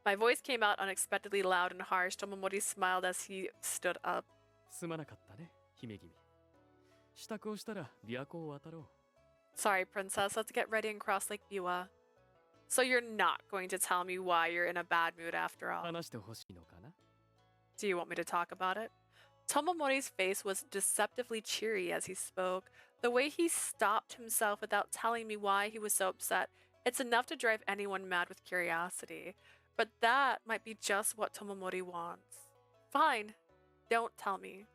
My voice came out unexpectedly loud and harsh. Tomomori smiled as he stood up. すまなかったね、姫君。支度をしたら琵琶湖を渡ろう。 Sorry, princess. Let's get ready and cross Lake Biwa. So you're not going to tell me why you're in a bad mood after all. 話してほしいのかな。 Do you want me to talk about it? Tomomori's face was deceptively cheery as he spoke. The way he stopped himself without telling me why he was so upset, it's enough to drive anyone mad with curiosity. But that might be just what Tomomori wants. Fine. Don't tell me.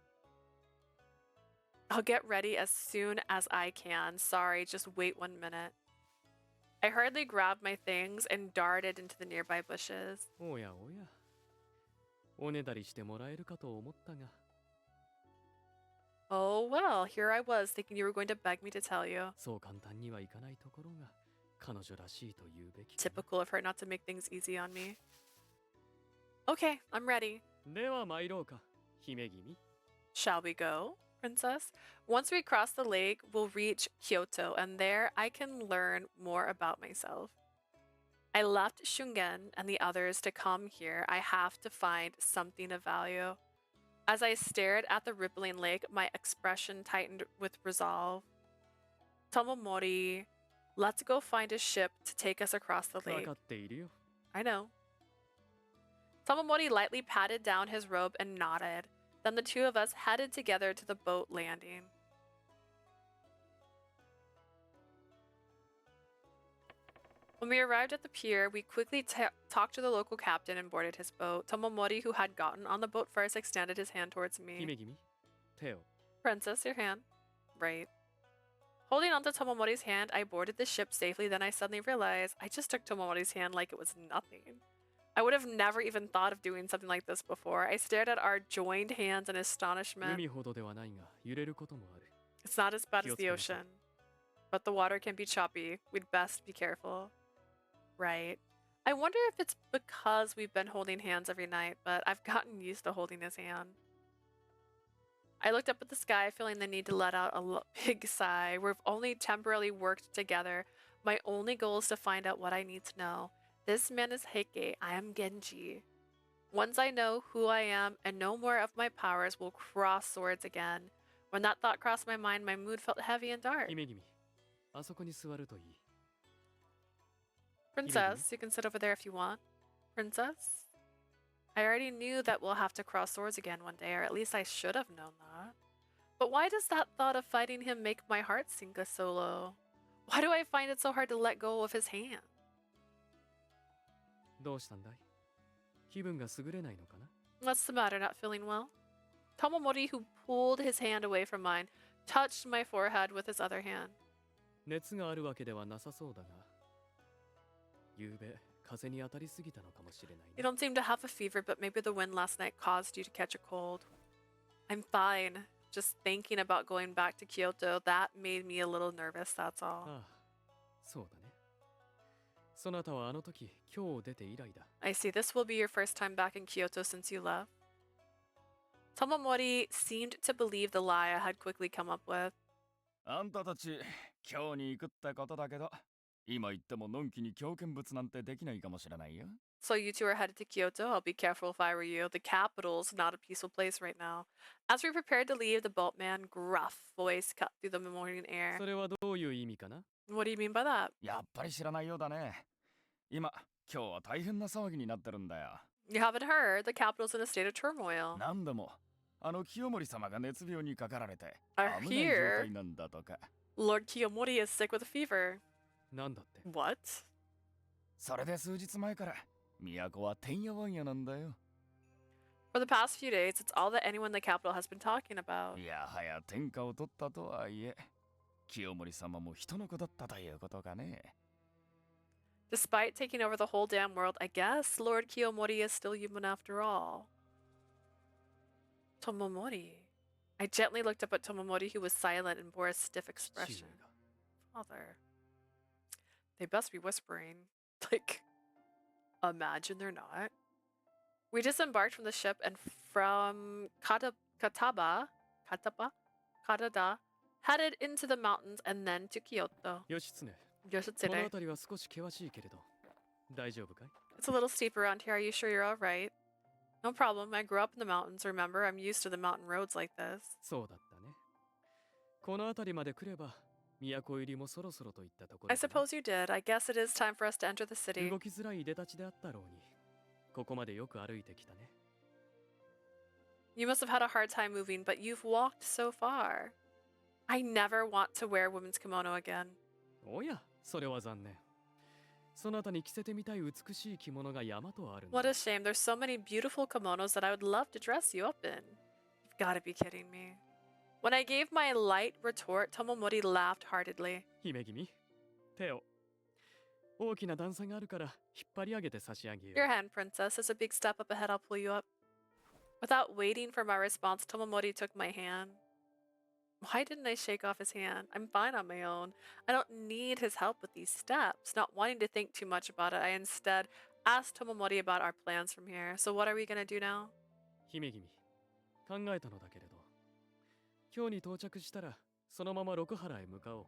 I'll get ready as soon as I can. Sorry, just wait 1 minute. I hurriedly grabbed my things and darted into the nearby bushes. おやおや。おねだりしてもらえるかと思ったが。 Oh well, here I was thinking you were going to beg me to tell you. そう簡単にはいかないところが彼女らしいと言うべき。 Typical of her not to make things easy on me. Okay, I'm ready. では参ろうか、姫君。 Shall we go, princess? Once we cross the lake, we'll reach Kyoto, and there I can learn more about myself. I left Shungen and the others to come here. I have to find something of value. As I stared at the rippling lake, my expression tightened with resolve. Tomomori, let's go find a ship to take us across the 分 lake. かっているよ I know. Tomomori lightly patted down his robe and nodded. Then the two of us headed together to the boat landing. When we arrived at the pier, we quickly talked to the local captain and boarded his boat. Tomomori, who had gotten on the boat first, extended his hand towards me. 姫君手を Princess, your hand. Right. Holding onto Tomomori's hand, I boarded the ship safely. Then I suddenly realized I just took Tomomori's hand like it was nothing. I would have never even thought of doing something like this before. I stared at our joined hands in astonishment. 海ほどではないが揺れることもある It's not as bad as the 気をつけなさい。 ocean, but the water can be choppy. We'd best be careful. Right. I wonder if it's because we've been holding hands every night, but I've gotten used to holding his hand. I looked up at the sky, feeling the need to let out a big sigh. We've only temporarily worked together. My only goal is to find out what I need to know. This man is Heike. I am Genji. Once I know who I am and know more of my powers, we'll cross swords again. When that thought crossed my mind, my mood felt heavy and dark. 姫君あそこに座るといい Princess, you can sit over there if you want. Princess? I already knew that we'll have to cross swords again one day, or at least I should have known that. But why does that thought of fighting him make my heart sink so low? Why do I find it so hard to let go of his hand? どうしたんだい気分が優れないのかな What's the matter, not feeling well? Tomomori, who pulled his hand away from mine, touched my forehead with his other hand. 熱があるわけではなさそうだが夕べ風に当たりすぎたのかもしれない You ね don't seem to have a fever, but maybe the wind last night caused you to catch a cold. I'm fine. Just thinking about going back to Kyoto, that made me a little nervous, that's all. ああそうだねそなたはあの時今日出て以来だ I see, this will be your first time back in Kyoto since you left. Tomomori seemed to believe the lie I had quickly come up with. あんたたち今日に行くってことだけど今言ってものんきに狂犬物なんてできないかもしれないよ So you two are headed to Kyoto. I'll be careful if I were you. The capital's not a peaceful place right now. As we prepared to leave, the boatman's gruff voice cut through the morning air. それはどういう意味かな What do you mean by that? やっぱり知らないようだね今日は大変な騒ぎになってるんだよ You haven't heard. The capital's in a state of turmoil. 何でもあの清盛様が熱病にかかられて I 危ない状 hear 態なんだとか Lord Kiyomori is sick with a fever. なんだって What? それで数日前から都はてんやわんやなんだよ For the past few days, it's all that anyone in the capital has been talking about. いやはや天下を取ったとはいえ清盛様も人の子だったということかね Despite taking over the whole damn world, I guess Lord Kiyomori is still human after all. Tomomori. I gently looked up at Tomomori, who was silent and bore a stiff 父 expression. 上が Father. They best be whispering. Like, imagine they're not. We disembarked from the ship and from Kataba, headed into the mountains and then to Kyoto. 義経この Yoshitsune. 辺りは少し険しいけれど大丈夫かい It's a little steep around here. Are you sure you're alright? No problem. I grew up in the mountains, remember? I'm used to the mountain roads like this. そうだったねこの辺りまで来れば都入りもそろそろといったところ I かな suppose you did. I guess it is time for us to enter the city. 動きづらい出立ちであったろうにここまでよく歩いてきたね You must have had a hard time moving, but you've walked so far. I never want to wear women's kimono again. おやそれは残念そなたに着せてみたい美しい着物が山とあるんだ What a shame. There's so many beautiful kimonos that I would love to dress you up in. You've got to be kidding me. When I gave my light retort, Tomomori laughed heartedly. 姫君手を大きな段差があるから引っ張り上げて差し上げよ Your hand, princess. There's a big step up ahead. I'll pull you up. Without waiting for my response, Tomomori took my hand. Why didn't I shake off his hand? I'm fine on my own. I don't need his help with these steps. Not wanting to think too much about it, I instead asked Tomomori about our plans from here. So what are we gonna do now? 姫君考えたのだけれど今日に到着したらそのまま六原へ向かおう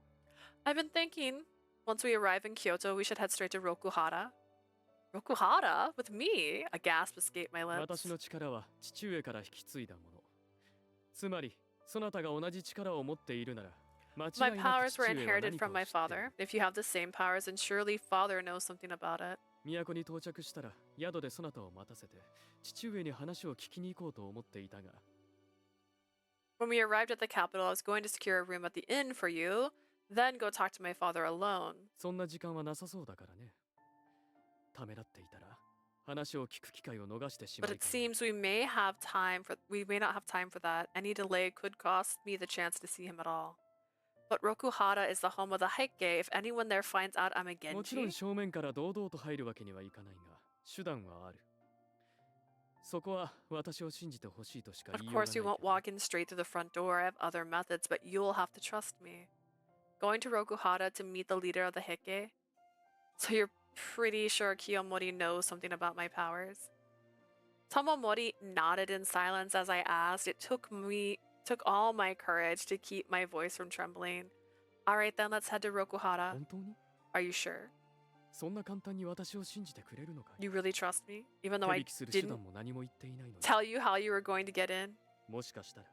I've been thinking, once we arrive in Kyoto, we should head straight to Rokuhara. Rokuhara? With me? A gasp escaped my lips. 私の力は父上から引き継いだもの。つまり、そなたが同じ力を持っているなら、間 My 違いなく powers were 父上は inherited 何か from を my 知ってい father. る。 If you have the same powers, then surely father knows something about it. 都に到着したら、宿でそなたを待たせて、父上に話を聞きに行こうと思っていたが。When we arrived at the capital, I was going to secure a room at the inn for you, then go talk to my father alone. そんな時間はなさそうだからね。ためらっていたら、話を聞く機会を逃してしま But い it かね。 seems we may not have time for that. Any delay could cost me the chance to see him at all. But Rokuhara is the home of the Heike. If anyone there finds out I'm a もちろん Genji, 正面から堂々と入るわけにはいかないが、手段はある。そこは私を信じてほしいとしか of 言いようが course ない you けど won't walk in straight through the front door. I have other methods, but you'll have to trust me. Going to Rokuhara to meet the leader of the Heike? So you're pretty sure Kiyomori knows something about my powers? Tomomori nodded in silence as I asked. It took all my courage to keep my voice from trembling. Alright then, let's head to Rokuhara. 本当に Are you sure? そんな簡単に私を信じてくれるのかい You really trust me? Even though 手 I 引きする手 didn't 段も何も言っていないのに tell you how you were going to get in? もしかしたら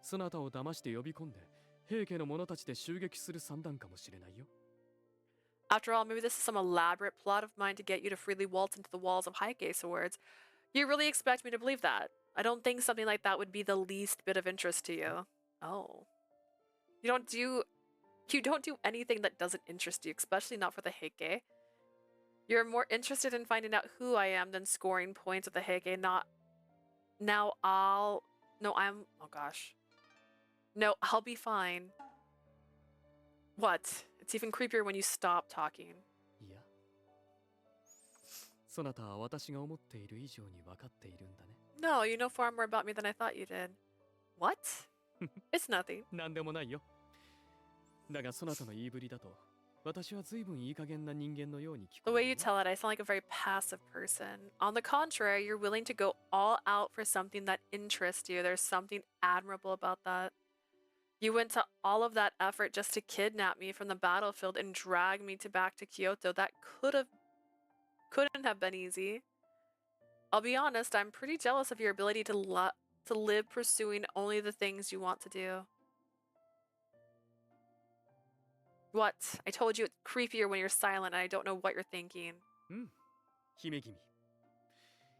そなたを騙して呼び込んで平家の者たちで襲撃する算段かもしれないよ After all, maybe this is some elaborate plot of mine to get you to freely waltz into the walls of Heike swords. You really expect me to believe that? I don't think something like that would be the least bit of interest to you. Oh. You don't do anything that doesn't interest you, especially not for the Heike. You're more interested in finding out who I am than scoring points with the Heike, not... oh gosh. No, I'll be fine. What? It's even creepier when you stop talking. いやそなたは私が思っている以上に分かっているんだね No, you know far more about me than I thought you did. What? It's nothing. なんでもないよだがそなたの言いぶりだと私は随分いい加減な人間のように聞 The こ way える you よ tell it, I sound like a very passive person. On the contrary, you're willing to go all out for something that interests you. There's something admirable about that. You went to all of that effort just to kidnap me from the battlefield and drag me back to Kyoto. That couldn't have been easy. I'll be honest, I'm pretty jealous of your ability to live pursuing only the things you want to do. What? I told you it's creepier when you're silent and I don't know what you're thinking. うん姫君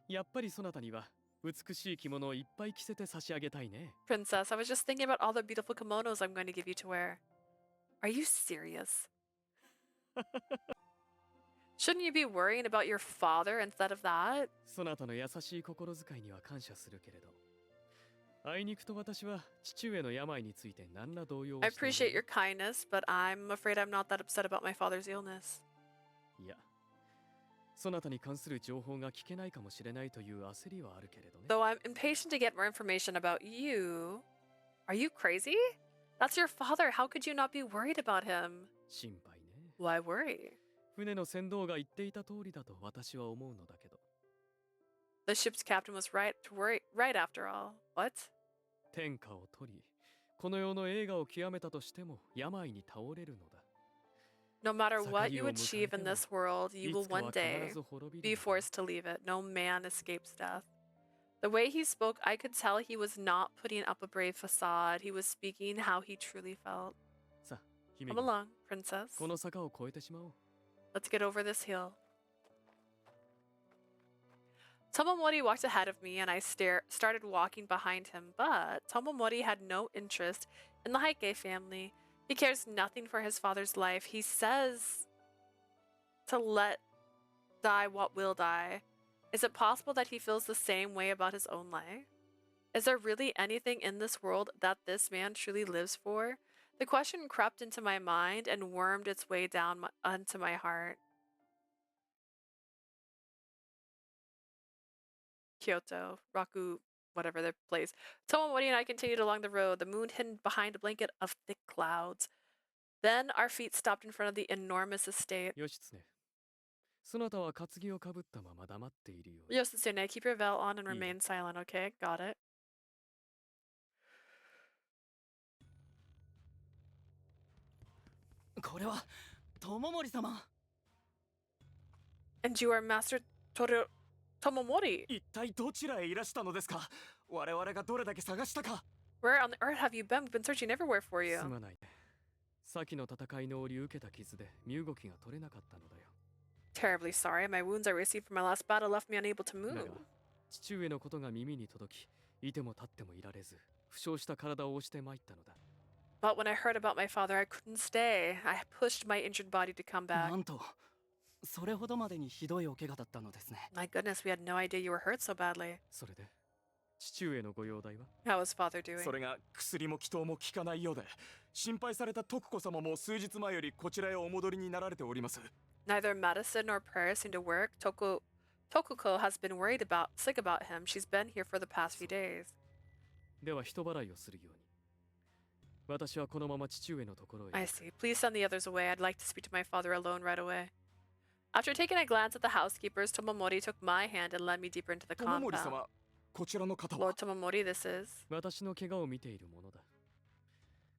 やっぱりそなたには美しい着物をいっぱい着せて差し上げたいね Princess, I was just thinking about all the beautiful kimonos I'm going to give you to wear. Are you serious? Shouldn't you be worrying about your father instead of that? そなたの優しい心遣いには感謝するけれどあいにくと私は父上の病について何ら動揺を I してい appreciate ない your kindness, but I'm afraid I'm not that upset about my father's illness. いやそなたに関する情報が聞けないかもしれないという焦りはあるけれどね Though I'm impatient to get more information about you. Are you crazy? That's your father. How could you not be worried about him? 心配ね Why worry? 船の船頭が言っていた通りだと私は思うのだけど The ship's captain was right to worry right after all. What? 天下を取りこの世の栄華を極めたとしても病に倒れるのだ No matter what 盛り you を迎え achieve て in も this world, you い will つかは one 必 day ず滅び be るのだ forced to leave it. No man escapes death. The way he spoke, I could tell he was not putting up a brave facade. He was speaking how he truly felt. さあ姫 Come 君 along, princess. この坂を越えてしまおう Let's get over this hill. Tomomori walked ahead of me and I started walking behind him, but Tomomori had no interest in the Heike family. He cares nothing for his father's life. He says to let die what will die. Is it possible that he feels the same way about his own life? Is there really anything in this world that this man truly lives for? The question crept into my mind and wormed its way down onto my heart. Kyoto, Raku, whatever their place. Tomomori and I continued along the road, the moon hidden behind a blanket of thick clouds. Then our feet stopped in front of the enormous estate. 義経そなたは担ぎをかぶったまま黙っているようだ Yoshitsune, keep your veil on and Yeah. remain silent, okay? Got it. And you are Master Tomomori. 一体どちらへいらしたのですか？我々がどれだけ探したか。 Where on the earth have you been? We've been searching everywhere for you. すまないね。先の戦いの折受けた傷で身動きが取れなかったのだよ。 Terribly sorry. My wounds I received from my last battle left me unable to だ move. が、父上のことが耳に届き、いても立ってもいられず、負傷した体を押して参ったのだ。 But when I heard about my father, I couldn't stay. I pushed my injured body to come back. なんとそれほどまでにひどいお怪我だったのですね。 My goodness, we had no idea you were hurt so badly. それで、父上のご容体は？ How is father doing? それが薬も祈祷も効かないようで、心配された徳子様も数日前よりこちらへお戻りになられております。 Neither medicine nor prayer seem to work. Tokuko has been sick about him. She's been here for the past few days. では人払いをするように。私はこのまま父上のところへ。 I see. Please send the others away. I'd like to speak to my father alone right away. After taking a glance at the housekeepers, Tomomori took my hand and led me deeper into the 友森 compound. 様、こちらの方は Lord Tomomori, this is. 私の怪我を見ているものだ。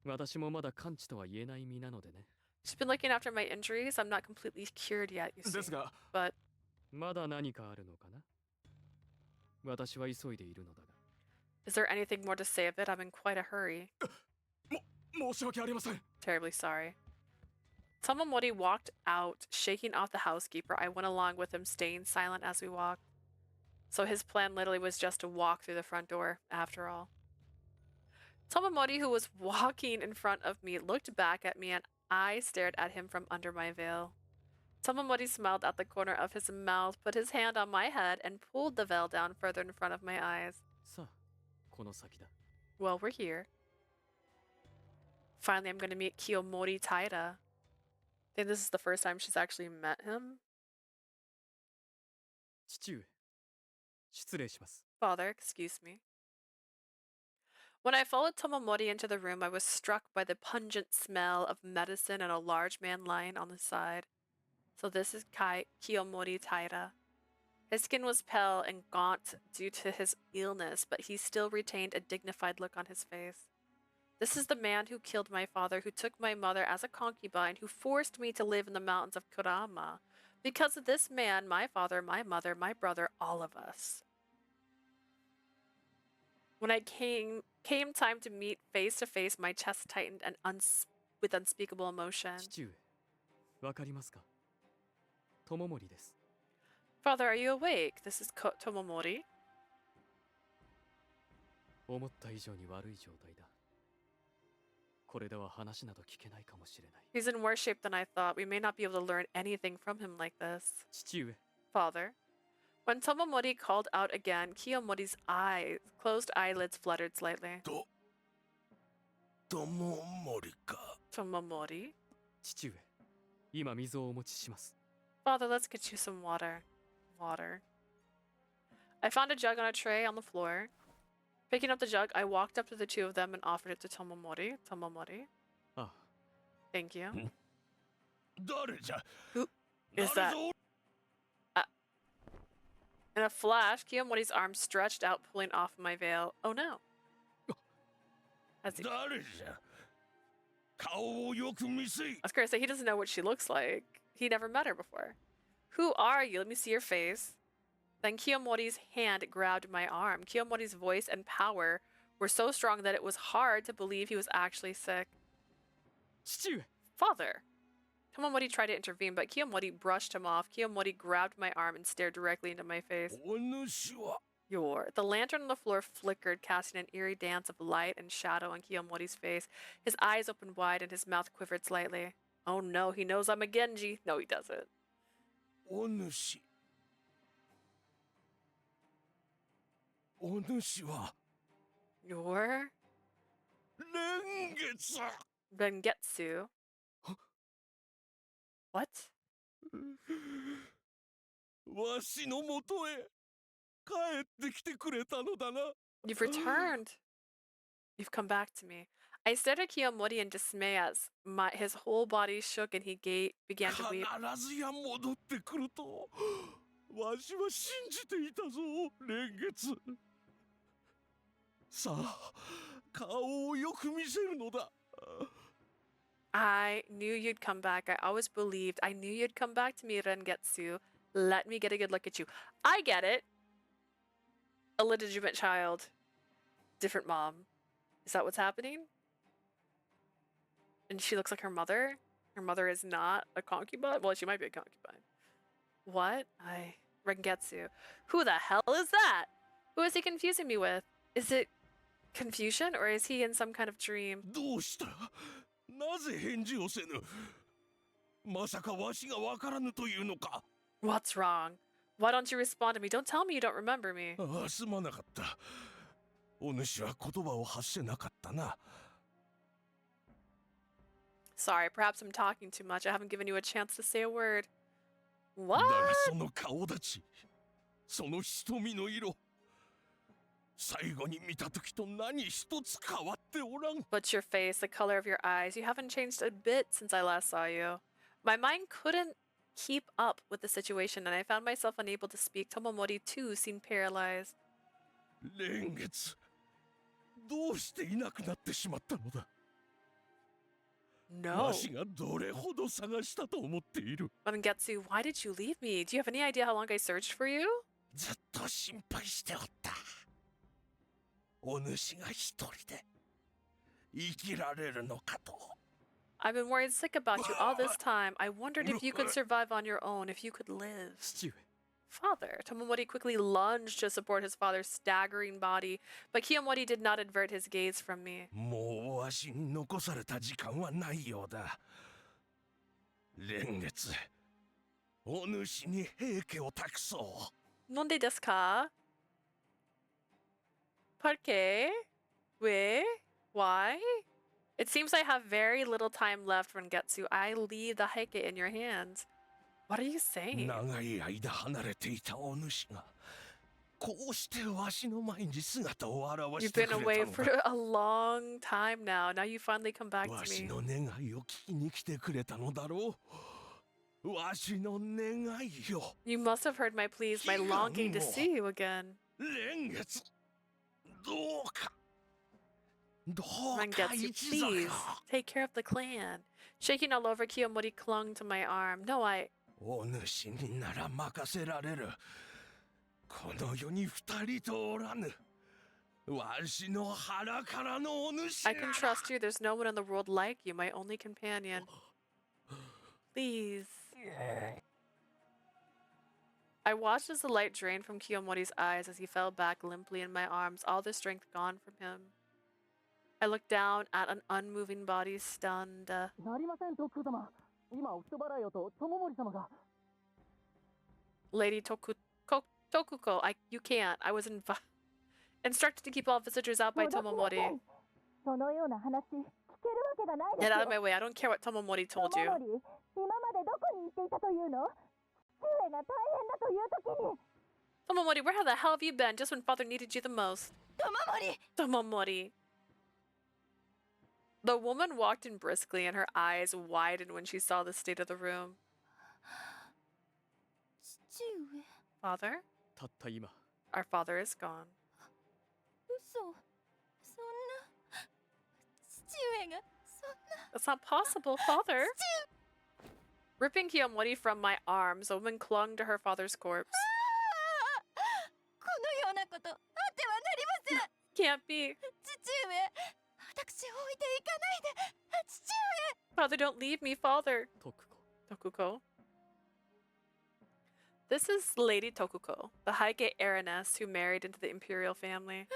私もまだ完治とは言えない身なのでね。 She's been looking after my injuries. I'm not completely cured yet, you です see. が、 But まだ何かあるのかな？私は急いでいるのだが。 is there anything more to say of it? I'm in quite a hurry. 申し訳ありません。 Terribly sorry. Tomomori walked out, shaking off the housekeeper. I went along with him, staying silent as we walked. So his plan literally was just to walk through the front door, after all. Tomomori, who was walking in front of me, looked back at me and I stared at him from under my veil. Tomomori smiled at the corner of his mouth, put his hand on my head, and pulled the veil down further in front of my eyes. さあ、この先だ。 Well, we're here. Finally, I'm going to meet Kiyomori Taira. I think this is the first time she's actually met him. 父上、失礼します。 Father, excuse me. When I followed Tomomori into the room, I was struck by the pungent smell of medicine and a large man lying on the side. So this is Kiyomori Taira. His skin was pale and gaunt due to his illness, but he still retained a dignified look on his face. This is the man who killed my father, who took my mother as a concubine, who forced me to live in the mountains of Kurama. Because of this man, my father, my mother, my brother, all of us. When I came time to meet face to face, my chest tightened and with unspeakable emotion. 父上、わかりますか？友森です。 Father, are you awake? This is Tomomori. 思った以上に悪い状態だ。これでは話など聞けないかもしれない。 He's in worse shape than I thought. We may not be able to learn anything from him like this. 父上、 Father. When Tomomori called out again, Kiyomori's closed eyelids fluttered slightly. 友森か。 Tomomori? 父上、今水をお持ちします。 Father, let's get you some water. Water. I found a jug on a tray on the floor. Picking up the jug, I walked up to the two of them and offered it to Tomomori. Tomomori. ああ、 Thank you. 誰じゃ？ Who is 誰 that? ぞ？ In a flash, Kiyomori's arm stretched out, pulling off my veil. Oh no. As he, 誰じゃ？顔をよく見せ。 I was gonna say, he doesn't know what she looks like. He never met her before. Who are you? Let me see your face. Then Kiyomori's hand grabbed my arm. Kiyomori's voice and power were so strong that it was hard to believe he was actually sick. 父上、 Father! Tomomori tried to intervene, but Kiyomori brushed him off. Kiyomori grabbed my arm and stared directly into my face. お主は The lantern on the floor flickered, casting an eerie dance of light and shadow on Kiyomori's face. His eyes opened wide and his mouth quivered slightly. Oh no, he knows I'm a Genji. No, he doesn't. お主。お主は You're 蓮月。 Rengetsu. What? わしのもとへ帰ってきてくれたのだな。 You've returned. You've come back to me. I stared at Kiyomori in dismay as his whole body shook and he began to weep. 必ずや戻ってくるとわしは信じていたぞ、蓮月。さあ、顔をよく見せるのだ。 I knew you'd come back. I always believed. I knew you'd come back to me, Rengetsu. Let me get a good look at you. I get it. Illegitimate child. Different mom. Is that what's happening? And she looks like her mother? Her mother is not a concubine? Well, she might be a concubine. What? Rengetsu. Who the hell is that? Who is he confusing me with? Is it confusion or is he in some kind of dream? どうした？なぜ返事をせぬ？まさかわしがわからぬというのか？ What's wrong? Why don't you respond to me? Don't tell me you don't remember me. ああ、すまなかった。お主は言葉を発せなかったな。 Sorry, perhaps I'm talking too much. I haven't given you a chance to say a word. だ What? がその顔立ち、その瞳の色、最後に見た時と何一つ変わっておらん。 But your face, the color of your eyes, you haven't changed a bit since I last saw you. My mind couldn't keep up with the situation and I found myself unable to speak. Tomomori too seemed paralyzed. 蓮月、どうしていなくなってしまったのだ。 No. わしがどれほど探したと思っている。 Rengetsu, why did you leave me? Do you have any idea how long I searched for you? ずっと心配しておった。お主が一人で生きられるのかと。 I've been worried sick about you all this time. I wondered if you could survive on your own, if you could live. 父上 Father. Tomomori quickly lunged to support his father's staggering body, but Kiyomori did not avert his gaze from me. もうわしに残された時間はないようだ。蓮月、お主に平家を託そう。 Nonde desu ka? Parque? We? Why? It seems I have very little time left, Rengetsu. I leave the Heike in your hands. What are you saying? 長い間離れていたお主が、こうしてわしの前に姿を現し You've て been くれ away たの for だ。 a long time now. Now you finally come back わ to し me. の願いを聞きに来てくれたのだろう。わしの願いよ。 You must have heard my pleas, my longing to see you again. 蓮月、どうか。どうか Rengetsu, 一座 please か。 take care of the clan. Shaking all over, Kiyomori clung to my arm. No, お主になら任せられる。この世に二人とおらぬ。わしの腹からのお主 I can trust you. There's no one in the world like you, my only companion. Please. I watched as the light drained from Kiyomori's eyes as he fell back limply in my arms, all the strength gone from him. I looked down at an unmoving body, stunned. なりませんトック様。今お人払いをと友森様が。 Lady Tokuko, you can't. I was instructed to keep all visitors out by Tomomori. そのような話聞けるわけがないで Get す out よ of my way. I don't care what Tomomori told you. 友森今までどこに行っていたというの父上が大変だという時に Tomomori, where the hell have you been just when father needed you the most? 友森 Tomomori. The woman walked in briskly and her eyes widened when she saw the state of the room. 父上 Father? たった今 Our father is gone. 嘘そんな父上がそんな That's not possible, father. Ripping Kiyomori from my arms, the woman clung to her father's corpse. このようなことあってはなりません Can't be. 父上私を置いていかないで父上 Father, don't leave me, father. 徳子 Tokuko. This is Lady Tokuko, the Heike heiress who married into the imperial family.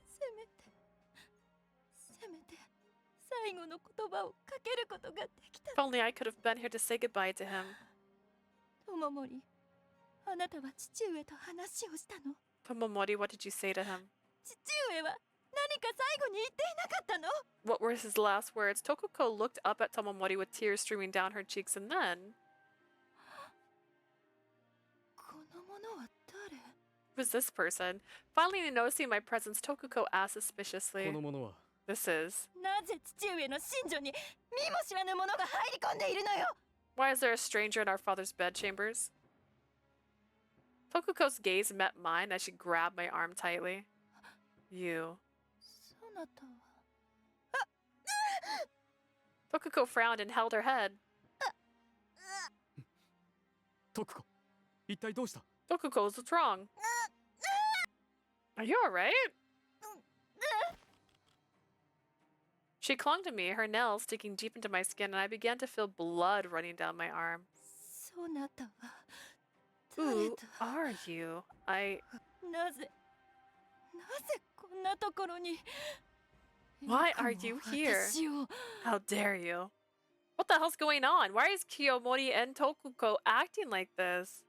せめて最後の言葉をかけることができた If only I could have been here to say goodbye to him. 友森あなたは父上と話をしたの Tomomori, what did you say to him? 父上は何か最後に言っていなかったの What were his last words? Tokuko looked up at Tomomori with tears streaming down her cheeks and then... この者は誰 Who is this person? Finally noticing my presence, Tokuko asked suspiciously. この者は This is... なぜ父上の寝所に見も知らぬ者が入り込んでいるのよ Why is there a stranger in our father's bedchambers? Tokuko's gaze met mine as she grabbed my arm tightly. You. そなたは Tokuko frowned and held her head. Tokuko, 一体どうした? Tokuko, what's wrong? Are you alright? She clung to me, her nails sticking deep into my skin, and I began to feel blood running down my arm. そなたは Who are you? なぜこんなところに Why are you here? 私を How dare you? What the hell's going on? Why is Kiyomori and Tokuko acting like this?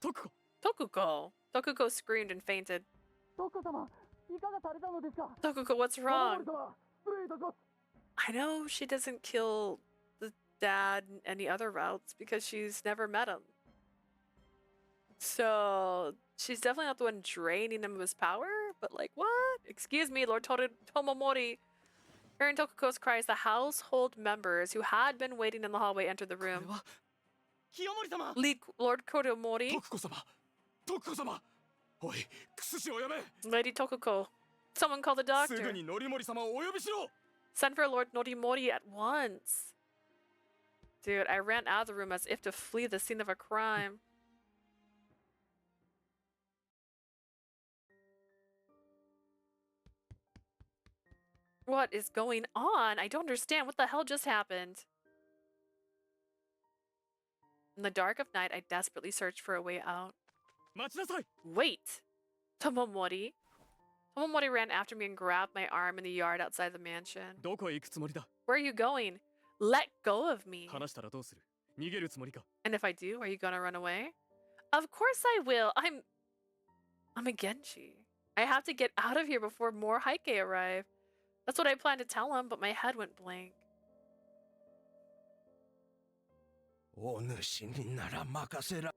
Tokuko! Tokuko screamed and fainted. トコ様いかがされたのですか Tokuko, what's ト wrong? モリ様失礼いたします I know she doesn't kill the dad in any other routes because she's never met him. So she's definitely not the one draining him of his power, but like, what? Excuse me, Lord Tomomori. Hearing Tokuko's cries, the household members who had been waiting in the hallway entered the これ room. は清盛様 Lord Kodomori, 徳子様徳子様おい薬師を呼べ Lady Tokuko. Someone call the す doctor. ぐに則盛様をお呼びしろ Send for Lord Norimori at once. Dude, I ran out of the room as if to flee the scene of a crime. What is going on? I don't understand. What the hell just happened? In the dark of night, I desperately searched for a way out. 待ちなさい! Wait! Tomomori? Tomomori ran after me and grabbed my arm in the yard outside the mansion. どこへ行くつもりだ? Where are you going? Let go of me. 話したらどうする? 逃げるつもりか? And if I do, are you gonna run away? Of course I will. I'm a Genji. I have to get out of here before more Heike arrive. That's what I planned to tell him, but my head went blank. お主になら任せら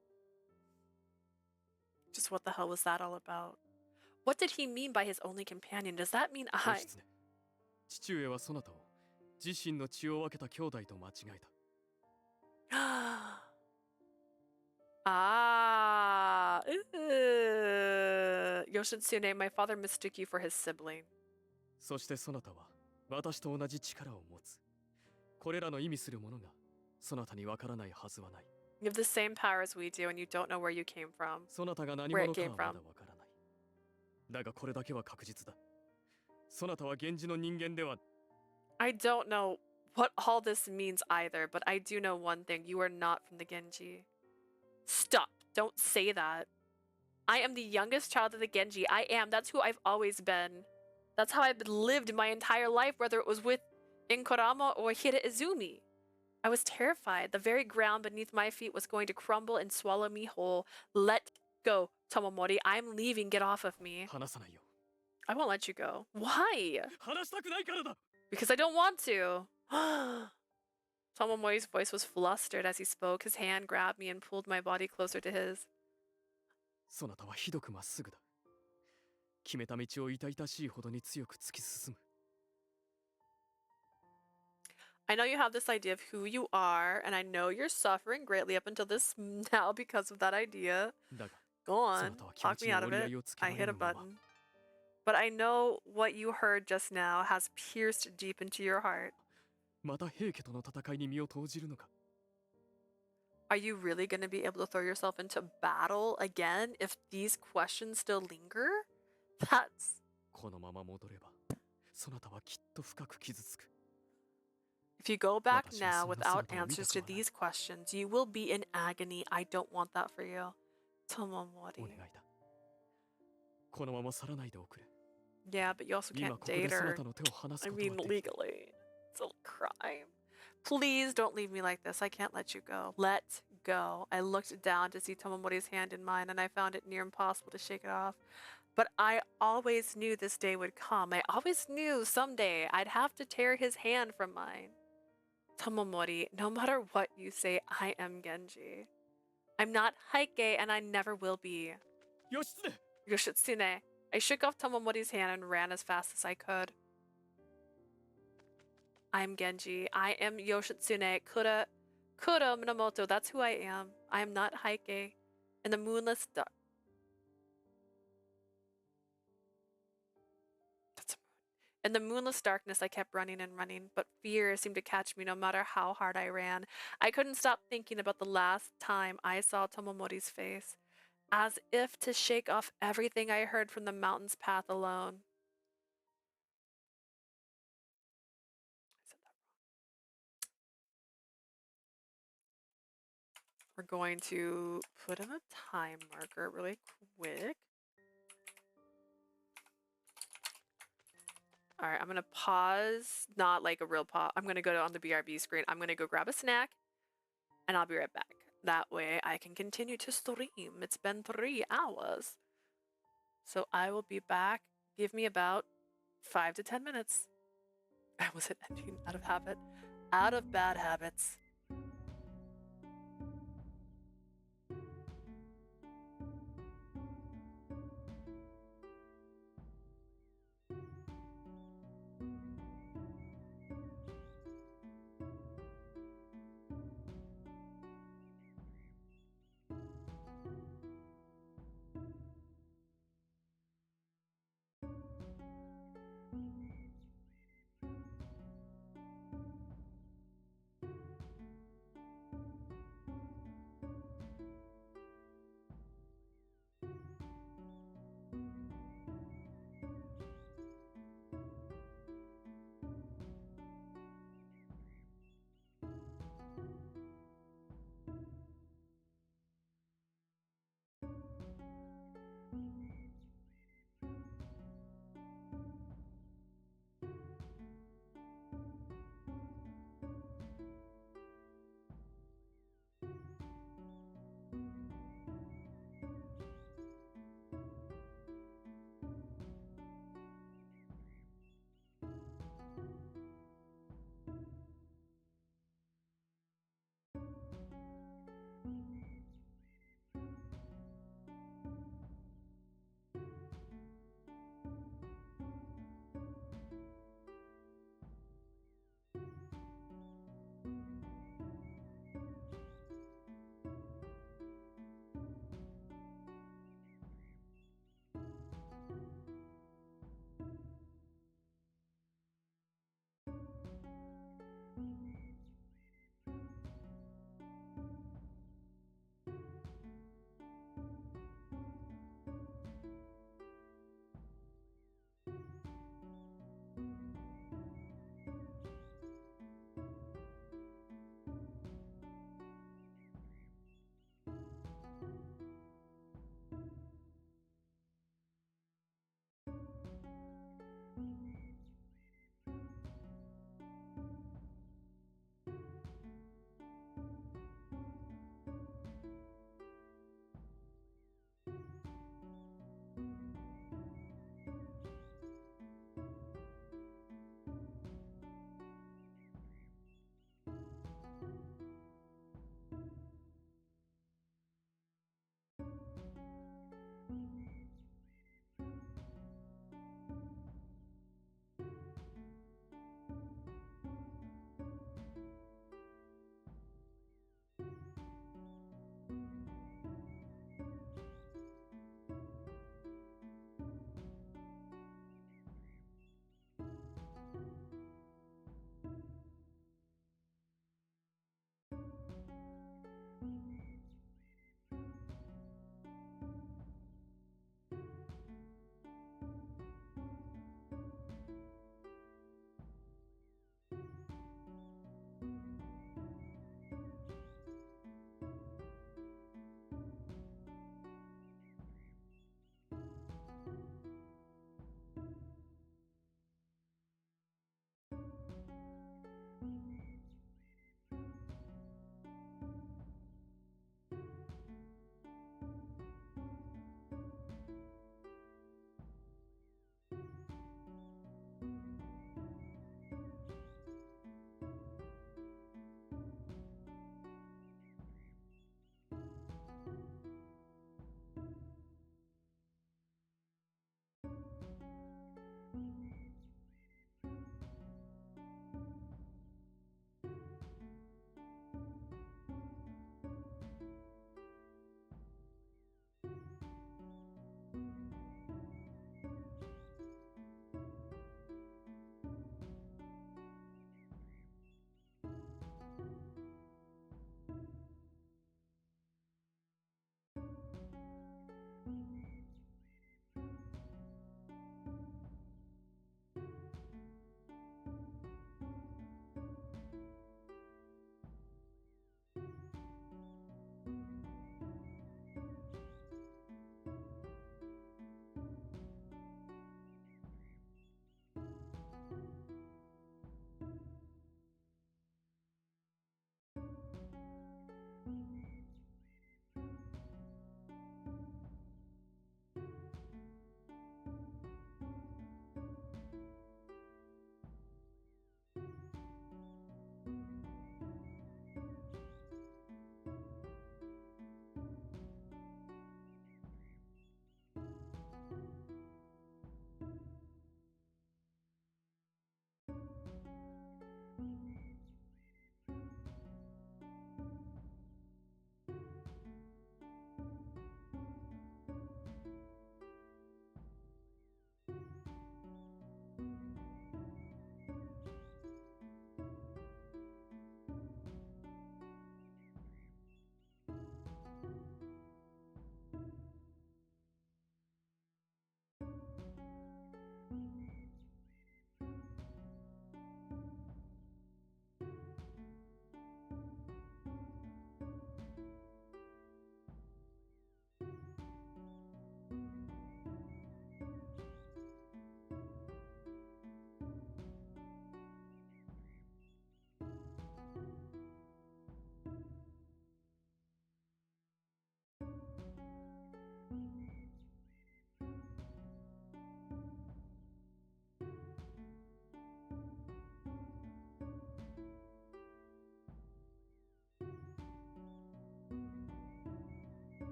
Just what the hell was that all about? What did he mean by his only companion? Does that mean 義 I... 経父上はそなたを自身の血を分けた兄弟と間違えた Ah. Yoshitsune, my father mistook you for his sibling. そしてそなたは私と同じ力を持つこれらの意味するものがそなたにわからないはずはない You have the same power as we do, and you don't know where you came from. そなたが何 Where 者 it か came はまだ from. わからないだがこれだけは確実だそなたは源氏の人間では I don't know what all this means either, but I do know one thing. You are not from the Genji. Stop. Don't say that. I am the youngest child of the Genji. I am. That's who I've always been. That's how I've lived my entire life, whether it was with Inkorama or Hiraizumi. I was terrified. The very ground beneath my feet was going to crumble and swallow me whole. Let go, Tomomori. I'm leaving. Get off of me. 話さないよ I won't let you go. Why? 話したくないからだ Because I don't want to. Tomomori's voice was flustered as he spoke. His hand grabbed me and pulled my body closer to his. そなたはひどくまっすぐだ決めた道を痛々しいほどに強く突き進む I know you have this idea of who you are, and I know you're suffering greatly up until this now because of that idea. だが Go on, talk me out of it. I hit a button. But I know what you heard just now has pierced deep into your heart. また平家との戦いに身を投じるのか Are you really going to be able to throw yourself into battle again if these questions still linger? That's... このまま戻ればそなたはきっと深く傷つく If you go back now without answers to these questions, you will be in agony. I don't want that for you. お Tomomori. 願いだこのまま去らないでおくれ Yeah, but you also 今 can't ここで date そな her. たの手を離す I ことは mean, でき legally. It's a crime. Please don't leave me like this. I can't let you go. Let go. I looked down to see Tomomori's hand in mine, and I found it near impossible to shake it off. But I always knew this day would come. I always knew someday I'd have to tear his hand from mine. Tomomori, no matter what you say, I am Genji. I'm not Heike, and I never will be. 義経 Yoshitsune. I shook off Tomomori's hand and ran as fast as I could. I'm Genji. I am Yoshitsune. Kura Minamoto. That's who I am. I am not Heike. In the moonless dark. That's a moon. In the moonless darkness, I kept running and running, but fear seemed to catch me no matter how hard I ran. I couldn't stop thinking about the last time I saw Tomomori's face, as if to shake off everything I heard from the mountain's path alone. We're going to put in a time marker really quick. All right, I'm gonna pause, not like a real pause. I'm gonna go on the BRB screen. I'm gonna go grab a snack and I'll be right back. That way I can continue to stream. It's been 3 hours. So I will be back. Give me about 5 to 10 minutes. I was it ending out of habit? Out of bad habits.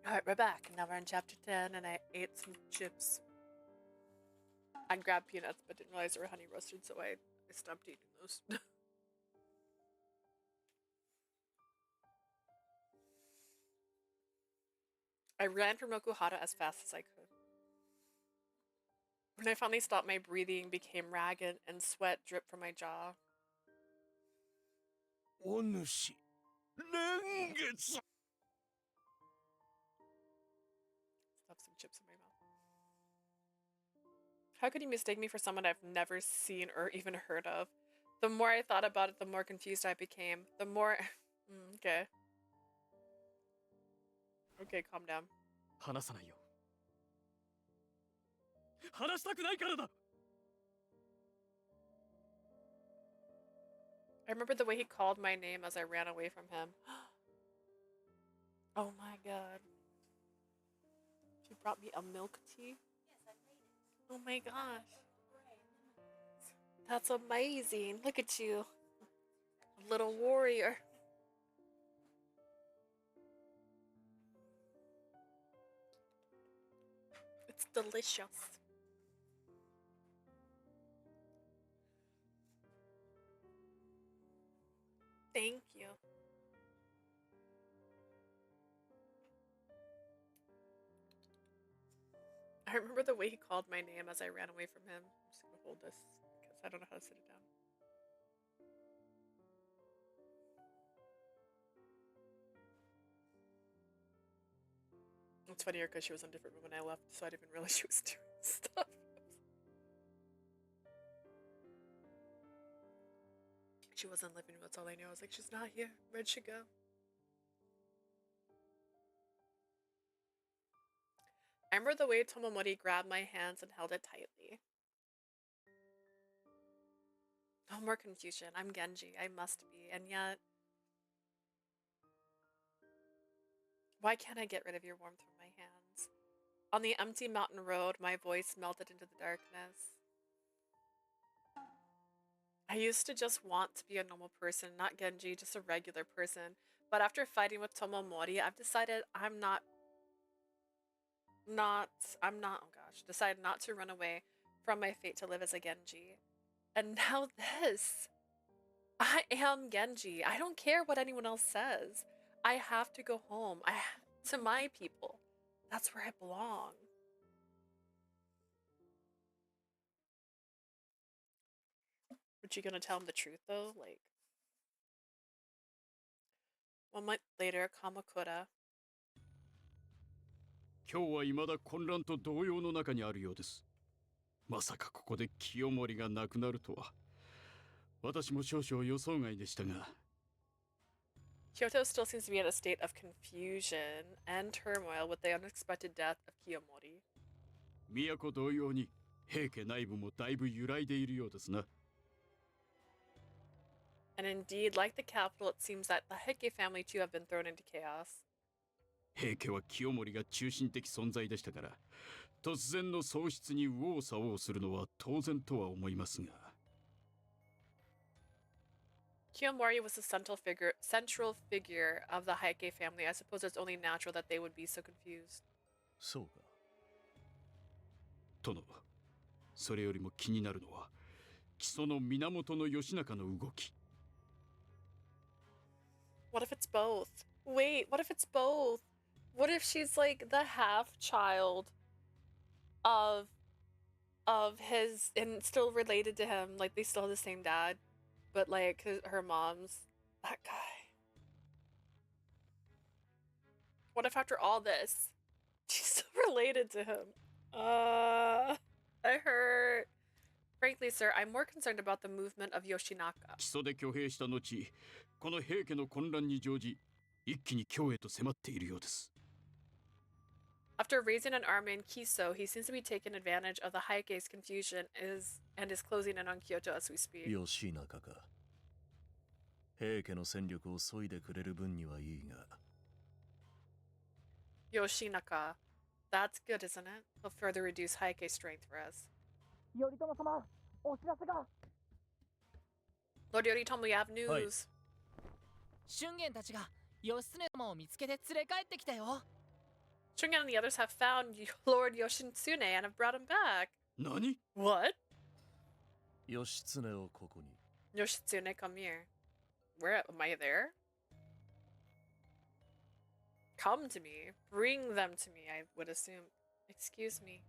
Alright, we're back. Now we're in chapter 10, and I ate some chips. I grabbed peanuts, but didn't realize they were honey roasted, so I stopped eating those. I ran from Okuhara as fast as I could. When I finally stopped, my breathing became ragged and sweat dripped from my jaw. お主、蓮月。 Stuffed some chips in my mouth. How could you mistake me for someone I've never seen or even heard of? The more I thought about it, the more confused I became. The more... okay. Okay, calm down. 話さないよ。話したくないからだ。 I remember the way he called my name as I ran away from him. Oh my god. She brought me a milk tea? Yes, I made it. Oh my gosh. That's amazing. Look at you. A little warrior. It's delicious. Thank you. I remember the way he called my name as I ran away from him. I'm just gonna hold this because I don't know how to sit it down. It's funnier because she was in a different room when I left, so I didn't even realize she was doing stuff. She wasn't living room, that's all I knew. I was like, she's not here. Where'd she go? I remember the way Tomomori grabbed my hands and held it tightly. No more confusion. I'm Genji. I must be. And yet... why can't I get rid of your warmth from my hands? On the empty mountain road, my voice melted into the darkness. I used to just want to be a normal person, not Genji, just a regular person. But after fighting with Tomomori, I've decided decided not to run away from my fate to live as a Genji. And now this. I am Genji. I don't care what anyone else says. I have to go home. To my people. That's where I belong. But you gonna tell him the truth though? Like 1 month later, Kamakura. 今日は未だ混乱と動揺の中にあるようです。まさかここで清盛が亡くなるとは。私も少々予想外でしたが。Kyoto still seems to be in a state of confusion and turmoil with the unexpected death of Kiyomori. 都同様に平家内部もだいぶ揺らいでいるようですな。 And indeed, like the capital, it seems that the Heike family too have been thrown into chaos. 平家は清盛が中心的存在でしたから、突然の喪失に右往左往するのは当然とは思いますが。 Kiyomori was the central figure of the Heike family. I suppose it's only natural that they would be so confused. そうか。殿、それよりも気になるのは、木曽の源義仲の動き。 What if it's both? Wait, what if it's both? What if she's like the half-child of his and still related to him? Like they still have the same dad, but like her mom's that guy. What if after all this, she's still related to him? I hurt. Frankly, sir, I'm more concerned about the movement of Yoshinaka. 木曽で挙兵した後、この平家の混乱に乗じ、一気に京へと迫っているようです。 After raising an army in Kiso, he seems to be taking advantage of the Heike's confusion and is closing in on Kyoto as we speak. 吉中か。平家の戦力を削いでくれる分にはいいが。Yoshinaka. That's good, isn't it? He'll further reduce Heike's strength for us. 頼朝様、お知らせが。 Lord Yoritomo, we have news. 春元たちが義経様を見つけて連れ帰ってきたよ。 Shungen and the others have found Lord Yoshitsune and have brought him back. 何？ What? 義経をここに。 Yoshitsune, come here. Where am I there? Come to me. Bring them to me, I would assume. Excuse me.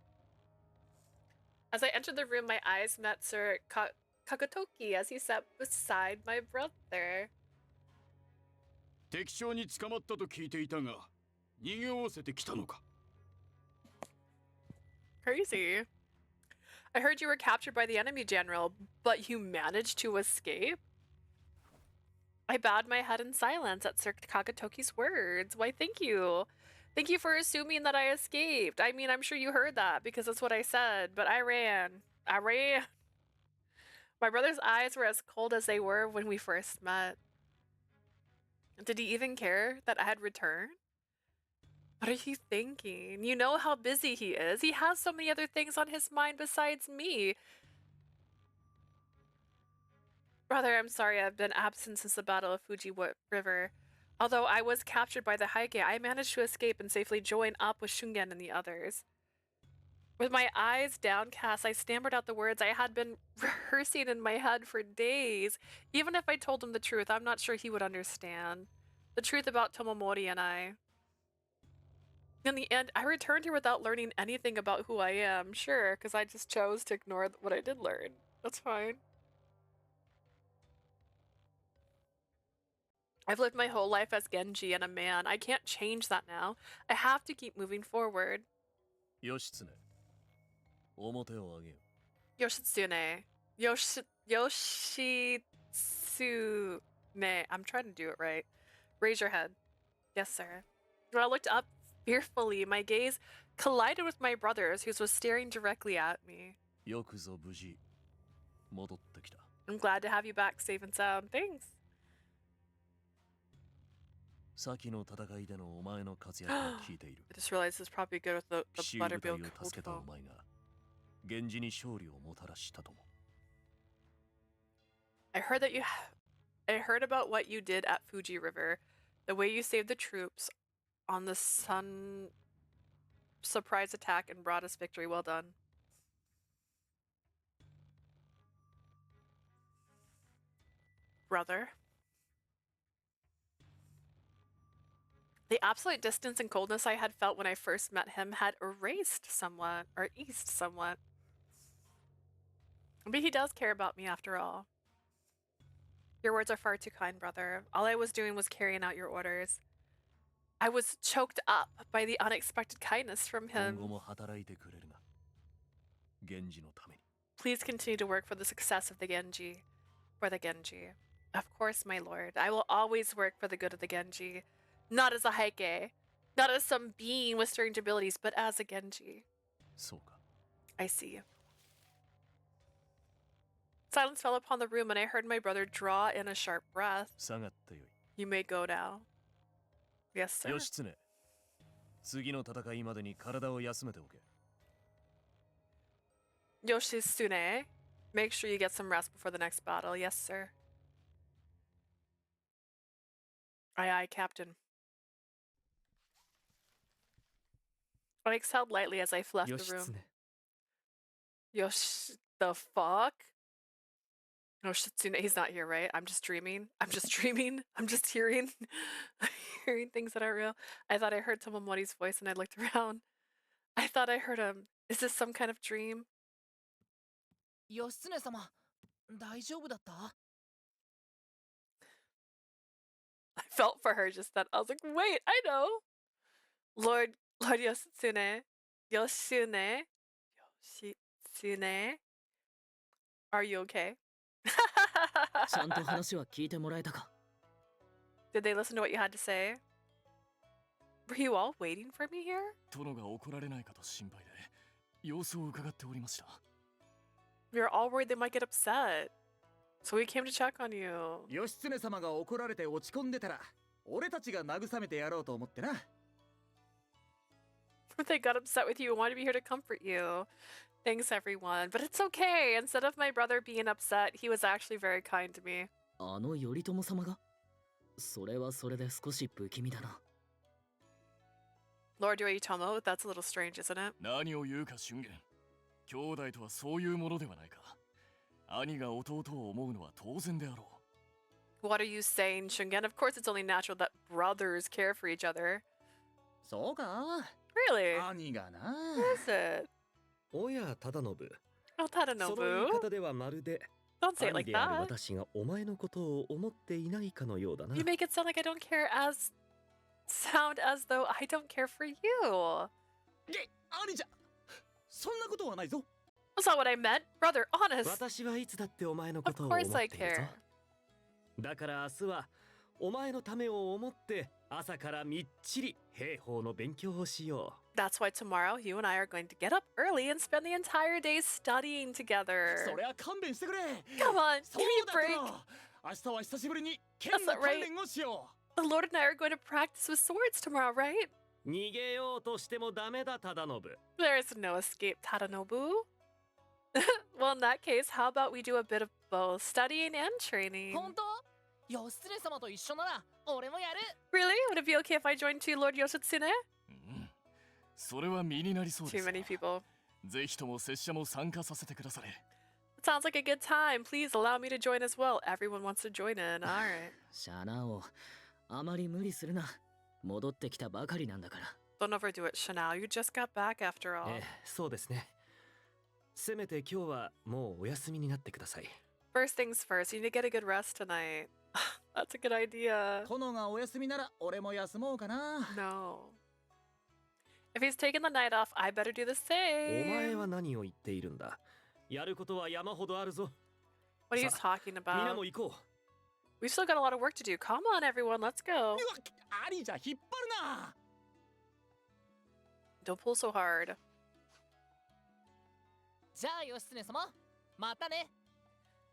As I entered the room, my eyes met Sir Kakutoki as he sat beside my brother. 敵将に捕まったと聞いていたが、逃げおおせてきたのか。 Crazy. I heard you were captured by the enemy general, but you managed to escape? I bowed my head in silence at Sir Kakutoki's words. Why, thank you. Thank you for assuming that I escaped. I mean, I'm sure you heard that because that's what I said, but I ran. I ran. My brother's eyes were as cold as they were when we first met. Did he even care that I had returned? What are you thinking? You know how busy he is. He has so many other things on his mind besides me. Brother, I'm sorry I've been absent since the Battle of Fuji River. Although I was captured by the Heike, I managed to escape and safely join up with Shungen and the others. With my eyes downcast, I stammered out the words I had been rehearsing in my head for days. Even if I told him the truth, I'm not sure he would understand. The truth about Tomomori and I. In the end, I returned here without learning anything about who I am. Sure, because I just chose to ignore what I did learn. That's fine. I've lived my whole life as Genji and a man. I can't change that now. I have to keep moving forward. 義経、表を上げよ。 Yoshitsune. Yoshitsune. I'm trying to do it right. Raise your head. Yes, sir. When I looked up fearfully, my gaze collided with my brother's, who was staring directly at me. よくぞ無事戻ってきた。 I'm glad to have you back safe and sound. Thanks. 先の戦いでのお前の活躍を聞いている。 I just realized this is probably good with the 奇襲部隊 buttermilk を cold 助けたお foam. 前が源氏に勝利をもたらしたとも。 I heard about what you did at Fuji River, the way you saved the troops on the sun surprise attack and brought us victory. Well done. Brother. The absolute distance and coldness I had felt when I first met him had erased somewhat, or eased somewhat. But he does care about me after all. Your words are far too kind, brother. All I was doing was carrying out your orders. I was choked up by the unexpected kindness from 今 him. 後も働いてくれるな。源氏のために。 Please continue to work for the success of the Genji. For the Genji. Of course, my lord. I will always work for the good of the Genji. Not as a Heike. Not as some being with strange abilities, but as a Genji. そうか。 I see. Silence fell upon the room and I heard my brother draw in a sharp breath. 下がってよい。 You may go now. Yes, sir. 義経、次の戦いまでに体を休めておけ。 Yoshitsune, make sure you get some rest before the next battle. Yes, sir. Aye, aye, Captain. I exhaled lightly as I left the room. 義経。 The fuck? Yoshitsune, he's not here, right? I'm just dreaming. I'm just dreaming. I'm just hearing hearing things that aren't real. I thought I heard Tomomori's voice and I looked around. I thought I heard him. Is this some kind of dream? 義経様、大丈夫だった？ I felt for her just then. I was like, wait, I know. Lord Yoshitsune. Yoshitsune. Are you okay? ちゃんと話は聞いてもらえたか？ Did they listen to what you had to say? Were you all waiting for me here? 殿が怒られないかと心配で様子を伺っておりました。 We were all worried they might get upset. So we came to check on you. 義経様が怒られて落ち込んでたら、俺たちが慰めてやろうと思ってな。They got upset with you and wanted to be here to comfort you. Thanks, everyone. But it's okay. Instead of my brother being upset, he was actually very kind to me. あの頼朝様が？それはそれで少し不気味だな。 Lord Yoritomo, that's a little strange, isn't it? 何を言うか俊元。兄弟とはそういうものではないか。兄が弟を思うのは当然であろう。What are you saying, Shungen? Of course it's only natural that brothers care for each other. そうか Really? 兄がな Is it? おや忠信、 Oh, その言い Tadanobu. 方ではまるで Don't say it 兄 like である that. 私がお前のことを思っていないかのようだな。 You make it sound like I don't care sound as though I don't care for you. 兄じゃそんなことはないぞ That's not what I meant. Brother, honest. 私はいつだってお前の Of ことを思っ course て I いるぞ care. だから明日はお前のためを思って朝からみっちり兵法の勉強をしよ That's why tomorrow you and I are going to get up early and spend the entire day studying together. そりゃ勘弁してくれ Come on, そ give う me だ a った break. な明日は久しぶりに剣 That's の not 鍛 right. 錬をしよ The Lord and I are going to practice with swords tomorrow, right? う。逃げようとしてもダメだ忠信。 There's no escape, Tadanobu. Well, in that case, how about we do a bit of both studying and training? 本当義経様と一緒なら俺もやる。 Really? Would it be okay if I joined too, Lord Yoshitsune? うん。それは身になりそうで Too すよ。 many people. ぜひとも拙者も参加させてくだされ。 It sounds like a good time. Please allow me to join as well. Everyone wants to join in. All right. シャナオ、あまり無理するな。戻ってきたばかりなんだから。 Don't overdo it, Chanel. You just got back after all. ええ、そうですね。せめて今日はもうお休みになってください。 First things first, you need to get a good rest tonight. That's a good idea. 殿がお休みなら俺も休もうかな No. If he's taking the night off, I better do the お前 same. は何を言っているんだ。やることは山ほどあるぞ。 What are you さ talking みん about? なも行こう。 We've still got a lot of work to do. Come on, everyone. Let's go. うわ兄じゃ引っ張るな Don't pull so hard. じゃあ義経様、またね。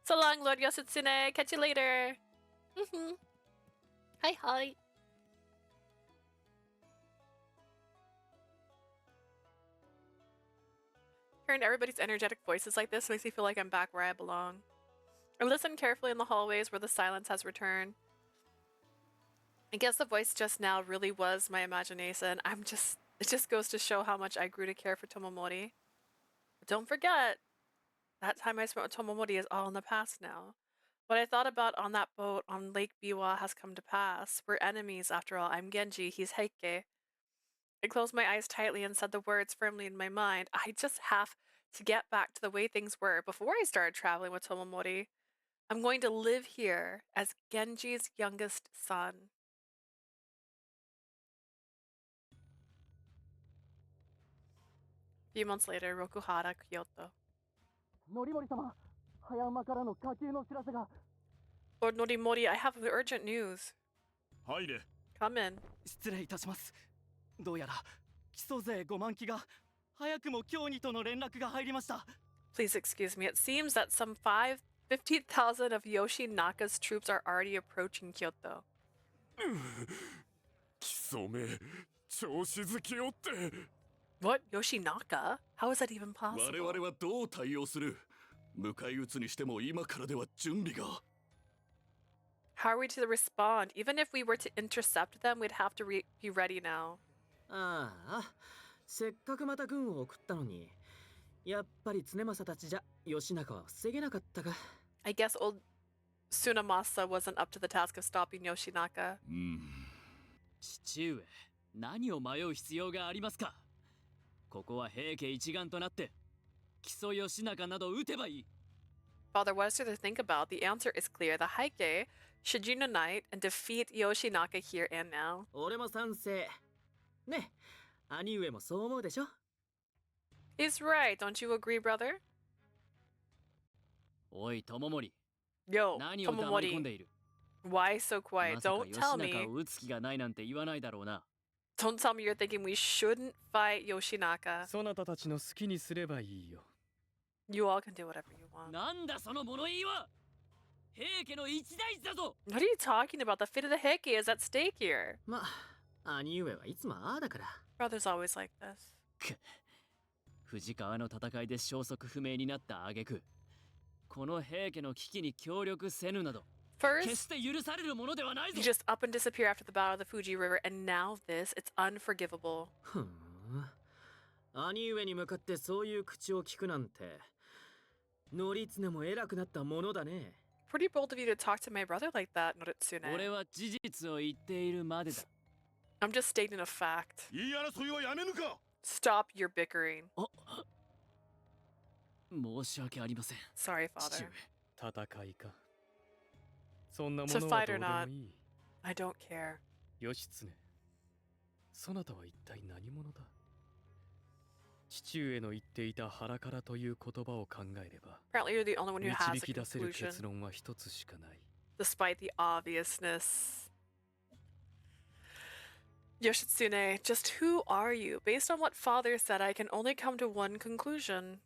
So long, Lord Yoshitsune. Catch you later. Hi, hi. Hearing everybody's energetic voices like this makes me feel like I'm back where I belong. I listen carefully in the hallways where the silence has returned. I guess the voice just now really was my imagination. It just goes to show how much I grew to care for Tomomori. But don't forget, that time I spent with Tomomori is all in the past now. What I thought about on that boat on Lake Biwa has come to pass. We're enemies after all. I'm Genji, he's Heike. I closed my eyes tightly and said the words firmly in my mind. I just have to get back to the way things were before I started traveling with Tomomori. I'm going to live here as Genji's youngest son. A few months later, Rokuhara, Kyoto. のりもり様、早馬からの家系の知らせが。 Lord Norimori, I have urgent news. 入れ。 Come in. 失礼いたします。どうやら基礎勢5万機が早くも京にとの連絡が入りました。 Please excuse me. It seems that some 50,000 of Yoshinaka's troops are already approaching Kyoto. 貴様め調子づきおって What? Yoshinaka? How is that even 我 possible? 々はどう対応する迎え撃つにしても今からでは準備が How are we to respond? Even if we were to intercept them, we'd have to be ready now. ああ、せっかくまた軍を送ったのに、やっぱり常政たちじゃ義仲は防げなかったか。I guess old Tsunemasa wasn't up to the task of stopping Yoshinaka. 父上、何を迷う必要がありますか。ここは平家一丸となって木曽義仲など撃てばいい。 Father, what is there to think about? The answer is clear. The Heike should unite and defeat Yoshinaka here and now. 俺も賛成。ね、兄上もそう思うでしょ。 He's right. Don't you agree, brother? おい、友森。 Yo, 何を黙り込ん Tomomori. でいる。 Why so ま quiet? さか Don't 義 tell 仲 me. を撃つ気がないなんて言わないだろうな。 Don't tell me you're thinking we shouldn't fight Yoshinaka. そなたたちの好きにすればいいよ。 You all can do whatever you want. なんだその物言いは。平家の一大事だぞ。 What are you talking about? The fate of the Heike is at stake here. まあ、兄上はいつもああだから。 Brothers always like this. 藤川の戦いで消息不明になった挙句、この平家の危機に協力せぬなど。決 First, して許されるものではないぞ you just up and disappear after the battle of the Fuji River, and now this, it's unforgivable. ふん。兄上に向かってそういう口を聞くなんて、ノリツネも偉くなったものだね。Pretty bold of you to talk to my brother like that, 俺 Noritsune. は事実を言っているまでだ I'm just stating a fact. 言い争いはやめぬか Stop your bickering. 申し訳ありません Sorry, 父 father. 上戦いか。そんなも To のは fight ど or うで not, もいい。 I don't care. 義経、そなたは一体何者だ？父上の言っていた腹からという言葉を考えれば、 Apparently, you're the only one who has 導 a き出せる conclusion, 結論は一つしかない。 despite the obviousness. Yoshitsune, just who are you? Based on what father said, I can only come to one conclusion.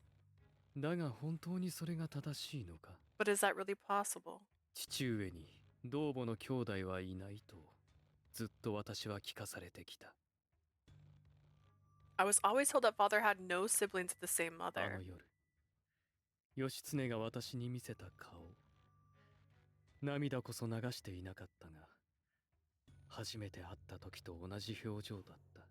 だが本当にそれが正しいのか？ But is that really possible? 父上に同母の兄弟はいないとずっと私は聞かされてきた。 I was always told that father had no siblings of the same あ mother. の夜、義経が私に見せた顔、涙こそ流していなかったが、初めて会った時と同じ表情だった。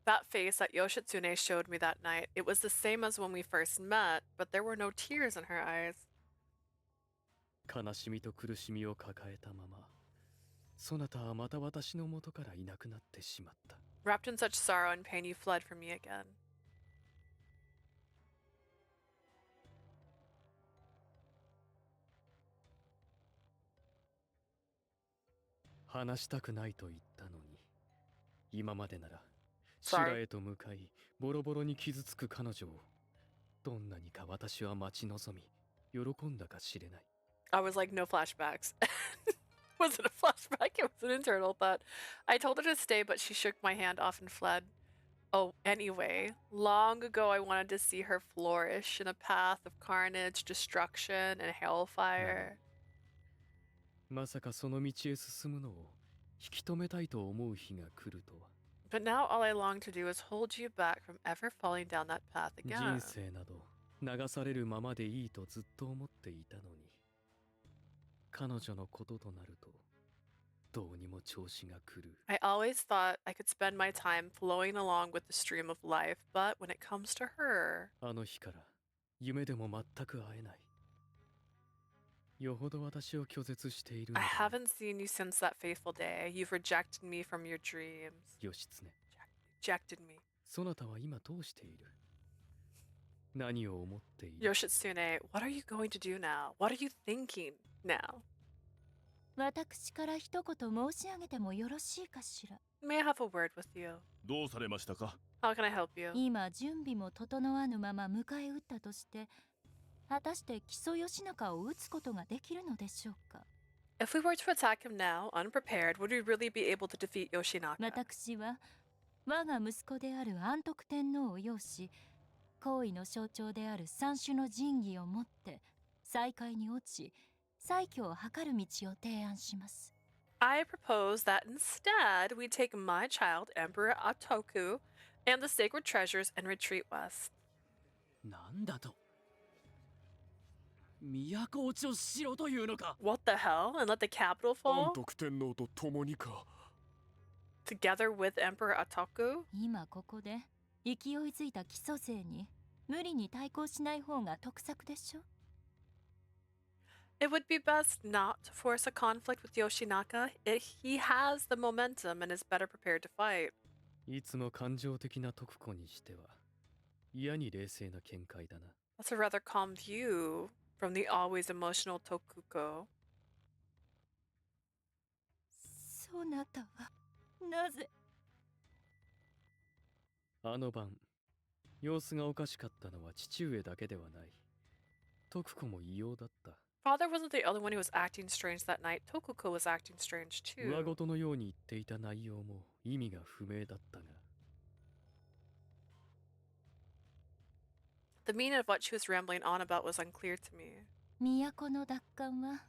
That face that Yoshitsune showed me that night, it was the same as when we first met, but there were no tears in her eyes. 悲しみと苦しみを抱えたまま、そなたはまた私の元からいなくなってしまった。 Wrapped in such sorrow and pain, you fled from me again. 話したくないと言ったのに、今までなら修 Sorry. 羅へと向かいボロボロに傷つく彼女をどんなにか私は待ち望み喜んだかしれない。 I was like, no flashbacks. Wasn't a flashback, it was an internal thought. I told her to stay, but she shook my hand off and fled. Oh, anyway, long ago I wanted to see her flourish in a path of carnage, destruction, and hellfire. まさかその道へ進むのを引き止めたいと思う日が来るとは。 But now all I long to do is hold you back from ever falling down that path 人 again. 生など流されるままでいいとずっと思っていたのに、彼女のこととなるとどうにも調子が狂う。 I always thought I could spend my time flowing along with the stream of life, but when it comes to her, あの日から夢でも全く会えない。よほど私を拒絶しているの I だ。 haven't seen you since that fateful day. You've rejected me from your dreams. 義経、 Rejected me. そなたは今どうしている？何を思っている？ Yoshitsune, what are you going to do now? What are you thinking now? 私から一言申し上げてもよろしいかしら。 May I have a word with you? どうされましたか How can I help you? 今準備も整わぬまま迎え撃ったとして、果たして木曽義仲を撃つことができるのでしょうか。 If we were to attack him now, unprepared, would we really be able to defeat Yoshinaka? 私は我が息子である安徳天皇を擁し、皇位の象徴である三種の神器を持って再会に落ち、再起を図る道を提案します。 I propose that instead we take my child, Emperor Atoku, and the sacred treasures and retreat west. なんだと都落ちをしろというのか What the hell? And let the capital 安 fall? 徳天皇と共にか Together with Emperor Atoku? 今ここで勢いづいた木曽勢に無理に対抗しない方が得策でしょ。 It would be best not to force a conflict with Yoshinaka. He has the momentum and is better prepared to fight. いつも感情的な徳子にしては嫌に冷静な見解だな。 That's a rather calm view from the always emotional Tokuko. そなたはなぜ？あの晩、様子がおかしかったのは父上だけではない。徳子も異様だった。 Father wasn't the only one who was acting strange that night. Tokuko was acting strange 上 too. 事のように言っていた内容も意味が不明だったが。 The meaning of what she was rambling on about was unclear to me. 都の奪還は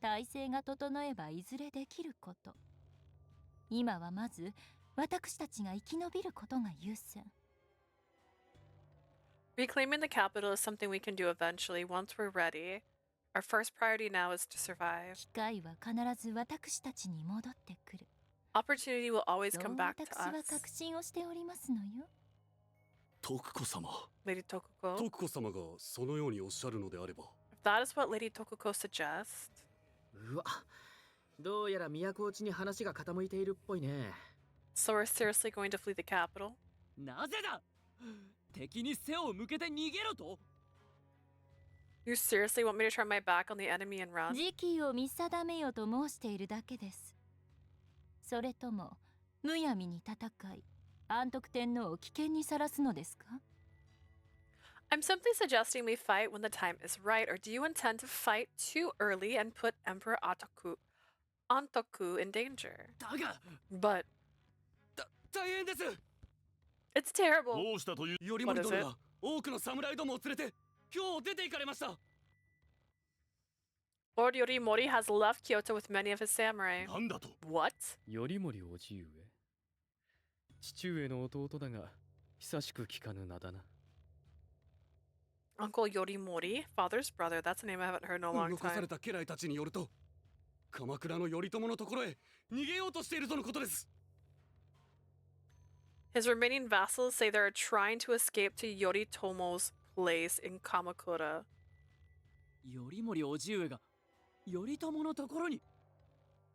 体制が整えばいずれできること。今はまず私たちが生き延びることが優先。 Reclaiming the capital is something we can do eventually once we're ready. Our first priority now is to survive. 機会は必ず私たちに戻ってくる。 Opportunity will always そう come back to 私は us. 確信をしておりますのよ。徳子様。 Lady Tokuko. 徳子様がそのようにおっしゃるのであれば。If that is what Lady Tokuko suggests. うわ、どうやら都落ちに話が傾いているっぽいね。 So we're seriously going to flee the capital? なぜだ。敵に背を向けて逃げろと。 You seriously want me to turn my back on the enemy and run? 時期を見定めよと申しているだけです。それともむやみに戦い、安徳天皇を危険にさらすのですか？ I'm simply suggesting we fight when the time is right, or do you intend to fight too early and put Emperor Antoku in danger? だが。But 大変です。 it's terrible. どうしたという。頼盛殿が多くの侍どもを連れて今日出て行かれました。 Lord Yorimori has left Kyoto with many of his samurai. なんだと。 What? 頼盛おじ上。父上の弟だが久しく聞かぬ名だな。 Uncle Yorimori, father's brother. That's a name I haven't heard in a long 残さ time. れた家来たちによると、鎌倉の頼朝のところへ逃げようとしているとのことです。 His remaining vassals say they're trying to escape to Yoritomo's place in Kamakura. 頼盛おじ上が頼朝のところに。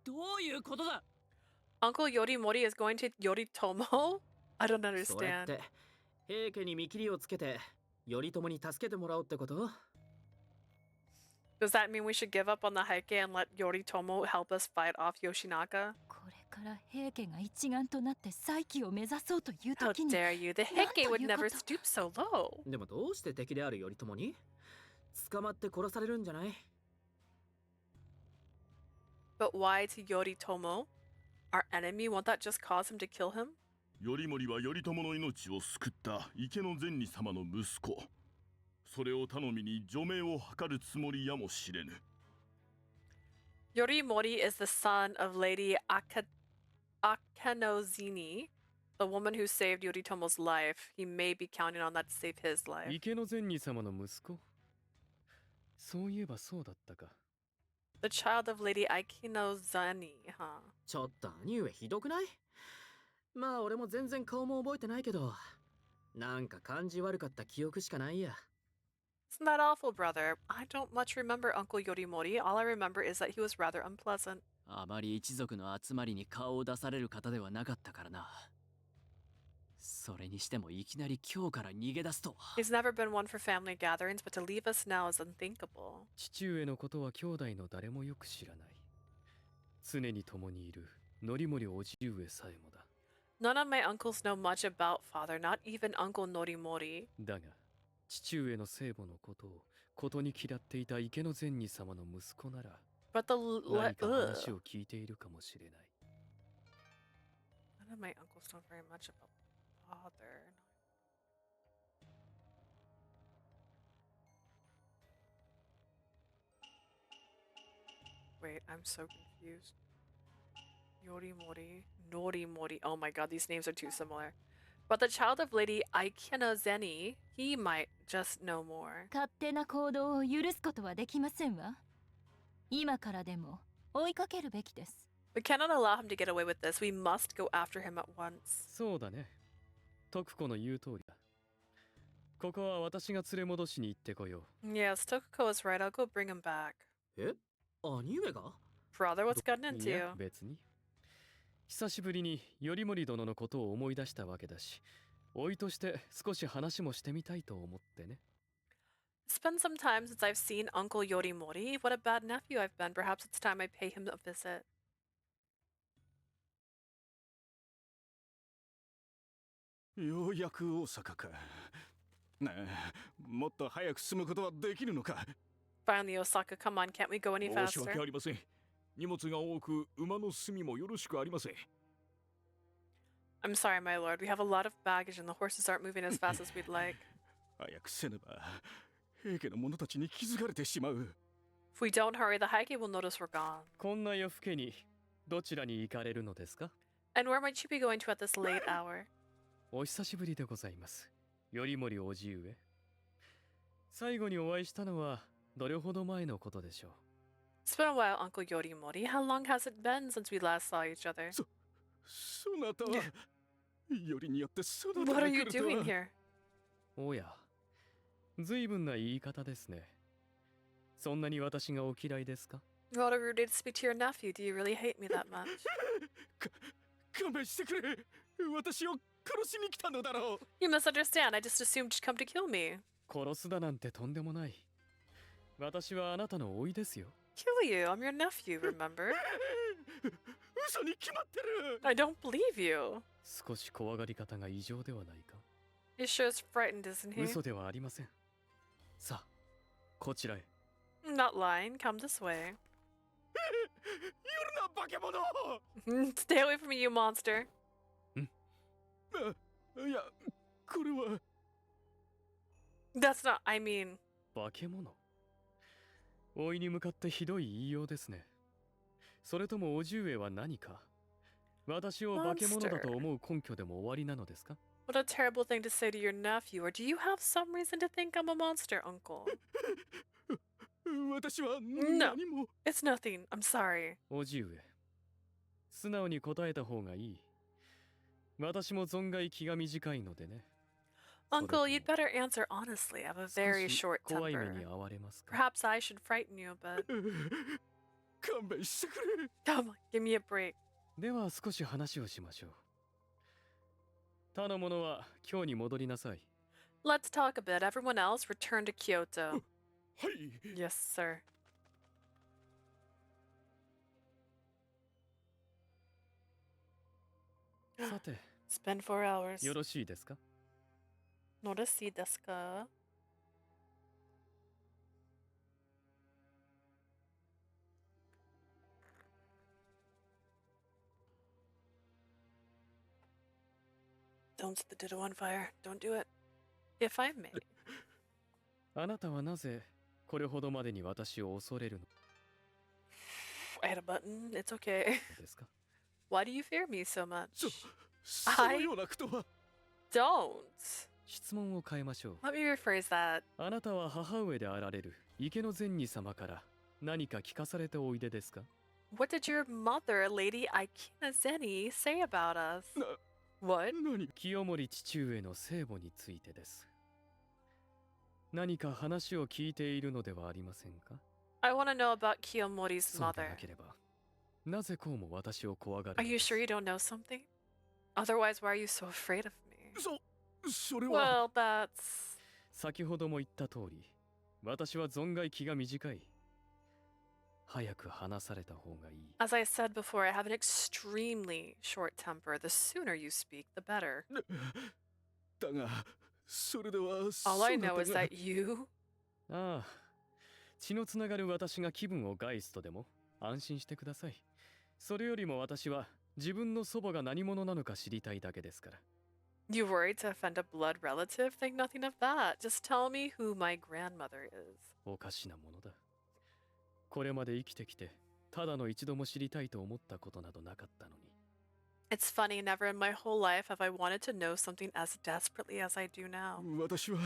どういうことだ。 Uncle Yorimori is going to Yoritomo? I don't それっ understand. て平家に見切りをつけて頼朝に助けてもらおうってこと？ Does that mean we should give up on the Heike and let Yoritomo help us fight off Yoshinaga? これから平家が一丸となって再起を目指そうという How 時に dare you? The Heike would never stoop so low. でもどうして敵である頼朝に捕まって殺されるんじゃない？ But why to Yoritomo? Our enemy? Won't that just cause him to kill him? 頼盛は頼朝の命を救った池の善二様の息子。それを頼みに除名を図るつもりやもしれぬ。 Yorimori is the son of Lady Akanozini, the woman who saved Yoritomo's life. He may be counting on that to save his life. 池の善二様の息子。そういえばそうだったか。 The child of Lady Akinozani, huh? ちょっと兄上ひどくない？まあ俺も全然顔も覚えてないけど、なんか感じ悪かった記憶しかないや。 Isn't that awful, brother? I don't much remember Uncle Yorimori. All I remember is that he was rather unpleasant. あまり一族の集まりに顔を出される方ではなかったからな。それにしてもいきなり今日から逃げ出すとは。 He's never been one for family gatherings, but to leave us now is unthinkable. 父上のことは兄弟の誰もよく知らない。常に共にいる則盛おじ上さえもだ。 None of my uncles know much about father, not even Uncle Norimori. だが父上の聖母のことをことに嫌っていた池の善二様の息子なら But the 何か話を聞いているかもしれない。 None of my uncles know very much about father. Wait, I'm so confused. Yorimori, Norimori. Oh my god, these names are too similar. But the child of Lady Aikinozeni, he might just know more. 勝手な行動を許すことはできませんわ。今からでも追いかけるべきです。 We cannot allow him to get away with this. We must go after him at once. そうだね。徳子の言う通りだ。ここは私が連れ戻しに行ってこよう。 Yes, Tokuko is right. I'll go bring him back. え？兄上が？ Brother, what's gotten い into や you? 別に。久しぶりに頼盛殿のことを思い出したわけだし、おいとして少し話もしてみたいと思ってね。 It's been some time since I've seen Uncle Yorimori. What a bad nephew I've been. Perhaps it's time I pay him a visit. ようやく大阪か。ねえ、もっと早く進むことはできるのか。 Finally, Osaka, come on, can't we go any 申し faster? 訳ありません。荷物が多く馬の住みもよろしくありません。 I'm sorry, my lord. We have a lot of baggage and the horses aren't moving as fast as we'd like. 早くせねば平家の者たちに気づかれてしまう。 If we don't hurry, the Heike will notice we're gone. こんな夜更けにどちらに行かれるのですか？ And where might you be going to at this late hour? お久しぶりでございます。頼盛おじ上。最後にお会いしたのはどれほど前のことでしょう。 It's been a while, Uncle Yorimori. How long has it been since we last saw each other? そなたはよりによってそな What た are が you 来ると doing は。 here? おや、随分な言い方ですね。そんなに私がお嫌いですか？ What a rude day to speak to your nephew. Do you really hate me that much? 勘弁してくれ。私を殺しに来たのだろう。 You misunderstand. I just assumed you'd come to kill me. 殺すだなんてとんでもない。私はあなたの甥いですよ。 Kill you? I'm your nephew, remember? 嘘に決まってる。 I don't believe you. 少し怖がり方が異常ではないか。 He sure is frightened, isn't he? 嘘ではありません。さあ、こちらへ。 I'm not lying. Come this way. 夜な化け物。 Stay away from me, you monster. いや、これは。 That's not, I mean. 化け物。甥いに向かってひどい言いようですね。それとも叔父上は何か私を化け物だと思う根拠でも終わりなのですか？ What a terrible thing to say to your nephew. Or do you have some reason to think I'm a monster, Uncle? 私は No, 何も。 it's nothing. I'm sorry. 叔父上、素直に答えた方がいい。私も存外気が短いのでね。 Uncle, you'd better answer honestly. I have a very short 怖い目 temper. に遭われますか？ Perhaps I should frighten you a bit. 勘弁してくれ。 Come on, give me a break. では少し話をしましょう。他の者は今日に戻りなさい。 Let's talk a bit. Everyone else, return to Kyoto. はい。 Yes, sir. さて、 It's been 4 hours. よろしいですか？ Norisi desu ka? Don't set the ditto on fire. Don't do it. If I may. あなたはなぜこれほどまでに私を恐れるの I hit a button. It's okay. ですか？ Why do you fear me so much? そのようなことは。 Don't. 質問を変えましょう。 Let me rephrase that. あなたは母上であられる池の善人様から何か聞かされておいでですか？ What did your mother, Lady Aikina Zeni, say about us? What? 清盛父上の聖母についてです。何か話を聞いているのではありませんか？ I want to know about Kiyomori's そうで mother. なければ、なぜこうも私を怖がる Are you sure you don't know something? Otherwise, why are you so afraid of me? それは。 Well, that's... 先ほども言った通り、私は存外気が短い。早く話された方がいい。 As I said before, I have an extremely short temper. The sooner you speak, the better. だが、それでは。 All I know is that you... ああ、血のつながる私が気分を害すとでも安心してください。それよりも私は自分の祖母が何者なのか知りたいだけですから。 You worried to offend a blood relative? Think nothing of that. Just tell me who my grandmother is. おかしなものだ。これまで生きてきて、ただの一度も知りたいと思ったことなどなかったのに。 It's funny, never in my whole life have I wanted to know something as desperately as I do now. 私は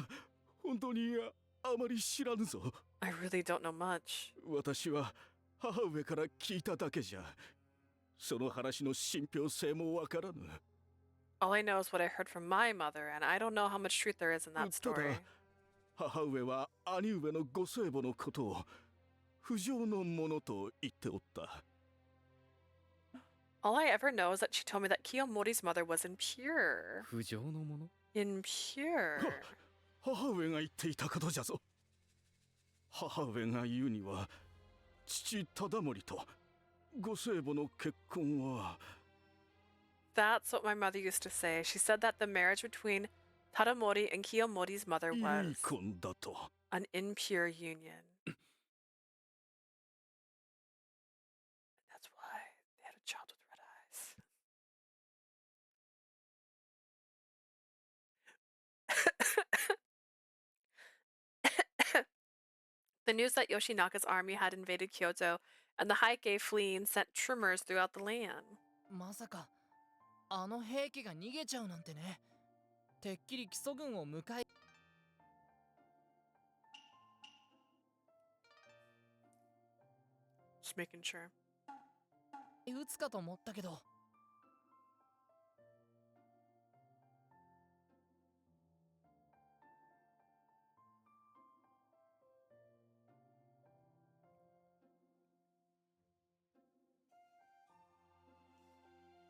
本当にあまり知らぬぞ。 I really don't know much. 私は母上から聞いただけじゃ。その話の信憑性もわからぬ。 All I know is what I heard from my mother, and I don't know how much truth there is in that た story. だ、母上は兄上のご生母のことを不浄のものと言っておった。 All I ever know is that she told me that Kiyomori's mother was impure. 不浄のもの？ Impure. 母上が言っていたことじゃぞ。母上が言うには、父忠盛とご生母の結婚は。 That's what my mother used to say. She said that the marriage between Tadamori and Kiyomori's mother いい was 婚だと。 an impure union. That's why they had a child with red eyes. The news that Yoshinaka's army had invaded Kyoto and the Heike fleeing sent tremors throughout the land. まさかあの兵器が逃げちゃうなんてね。てっきり木曽軍を迎え。making sure. 撃つかと思ったけど。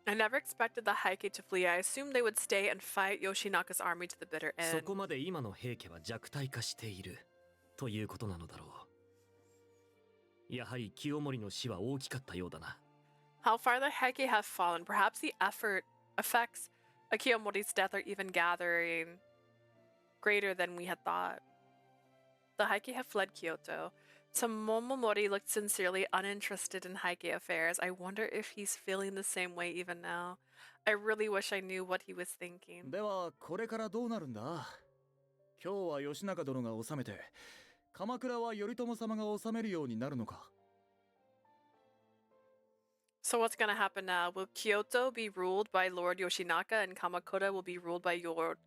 I never expected the Heike to flee. I assumed they would stay and fight Yoshinaka's army to the bitter そ end. こまで今の平家は弱体化しているということなのだろう。やはり清盛の死は大きかったようだな。How far the Heike have fallen. Perhaps the effects of Kiyomori's death are even gathering greater than we had thought. The Heike have fled Kyoto. Tomomori looked sincerely uninterested in Heike affairs. I wonder if he's feeling the same way even now. I really wish I knew what he was thinking. ではこれからどうなるんだ？今日は義仲殿が治めて、鎌倉は頼朝様が治めるようになるのか？ So what's gonna happen now? Will Kyoto be ruled by Lord Yoshinaka and Kamakura will be ruled by Lord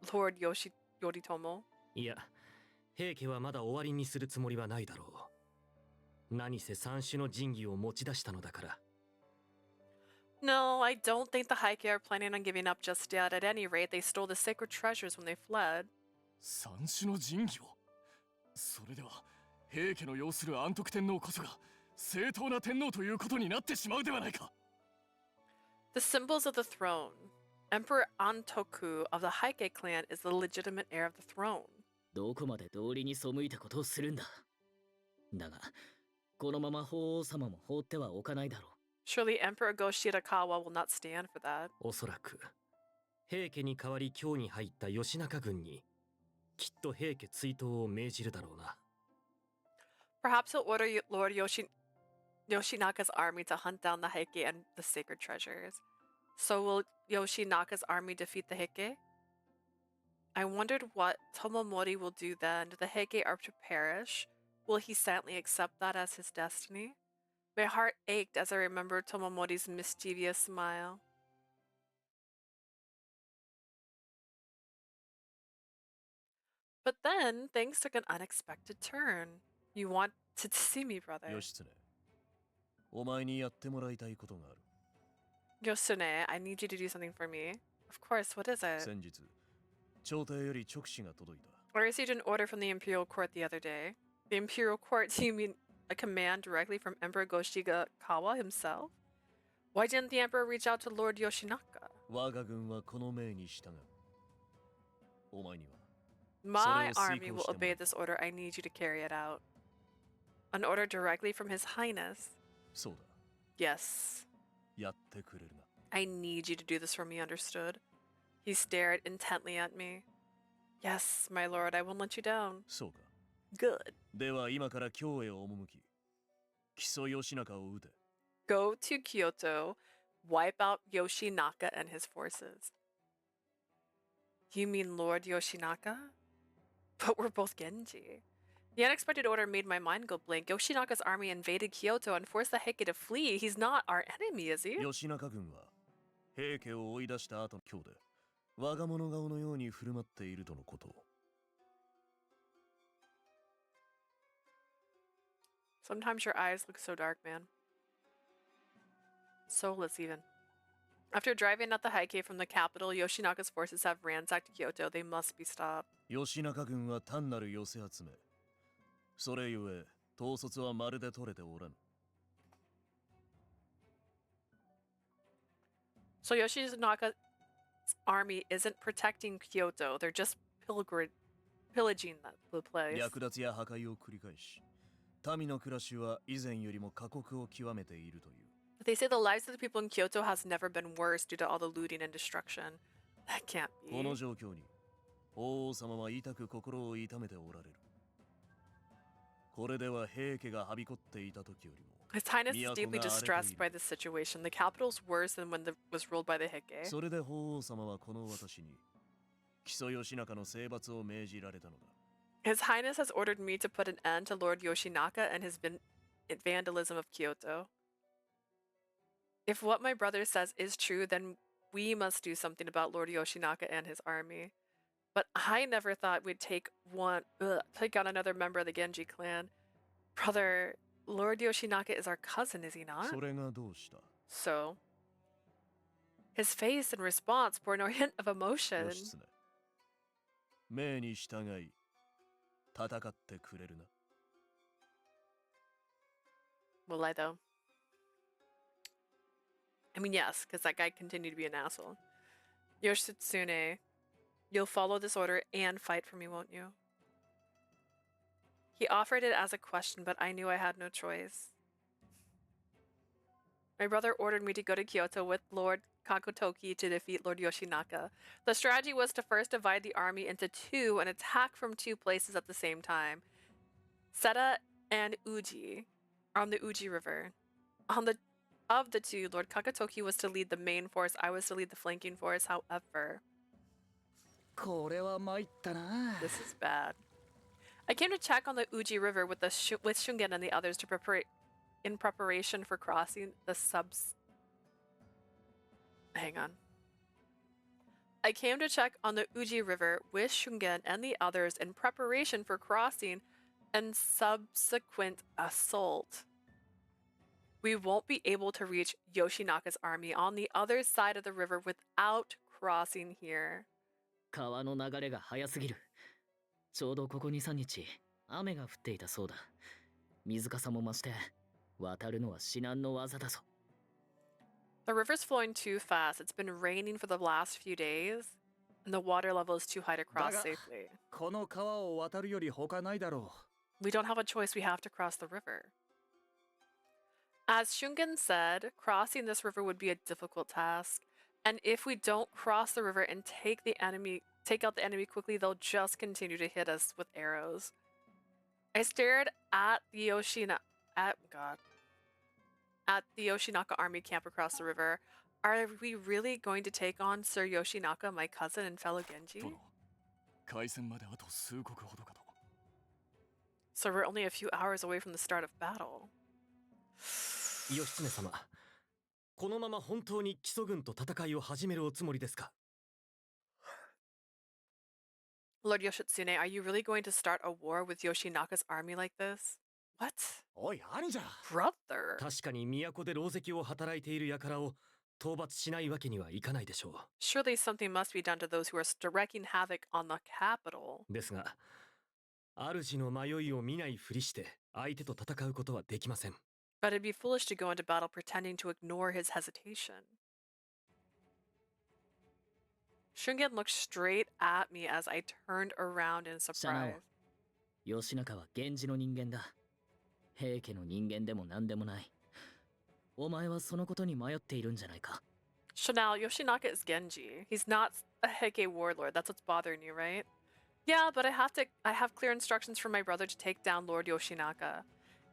Yoritomo? いや、平家はまだ終わりにするつもりはないだろう。何せ三種の神器を持ち出したのだから。No, I don't think the Heike are planning on giving up just yet. At any rate, they stole the sacred treasures when they fled. 三種の神器を。それでは平家の要する安徳天皇こそが正当な天皇ということになってしまうではないか。The symbols of the throne. Emperor Antoku of the Heike clan is the legitimate heir of the throne. どこまで道理に背いたことをするんだ。だが、このまま法皇様も放ってはおかないだろう。Surely Emperor Go-Shirakawa will not stand for that. おそらく、平家に代わり京に入った義仲軍に、きっと平家追討を命じるだろうな。Perhaps he'll order Lord Yoshinaka's army to hunt down the Heike and the sacred treasures. So will Yoshinaka's army defeat the Heike? I wondered what Tomomori will do then. Do the Heike are to perish? Will he silently accept that as his destiny? My heart ached as I remembered Tomomori's mischievous smile. But then, things took an unexpected turn. You want to see me, brother. 義経、お前にやってもらいたいことがある。 Yosune, I need you to do something for me. Of course, what is it? 先日、朝廷より勅使が届いた。I received an order from the Imperial Court the other day. The Imperial Court? Do you mean a command directly from Emperor Go-Shirakawa himself? Why didn't the Emperor reach out to Lord Yoshinaka? 我が軍はこの命に従う。お前には。 My army will obey this order. I need you to carry it out. An order directly from His Highness. そうだ。 Yes. やってくれるな。 I need you to do this for me, understood? He stared intently at me. Yes, my lord, I won't let you down. そうか。 Good. では今から京へ赴き、木曽義仲を討て。 Go to Kyoto, wipe out Yoshinaka and his forces. You mean Lord Yoshinaka? But we're both Genji. The unexpected order made my mind go blank. Yoshinaka's army invaded Kyoto and forced the Heike to flee. He's not our enemy, is he? 義仲軍は平家を追い出した後の京で我が物顔のように振る舞っているとのこと。 Sometimes your eyes look so dark, man. Soulless, even. After driving out the Heike from the capital, Yoshinaka's forces have ransacked Kyoto. They must be stopped. 義仲軍は単なる寄せ集め。それゆえ、統率はまるで取れておらぬ。 So Yoshinaka's army isn't protecting Kyoto. They're just pillaging the place. 略奪や破壊を繰り返し、民の暮らしは以前よりも過酷を極めているという。 They say the lives of the people in Kyoto has never been worse due to all the looting and destruction. That can't be. この状況に、法皇様は痛く心を痛めておられる。これでは平家がはびこっていた時よりも。 His Highness is deeply distressed by this situation. The capital's worse than when it was ruled by the Heike. それで法皇様はこの私に、木曽義仲の征伐を命じられたのだ。 His Highness has ordered me to put an end to Lord Yoshinaka and his vandalism of Kyoto. If what my brother says is true, then we must do something about Lord Yoshinaka and his army. But I never thought we'd take on another member of the Genji clan. Brother, Lord Yoshinaka is our cousin, is he not? それがどうした So, his face in response bore no hint of emotion. 義経命に従い戦ってくれるな Will I though? I mean, yes, because that guy continued to be an asshole. Yoshitsune, you'll follow this order and fight for me, won't you? He offered it as a question, but I knew I had no choice. My brother ordered me to go to Kyoto with Lord Kakutoki to defeat Lord Yoshinaka. The strategy was to first divide the army into two and attack from two places at the same time. Seta and Uji on the Uji River. Of the two, Lord Kakutoki was to lead the main force, I was to lead the flanking force, however. これは参ったな。 This is bad. I came to check on the Uji River with Shungen and the others in preparation for crossing the Hang on. I came to check on the Uji River with Shungen and the others in preparation for crossing and subsequent assault. We won't be able to reach Yoshinaka's army on the other side of the river without crossing here. 川の流れが速すぎる。ちょうどここ2、3日、雨が降っていたそうだ。水かさも増して、渡るのは至難の業だぞ。The river's flowing too fast. It's been raining for the last few days, and the water level is too high to cross safely. この川を渡るより他ないだろう。 We don't have a choice. We have to cross the river. As Shungen said, crossing this river would be a difficult task, and if we don't cross the river and take out the enemy quickly, they'll just continue to hit us with arrows. I stared at the Yoshinaka army camp across the river. Are we really going to take on Sir Yoshinaka, my cousin and fellow Genji? 開戦まであと数刻ほどかと So we're only a few hours away from the start of battle. 義経様、このまま本当に基礎軍と戦いを始めるおつもりですか？ Lord Yoshitsune, are you really going to start a war with Yoshinaka's army like this? What? おい、兄じゃ。 Brother! 確かに都で狼藉を働いている輩を討伐しないわけにはいかないでしょう。 Surely something must be done to those who are wreaking havoc on the capital. ですが、主の迷いを見ないふりして相手と戦うことはできません。 But it'd be foolish to go into battle pretending to ignore his hesitation. Shungen looked straight at me as I turned around in surprise. 吉中は源氏の人間だ。平家の人間でも何でもない。お前はそのことに迷っているんじゃないか。Chanel, Yoshinaka is Genji. He's not a Heike warlord. That's what's bothering you, right? Yeah, but I have clear instructions from my brother to take down Lord Yoshinaka.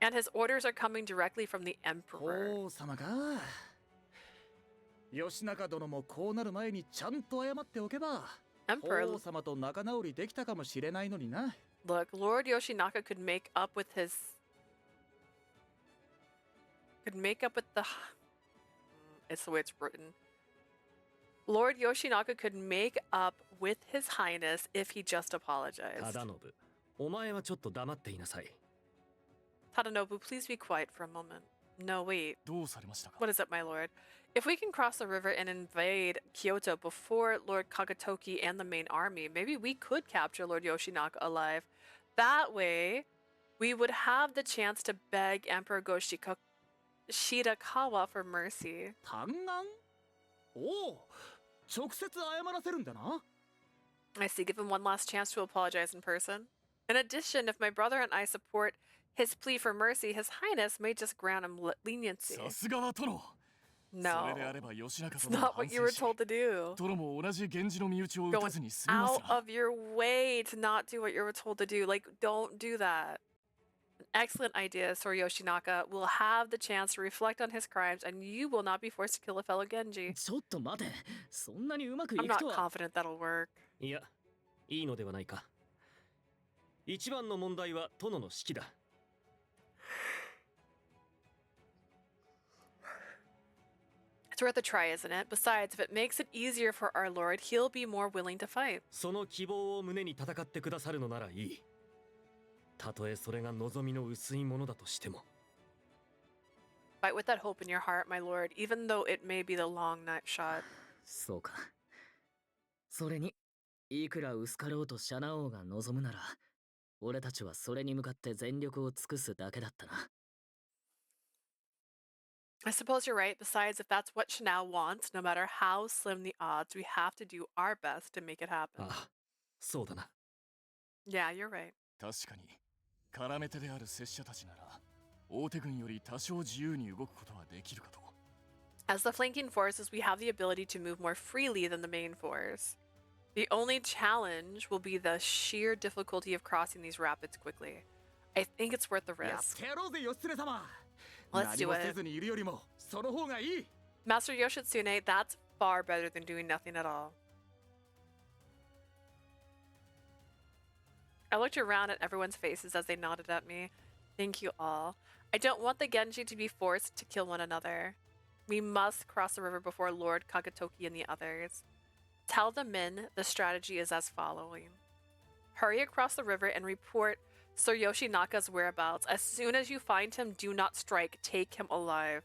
And his orders are coming directly from the Emperor. 王様が。義仲殿もこうなる前にちゃんと謝っておけば、Emperor 王様と仲直りできたかもしれないのにな。Look, Lord Yoshinaka could make up with the it's the way it's written. Lord Yoshinaka could make up with his highness if he just apologized. 忠信、お前はちょっと黙っていなさい。 Tadanobu, please be quiet for a moment. No, wait. どうされましたか What is it, my lord? If we can cross the river and invade Kyoto before Lord Kakutoki and the main army, maybe we could capture Lord Yoshinaka alive. That way, we would have the chance to beg Emperor Shirakawa for mercy. 嘆願？おお、直接謝らせるんだな。 I see, give him one last chance to apologize in person. In addition, if my brother and I support his plea for mercy, His Highness may just grant him leniency. さすがは殿 No, それであれば義仲 it's 殿も not 反 what you were 省し told to do. 殿も同じ源氏の身内を討た Going ずに済みます out な of your way to not do what you were told to do. Like, don't do that. An excellent idea, Sor Yoshinaka. Will have the chance to reflect on his crimes, and you will not be forced to kill a fellow Genji. ちょっと待て。そんなにうまくい I'm く not とは。 confident that'll work. いや、いいのではないか。一番の問題は殿の士気だ。 It's worth a try, isn't it? Besides, if it makes it easier for our lord, he'll be more willing to fight. その希望を胸に戦ってくださるのならいい。たとえそれが望みの薄いものだとしても。Fight with that hope in your heart, my lord, even though it may be the long night shot. そうか。それに、いくら薄かろうとシャナ王が望むなら、俺たちはそれに向かって全力を尽くすだけだったな。I suppose you're right. Besides, if that's what Chanel wants, no matter how slim the odds, we have to do our best to make it happen. ああ、そうだな。Yeah, you're right. 確かに絡め手である拙者たちなら大手軍より多少自由に動くことはできるかと。 As the flanking forces, we have the ability to move more freely than the main force. The only challenge will be the sheer difficulty of crossing these rapids quickly. I think it's worth the やっ risk. てやろうぜ義経様 Let's do 何もせ it. ずにいるよりもその方がいい Master Yoshitsune, that's far better than doing nothing at all. I looked around at everyone's faces as they nodded at me. Thank you all. I don't want the Genji to be forced to kill one another. We must cross the river before Lord Kagatoki and the others. Tell the men the strategy is as following. Hurry across the river and report Sir Yoshinaka's whereabouts. As soon as you find him, do not strike. Take him alive.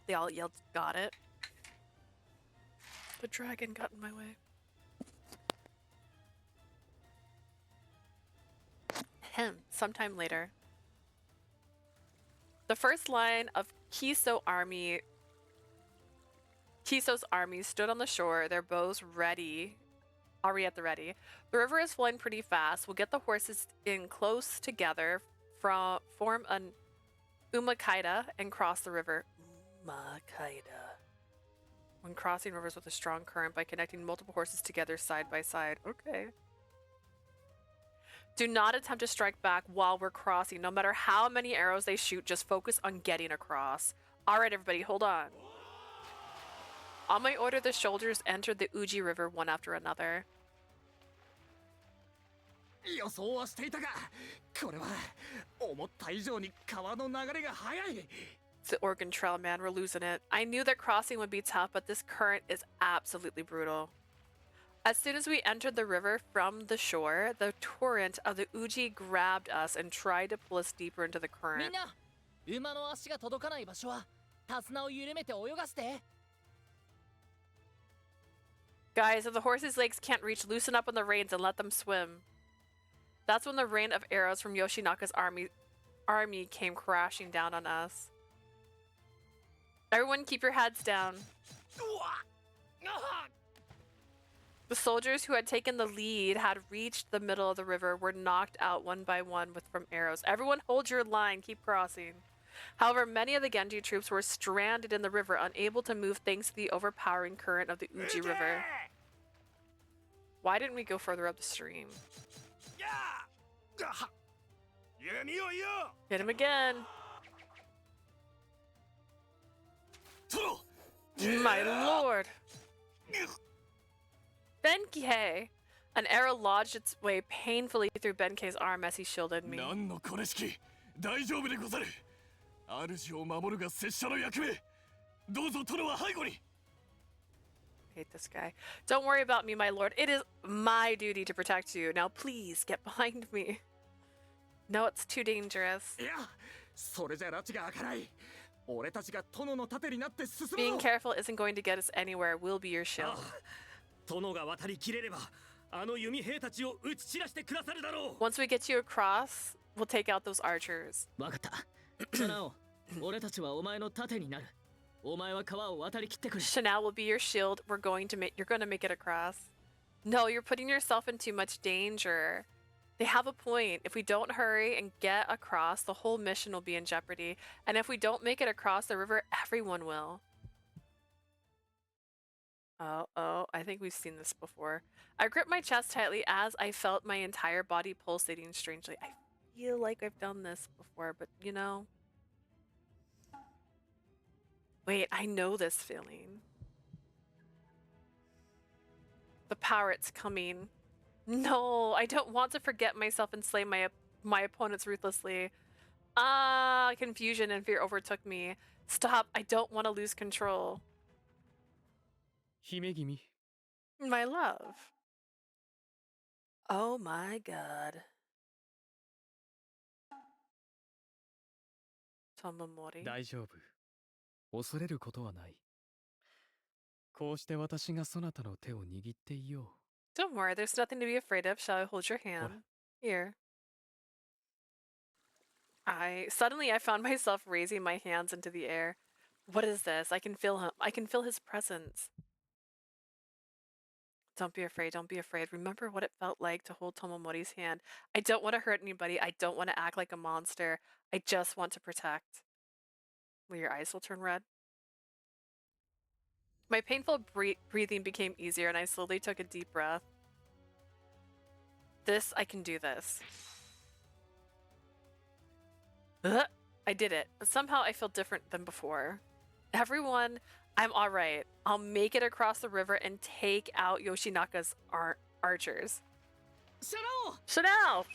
They all yelled, got it. The dragon got in my way. Sometime later. The first line of Kiso's army stood on the shore, their bows already at the ready. The river is flowing pretty fast. We'll get the horses in close together, form an umakaida, and cross the river. Umakaida. When crossing rivers with a strong current by connecting multiple horses together side by side. Okay. Do not attempt to strike back while we're crossing. No matter how many arrows they shoot, just focus on getting across. All right, everybody, hold on. On my order, the soldiers entered the Uji River one after another. 予想はしていたがこれは思った以上に川の流れが速い The Oregon Trail, man, we're losing it. I knew that crossing would be tough, but this current is absolutely brutal. As soon as we entered the river from the shore, the torrent of the Uji grabbed us and tried to pull us deeper into the み current. んな馬の足が届かない場所は手綱を緩めて泳がせて Guys, if the horses' legs can't reach, loosen up on the reins and let them swim. That's when the rain of arrows from Yoshinaka's army came crashing down on us. Everyone keep your heads down. The soldiers who had taken the lead had reached the middle of the river, were knocked out one by one from arrows. Everyone hold your line, keep crossing. However, many of the Genji troops were stranded in the river, unable to move thanks to the overpowering current of the Uji River. Why didn't we go further up the stream? Hit him again. My lord. Benkei! An arrow lodged its way painfully through Benkei's arm as he shielded me. 何のこれしき大丈夫でござる主を守るが拙者の役目どうぞ殿は背後に I hate this guy. Don't worry about me, my lord. It is my duty to protect you. Now please get behind me. No, it's too dangerous. いやそれじゃ拉致が開かない俺たちが殿の盾になって進む Being careful isn't going to get us anywhere. We'll be your shield. 殿が渡りきれればあの弓兵たちを撃ち散らしてくださるだろう Once we get you across, we'll take out those archers. わかった。シャナオ、俺たちはお前の盾になる。お前は川を渡りきってくれ。 Chanel will be your shield. You're going to make it across. No, you're putting yourself in too much danger. They have a point. If we don't hurry and get across, the whole mission will be in jeopardy. And if we don't make it across the river, everyone will. Oh, I think we've seen this before. I gripped my chest tightly as I felt my entire body pulsating strangely. I feel like I've done this before, but you know. Wait, I know this feeling. The power, it's coming. No, I don't want to forget myself and slay my opponents ruthlessly. Confusion and fear overtook me. Stop, I don't want to lose control. 姫君 My love. Oh my god. Tomomori. 大丈夫。恐れることはない。こうして私がそなたの手を握っていよう。 Don't worry, there's nothing to be afraid of. Shall I hold your hand? Here. Suddenly I found myself raising my hands into the air. What is this? I can feel him. I can feel his presence. Don't be afraid. Don't be afraid. Remember what it felt like to hold Tomomori's hand. I don't want to hurt anybody. I don't want to act like a monster. I just want to protect. Well, your eyes will turn red. My painful breathing became easier and I slowly took a deep breath. I can do this. I did it, but somehow I feel different than before. Everyone, I'm alright. I'll make it across the river and take out Yoshinaka's archers. Chanel!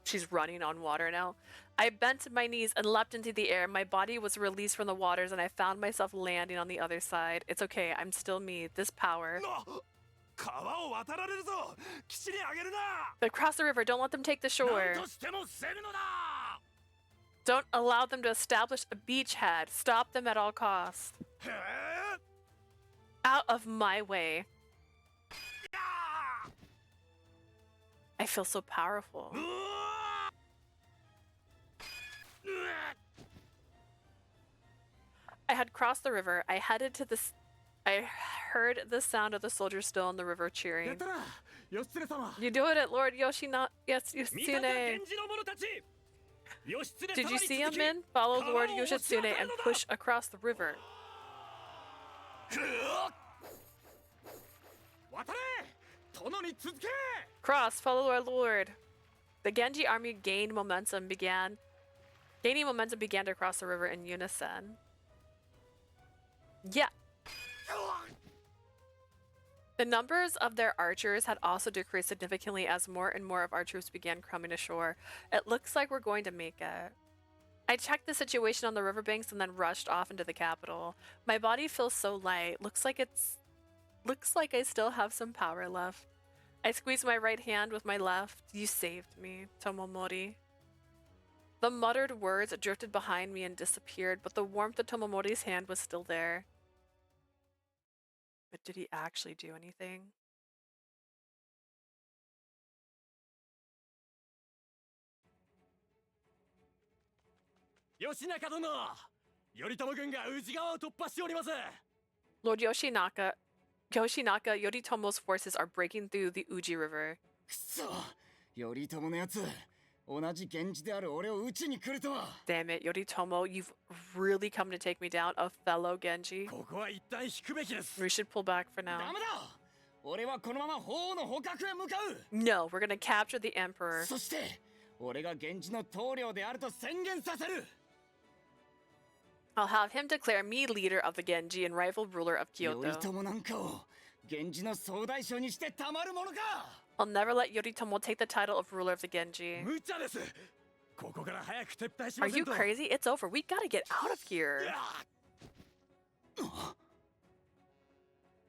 She's running on water now. I bent my knees and leapt into the air. My body was released from the waters and I found myself landing on the other side. It's okay, I'm still me. This power. Across the river, don't let them take the shore. Don't allow them to establish a beachhead. Stop them at all costs. Out of my way. I feel so powerful. I had crossed the river. I headed to this. I heard the sound of the soldiers still in the river cheering. You do it, Lord Yoshina. Yes, Yoshitsune. Did you see him, Min? Follow Lord Yoshitsune and push across the river. Cross, follow our Lord. The Genji army gaining momentum began to cross the river in unison. Yeah. The numbers of their archers had also decreased significantly as more and more of our troops began coming ashore. It looks like we're going to make it. I checked the situation on the riverbanks and then rushed off into the capital. My body feels so light. Looks like I still have some power left. I squeezed my right hand with my left. You saved me, Tomomori. The muttered words drifted behind me and disappeared, but the warmth of Tomomori's hand was still there. But did he actually do anything? Lord Yoshinaka, Yoritomo's forces are breaking through the Uji River. Damn it, Yoritomo, you've really come to take me down, a fellow Genji. We should pull back for now. No, we're gonna capture the Emperor. I'll have him declare me leader of the Genji and rightful ruler of Kyoto. I'll never let Yoritomo take the title of ruler of the Genji. Are you crazy? It's over. We gotta get out of here.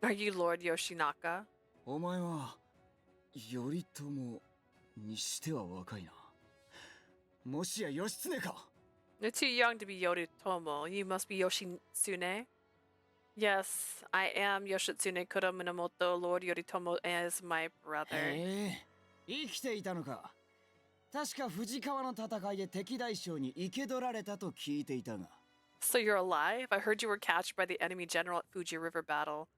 Are you Lord Yoshinaka? You're too young to be Yoritomo. You must be Yoshitsune. Yes, I am Yoshitsune Kuro Minamoto. Lord Yoritomo is my brother. So you're alive? I heard you were captured by the enemy general at Fuji River battle.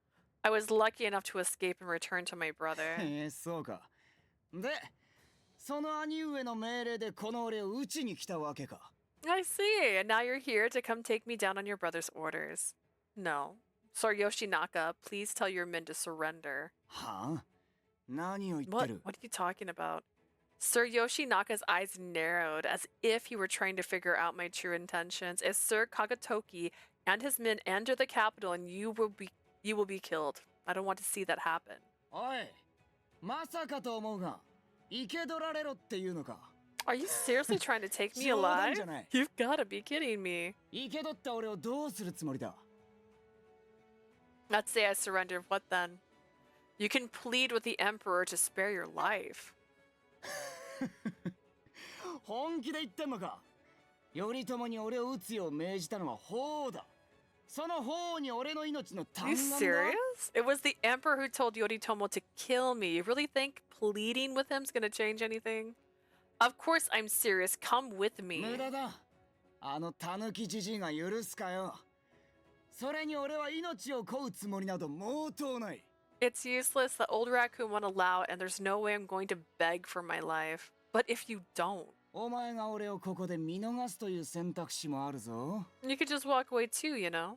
I was lucky enough to escape and return to my brother. I see, and now you're here to come take me down on your brother's orders. No. Sir Yoshinaka, please tell your men to surrender. What are you talking about? Sir Yoshinaka's eyes narrowed as if he were trying to figure out my true intentions. If Sir Kagatoki and his men enter the capital and you will be killed. I don't want to see that happen. Are you seriously trying to take me alive? You've gotta be kidding me. Let's say I surrender, what then? You can plead with the Emperor to spare your life. 頼朝に俺を撃つよう命じたのは法だ。その法に俺の命の Are you 嘆願だ。 serious? It was the emperor who told Yoritomo to kill me. You really think pleading with him's gonna change anything? Of course I'm serious. Come with me. 無駄だ。あの狸じじいが許すかよ。それに俺は命を乞うつもりなど毛頭ない。 It's useless. The old raccoon won't allow it, and there's no way I'm going to beg for my life. But if you don't, お前が俺をここで見逃すという選択肢もあるぞ。 you could just walk away too, you know?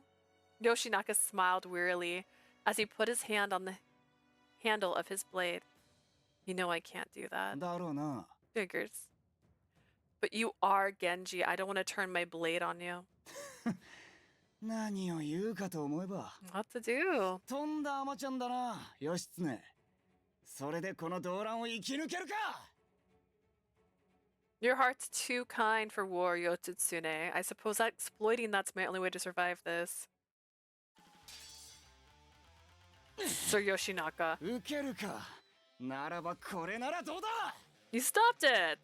Yoshinaka smiled wearily as he put his hand on the handle of his blade. You know I can't do that. だろうな。 Figures. But you are Genji. I don't want to turn my blade on you. 何を言うかと思えば。 What to do? とんだ甘ちゃんだな、義経。それでこの動乱を生き抜けるか。 Your heart's too kind for war, Yotsune. I suppose that exploiting that's my only way to survive this. Sir Yoshinaka. 受けるか。ならばこれならどうだ。 You stopped it!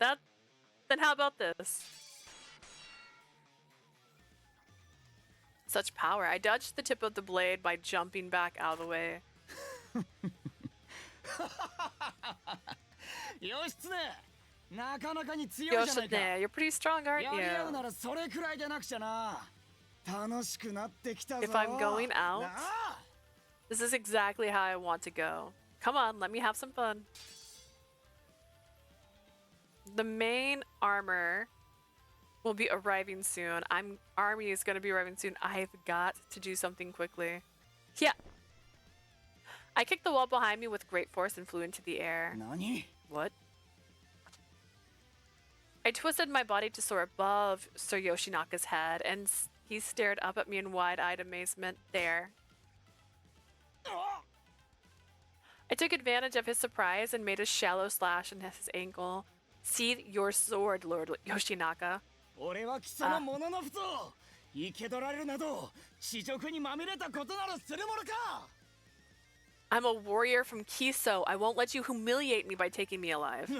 Then how about this? Such power. I dodged the tip of the blade by jumping back out of the way. 義経、なかなかに強いじゃないか。 Yoshine, you're pretty strong, aren't やり合うな you? らそれくらいでなくちゃな。楽しくなってきたぞ。 If I'm going out, なあ。 this is exactly how I want to go. Come on, let me have some fun. The main armor will be arriving soon. Army is going to be arriving soon. I've got to do something quickly. Yeah. I kicked the wall behind me with great force and flew into the air. 何? What? I twisted my body to soar above Sir Yoshinaka's head, and he stared up at me in wide-eyed amazement. There. I took advantage of his surprise and made a shallow slash in his ankle. Sheathe your sword, Lord Yoshinaka. 俺は貴様もののふと生け取られるなど恥辱にまみれたことなどするものか。 I'm a warrior from Kiso. I won't let you humiliate me by taking me alive.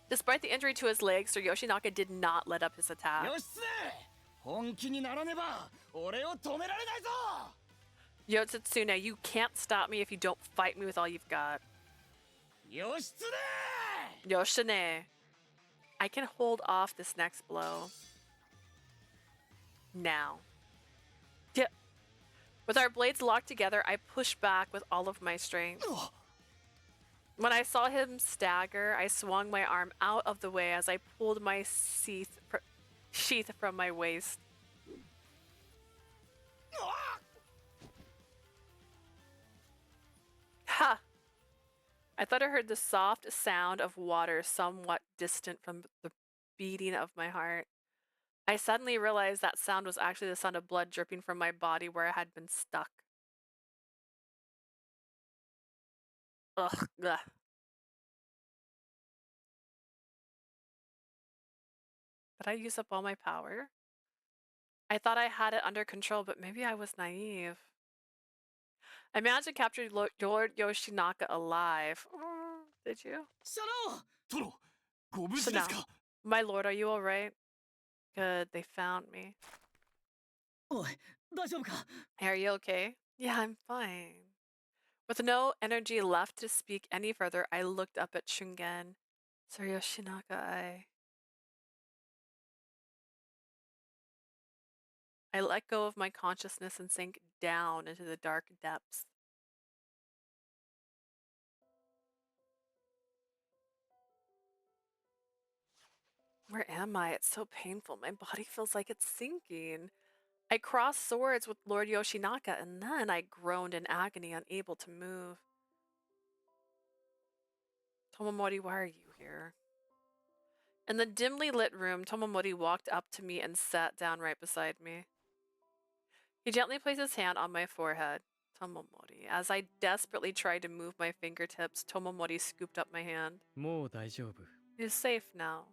Despite the injury to his legs, Sir Yoshinaka did not let up his attack. 義経、本気にならねば俺を止められないぞ。 Yotsune, you can't stop me if you don't fight me with all you've got. 義経! Yoshine, I can hold off this next blow. Now. Yeah. With our blades locked together, I pushed back with all of my strength. When I saw him stagger, I swung my arm out of the way as I pulled my sheath from my waist. Ha! I thought I heard the soft sound of water somewhat distant from the beating of my heart. I suddenly realized that sound was actually the sound of blood dripping from my body where I had been stuck. Ugh. Ugh. Did I use up all my power? I thought I had it under control, but maybe I was naive. I managed to capture Lord Yoshinaka alive. Did you? Toro, ご無事ですか? My lord, are you alright? Good, they found me. おい、大丈夫か? Are you okay? Yeah, I'm fine. With no energy left to speak any further, I looked up at Shungen. Sir Yoshinaka, I let go of my consciousness and sank down into the dark depths. Where am I? It's so painful. My body feels like it's sinking. I crossed swords with Lord Yoshinaka, and then I groaned in agony, unable to move. Tomomori, why are you here? In the dimly lit room, Tomomori walked up to me and sat down right beside me. He gently placed his hand on my forehead. Tomomori. As I desperately tried to move my fingertips, Tomomori scooped up my hand. もう大丈夫. You're safe now.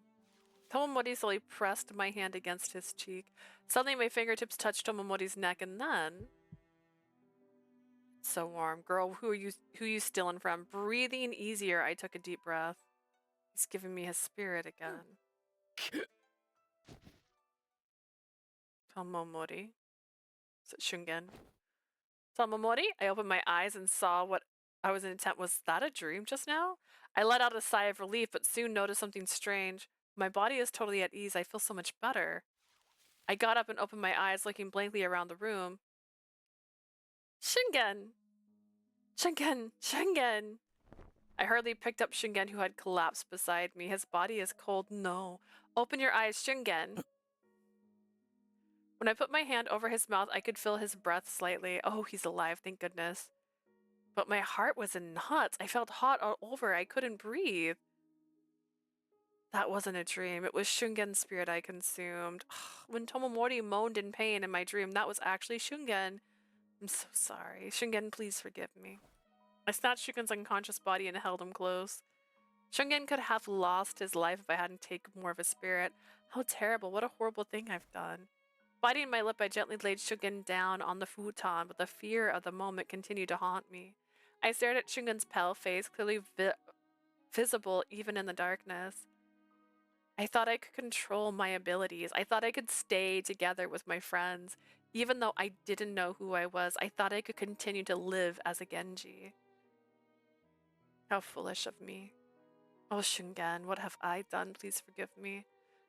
Tomomori slowly pressed my hand against his cheek. Suddenly my fingertips touched Tomomori's neck, and then... It's so warm. Girl, who are you stealing from? Breathing easier, I took a deep breath. He's giving me his spirit again. Tomomori. Is it Shungen? Tomomori? I opened my eyes and saw what I was intent. Was that a dream just now? I let out a sigh of relief, but soon noticed something strange. My body is totally at ease. I feel so much better. I got up and opened my eyes, looking blankly around the room. Shingen! Shingen! Shingen! I hurriedly picked up Shingen, who had collapsed beside me. His body is cold. No. Open your eyes, Shingen. When I put my hand over his mouth, I could feel his breath slightly. Oh, he's alive, thank goodness. But my heart was in knots. I felt hot all over. I couldn't breathe. That wasn't a dream. It was Shungen's spirit I consumed. When Tomomori moaned in pain in my dream, that was actually Shungen. I'm so sorry. Shungen, please forgive me. I snatched Shungen's unconscious body and held him close. Shungen could have lost his life if I hadn't taken more of his spirit. How terrible. What a horrible thing I've done. Biting my lip, I gently laid Shungen down on the futon, but the fear of the moment continued to haunt me. I stared at Shungen's pale face, clearly visible even in the darkness. I thought I could control my abilities. I thought I could stay together with my friends. Even though I didn't know who I was, I thought I could continue to live as a Genji. How foolish of me. Oh, Shungen, what have I done? Please forgive me.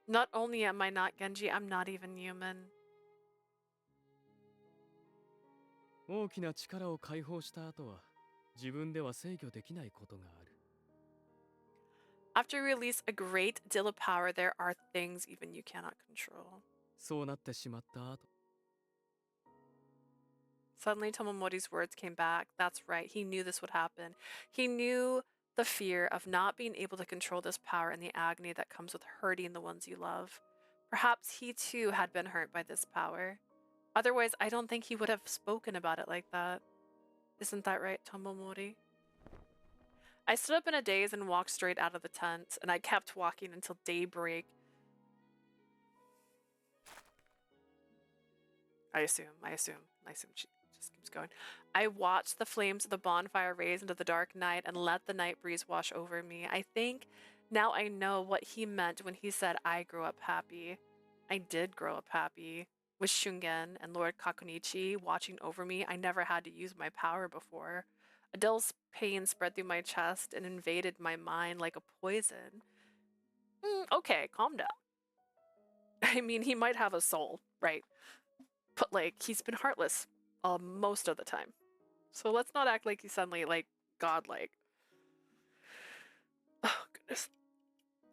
Not only am I not Genji, I'm not even human. 大きな力を解放した後は自分では制御できないことがある。 After you release a great deal of power, there are things even you cannot control. そうなってしまった後。 Suddenly, Tomomori's words came back. That's right, he knew this would happen. He knew the fear of not being able to control this power and the agony that comes with hurting the ones you love. Perhaps he too had been hurt by this power. Otherwise, I don't think he would have spoken about it like that. Isn't that right, Tomomori? I stood up in a daze and walked straight out of the tent, and I kept walking until daybreak. I assume she just keeps going. I watched the flames of the bonfire raise into the dark night and let the night breeze wash over me. I think now I know what he meant when he said I grew up happy. I did grow up happy. With Shungen and Lord Kakunichi watching over me, I never had to use my power before. A dull pain spread through my chest and invaded my mind like a poison. Okay, calm down. I mean, he might have a soul, right? But, like, he's been heartless most of the time. So let's not act like he's suddenly, like, godlike. Oh, goodness.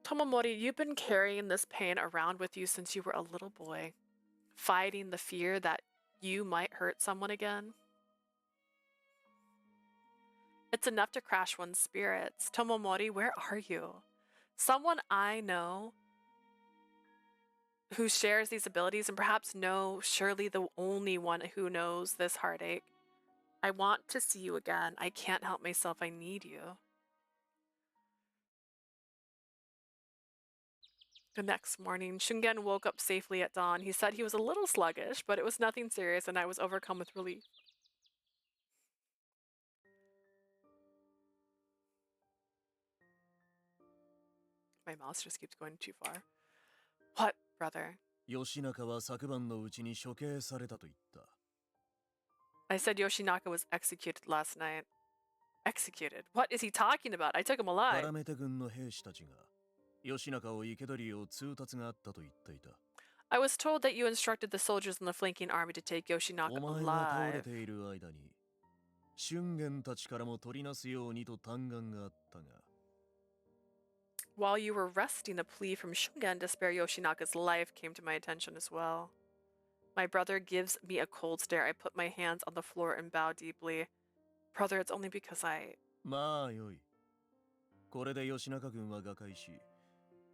Tomomori, you've been carrying this pain around with you since you were a little boy. Fighting the fear that you might hurt someone again. It's enough to crash one's spirits. Tomomori, where are you? Someone I know who shares these abilities and perhaps surely the only one who knows this heartache. I want to see you again. I can't help myself. I need you. The next morning, Shungen woke up safely at dawn. He said he was a little sluggish, but it was nothing serious and I was overcome with relief. My mouse just keeps going too far. What, brother? 吉中は昨晩のうちに処刑されたと言った。I said Yoshinaka was executed last night. Executed? What is he talking about? I took him alive. 原目軍の兵士たちが吉中を生け捕りを通達があったと言っていた。I was told that you instructed the soldiers in the flanking army to take Yoshinaka お前が倒れ alive. ている間に春元たちからも取りなすようにと嘆願があったが。While you were resting, a plea from Shungen to spare Yoshinaka's life came to my attention as well. My brother gives me a cold stare. I put my hands on the floor and bow deeply. Brother, it's only because I... まあよい。これで吉中軍は瓦解し、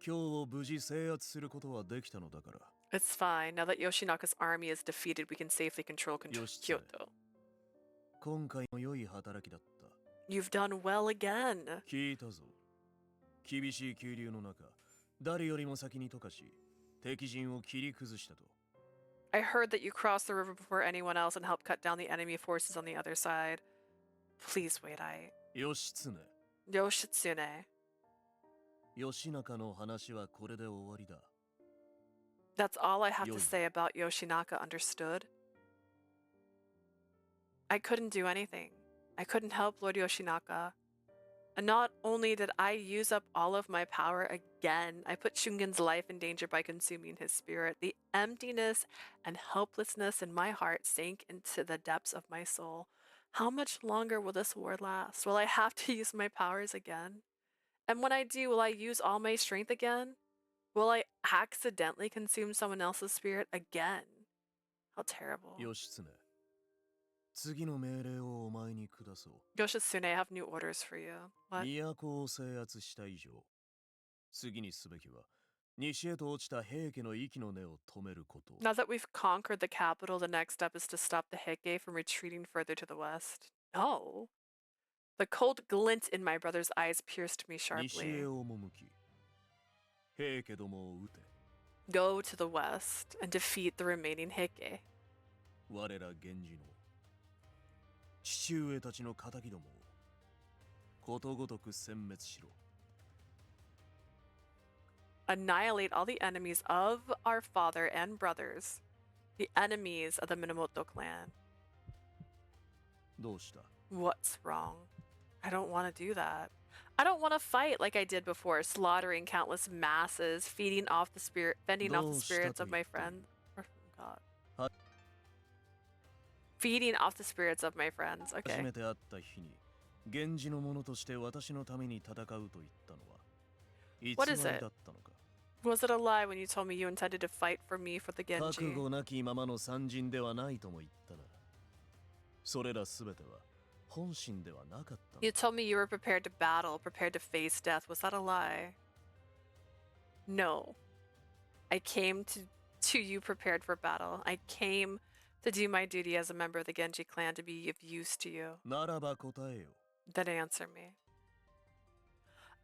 今日を無事制圧することはできたのだから。It's fine. Now that Yoshinaka's army is defeated, we can safely control Kyoto. 今回も良い働きだった。You've done well again. 聞いたぞ。厳しい急流の中、誰よりも先に溶かし、敵陣を切り崩したと。I heard that you crossed the river before anyone else and helped cut down the enemy forces on the other side. Please wait, Yoshitsune. Yoshitsune. 吉中の話はこれで終わりだ。That's all I have to Yoi. say about Yoshinaka, understood? I couldn't do anything. I couldn't help Lord Yoshinaka. And not only did I use up all of my power again, I put Shungen's life in danger by consuming his spirit. The emptiness and helplessness in my heart sank into the depths of my soul. How much longer will this war last? Will I have to use my powers again? And when I do, will I use all my strength again? Will I accidentally consume someone else's spirit again? How terrible. 義経、次の命令をお前に下そう。Yoshitsune, I have new orders for you. What? 都を制圧した以上、次にすべきは、西へと落ちた平家の息の根を止めること。Now that we've conquered the capital, the next step is to stop the Heike from retreating further to the west. No. The cold glint in my brother's eyes pierced me 西 sharply. へ赴き、平家どもを討て。Go to the west and defeat the remaining Heike. 我ら源氏の父上たちの仇どもをことごとく殲滅しろ。Annihilate all the enemies of our father and brothers, the enemies of the Minamoto clan. どうした？ What's wrong? I don't want to do that. I don't want to fight like I did before, slaughtering countless masses, fending off the spirits of my friends. Oh, God. Feeding off the spirits of my friends. 初 Okay. めて会った日に源氏の者として私のために戦うと言ったのは偽 What り is だ it? ったのか。 Was it a lie when you told me you intended to fight for me for the 覚 Genji? 悟なきままの参陣ではないとも言ったな。それらすべては本心ではなかったの。 You told me you were prepared to battle, prepared to face death. Was that a lie? No. I came to you prepared for battle. I came to do my duty as a member of the Genji clan, to be of use to you. ならば答えよ。 Then answer me.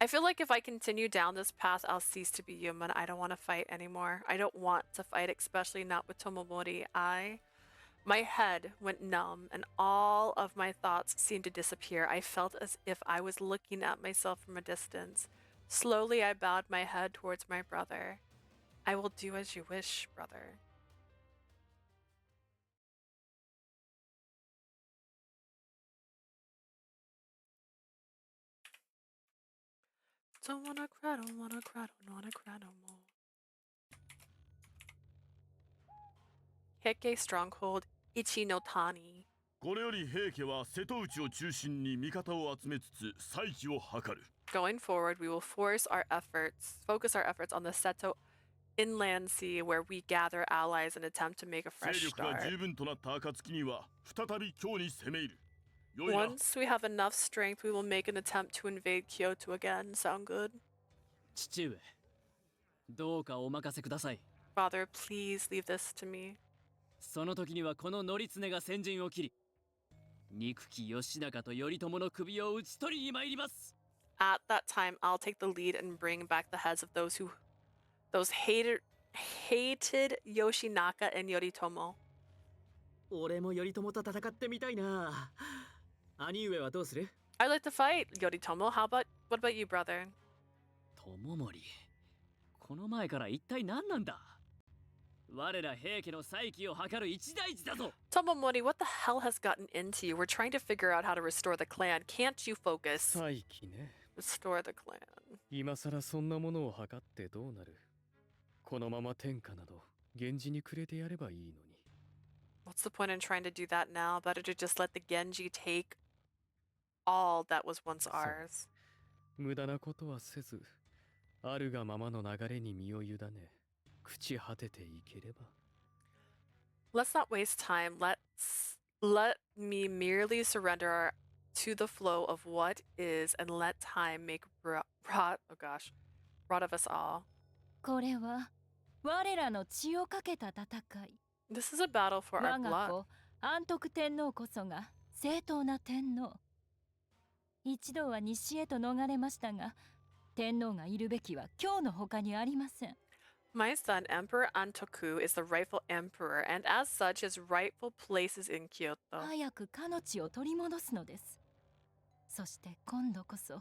I feel like if I continue down this path, I'll cease to be human. I don't want to fight anymore. I don't want to fight, especially not with Tomomori. My head went numb and all of my thoughts seemed to disappear. I felt as if I was looking at myself from a distance. Slowly, I bowed my head towards my brother. I will do as you wish, brother. Don't wanna cry, don't wanna cry, don't wanna cry no more. Heike stronghold Ichinotani. これより平家は瀬戸内を中心に味方を集めつつ再起を図る。 Going forward, we will focus our efforts on the Seto inland sea where we gather allies and attempt to make a 勢 fresh 力が start. 十分となった暁には再び京に攻め入る。よいな。 Once we have enough strength, we will make an attempt to invade Kyoto again. Sound good? 父上、どうかお任せください。 Father, please leave this to me. その時にはこの則経が先陣を切り、憎き義仲と頼朝の首を討ち取りに参ります。 At that time, I'll take the lead and bring back the heads of those hated Yoshinaka and Yoritomo. 俺も頼朝と戦ってみたいな。兄上はどうする？ I'd like to fight Yoritomo. What about you, brother? 友盛、この前から一体何なんだ？我ら平家の再起を図る一大事だぞ。 Tomomori, what the hell has gotten into you? We're trying to figure out how to restore the clan. Can't you focus? 再起ね。 Restore the clan. 今さらそんなものを測ってどうなる？このまま天下など源氏にくれてやればいいのに。 What's the point in trying to do that now? Better to just let the Genji take all that was once ours. 無駄なことはせず、あるがままの流れに身を委ね、朽ち果てていければ。 Let's not waste time. Let me merely surrender to the flow of what is and let time make rot of us all. これは我らの血をかけた戦い。 This is a battle for our 我が blood. 子安徳天皇こそが正当な天皇。一度は西へと逃れましたが、天皇がいるべきは今日の他にありません。 My son, Emperor Antoku, is the rightful emperor, and as such, his rightful place is in Kyoto. 早くかの地を取り戻すのです。そして今度こそ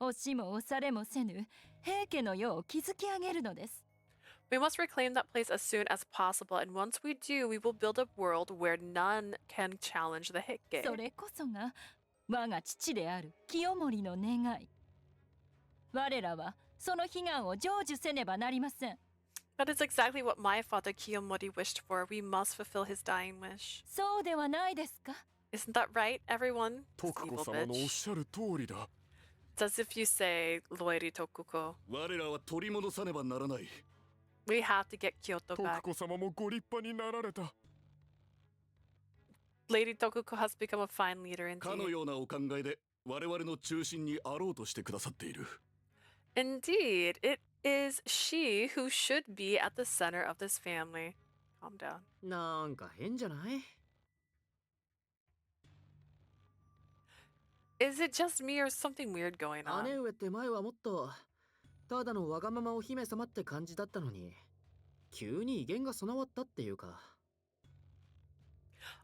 押しも押されもせぬ平家の世を築き上げるのです。We must reclaim that place as soon as possible, and once we do, we will build a world where none can challenge the Heike. それこそが我が父である清盛の願い。我らはその悲願を成就せねばなりません。That is exactly what my father Kiyomori wished for. We must fulfill his dying wish. そうではないですか。 Isn't that right, everyone? 徳子 Evil 様のおっ bitch. しゃる通りだ。 It's as if you say, Loiri Tokuko. 我らは取り戻さねばならない。 We have to get Kyoto 徳 back. 子様もご立派になられた。 Lady Tokuko has become a fine leader かの indeed. ようなお考えで我々の中心にあろうとしてくださっている。 Indeed, it is she who should be at the center of this family. Calm down. なんか変じゃない？ Is it just me or something weird going on? 姉上って前はもっとただのわがままお姫様って感じだったのに、急に威厳が備わったっていうか。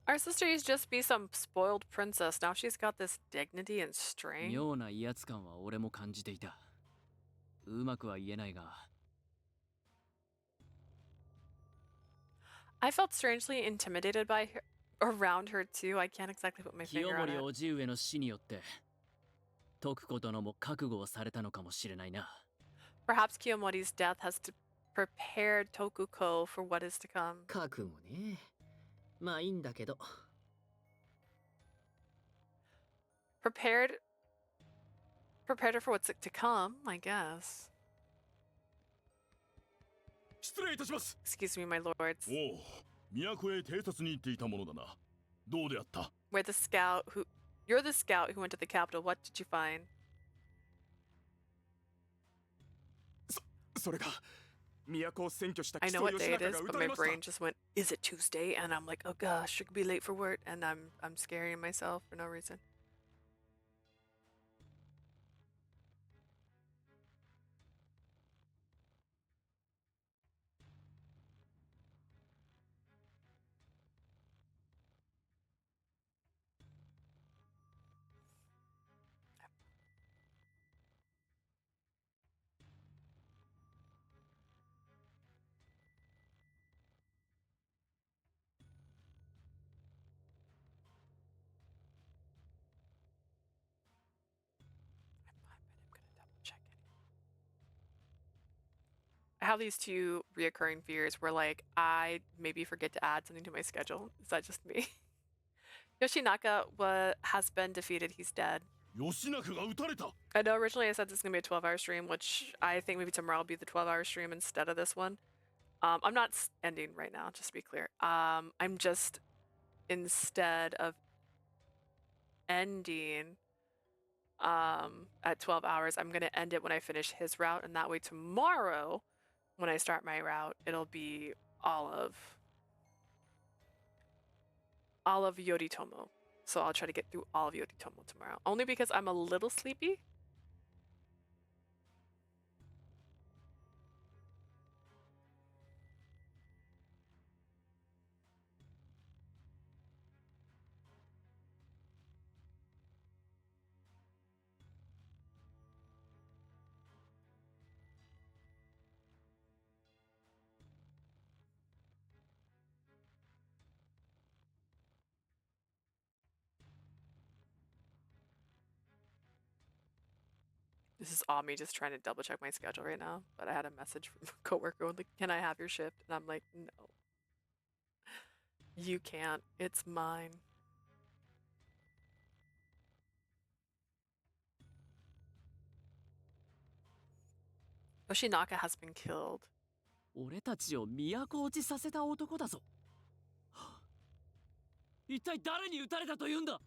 Our sister used to just be some spoiled princess. Now she's got this dignity and strength. 妙な威圧感は俺も感じていた。うまくは言えないが。I felt strangely intimidated by her, around her too. I can't exactly put my 清 finger on 盛 it. 叔父上の死によって徳子殿も覚悟をされたのかもしれないな。 Perhaps Kiyomori's death has prepared Tokuko for what is to come. 覚悟ね。まあいいんだけど。 Prepared her for what's to come, I guess. 失礼いたします。 Excuse me, my lords. おお、都へ偵察に行っていたものだな。どうであった？ You're the scout who went to the capital. What did you find? それが都を占拠した I 木 know 曽 what 義 day it 仲 is, が撃 but た my れました。 brain just went, is it Tuesday? And I'm like, oh gosh, it could be late for work, and I'm scaring myself for no reason. I have these two reoccurring fears where, like, I maybe forget to add something to my schedule. Is that just me? Yoshinaka has been defeated. He's dead. 義仲が撃たれた。 I know originally I said this is going to be a 12-hour stream, which I think maybe tomorrow will be the 12-hour stream instead of this one. I'm not ending right now, just to be clear. I'm just, instead of ending at 12 hours, I'm going to end it when I finish his route, and that way tomorrow, when I start my route, it'll be all of Yoritomo. So I'll try to get through all of Yoritomo tomorrow. Only because I'm a little sleepy. This is all me just trying to double check my schedule right now. But I had a message from a coworker like, "Can I have your shift?" And I'm like, "No. You can't. It's mine." Yoshinaka has been killed. 俺たちを都落ちさせた男だぞ。一体誰に撃たれたというんだ？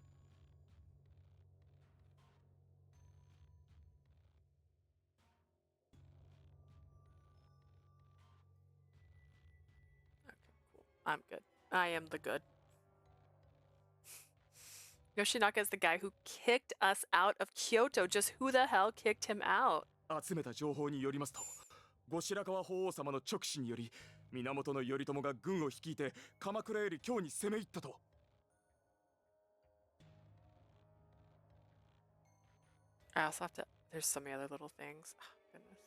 I'm good. I am the good. Yoshinaka is the guy who kicked us out of Kyoto. Just who the hell kicked him out? 集めた情報によりますと、後白河法皇様の勅使により、源頼朝が軍を率いて鎌倉より京に攻め入ったと。I also have to. There's so many other little things. Oh, goodness.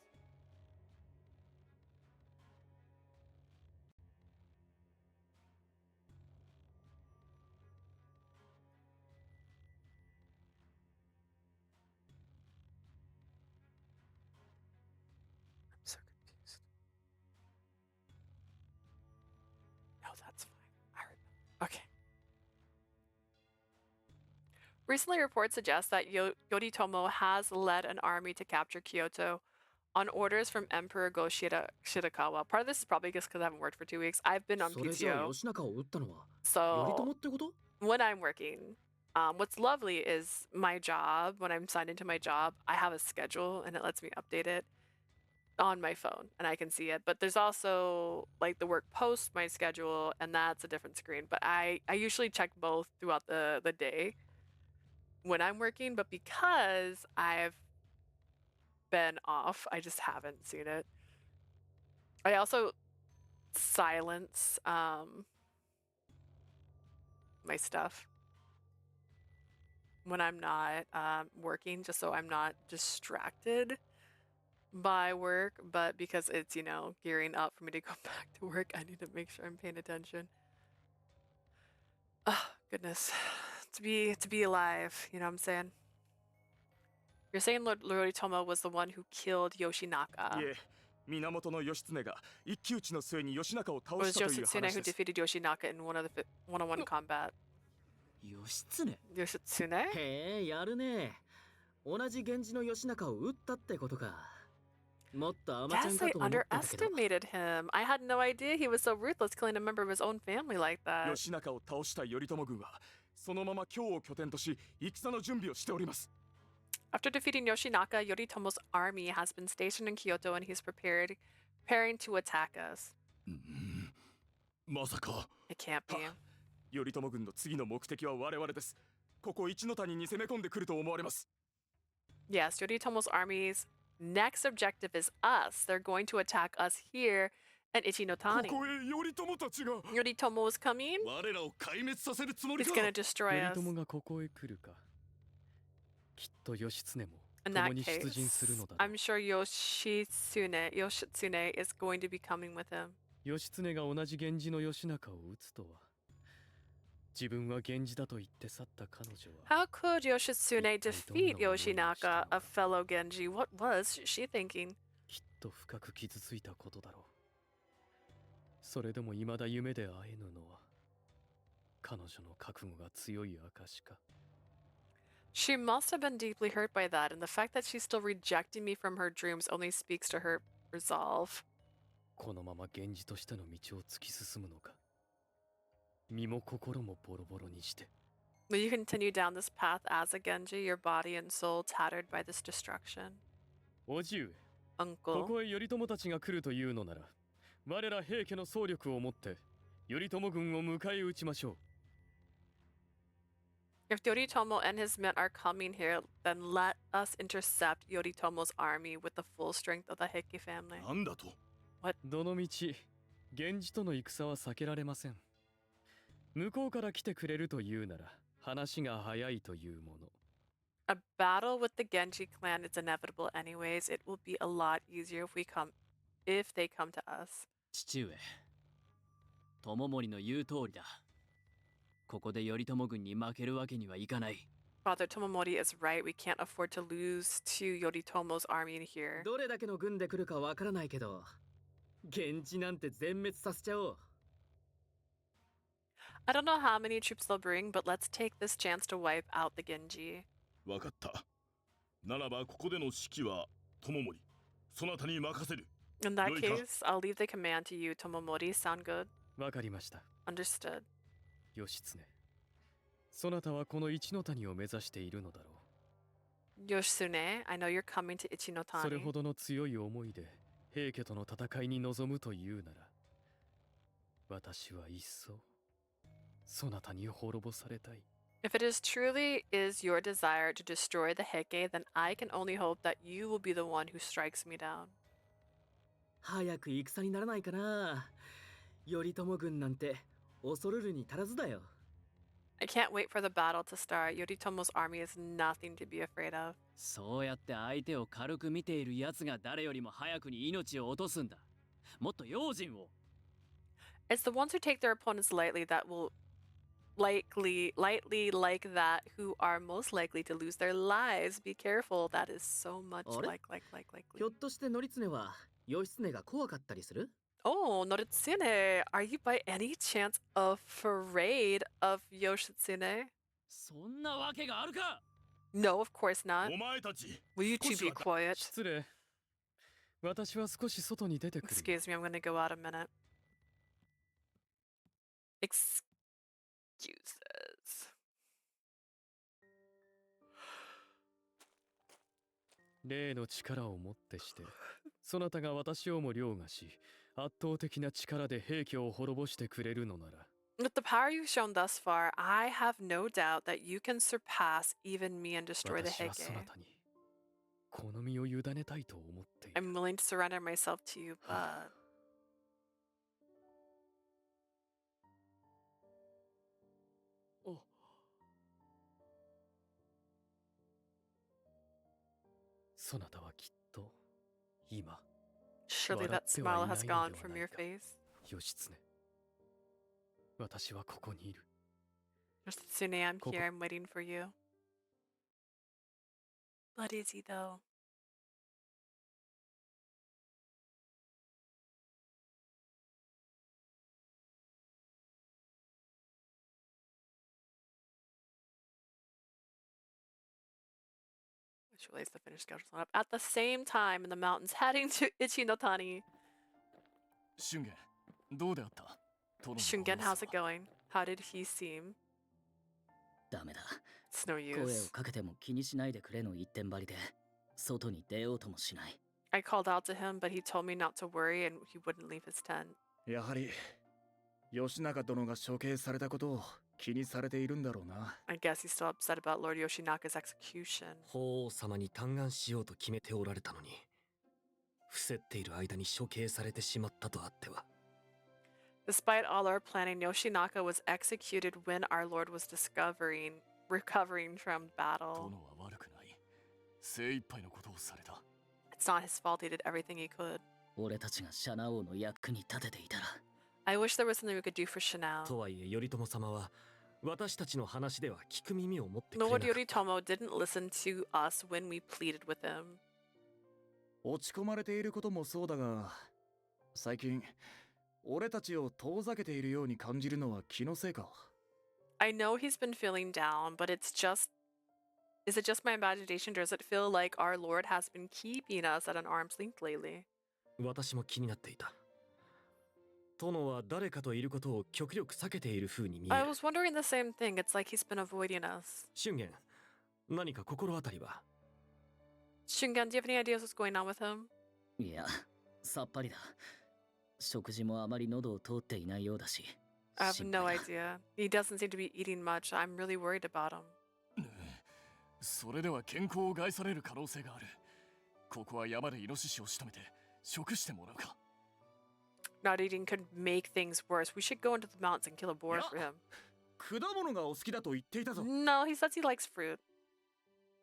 Recently, reports suggest that Yoritomo has led an army to capture Kyoto on orders from Emperor Shirakawa. Part of this is probably just because I haven't worked for 2 weeks. I've been on それじゃあ PTO. 義仲を撃ったのは頼 So 朝ってこと？ when I'm working, what's lovely is my job. When I'm signed into my job, I have a schedule and it lets me update it on my phone and I can see it. But there's also like the work post my schedule, and that's a different screen. But I usually check both throughout the day when I'm working, but because I've been off, I just haven't seen it. I also silence my stuff when I'm not working, just so I'm not distracted by work. But because it's, you know, gearing up for me to go back to work, I need to make sure I'm paying attention. Oh, goodness. To be alive, you know what I'm saying? You're saying Lord Yoritomo was the one who killed Yoshinaka. いえ、源義経が一騎打ちの末に義仲を It 倒 was したという Yoshitsune 話 who です。 defeated Yoshinaka in one-on-one combat. 義経 Yoshitsune? へえ、やるね。同じ源氏の義仲を撃ったってことか。もっと甘ちゃん Guess か I と思ってたけど。 underestimated him. I had no idea he was so ruthless, killing a member of his own family like that. 義仲を倒した頼朝軍はそのまま京を拠点とし戦の準備をしております。 After defeating Yoshinaka, Yoritomo's army has been stationed in Kyoto and he's preparing to attack us. まさか It can't be. 頼朝軍の次の目的は我々です。ここ一の谷に攻め込んでくると思われます。 Yes, Yoritomo's army's next objective is us. They're going to attack us here at こ Ichinotani. こへ頼朝たちが Yoritomo is coming. 我らを壊滅させるつもり He's か gonna destroy 頼 us. 朝がここへ来るか。きっと義経も In 共 that に出陣する case, のだろう。 I'm sure Yoshitsune is going to be coming with him. 義経が同じ源氏の義仲を討つとは。自分は源氏だと言って去った彼女は。 How could Yoshitsune defeat Yoshinaka, a fellow Genji? What was she thinking? きっと深く傷ついたことだろう。それでも未だ夢で会えぬのは彼女の覚悟が強い証か。 She must have been deeply hurt by that, and the fact that she's still rejecting me from her dreams only speaks to her resolve. このまま源氏としての道を突き進むのか。身も心もボロボロにして。 Will you continue down this path as a Genji, your body and soul tattered by this destruction? 叔父上、 Uncle. ここへ頼朝たちが来るというのなら、我ら平家の総力をもって頼朝軍を迎え撃ちましょう。 If Yoritomo and his men are coming here, then let us intercept Yoritomo's army with the full strength of the Heike family. なんだと What? どの道、源氏との戦は避けられません。向こうから来てくれるというなら、話が早いというもの。 A battle with the Genji clan is inevitable anyways. It will be a lot easier if they come to us. 父上、友盛の言う通りだ。ここで頼朝軍に負けるわけにはいかない。 Father Tomomori is right. We can't afford to lose to Yoritomo's army in here. どれだけの軍で来るかわからないけど、源氏なんて全滅させちゃおう。 I don't know how many troops they'll bring, but let's take this chance to wipe out the Genji. わかった。ならばここでの指揮は友盛。そなたに任せる。 In that よいか case, I'll leave the command to you, Tomomori. Sound good? わかりました。 Understood. 義経、そなたはこの一の谷を目指しているのだろう。 Yoshitsune, I know you're coming to それ Ichinotani. ほどの強い思いで平家との戦いに臨むというなら、私は一層そなたに滅ぼされたい。 If it is truly is your desire to destroy the Heike, then I can only hope that you will be the one who strikes me down. 早く戦にならないかな。頼朝軍なんて恐るるに足らずだよ。 I can't wait for the battle to start. Yoritomo's army is nothing to be afraid of. そうやって相手を軽く見ている奴が誰よりも早くに命を落とすんだ。もっと用心を。 It's the ones who take their opponents lightly that will lightly like that who are most likely to lose their lives. Be careful. That is so much あれ？ likely. ひょっとして頼経は義経が怖かったりする？ Oh, Noritsune, are you by any chance afraid of Yoshitsune? そんなわけがあるか。 No, of course not. お前たち Will you two be quiet? 失礼。私は少し外に出てくる。 Excuse me, I'm gonna go out a minute. Excuses. 例の力をもってして、そなたが私をも凌駕し、圧倒的な力で平家を滅ぼしてくれるのなら。 With the power you've shown thus far, I have no doubt that you can surpass even me and destroy the 私はそな Heike. たに好みを委ねたいと思っている。 I'm willing to surrender myself to you, but お。そなたはきっと今 surely that smile has gone from your face. 義経、私はここにいる。 Yoshitsune, I'm here, I'm waiting for you. But is he though? I just realized the finished schedule's not up. At the same time in the mountains heading to Ichinotani. 俊元、どうであった？ Shungen, how's it going? How did he seem? ダメだ。 It's no 声を use. かけても気にしないでくれの一点張りで、外に出ようともしない。 I called out to him, but he told me not to worry and he wouldn't leave his tent. やはり義仲殿が処刑されたことを気にされているんだろうな。 I guess he's still upset about Lord Yoshinaka's execution. 法皇様に嘆願しようと決めておられたのに、伏せっている間に処刑されてしまったとあっては。 Despite all our planning, Yoshinaka was executed when our lord was recovering from battle. 殿は悪くない。精一杯のことをされた。 It's not his fault, he did everything he could. 俺たちがシャナ王の役に立てていたら。 I wish there was something we could do for Shinao. とはいえ頼朝様は私たちの話では聞く耳を持ってくれなか Lord った。 Yoritomo didn't listen to us when we pleaded with him. 落ち込まれていることもそうだが、最近俺たちを遠ざけているように感じるのは気のせいか。 I know he's been feeling down, but is it just my imagination, or does it feel like our Lord has been keeping us at an arm's length lately? 私も気になっていた。殿は誰かといることを極力避けている風に見え I る。 was wondering the same thing. It's like he's been avoiding us. 俊元、何か心当たりは？ Shingen, do you have any ideas what's going on with him? いや、さっぱりだ。食事もあまり喉を通っていないようだし。 I have no idea. He doesn't seem to be eating much. I'm really worried about him. それでは健康を害される可能性がある。ここは山でイノシシを仕留めて食してもらうか。 Not eating could make things worse. We should go into the mountains and kill a boar for him. 果物がお好きだと言っていたぞ。 No, he says he likes fruit.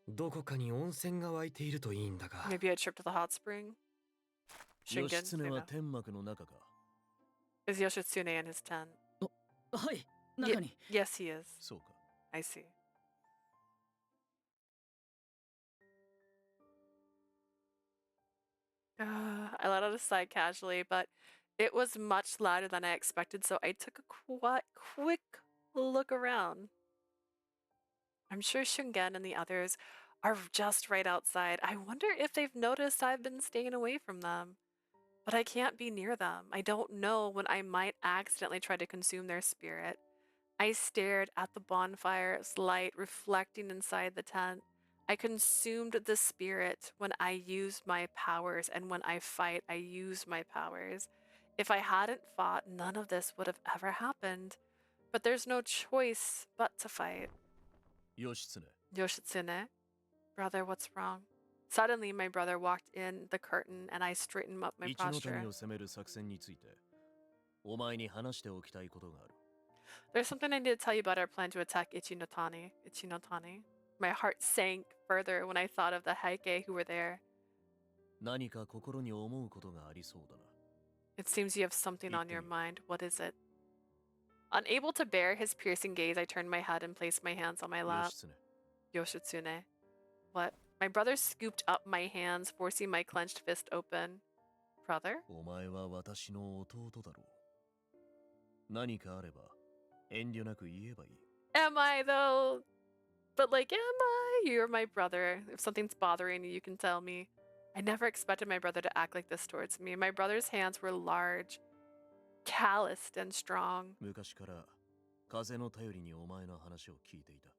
どこかに温泉が湧いているといいんだが。 Maybe a trip to the hot spring? 義 Shingen, 経 say は no. 天幕の中か。 Is Yoshitsune in his tent? はい、中に。 Yes, he is. そうか。 I see. I let out a sigh casually, but it was much louder than I expected, so I took a quick look around. I'm sure Shungen and the others are just right outside. I wonder if they've noticed I've been staying away from them. But I can't be near them. I don't know when I might accidentally try to consume their spirit. I stared at the bonfire's light reflecting inside the tent. I consumed the spirit when I use my powers, and when I fight, I use my powers. If I hadn't fought, none of this would have ever happened. But there's no choice but to fight. 義経。 Yoshitsune, brother, what's wrong? Suddenly, my brother walked in the curtain, and I straightened up my 一の posture. 谷を攻める作戦について、お前に話しておきたいことがある。 There's something I need to tell you about our plan to attack Ichinotani. My heart sank further when I thought of the Heike who were there. 何か心に思うことがありそうだな。 It seems you have something on your mind. What is it? Unable to bear his piercing gaze, I turned my head and placed my hands on my lap. 義経。 Yoshitsune. What? My brother scooped up my hands, forcing my clenched fist open. Brother? お前は私の弟だろう。何かあれば遠慮なく言えばいい。 Am I though? But like, you're my brother. If something's bothering you, you can tell me. I never expected my brother to act like this towards me. My brother's hands were large, calloused, and strong. 昔から風の頼りにお前の話を聞いていた。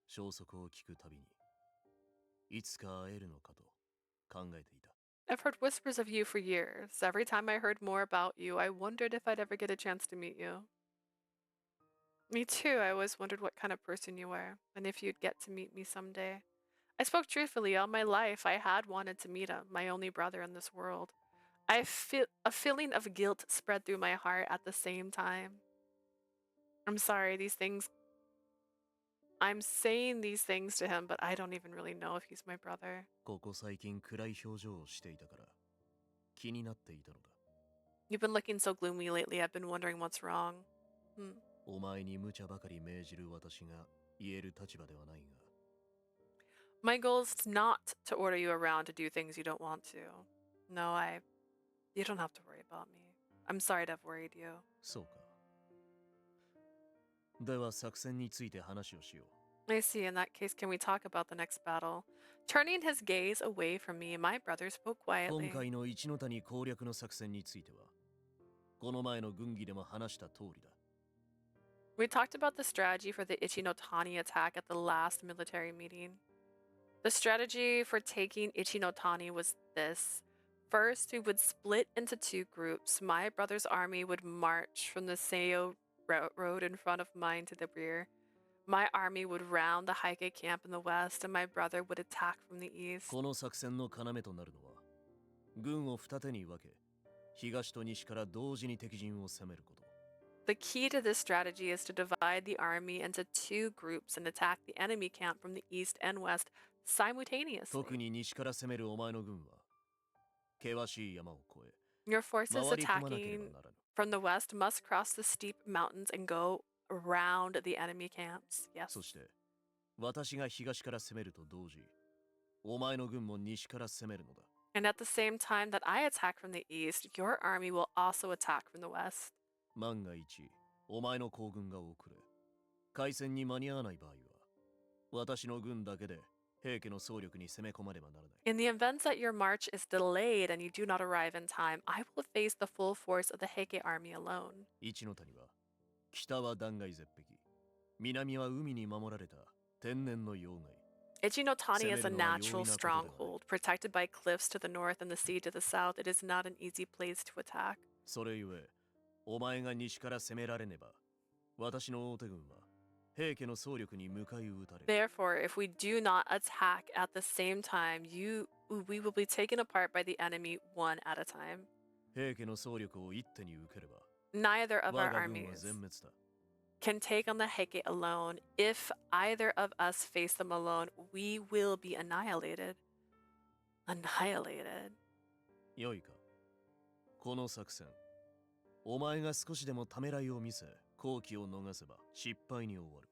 消息を聞くたびにいつか会えるのかと考えていた。 I've heard whispers of you for years. Every time I heard more about you, I wondered if I'd ever get a chance to meet you. Me too. I always wondered what kind of person you were, and if you'd get to meet me someday. I spoke truthfully. All my life, I had wanted to meet him, my only brother in this world. I feel a feeling of guilt spread through my heart at the same time. I'm sorry, I'm saying these things to him, but I don't even really know if he's my brother. ここ最近暗い表情をしていたから気になっていたのだ。 You've been looking so gloomy lately. I've been wondering what's wrong. お前に無茶ばかり命じる私が言える立場ではないが。 My goal is not to order you around to do things you don't want to. No, you don't have to worry about me. I'm sorry to have worried you. そうか。では作戦について話をしよう。 I see. In that case, can we talk about the next battle? Turning his gaze away from me, my brother spoke 今 quietly. 回の一ノ谷攻略の作戦については、この前の軍議でも話した通りだ。 We talked about the strategy for the Ch.9 attack at the last military meeting. The strategy for taking Ch.9 was this. First, we would split into two groups. My brother's army would march from the Seo road in front of mine to the rear. My army would round the Heike camp in the west, and my brother would attack from the east. この作戦の要となるのは、軍を二手に分け、東と西から同時に敵陣を攻めること。 The key to this strategy is to divide the army into two groups and attack the enemy camp from the east and west simultaneously. 特に西から攻めるお前の軍は、険しい山を越え、 Your forces 回り込まなければ attacking ならぬ。 from the west must cross the steep mountains and go around the enemy camps. Yes. そして、私が東から攻めると同時、お前の軍も西から攻めるのだ。 And at the same time that I attack from the east, your army will also attack from the west. 万が一、お前の行軍が遅れ、開戦に間に合わない場合は、私の軍だけで平家の総力に攻め込まねばならない。 In the event that your march is delayed and you do not arrive in time, I will face the full force of the Heike army alone. 一ノ谷は、北は断崖絶壁、南は海に守られた天然の要害。 Ch.9 is a natural stronghold, protected by cliffs to the north and the sea to the south. It is not an easy place to attack. それゆえ、お前が西から攻められねば、私の大手軍は平家の総力に迎え撃たれる。 Therefore, if we do not attack at the same time, we will be taken apart by the enemy one at a time. 平家の総力を一手に受ければ、 Neither of 我 our が軍は armies 全滅だ。 can take on the Heike alone. If either of us face them alone, we will be annihilated. Annihilated. よいか。この作戦、お前が少しでもためらいを見せ、好機を逃せば失敗に終わる。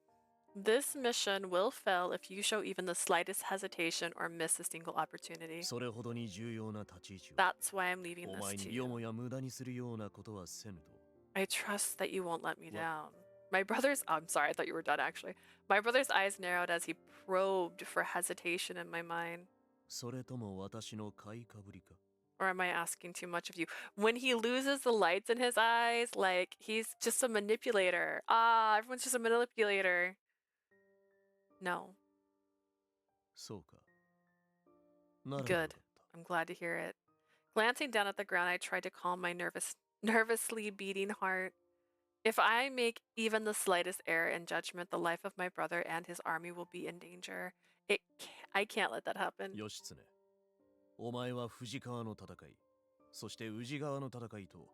This mission will fail if you show even the slightest hesitation or miss a single opportunity. それほどに重要な立ち位置を、 That's why I'm leaving お this 前 to に you. よもや無駄にするようなことはせぬと。 I trust that you won't let me down. My brother's. I'm sorry, I thought you were done actually. My brother's eyes narrowed as he probed for hesitation in my mind. それとも私の買いかぶりか。 Or am I asking too much of you? When he loses the lights in his eyes, like he's just a manipulator. Ah, everyone's just a manipulator. No. そうか。ならば Good. I'm glad to hear it. Glancing down at the ground, I tried to calm my nervously beating heart. If I make even the slightest error in judgment, the life of my brother and his army will be in danger. I can't let that happen. 義経、お前は藤川の戦い、そして宇治川の戦いと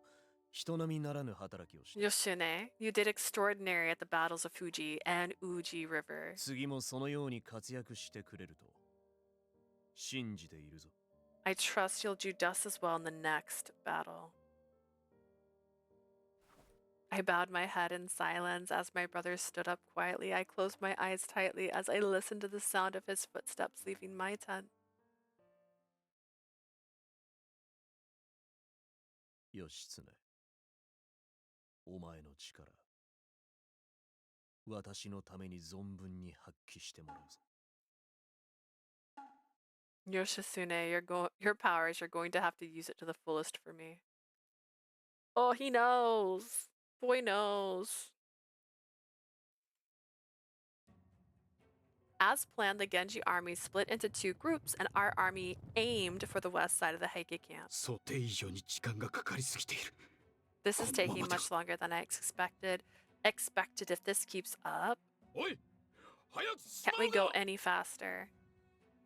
人並みならぬ働きをした。 Yoshine, you did extraordinary at the battles of Fuji and Uji River. 次もそのように活躍してくれると信じているぞ。 I trust you'll do just as well in the next battle. I bowed my head in silence as my brother stood up quietly. I closed my eyes tightly as I listened to the sound of his footsteps leaving my tent. 義経、お前の力私のために存分に発揮してもらうぞ。Yoshitsune, your powers, you're going to have to use it to the fullest for me. Oh, he knows. Boy knows. As planned, the Genji army split into two groups, and our army aimed for the west side of the Heike camp. 想定以上に時間がかかりすぎている。 This is taking much longer than I expected. If this keeps up, おい、早く can't we go any faster?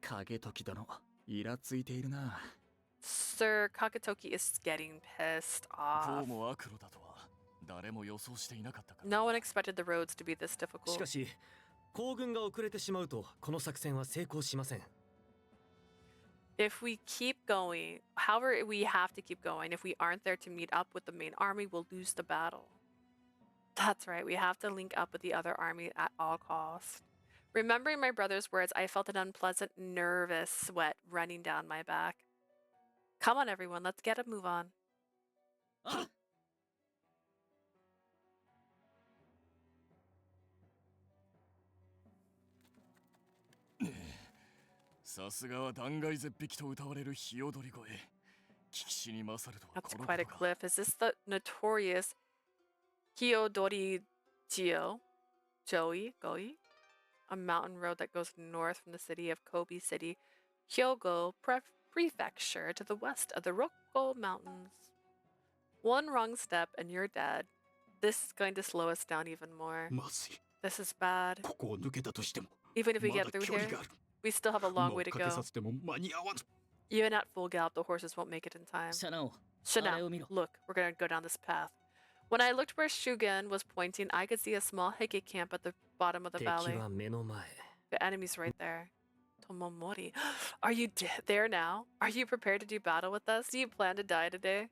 影時殿、イラついているな。Sir Kaketoki is getting pissed こ off. うも悪路だとは誰も予想していなかったから。 No one expected the roads to be this し difficult. かし行軍が遅れてしまうとこの作戦は成功しません。 If we keep going, however, we have to keep going. If we aren't there to meet up with the main army, we'll lose the battle. That's right, we have to link up with the other army at all costs. Remembering my brother's words, I felt an unpleasant, nervous sweat running down my back. Come on, everyone, let's get a move on. さすがは断崖絶壁と歌われる日踊り声。聞きしに勝るとは That's この quite a ことか。 cliff. Is this the notorious Hyodori Goi? A mountain road that goes north from the city of Kobe City, Hyogo Prefecture, to the west of the Rokko Mountains. One wrong step and you're dead. This is going to slow us down even more. まずい。 This is bad. ここを抜けたとしても、 Even if we ま get だ through 距離 here, がある。 we still have a long も way う to かけ go. させても間に合わん。 Even at full gallop, the horses won't make it in time. シャナオ、 Shana, あれを見ろ。 look, we're gonna go down this path. When I looked where Shugen was pointing, I could see a small Heike camp at the bottom of the 敵 valley. は目の前。 The enemy's right there. Tomomori. Are you there now? Are you prepared to do battle with us? Do you plan to die today?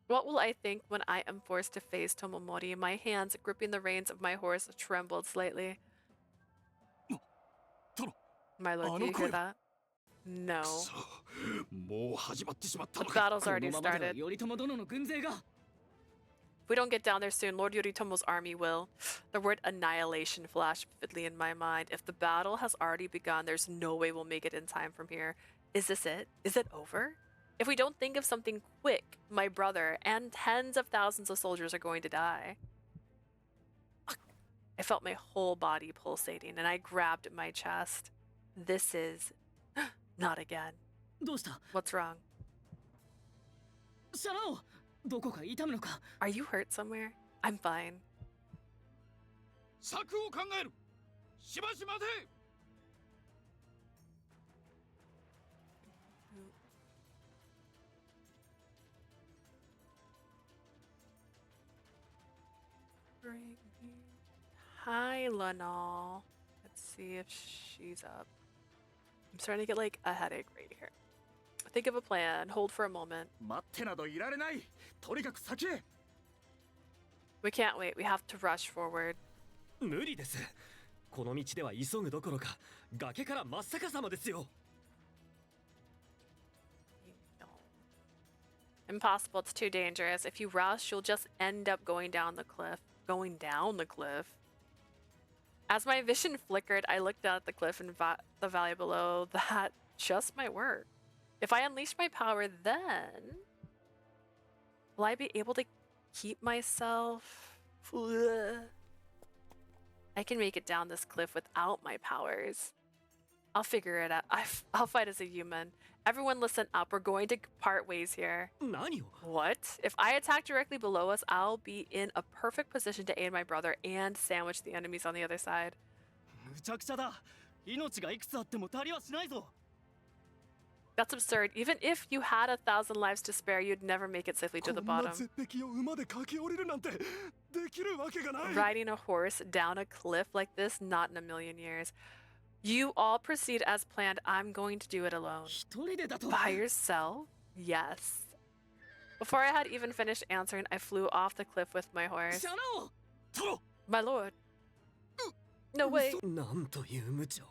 What will I think when I am forced to face Tomomori? My hands gripping the reins of my horse trembled slightly. My lord, do you hear that? No. もう始まってしまったの The か。 battle's こ already のままでは started. 頼朝殿の軍勢が。 If we don't get down there soon, Lord Yoritomo's army will. The word annihilation flashed vividly in my mind. If the battle has already begun, there's no way we'll make it in time from here. Is this it? Is it over? If we don't think of something quick, my brother and tens of thousands of soldiers are going to die. I felt my whole body pulsating and I grabbed my chest. This is not again. どうした？ What's wrong? シャナオ、どこか痛むのか？ Are you hurt somewhere? I'm fine. 策を考える。しばし待て。 Hi, Lanal. Let's see if she's up. I'm starting to get like a headache right here. Think of a plan. Hold for a moment. 待ってなどいられない。とにかく先へ。 We can't wait. We have to rush forward. 無理です。この道では急ぐどころか崖から真っ逆さまですよ。 Impossible. It's too dangerous. If you rush, you'll just end up going down the cliff. Going down the cliff. As my vision flickered, I looked down at the cliff and the valley below. That just might work. If I unleash my power, then will I be able to keep myself? I can make it down this cliff without my powers. I'll figure it out. I'll fight as a human. Everyone listen up. We're going to part ways here. 何を？ What? If I attack directly below us, I'll be in a perfect position to aid my brother and sandwich the enemies on the other side. むちゃくちゃだ。命がいくつあっても足りはしないぞ。 That's absurd. Even if you had 1,000 lives to spare, you'd never make it safely to the こんな bottom. 絶壁を馬で駆け下りるなんてできるわけがない。 Riding a horse down a cliff like this, not in a million years. You all proceed as planned. I'm going to do it alone. 一人でだと。 By yourself? Yes. Before I had even finished answering, I flew off the cliff with my horse. シャナオ。 殿。 My lord. No way. なんという無茶を。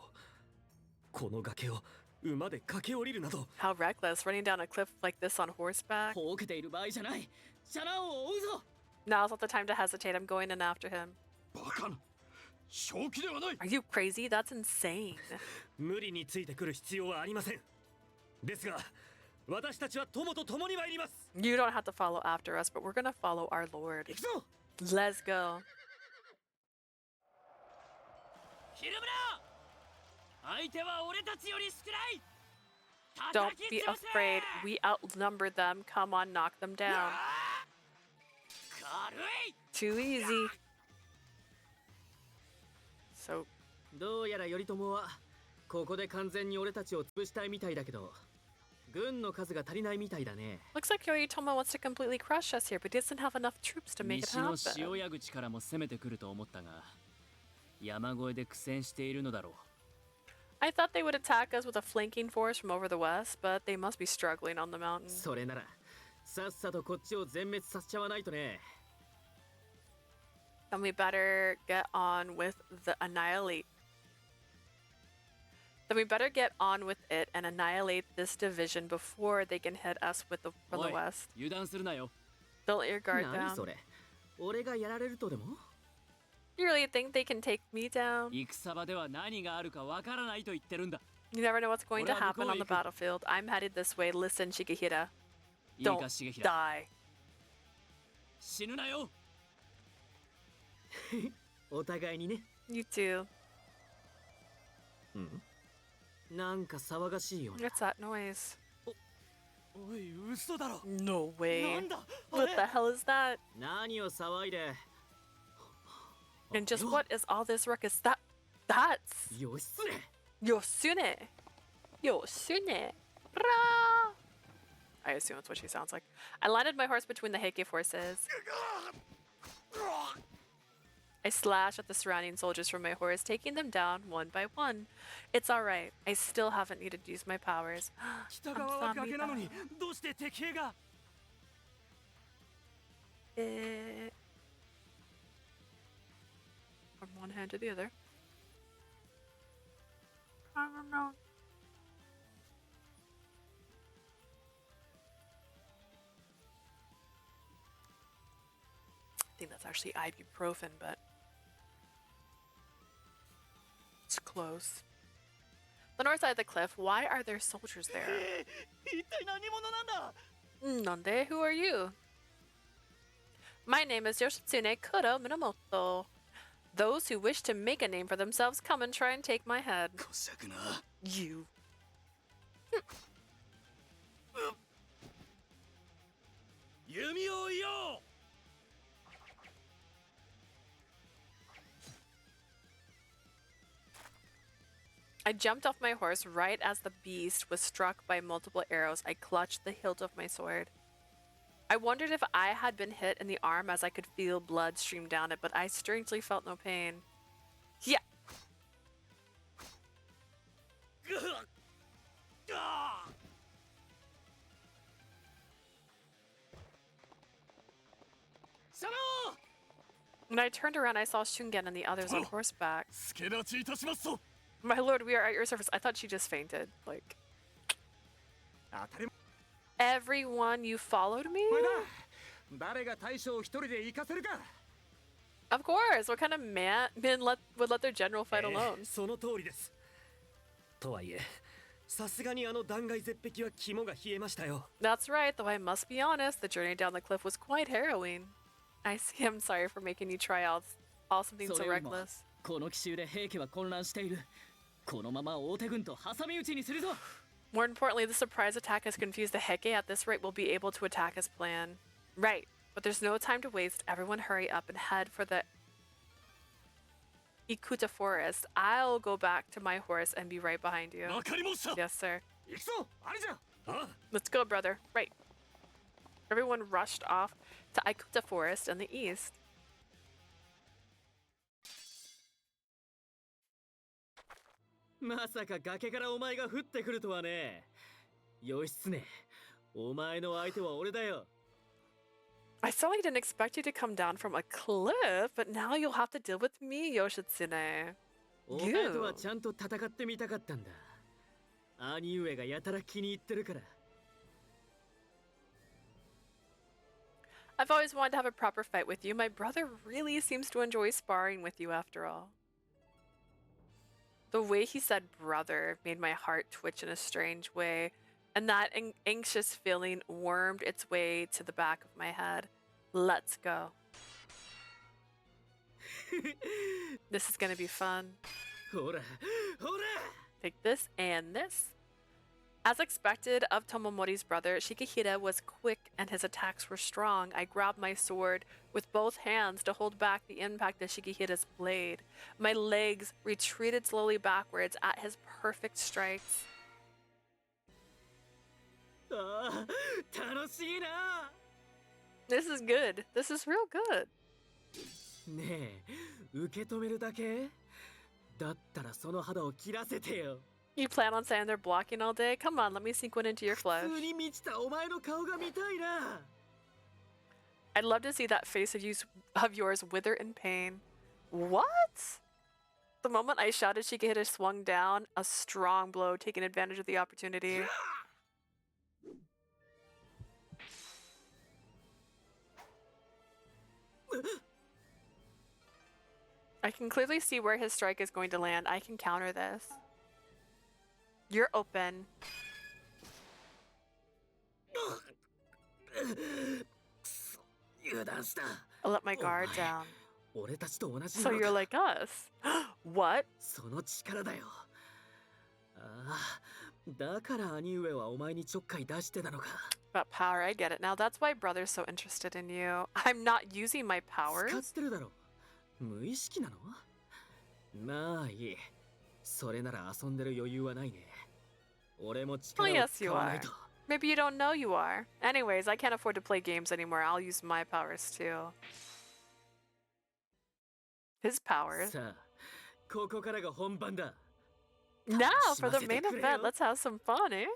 この崖を馬で駆け下りるなど。 How reckless, running down a cliff like this on horseback. ほうけている場合じゃない。シャナオを追うぞ。 Now's not the time to hesitate. I'm going in after him. バカな。正気ではない。 Are you crazy? That's insane. 無理についてくる必要はありません。ですが私たちは友と共に参ります。 You don't have to follow after us, but we're gonna follow our Lord. 行くぞ。 Let's go. ヒルムラ、相手は俺たちより少ない。 Don't be afraid. We outnumbered them. Come on, knock them down. 軽い。 Too easy. So どうやら頼朝はここで完全に俺たちを潰したいみたいだけど、軍の数が足りないみたいだね。 looks like Ch.8 Tomomori wants to completely crush us here, but he doesn't have enough troops to make it 西の happen. 塩谷口からも攻めてくると思ったが、山越えで苦戦しているのだろう。 I thought they would attack us with a flanking force from over the west, but they must be struggling on the mountain. それならさっさとこっちを全滅させちゃわないとね。 Then we better get on with the annihilate. Then we better get on with it and annihilate this division before they can hit us with the from お the い、 west. 油断するなよ。 Don't let your guard 何 down. それ、俺がやられるとでも？ You really think they can take me down? 戦場では何があるかわからないと言ってるんだ。 You never know what's going to 俺は向こう happen へ on the 行く。 battlefield. I'm headed this way. Listen, Shigehira. いいか、 Don't 重平。 die. 死ぬなよ。お互いにね。 You too. なんか騒がしいよね。 What's that noise? おい、嘘だろ。 No way. なんだ。 What the hell is that? 何を騒いで。 And just what is all this ruckus? That's 義経。 Yosune. Yosune. Bra. I assume that's what she sounds like. I landed my horse between the Heike forces. I slashed at the surrounding soldiers from my horse, taking them down one by one. It's alright. I still haven't needed to use my powers. 北側は崖なのにどうして敵兵が？ From one hand to the other. I don't know. I think that's actually ibuprofen, but it's close. The north side of the cliff. Why are there soldiers there? 一体何者なんだ？ Nande, who are you? My name is Yoshitsune Kuro Minamoto. Those who wish to make a name for themselves come and try and take my head. こしゃくな。 You. 弓をよ。 I jumped off my horse right as the beast was struck by multiple arrows. I clutched the hilt of my sword. I wondered if I had been hit in the arm as I could feel blood stream down it, but I strangely felt no pain. Yeah. When I turned around, I saw Shungen and the others on horseback. 助立ちいたしますぞ。 My lord, we are at your service. I thought she just fainted. Like, 当たり everyone, you followed me? 前だ。誰が大将を一人で行かせるか。 Of course. What kind of man would let their general fight alone? その通りです。とはいえ、さすがにあの断崖絶壁は肝が冷えましたよ。 That's right, though I must be honest, the journey down the cliff was quite harrowing. I see. I'm sorry for making you try all something so それよりも reckless. この奇襲で平家は混乱している。このまま大手軍と挟み撃ちにするぞ。 More importantly, the surprise attack has confused the Heike. At this rate, we'll be able to attack as planned. Right, but there's no time to waste. Everyone hurry up and head for the Ikuta forest. I'll go back to my horse and be right behind you. わかりました。 Yes, sir. 行くぞ。あれじゃ。 Let's go, brother. Right. Everyone rushed off to Ikuta forest in the east. まさか崖からお前が降ってくるとはね。義経、お前の相手は俺だよ。 I certainly didn't expect you to come down from a cliff, but now you'll have to deal with me, Yoshitsune. お前とはちゃんと戦ってみたかったんだ。兄上がやたら気に入ってるから。 I've always wanted to have a proper fight with you. My brother really seems to enjoy sparring with you after all. The way he said brother made my heart twitch in a strange way, and that anxious feeling wormed its way to the back of my head. Let's go. This is gonna be fun. Take this and this. As expected of Tomomori's brother, Shigehira was quick and his attacks were strong. I grabbed my sword with both hands to hold back the impact of Shigehira's blade. My legs retreated slowly backwards at his perfect strikes. This is good. This is real good. ねえ、受け止めるだけ？だったらその肌を切らせてよ。 You plan on standing there blocking all day? Come on, let me sink one into your flesh. 普通に満ちたお前の顔が見たいな。 I'd love to see that face of yours wither in pain. What? The moment I shouted, Shigehira swung down, a strong blow, taking advantage of the opportunity. I can clearly see where his strike is going to land. I can counter this. You're open. I let my guard down. So you're like us. What? その力だよ。ああ、だから兄上はお前にちょっかい出してたのか。 About power, I get it. Now that's why brother's so interested in you. I'm not using my powers. 使ってるだろ。無意識なの？まあいい。それなら遊んでる余裕はないね。俺も Oh 力を yes, 使 you わな are. いと。 Maybe you don't know you are. Anyways, I can't afford to play games anymore. I'll use my powers too. His powers. さあ、ここからが本番だ。 Now for the main event, let's have some fun, eh?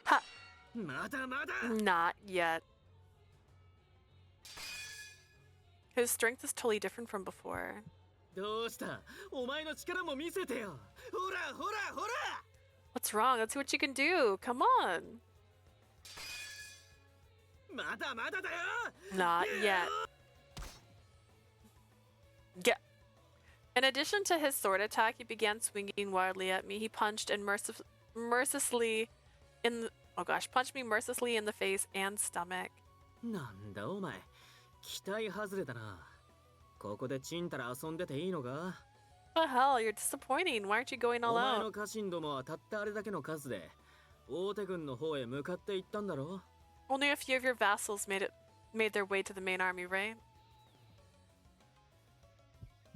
Ha! まだまだ。 Not yet. His strength is totally different from before. どうした？お前の力も見せてよ。ほらほらほら。 What's wrong? Let's see what you can do. Come on. まだまだだよ。 Not yet. Get. In addition to his sword attack, he began swinging wildly at me. He punched and mercilessly punched me mercilessly in the face and stomach. なんだお前、期待外れだな。ここでちんたら遊んでていいのか？ What the hell? You're disappointing. Why aren't you going お all 前の out? 家臣どもはたったあれだけの数で大手軍の方へ向かって行ったんだろ？ Only a few of your vassals made their way to the main army, right?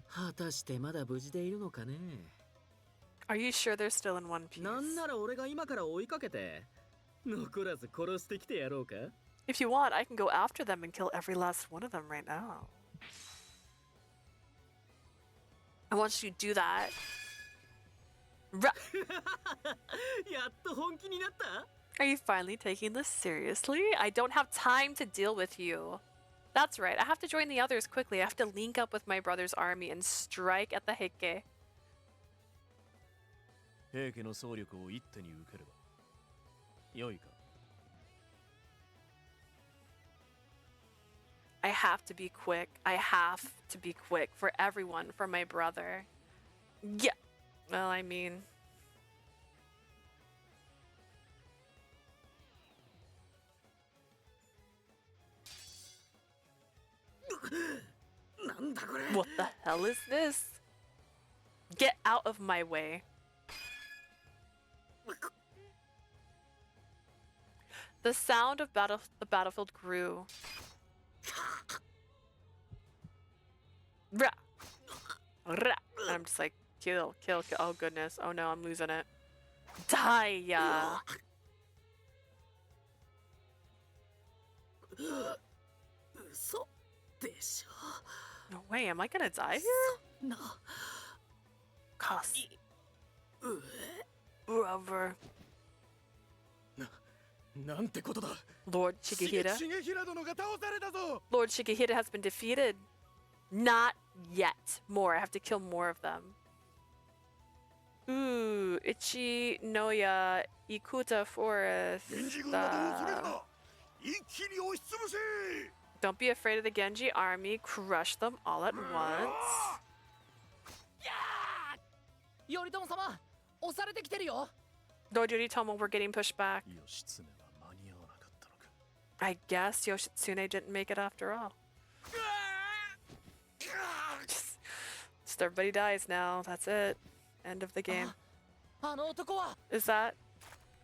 果たしてまだ無事でいるのかね？ Are you sure they're still in one piece? なんなら俺が今から追いかけて残らず殺してきてやろうか？ If you want, I can go after them and kill every last one of them right now. I want you to do that. やっと本気になった？ Are you finally taking this seriously? I don't have time to deal with you. That's right, I have to join the others quickly. I have to link up with my brother's army and strike at the Heike. 平家の総力を一手に受ければ良いか？ I have to be quick. I have to be quick for everyone, for my brother. Yeah. Well, I mean... なんだこれ？ What the hell is this? Get out of my way. The sound of the battlefield grew. Rah. Rah. And I'm just like, kill, kill, kill. Oh goodness. Oh no, I'm losing it. Die! No way, am I gonna die here? No. Cuss. Brother. なんてことだ。 Lord Shigehira. 重衡殿が倒されたぞ。 Lord Shigehira has been defeated. Not yet. More. I have to kill more of them. Ooh, Ichi Noya Ikuta Forest. 源氏軍などを恐れるな。一気に押しつぶせ。 Don't be afraid of the Genji army. Crush them all at once. 頼朝様、押されてきてるよ。 Lord Yoritomo, we're getting pushed back. 義経は間に合わなかったのか。 I guess Yoshitsune didn't make it after all. Just everybody dies now. That's it. End of the game. あの男は Is that?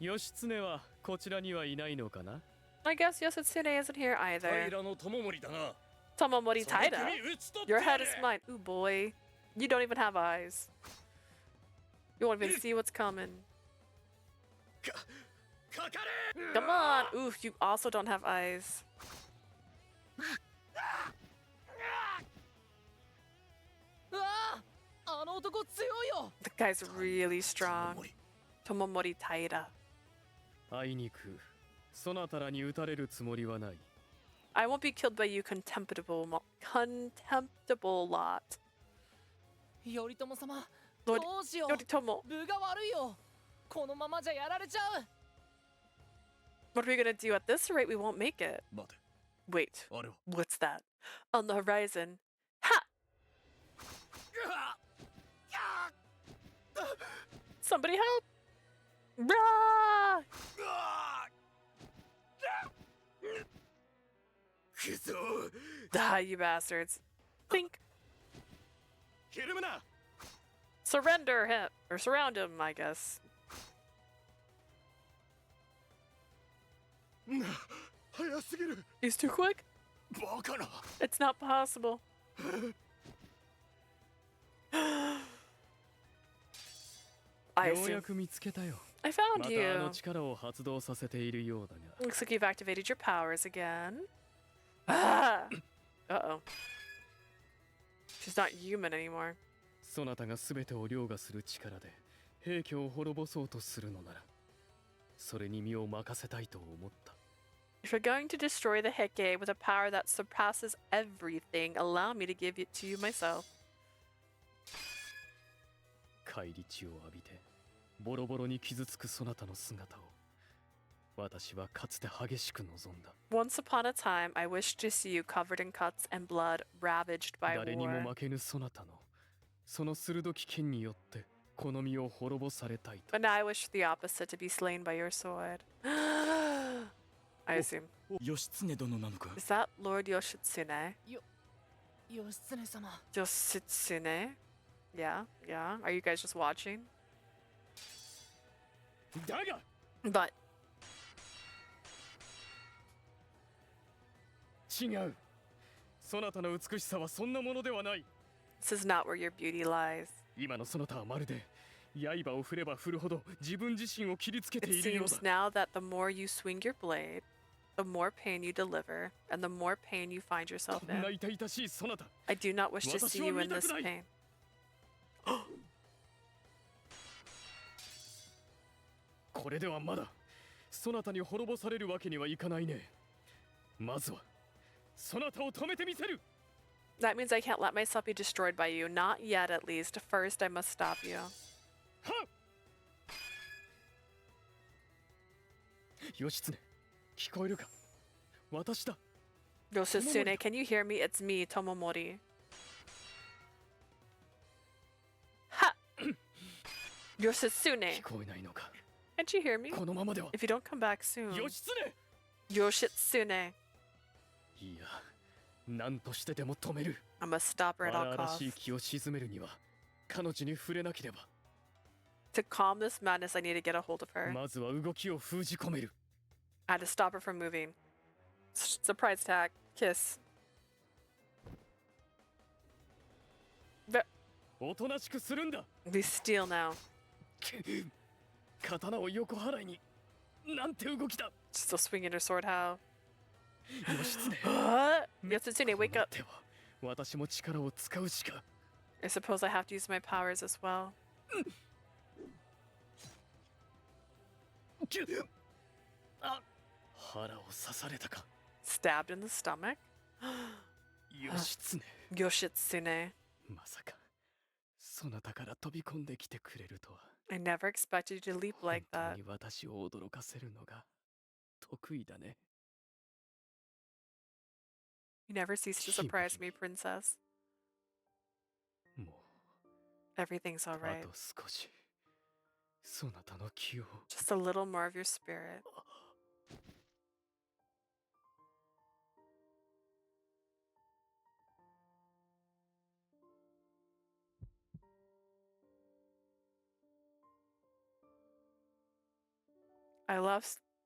義経はこちらにはいないのかな？ I guess Yoshitsune isn't here either. 平の友森だな。 Tomomori その Taida. 首打ち取って Your や head れ is mine. Ooh boy. You don't even have eyes. You won't even see what's coming. かかれ Come on. Ooh, you also don't have eyes. うわあ、あの男強いよ。 The guy's really strong. Tomomori Taida. あいにくそなたらに撃たれるつもりはない。 I won't be killed by you, contemptible lot. 頼朝様、 Lord どうしよう。 Yoritomo, 分が悪いよ。このままじゃやられちゃう。 what are we gonna do? At this rate, we won't make it. 待て、 Wait, あれは。 what's that? On the horizon. Ha! Somebody help! Rah! くそ Die, you bastards. Think. ひるむな Surrender him. Or surround him, I guess. 早すぎる He's too quick? バカな It's not possible. I よう assume. やく見つけたよ。 I ま found たあ you. の力を発動させているようだが。 Looks like you've activated your powers again. Ah! Uh-oh. She's not human anymore. そなたが全てを凌駕する力で平家を滅ぼそうとするのなら、それに身を任せたいと思った。 If you're going to destroy the Heike with a power that surpasses everything, allow me to give it to you myself. 返り血を浴びてボロボロに傷つくそなたの姿を私はかつて激しく望んだ。 Once upon a time, I wished to see you covered in cuts and blood, ravaged by 誰にも war. 負けぬそなたのその鋭き剣によってこの身を滅ぼされたいと。 But now I wish the opposite, to be slain by your sword. I assume. 義経殿なのか Is that Lord Yoshitsune? 義経様。 Yoshitsune? Yeah, yeah. Are you guys just watching? だが But 違う。そなたの美しさはそんなものではない。 this is not where your beauty lies. 今のそなたはまるで刃を振れば振るほど自分自身を切りつけて It いるよう seems だ。 now that the more you swing your blade, the more pain you deliver, and the more pain you find yourself こんな in. 痛々しいそなた。 I do not wish to see you in this pain. これではまだそなたに滅ぼされるわけにはいかないね。まずはそなたを止めてみせる。 That means I can't let myself be destroyed by you. Not yet, at least. First, I must stop you. はっ義経、聞こえるか？私だ。 Yoshitsune, can you hear me? It's me, Tomomori. Ha! Yoshitsune, 聞こえないのか。 can't you hear me? このままでは。 If you don't come back soon. 義経。 Yoshitsune, いや、何としてでも止める。 I must stop her at 荒 all 々しい costs. 気を鎮めるには彼女に触れなければ。 To calm this madness, I need to get a hold of her. まずは動きを封じ込める。 I had to stop her from moving. Surprise attack. Kiss. おとなしくするんだ。 Be still now. 刀を横払いに。なんて動きだ。 She's still swinging her sword. How? 義経。 What? Yoshitsune, wake up. では私も力を使うしか。 I suppose I have to use my powers as well. 腹を刺されたか。 Stabbed in the stomach? 義経。 Yoshitsune. まさかそなたから飛び込んできてくれるとは。 I never expected you to leap 本 like 当 that. に私を驚かせるのが得意だね。 You never cease to surprise me, princess. もう Everything's あ alright. と少しそなたの気を Just a little more of your spirit.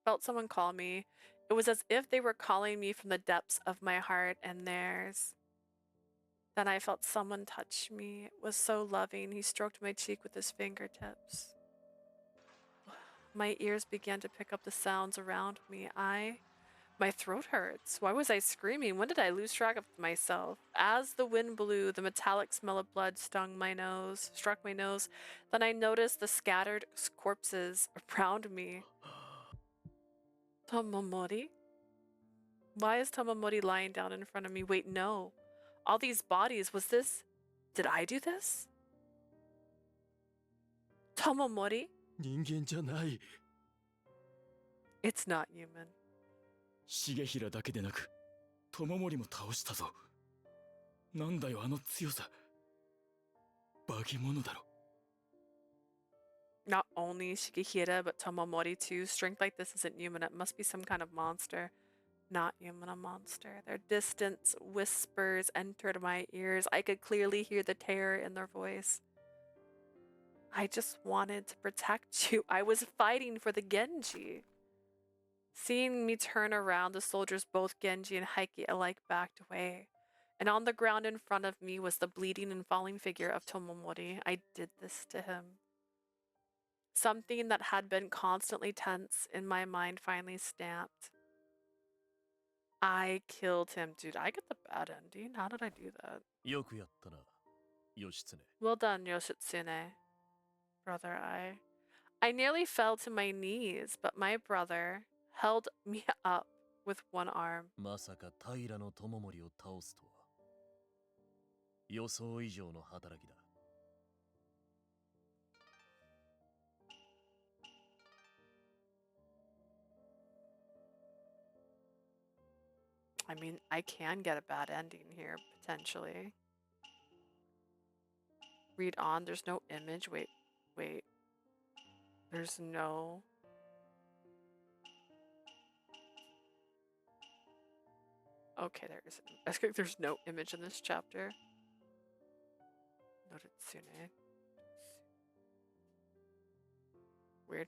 Felt someone call me. It was as if they were calling me from the depths of my heart and theirs. Then I felt someone touch me. It was so loving. He stroked my cheek with his fingertips. My ears began to pick up the sounds around me. My throat hurts. Why was I screaming? When did I lose track of myself? As the wind blew, the metallic smell of blood struck my nose. Then I noticed the scattered corpses around me. Tomomori? Why is Tomomori lying down in front of me? Wait, no. All these bodies, did I do this? Tomomori? 人間じゃない。 It's not human. 重平だけでなく友森も倒したぞ。なんだよあの強さ。化け物だろ。 Not only Shigehira, but Tomomori too. Strength like this isn't human. It must be some kind of monster. Not human, a monster. Their distant whispers entered my ears. I could clearly hear the terror in their voice. I just wanted to protect you. I was fighting for the Genji. Seeing me turn around, the soldiers, both Genji and Heike alike, backed away. And on the ground in front of me was the bleeding and falling figure of Tomomori. I did this to him. Something that had been constantly tense in my mind finally snapped. I killed him. Dude, I get the bad ending. How did I do that? よくやったな、義経。 Well done, Yoshitsune. Brother, I nearly fell to my knees, but my brother held me up with one arm. まさか平の友森を倒すとは。予想以上の働きだ。 I mean, I can get a bad ending here, potentially. Read on. There's no image. Wait. There's no... Okay, there's no image in this chapter. Noted Tsune. Weird.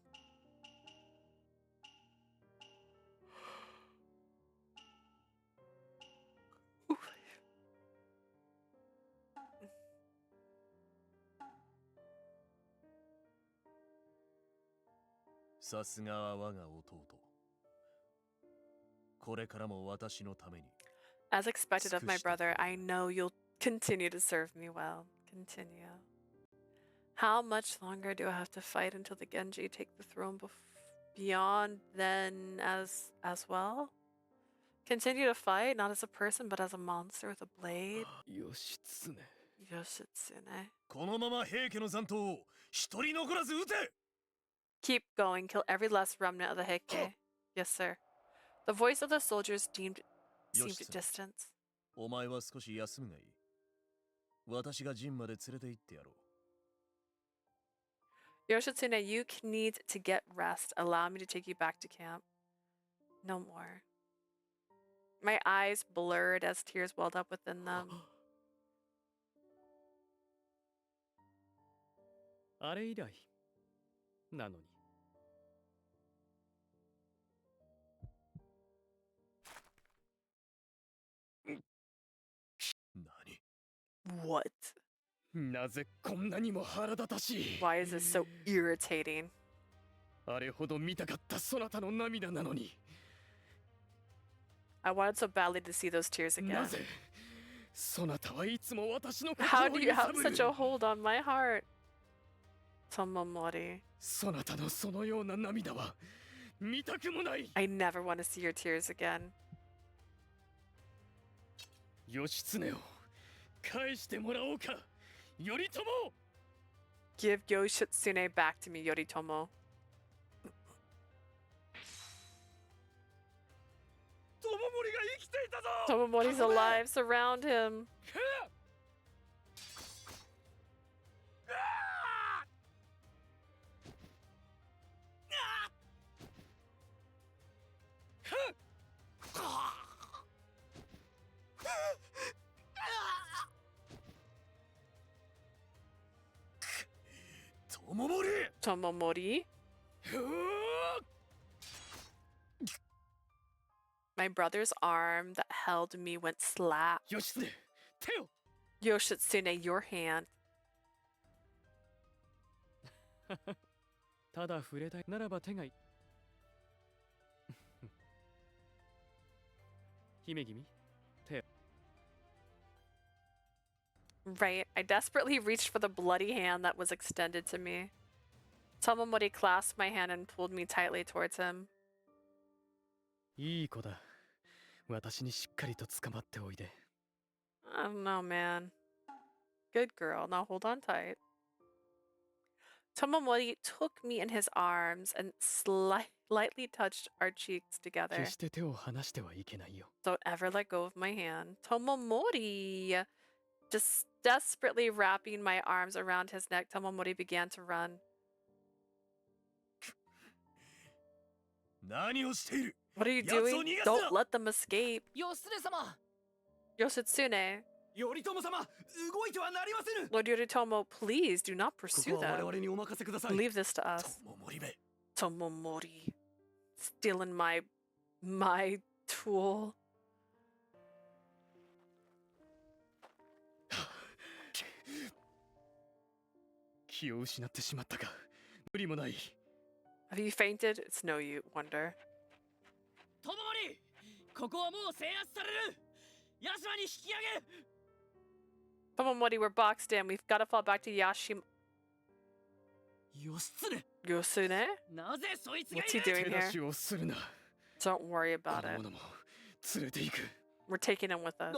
As expected of my brother, I know you'll continue to serve me well. Continue. How much longer do I have to fight until the Genji take the throne beyond then as well? Continue to fight, not as a person, but as a monster with a blade? Yoshitsune. このまま平家の残党を一人残らず撃て! Keep going, kill every last remnant of the Heike. Yes, sir. The voice of the soldiers seemed distant. お前は少し休むがいい。私が陣まで連れて行ってやろう。 Yoshitsune, you need to get rest. Allow me to take you back to camp. No more. My eyes blurred as tears welled up within them. あれ以来なのに。What? なぜこんなにも腹立たしい。 Why is this so irritating? あれほど見たかったそなたの涙なのに。 I wanted so badly to see those tears again. なぜそなたはいつも私の How 心を do 揺 you さ have ぶる。 such a hold on my heart? Tomomori. そなたのそのような涙は見たくもない。 I never want to see your tears again. 義経を返してもらおうか、頼朝。 Give Yoshitsune back to me, Yoritomo. 友森が生きていたぞ。 Tomomori's alive. Surround him. Tomomori. My brother's arm that held me went slap. Yoshitsune, your hand. ただ触れたいならば手がい姫君手 Right, I desperately reached for the bloody hand that was extended to me. Tomomori clasped my hand and pulled me tightly towards him. いい子だ私にしっかりと捕まっておいで I don't know, man. Good girl. Now hold on tight. Tomomori took me in his arms and lightly touched our cheeks together. 決して手を離してはいけないよ Don't ever let go of my hand. Tomomori! Just desperately wrapping my arms around his neck, Tomomori began to run. 何をしている What are you doing? Don't let them escape. 義経様 Yoshitsune. 頼朝様動いてはなりませぬ Lord Yoritomo, please do not こ pursue こは我 them. 々にお任せください Leave this to us. 守め Tomomori. Stealing my tool. 気を失ってしまったか無理もない Have you fainted? It's no wonder. トモモリここはもう制圧されるヤシマに引き上げ Tomomori, we're boxed in. We've got to fall back to Yashima. 義経 Yosune? なぜそいつが What's he いる doing 手出 here? しをするな Don't worry about この it. 者も連れて行く We're taking him with us.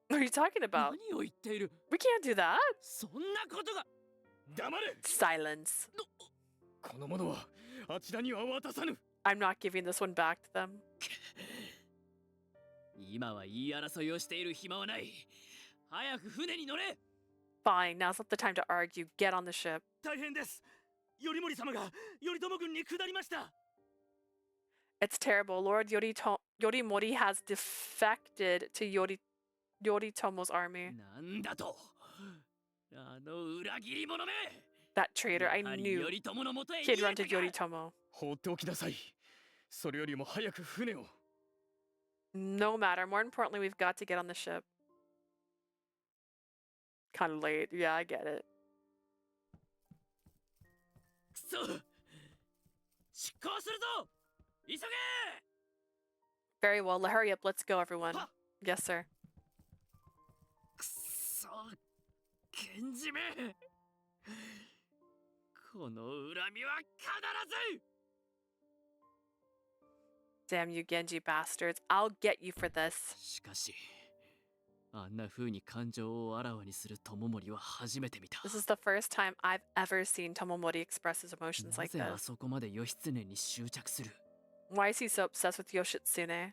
What are you talking about? 何を言っている We can't do that. そんなことが黙れ Silence. この者はあちらには渡さぬ I'm not giving this one back to them. 今は言い争いをしている暇はない早く船に乗れ Fine, now's not the time to argue. Get on the ship. 大変です頼盛様が頼朝軍に下りました It's terrible. Lord Yorimori has defected to Yoritomo's army. なんだとあの裏切り者め That traitor, I やはり knew 頼朝のもとへ he had 逃 run げ to たか Yoritomo. 放っておきなさいそれよりも早く船を No matter. More importantly, we've got to get on the ship. Kind of late. Yeah, I get it. くそ出航するぞ急げ Very well. Hurry up. Let's go, everyone. Yes, sir. くそ源氏めこの恨みは必ず Damn you, Genji bastards. I'll get you for this. しかしあんな風に感情をあらわにする友森は初めて見た This is the first time I've ever seen Tomomori express his emotions な like ぜあ this. そこまで義経に執着する Why is he so obsessed with Yoshitsune?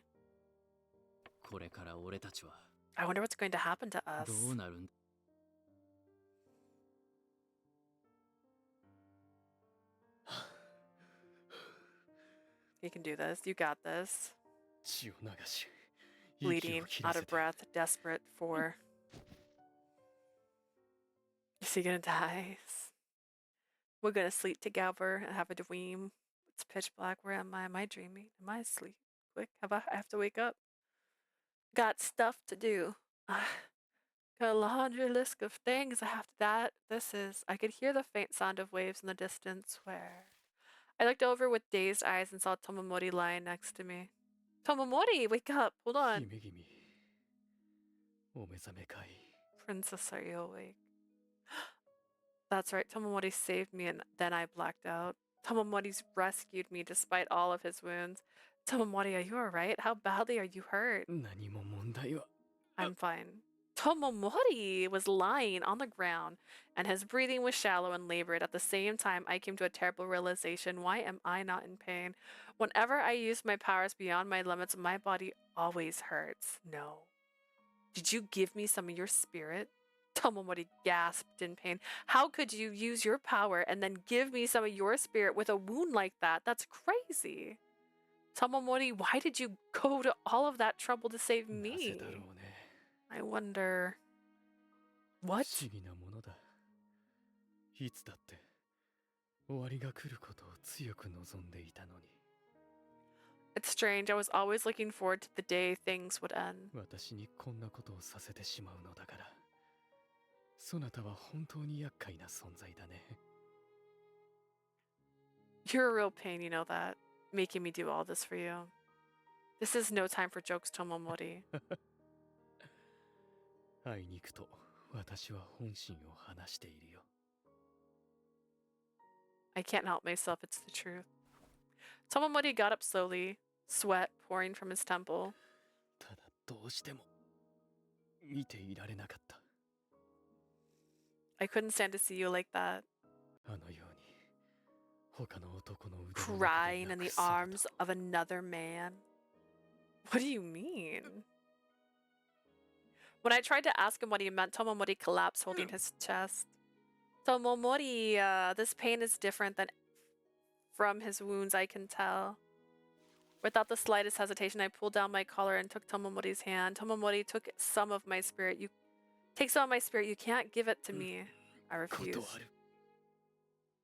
これから俺たちは I wonder what's going to happen to us. どうなるん You can do this. You got this. 血を流し Bleeding, 息を切ら out せ of て breath, desperate for. Is he gonna die? We're gonna sleep together and have a dream. It's pitch black. Where am I? Am I dreaming? Am I asleep? Quick, I have to wake up. Got stuff to do. Got a laundry list of things I have to that. This is. I could hear the faint sound of waves in the distance. Where? I looked over with dazed eyes and saw Tomomori lying next to me. Tomomori, wake up! Hold on. 姫君お目覚めかい Princess, are you awake? That's right, Tomomori saved me and then I blacked out. Tomomori's rescued me despite all of his wounds. Tomomori, are you alright? How badly are you hurt? 何も問題は I'm fine. Tomomori was lying on the ground, and his breathing was shallow and labored. At the same time, I came to a terrible realization. Why am I not in pain? Whenever I use my powers beyond my limits, my body always hurts. No. Did you give me some of your spirit? Tomomori gasped in pain. How could you use your power and then give me some of your spirit with a wound like that? That's crazy. Tomomori, why did you go to all of that trouble to save なぜ me? だろうね I wonder. What? 不思議なものだいつだって終わりが来ることを強く望んでいたのに。 It's strange. I was always looking forward to the day things would end. 私にこんなことをさせてしまうのだから。そなたは本当に厄介な存在だね。 You're a real pain, you know that. Making me do all this for you. This is no time for jokes, Tomomori. あいにくと私は本心を話しているよ。 I can't help myself, it's the truth. Tomomori got up slowly, sweat pouring from his temple. ただどうしても見ていられなかった。 I couldn't stand to see you like that. あのように他の男の腕の Crying 中 in で the 泣く姿 arms of another man. What do you mean? When I tried to ask him what he meant, Tomomori collapsed, holding his chest. Tomomori, this pain is different than from his wounds, I can tell. Without the slightest hesitation, I pulled down my collar and took Tomomori's hand. Tomomori took some of my spirit. You take some of my spirit. You can't give it to me. I refused. 断る。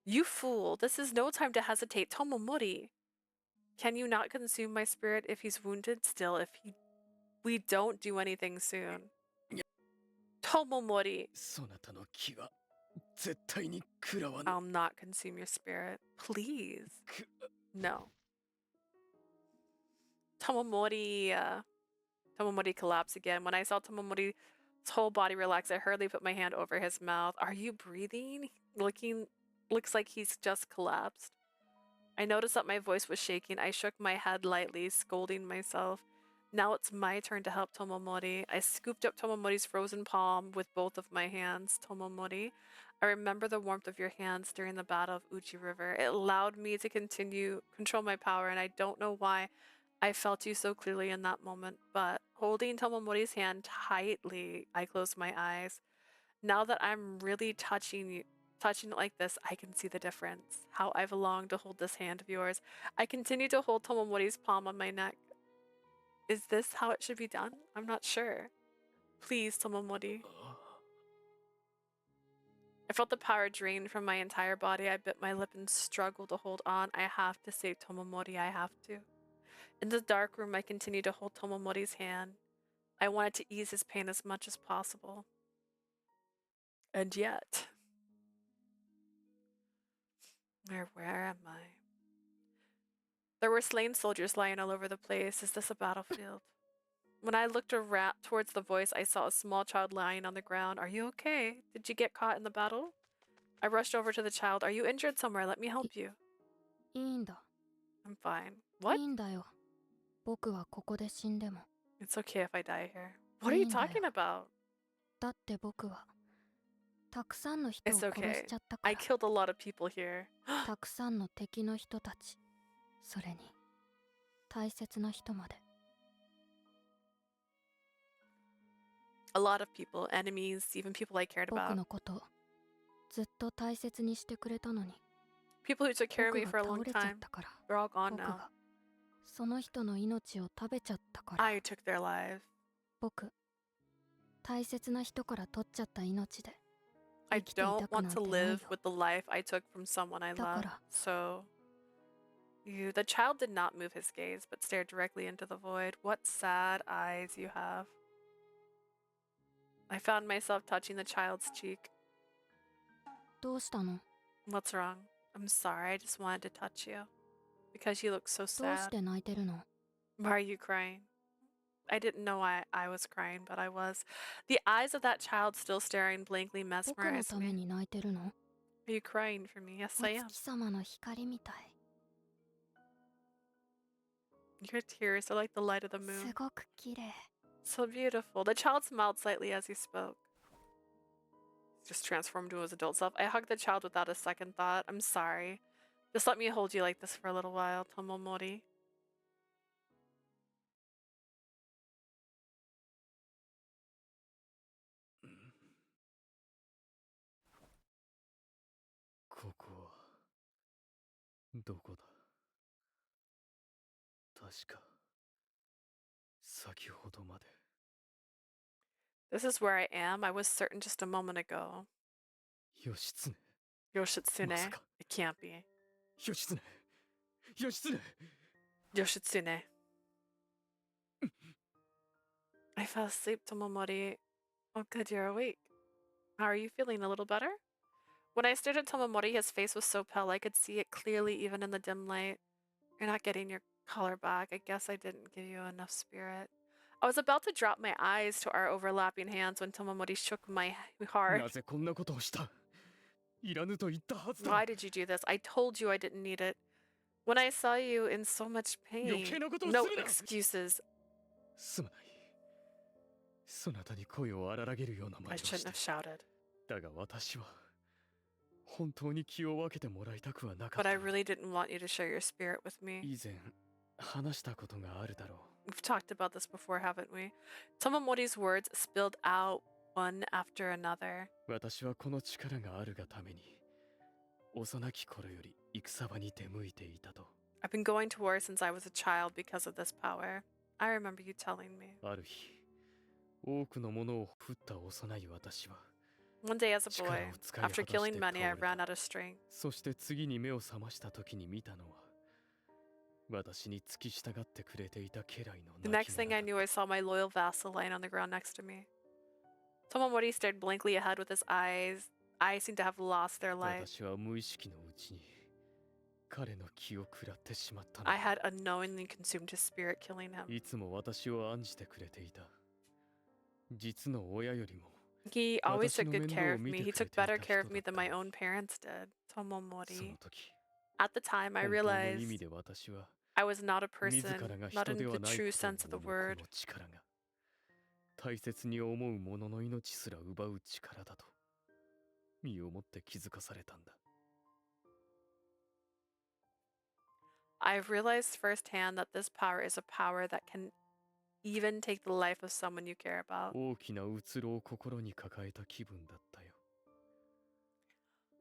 You fool! This is no time to hesitate, Tomomori. Can you not consume my spirit if he's wounded? Still, we don't do anything soon. Tomomori. そなたの気は絶対に食らわぬ。 I'll not consume your spirit. Please. No. Tomomori. Tomomori collapsed again. When I saw Tomomori's whole body relax, I hurriedly put my hand over his mouth. Are you breathing? Looks like he's just collapsed. I noticed that my voice was shaking. I shook my head lightly, scolding myself. Now it's my turn to help Tomomori. I scooped up Tomomori's frozen palm with both of my hands. Tomomori, I remember the warmth of your hands during the Battle of Uchi River. It allowed me to control my power, and I don't know why I felt you so clearly in that moment. But holding Tomomori's hand tightly, I closed my eyes. Now that I'm really touching it like this, I can see the difference. How I've longed to hold this hand of yours. I continue to hold Tomomori's palm on my neck. Is this how it should be done? I'm not sure. Please, Tomomori. I felt the power drain from my entire body. I bit my lip and struggled to hold on. I have to save Tomomori. I have to. In the dark room, I continued to hold Tomomori's hand. I wanted to ease his pain as much as possible. And yet... Where am I? There were slain soldiers lying all over the place. Is this a battlefield? When I looked around towards the voice, I saw a small child lying on the ground. Are you okay? Did you get caught in the battle? I rushed over to the child. Are you injured somewhere? Let me help you. いいんだ。 I'm fine. What? いいんだよ。僕はここで死んでも。 It's okay if I die here. What are you talking about? だって僕はたくさんの人を It's 殺 okay. しちゃったか I ら。 killed a lot of people here. たくさんの敵の人たち、それに大切な人まで。 A lot of people, enemies, even people I cared 僕 about. のことずっと大切にしてくれたのに。 People who took care of me 僕 for が a long 倒れちゃっ time. たから。 They're all gone 僕 now. がその人の命を食べちゃったから。 I took their lives. 僕、大切な人から取っちゃった命で。 I don't want to live with the life I took from someone I love. So, the child did not move his gaze, but stared directly into the void. What sad eyes you have. I found myself touching the child's cheek. どうしたの？ What's wrong? I'm sorry, I just wanted to touch you. Because you look so どうし sad. て泣いてるの？ Why are you crying? I didn't know I was crying, but I was. The eyes of that child still staring blankly 僕の mesmerized ため me. に泣いてるの？ Are you crying for me? Yes, お I am. 月様の光みたい。 Your tears are like the light of the す moon. ごく綺麗。 So beautiful. The child smiled slightly as he spoke. Just transformed to his adult self. I hugged the child without a second thought. I'm sorry. Just let me hold you like this for a little while, Tomomori. This is where I am. I was certain just a moment ago. 義経。Yoshitsune. まさか It can't be. 義経義経 Yoshitsune. I fell asleep, Tomomori. Oh, good, you're awake. How are you feeling? A little better? When I stared at Tomomori, his face was so pale I could see it clearly even in the dim light. You're not getting your color back. I guess I didn't give you enough spirit. I was about to drop my eyes to our overlapping hands when Tomomori shook my heart. なぜこんなことをしたいらぬと言ったはずだ Why did you do this? I told you I didn't need it. When I saw you in so much 余 pain. 計なことを No するな excuses. すまないそなたに声を荒らげるような I 真似をし shouldn't て have shouted. だが私は本当に気を分けてもらいたくはなかっ But た I really didn't want you to share your spirit with me. 以前話したことがあるだろ We've talked about this before, haven't we? Tomomori's words spilled out one after another. う私はこの力があるがために幼き頃より戦場に出向いていたと I've been going to war since I was a child because of this power. I remember you telling me. ある日多くのものを振った幼い私は One day as a 力 boy, を使い果た after して killing 倒 many, I れ ran た out of strength. そして次に目を覚ました時に見たのは私に付き従ってくれていた家来の The 亡 next き thing 者 I だ knew, I saw my loyal vassal lying on the ground next to me. Tomomori stared blankly ahead with his eyes. Eyes seemed to have lost their light. 私は無意識のうちに彼の気を食らってしまったの I だ had unknowingly consumed his spirit, killing him. いつも私を案じてくれていた実の親よりも He always took good care of 私の面倒を見 me. て He くれ took ていた better care of 人 me だ than った my の own parents did. そ Tomomori. の時 At the time, I 本当の意 realized 味で私は I was not a 自 person, らが not 人 in で the はない true ことを sense of the 思うこ word. の力が大切に思う者の命すら奪う力だと身をもって気づかされたんだ I've realized firsthand that this power is a power that can even take the life of someone you care about. 大きなうつろを心に抱えた気分だったよ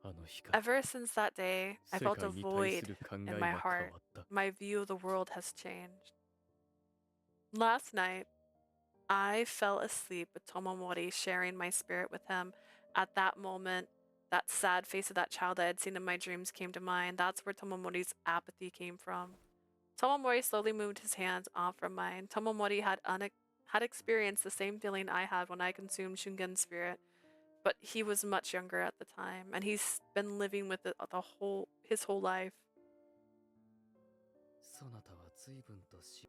あの日から Ever since that day, I 世 felt 界 a に対 void する考 in え my が変 heart. わった My view of the world has changed. Last night, I fell asleep with Tomomori, sharing my spirit with him. At that moment, that sad face of that child I had seen in my dreams came to mind. That's where Tomomori's apathy came from. Tomomori slowly moved his hands off from mine. Tomomori had experienced the same feeling I had when I consumed Shungen's spirit, but he was much younger at the time, and he's been living with it his whole life. そなたは随分とし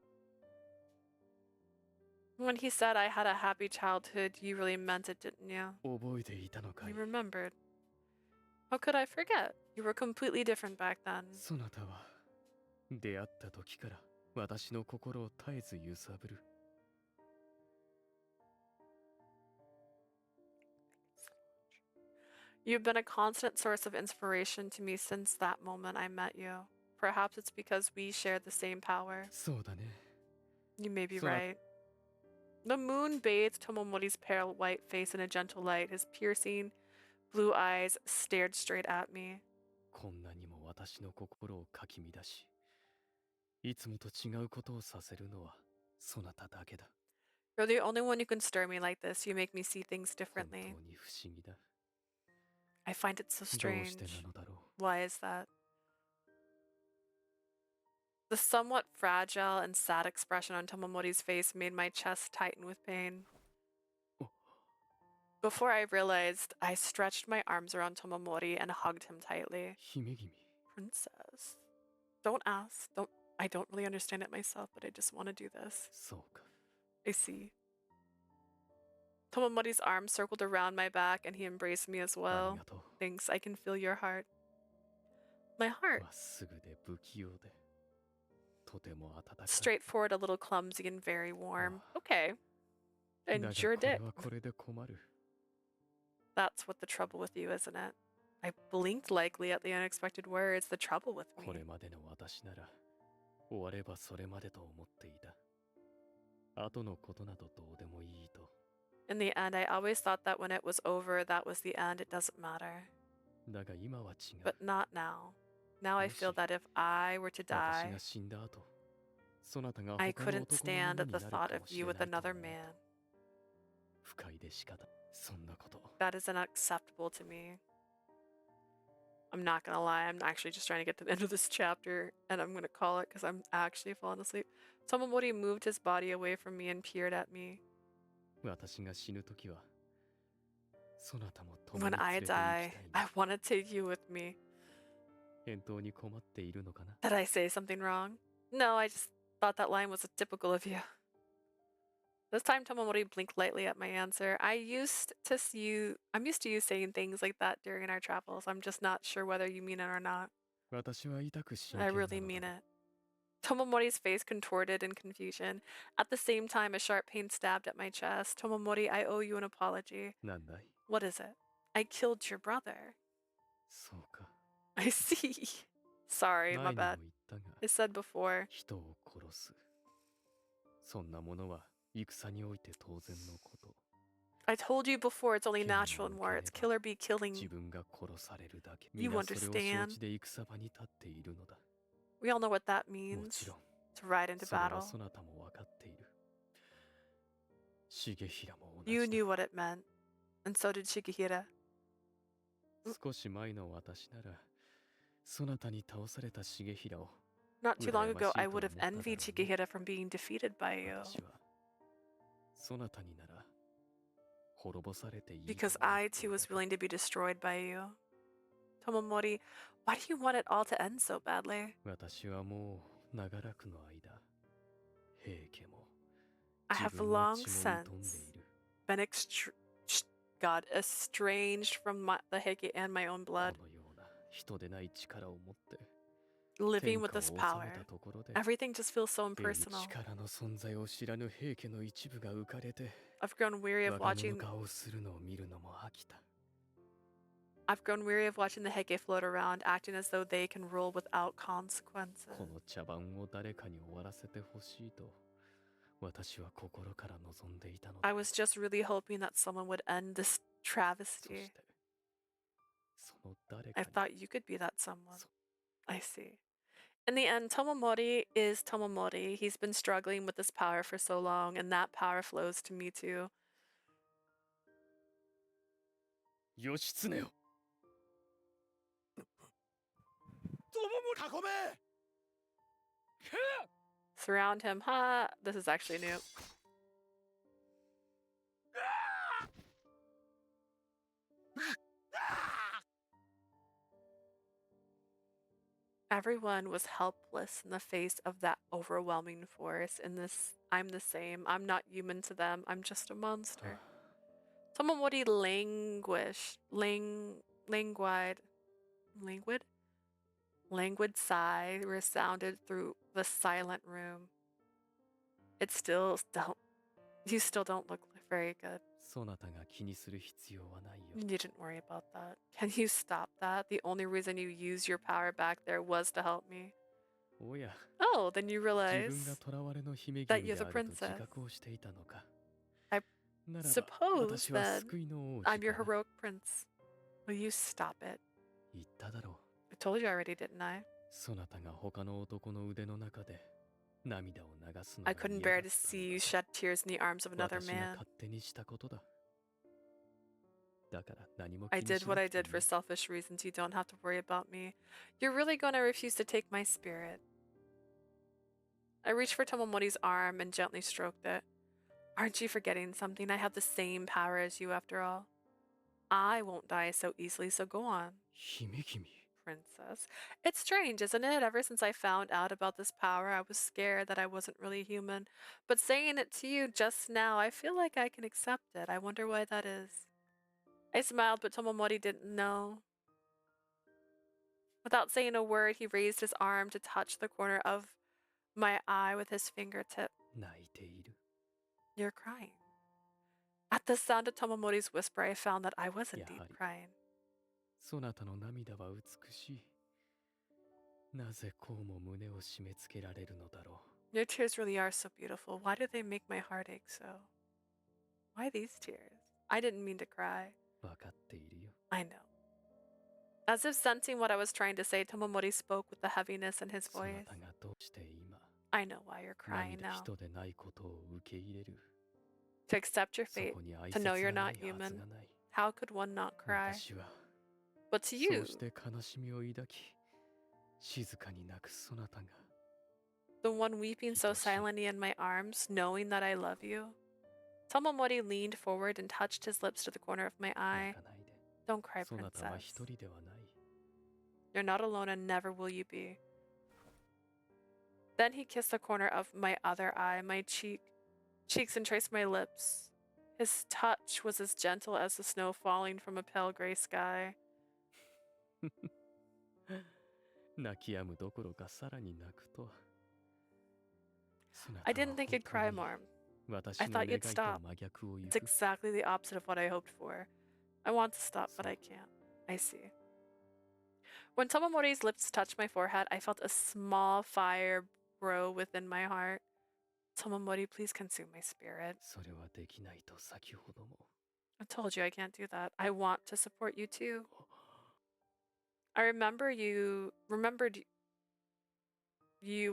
When he said I had a happy childhood, you really meant it, didn't you? 覚えていたのかい You remembered. How could I forget? You were completely different back then. そなたは出会った時から私の心を絶えず揺さぶる You've been a constant source of inspiration to me since that moment I met you. Perhaps it's because we share the same power. そうだね You may be そうだ right. The moon bathed Tomomori's pale white face in a gentle light. His piercing blue eyes stared straight at me. こんなにも私の心をかき乱しいつもと違うことをさせるのはそなただけだ You're the only one who can stir me like this. You make me see things 本 differently. 当に不思議だ I find it so どう strange. してなのだろう Why is that? The somewhat fragile and sad expression on Tomomori's face made my chest tighten with pain. Before I realized, I stretched my arms around Tomomori and hugged him tightly. 姫君 Princess. Don't ask. I don't really understand it myself, but I just want to do this. そうか I see. Tomomori's arms circled around my back and he embraced me as あ well. りがとう Thanks, I can feel your heart. My heart. まっすぐで不器用でとても温かい Straightforward, a little clumsy, and very warm. Okay. だ And が you're これ dick. はこれで困る That's what the trouble with you, isn't it? I blinked likely at the unexpected words. The trouble with これ me. までの私なら終わればそれまでと思っていた後のことなどどうでもいいと In the end, I always thought that when it was over, that was the end. It doesn't matter. だが今は違う But not now. Now I feel that if I were to 私 die, が死んだ後そなたが I 他の couldn't 男の stand も at の the になる thought か of もし you れ with ないと another 思う man. 不快で仕方そんなこと That is unacceptable to me. I'm not gonna lie, I'm actually just trying to get to the end of this chapter, and I'm gonna call it because I'm actually falling asleep. Tomomori moved his body away from me and peered at me. 私が死ぬ時はそなたも共 When に連 I れて行きた die, い I な want to take you with me. 返答に困っているのかな Did I say something wrong? No, I just thought that line was typical of you. This time Tomomori blinked lightly at my answer. I'm used to you saying things like that during our travels. I'm just not sure whether you mean it or not. 私は痛く真 I 剣な really の mean だ it. Tomomori's face contorted in confusion. At the same time, a sharp pain stabbed at my chest. Tomomori, I owe you an apology. なんだい What is it? I killed your brother. そうか I see. Sorry, my 前にも bad. 言ったが I said before. 人を殺すそんなものは戦において当然のこと I told you before, it's only natural in war. It's kill or be killing. 自分が殺されるだけ You 皆それを承 understand? 知で戦場に立っているのだ We all know what that も means. ちろん To ride into それは battle. そなたも分かっている重衡も同 You じだ knew what it meant. And so did Shigehira. 少し前の私ならそなたに倒された重衡を Not too long ago, I 羨ましいと would have 思っただろうね envied Shigehira from being defeated by you. 私はそなたになら滅ぼされていいと Because 思 I ってい too た was willing to be destroyed by you. Tomomori, why do you want it all to end so badly? 私はもう長らくの間平家も I 自 have 分の long 血も疎んで since いる been estranged from the Heike and my own こ blood. のような人でない力を持って Living 天 with 下を this 治め power. たところで Everything just feels so 手に impersonal. 力の存在を知らぬ平家の一部が浮かれて I've grown weary of 我が物 watching 顔をするのを見るのも飽きた I've grown weary of watching the Heike float around, acting as though they can rule without consequences. この茶番を誰かに終わらせてほしいと私は心から望んでいたのだ I was just really hoping that someone would end this そ travesty. してその誰 I かに thought you could be that someone. I see. In the end, Tomomori is Tomomori. He's been struggling with this power for so long, and that power flows to me too. 義経よ Surround him. Ha! This is actually new. Everyone was helpless in the face of that overwhelming force. In this, I'm the same. I'm not human to them. I'm just a monster. Tomomori languid sigh resounded through the silent room. You still don't look very good. そなたが気にする必要はないよ You needn't worry about that. Can you stop that? The only reason you used your power back there was to help me. おや Oh, then you 自分 realize が囚われの姫 that 君 you're で the あると自 princess. 覚をしていたのか I ならば suppose 私は that 救いの王 I'm 子 your かな heroic prince. Will you stop it? 言っただろ I told you already, didn't I? うそなたが他の男の腕の中で涙を流すの I が couldn't 嫌だ bear った to see you shed tears in the arms of another 私が man. 勝手にしたことだだから何も気 I に did し what な I くてい did い for selfish reasons. You don't have to worry about me. You're really going to refuse to take my spirit. I reached for Tomomori's arm and gently stroked it. Aren't you forgetting something? I have the same power as you after all. I won't die so easily, so go on. 姫君 Princess. It's strange, isn't it? Ever since I found out about this power, I was scared that I wasn't really human. But saying it to you just now, I feel like I can accept it. I wonder why that is. I smiled, but Tomomori didn't know. Without saying a word, he raised his arm to touch the corner of my eye with his fingertip. 泣いている You're crying. At the sound of Tomomori's whisper, I found that I was indeed Yahari. crying. そなたの涙は美しいなぜこうも胸を締め付けられるのだろ Your tears really are so beautiful. Why do they make my heart ache so? Why these tears? I didn't mean to cry. う分かっているよ I know. As if sensing what I was trying to say, Tomomori spoke with the heaviness in his そな voice. たがどうして今 I know why you're crying 涙 now. 人でないことを受け入れる To accept your そ fate, こに挨 to know 拶 you're がな not いはず human. がない How could one not cry? 私は But to そ you, うして悲しみを抱き、静かに泣くそなたが the one weeping so silently in my arms, knowing that I love you. Tomomori leaned forward and touched his lips to the corner of my eye. Don't cry, そなたは princess. 一人ではない。 You're not alone and never will you be. Then he kissed the corner of my other eye, my cheeks, and traced my lips. His touch was as gentle as the snow falling from a pale gray sky. 泣き止むどころかさらに泣くとは。 I didn't think you'd cry more. I thought you'd stop. It's exactly the opposite of what I hoped for. I want to stop, but I can't. I see. When Tomomori's lips touched my forehead, I felt a small fire grow within my heart. Tomomori, please consume my spirit. それはできないと先ほども。 I told you I can't do that. I want to support you too. I remembered you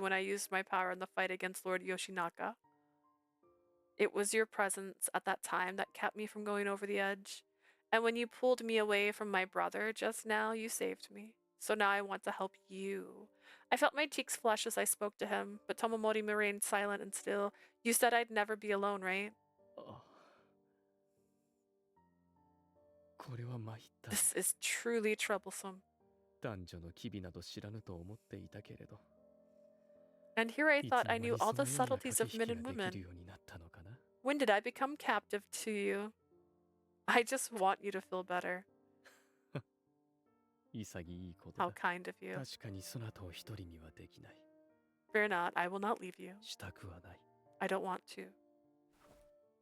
when I used my power in the fight against Lord Yoshinaka. It was your presence at that time that kept me from going over the edge. And when you pulled me away from my brother just now, you saved me. So now I want to help you. I felt my cheeks flush as I spoke to him, but Tomomori remained silent and still. You said I'd never be alone, right? これは参った。 This is truly troublesome. 男女の機微など知らぬと思っていたけれど。 And here I thought I knew all the subtleties of men and women. When did I become captive to you? I just want you to feel better. 潔いことだ。 How kind of you. 確かにそなたを一人にはできない。 Fear not, I will not leave you. したくはない。 I don't want to.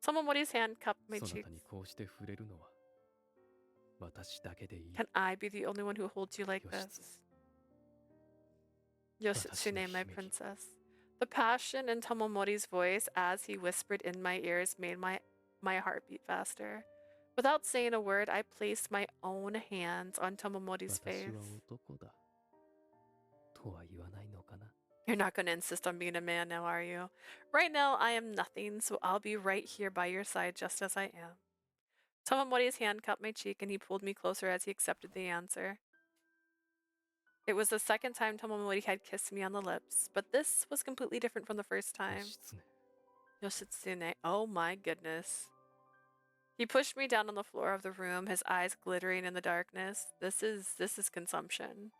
Tomomori's hand cupped my そな cheeks. たにこうして触れるのは私だけでいい。 Can I be the only one who holds you like this? Ch.9, my princess. The passion in Tomomori's voice as he whispered in my ears made my heart beat faster. Without saying a word, I placed my own hands on Tomomori's 私 face. は男だ。とは言わないのかな。 You're not going to insist on being a man now, are you? Right now, I am nothing, so I'll be right here by your side just as I am. Tomomori's hand cupped my cheek and he pulled me closer as he accepted the answer. It was the second time Tomomori had kissed me on the lips, but this was completely different from the first time. Yoshitsune, oh my goodness. He pushed me down on the floor of the room, his eyes glittering in the darkness. This is consumption.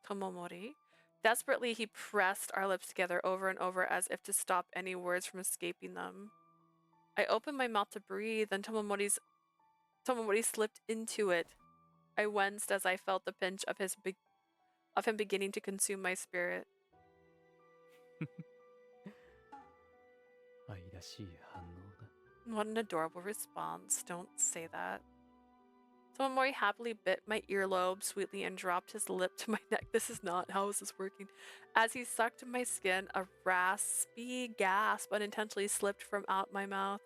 Tomomori. Desperately, he pressed our lips together over and over as if to stop any words from escaping them. I opened my mouth to breathe, and Tomomori slipped into it. I winced as I felt the pinch of him beginning to consume my spirit. 愛らしい反応だ。 What an adorable response. Don't say that. Tomomori happily bit my earlobe sweetly and dropped his lip to my neck. This is not, how is this working? As he sucked my skin, a raspy gasp unintentionally slipped from out my mouth.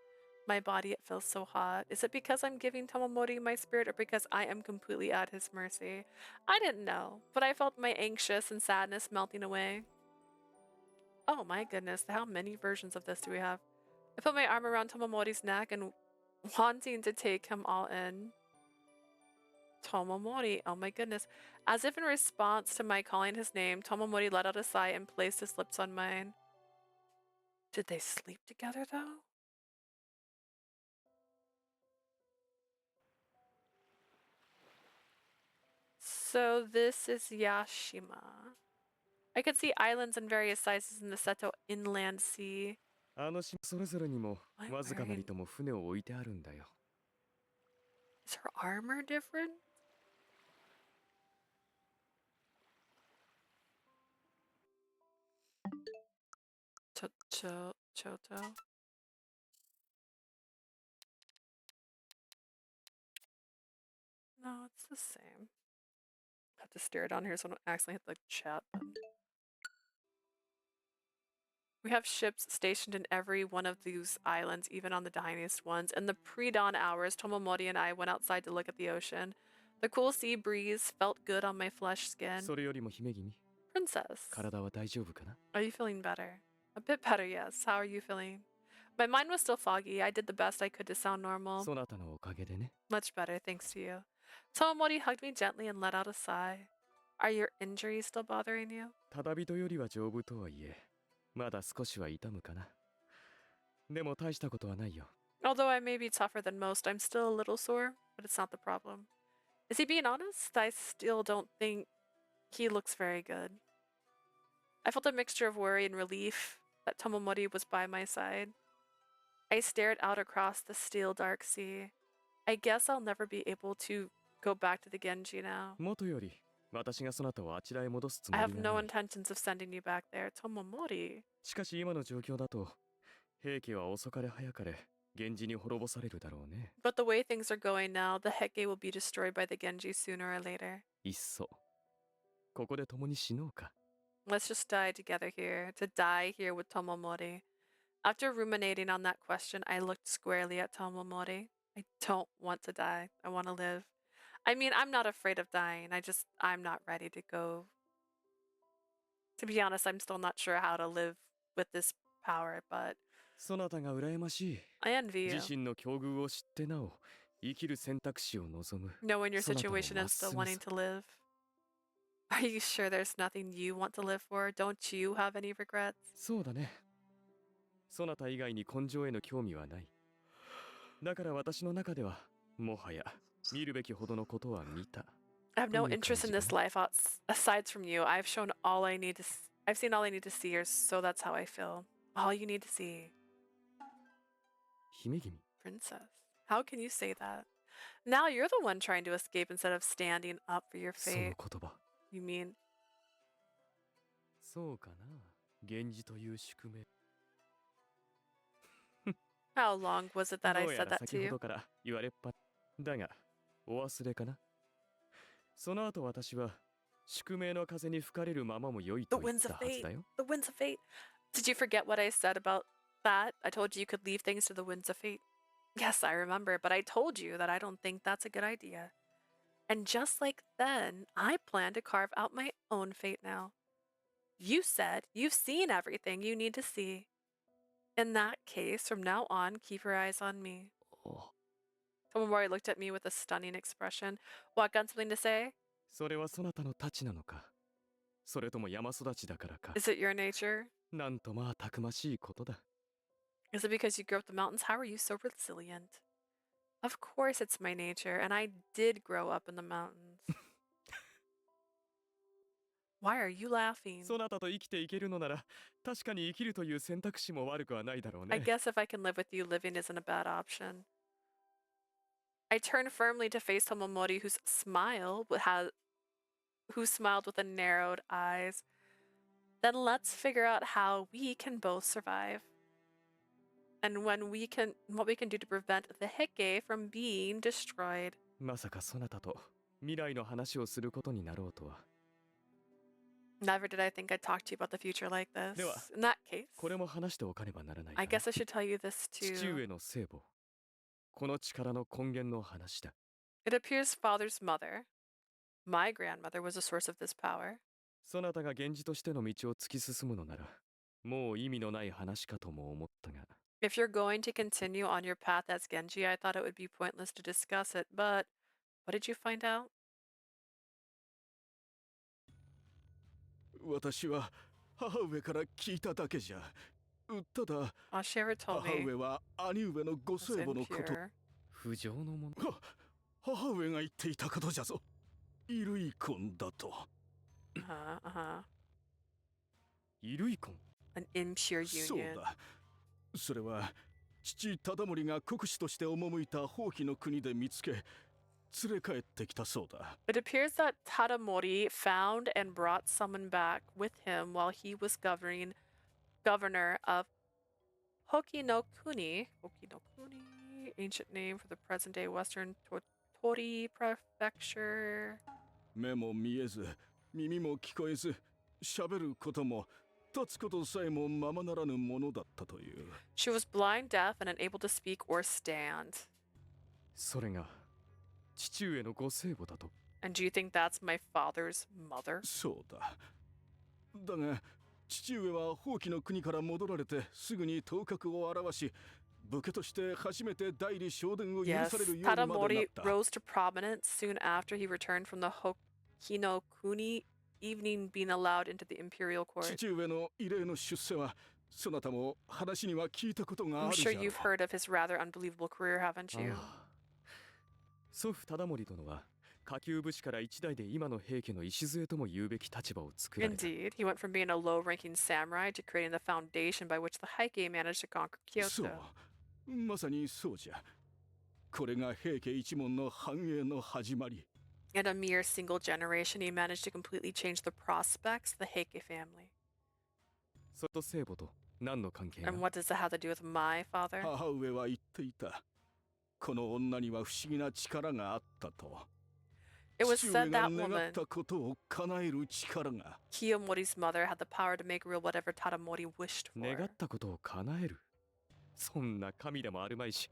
My body, it feels so hot. Is it because I'm giving Tomomori my spirit or because I am completely at his mercy? I didn't know, but I felt my anxious and sadness melting away. Oh my goodness, how many versions of this do we have? I put my arm around Tomomori's neck and wanting to take him all in. Tomomori, oh my goodness. As if in response to my calling his name, Tomomori let out a sigh and placed his lips on mine. Did they sleep together though? So this is Yashima. I could see islands in various sizes in the Seto Inland Sea. あの島それぞれにもわずかなりとも船を置いてあるんだよ。 Is her armor different? Choto. No, it's the same. I have to stare it on here so I don't accidentally hit the chat button. We have ships stationed in every one of these islands, even on the tiniest ones. In the pre-dawn hours, Tomomori and I went outside to look at the ocean. The cool sea breeze felt good on my flesh skin. それよりも姫君。 Princess. 体は大丈夫かな? Are you feeling better? A bit better, yes. How are you feeling? My mind was still foggy. I did the best I could to sound normal. そなたのおかげでね。 Much better, thanks to you. Tomomori hugged me gently and let out a sigh. Are your injuries still bothering you? ただ人よりは丈夫とはいえ、まだ少しは痛むかな。でも大したことはないよ。 Although I may be tougher than most, I'm still a little sore, but it's not the problem. Is he being honest? I still don't think he looks very good. I felt a mixture of worry and relief that Tomomori was by my side. I stared out across the still dark sea. I guess I'll never be able to go back to the Genji now. もとより、私がそなたをあちらへ戻すつも I り have が no ない。 intentions of sending you back there. Tomomori. しかし今の状況だと、平家は遅かれ早かれ、源氏に滅ぼされるだろうね。 But the way things are going now, the Heike will be destroyed by the Genji sooner or later. いっそ、ここで共に死のうか。 Let's just die together here, to die here with Tomomori. After ruminating on that question, I looked squarely at Tomomori. I don't want to die. I want to live. I mean, I'm not afraid of dying. I'm not ready to go. To be honest, I'm still not sure how to live with this power, but そなたが羨ましい。 I envy you. 自身の境遇を知ってなお、生きる選択肢を望む。 Knowing your そなたを situation まっ and す still ぐ wanting さ to live. Are you sure there's nothing you want to live for? Don't you have any regrets? そうだね。そなた以外に根性への興味はない。だから私の中では、もはや見るべきほどのことは見た。 I have no interest in this life aside from you. I've seen all I need to see, or so that's how I feel. All you need to see. 姫君。 Princess. How can you say that? Now you're the one trying to escape instead of standing up for your その fate. 言葉。 You mean そうかな。源氏という宿命。 how long was it that I どうや said ら that to 先ほ you? どから言われっぱ。だが、お忘れかな。その後私は、宿命の風に吹かれるままも良い The と言っ winds た of はず fate. だよ。 The winds of fate. Did you forget what I said about that? I told you you could leave things to the winds of fate. Yes, I remember, but I told you that I don't think that's a good idea. And just like then, I plan to carve out my own fate now. You said you've seen everything you need to see. In that case, from now on, keep your eyes on me. Tomomori looked at me with a stunning expression. What, got something to say? それはそなたの太刀なのか。それとも山育ちだからか。 Is it your nature? なんとまあたくましいことだ。 Is it because you grew up the mountains? How are you so resilient? Of course it's my nature, and I did grow up in the mountains. Why are you laughing? そなたと生きていけるのなら、確かに生きるという選択肢も悪くはないだろう I ね。 guess if I can live with you, living isn't a bad option. I turned firmly to face Tomomori, who smiled with a narrowed eyes. Then let's figure out how we can both survive. And what we can do to prevent the Heike from being destroyed. まさかそなたと未来の話をすることになろうとは。 Never did I think I'd talk to you about the future like this. では、 In that case, これも話しておかねばならないか I な。 guess I should tell you this 父 too. 上の聖母。この力の根源の話だ。 It appears father's mother, my grandmother, was a source of this power. そなたが源氏としての道を突き進むのなら、もう意味のない話かとも思ったが。 If you're going to continue on your path as Genji, I thought it would be pointless to discuss it, but what did you find out? 私は母上から聞いただけじゃ。ただ、 she ever told 母 me 上は兄上のご it's 聖母のこと。 impure. 不浄のもの。母上が言っていたことじゃぞ。衣類婚だと。衣類婚 An impure そう union. だ。それは父忠盛が国司として赴いた放棄の国で見つけ、連れ帰ってきたそうだ。 It appears that Tadamori found and brought someone back with him while he was governor of Hokinokuni, ancient name for the present-day Western Totori Prefecture. 目も見えず、耳も聞こえず、喋ることも立つことさえもままならぬものだったという。 She was blind, deaf, and unable to speak or stand. それが父上のご聖母だと。 And do you think that's my father's mother? そうだ。だが、父上は放棄の国から戻られてすぐに頭角を現し、武家として初めて代理昇殿を許 Yes, されるようにまでなっ Tadamori た。 rose to prominence soon after he returned from the Hokinokuni evening, being allowed into the imperial court. 父上の異例の出世はそなたも話には聞いたことがあ I'm るじ sure ゃろう。 you've heard of his rather unbelievable career, haven't you? 祖父忠盛殿は下級武士から一代で今の平家の礎とも言うべき立場を作られた。 Indeed, he went from being a low-ranking samurai to creating the foundation by which the Heike managed to conquer そ Kyoto. う、まさにそうじゃ。これが平家一門の繁栄の始まり。 In a mere single generation, he managed to completely change the prospects of the Heike family. それと聖母と何の関係が？ And what does that have to do with my father? 母上は言っていた。この女には不思議な力があったと。 It was 父上 said が that 願 woman, ったことを叶える力が。 Kiyomori's mother, had the power to make real whatever Tadamori wished 願 for. ったことを叶える。そんな神でもあるまいし、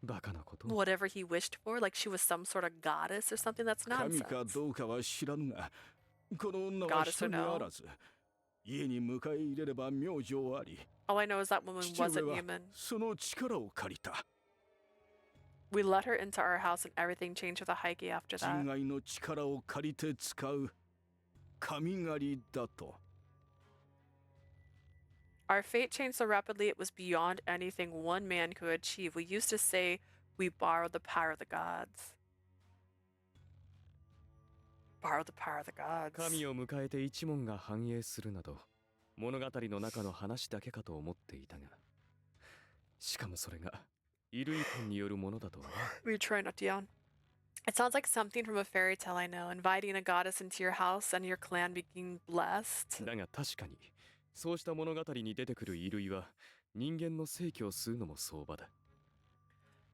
バカなこと。 Whatever he wished for, like she was some sort of goddess or something. That's 神か nonsense. どうかは知らぬが、この女は Goddess or 人にあらず、家に迎え入れれば明星あり。 All I know is that woman 父上 wasn't は human. その力を借りた。 We let her into our house and everything changed for the Heike after 人 that. 外の力を借りて使う神狩りだと。 Our fate changed so rapidly it was beyond anything one man could achieve. We used to say we borrowed the power of the gods. Borrowed the power of the gods. 神を迎えて一門が繁栄するなど、物語の中の話だけかと思っていたが、しかもそれが衣類婚によるものだとは。 We try not to yawn. It sounds like something from a fairy tale I know, inviting a goddess into your house and your clan being blessed. だが確かに、そうした物語に出てくる衣類は人間の生去を吸うのも相場だ。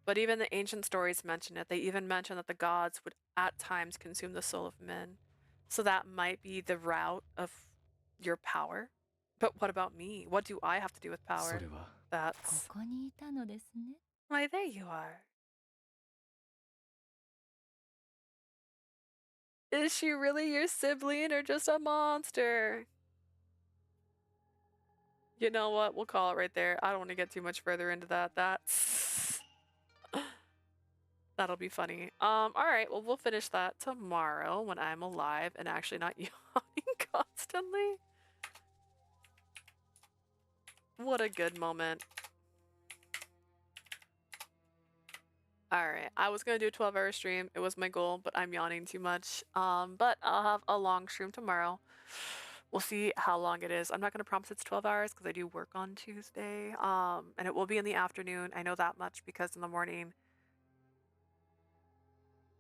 But even the ancient stories mention it. They even mention that the gods would at times consume the soul of men. So that might be the route of your power. But what about me? What do I have to do with そ power? れは That's... ここにいたのですね。 Why, there you are. Is she really your sibling or just a monster? You know what? We'll call it right there. I don't want to get too much further into that. That's... That'll be funny. All right. Well, we'll finish that tomorrow when I'm alive and actually not yawning constantly. What a good moment. Alright, I was gonna do a 12-hour stream. It was my goal, but I'm yawning too much. But I'll have a long stream tomorrow. We'll see how long it is. I'm not gonna promise it's 12 hours because I do work on Tuesday. And it will be in the afternoon. I know that much because in the morning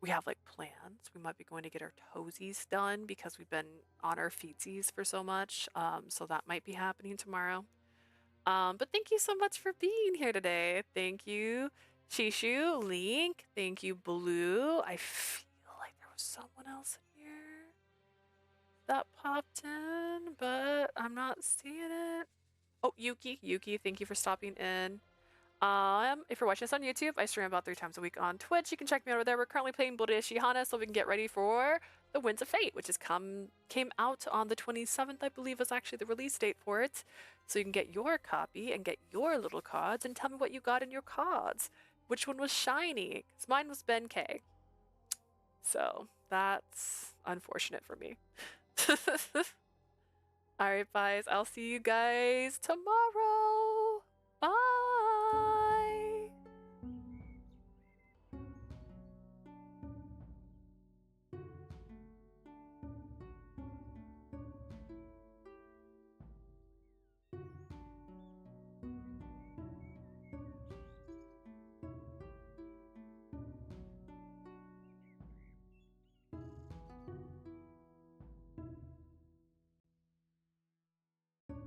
we have like plans. We might be going to get our toesies done because we've been on our feetsies for so much. So that might be happening tomorrow. But thank you so much for being here today. Thank you, Shishu, Link. Thank you, Blue. I feel like there was someone else in here that popped in, but I'm not seeing it. Oh, Yuki. Yuki, thank you for stopping in. If you're watching this on YouTube, I stream about 3 times a week on Twitch. You can check me out over there. We're currently playing Birushana Hana, so we can get ready for the Winds of Fate, which came out on the 27th, I believe, is actually the release date for it. So you can get your copy and get your little cards and tell me what you got in your cards. Which one was shiny? Because mine was Ben K. So that's unfortunate for me. Alright, guys. I'll see you guys tomorrow. Bye.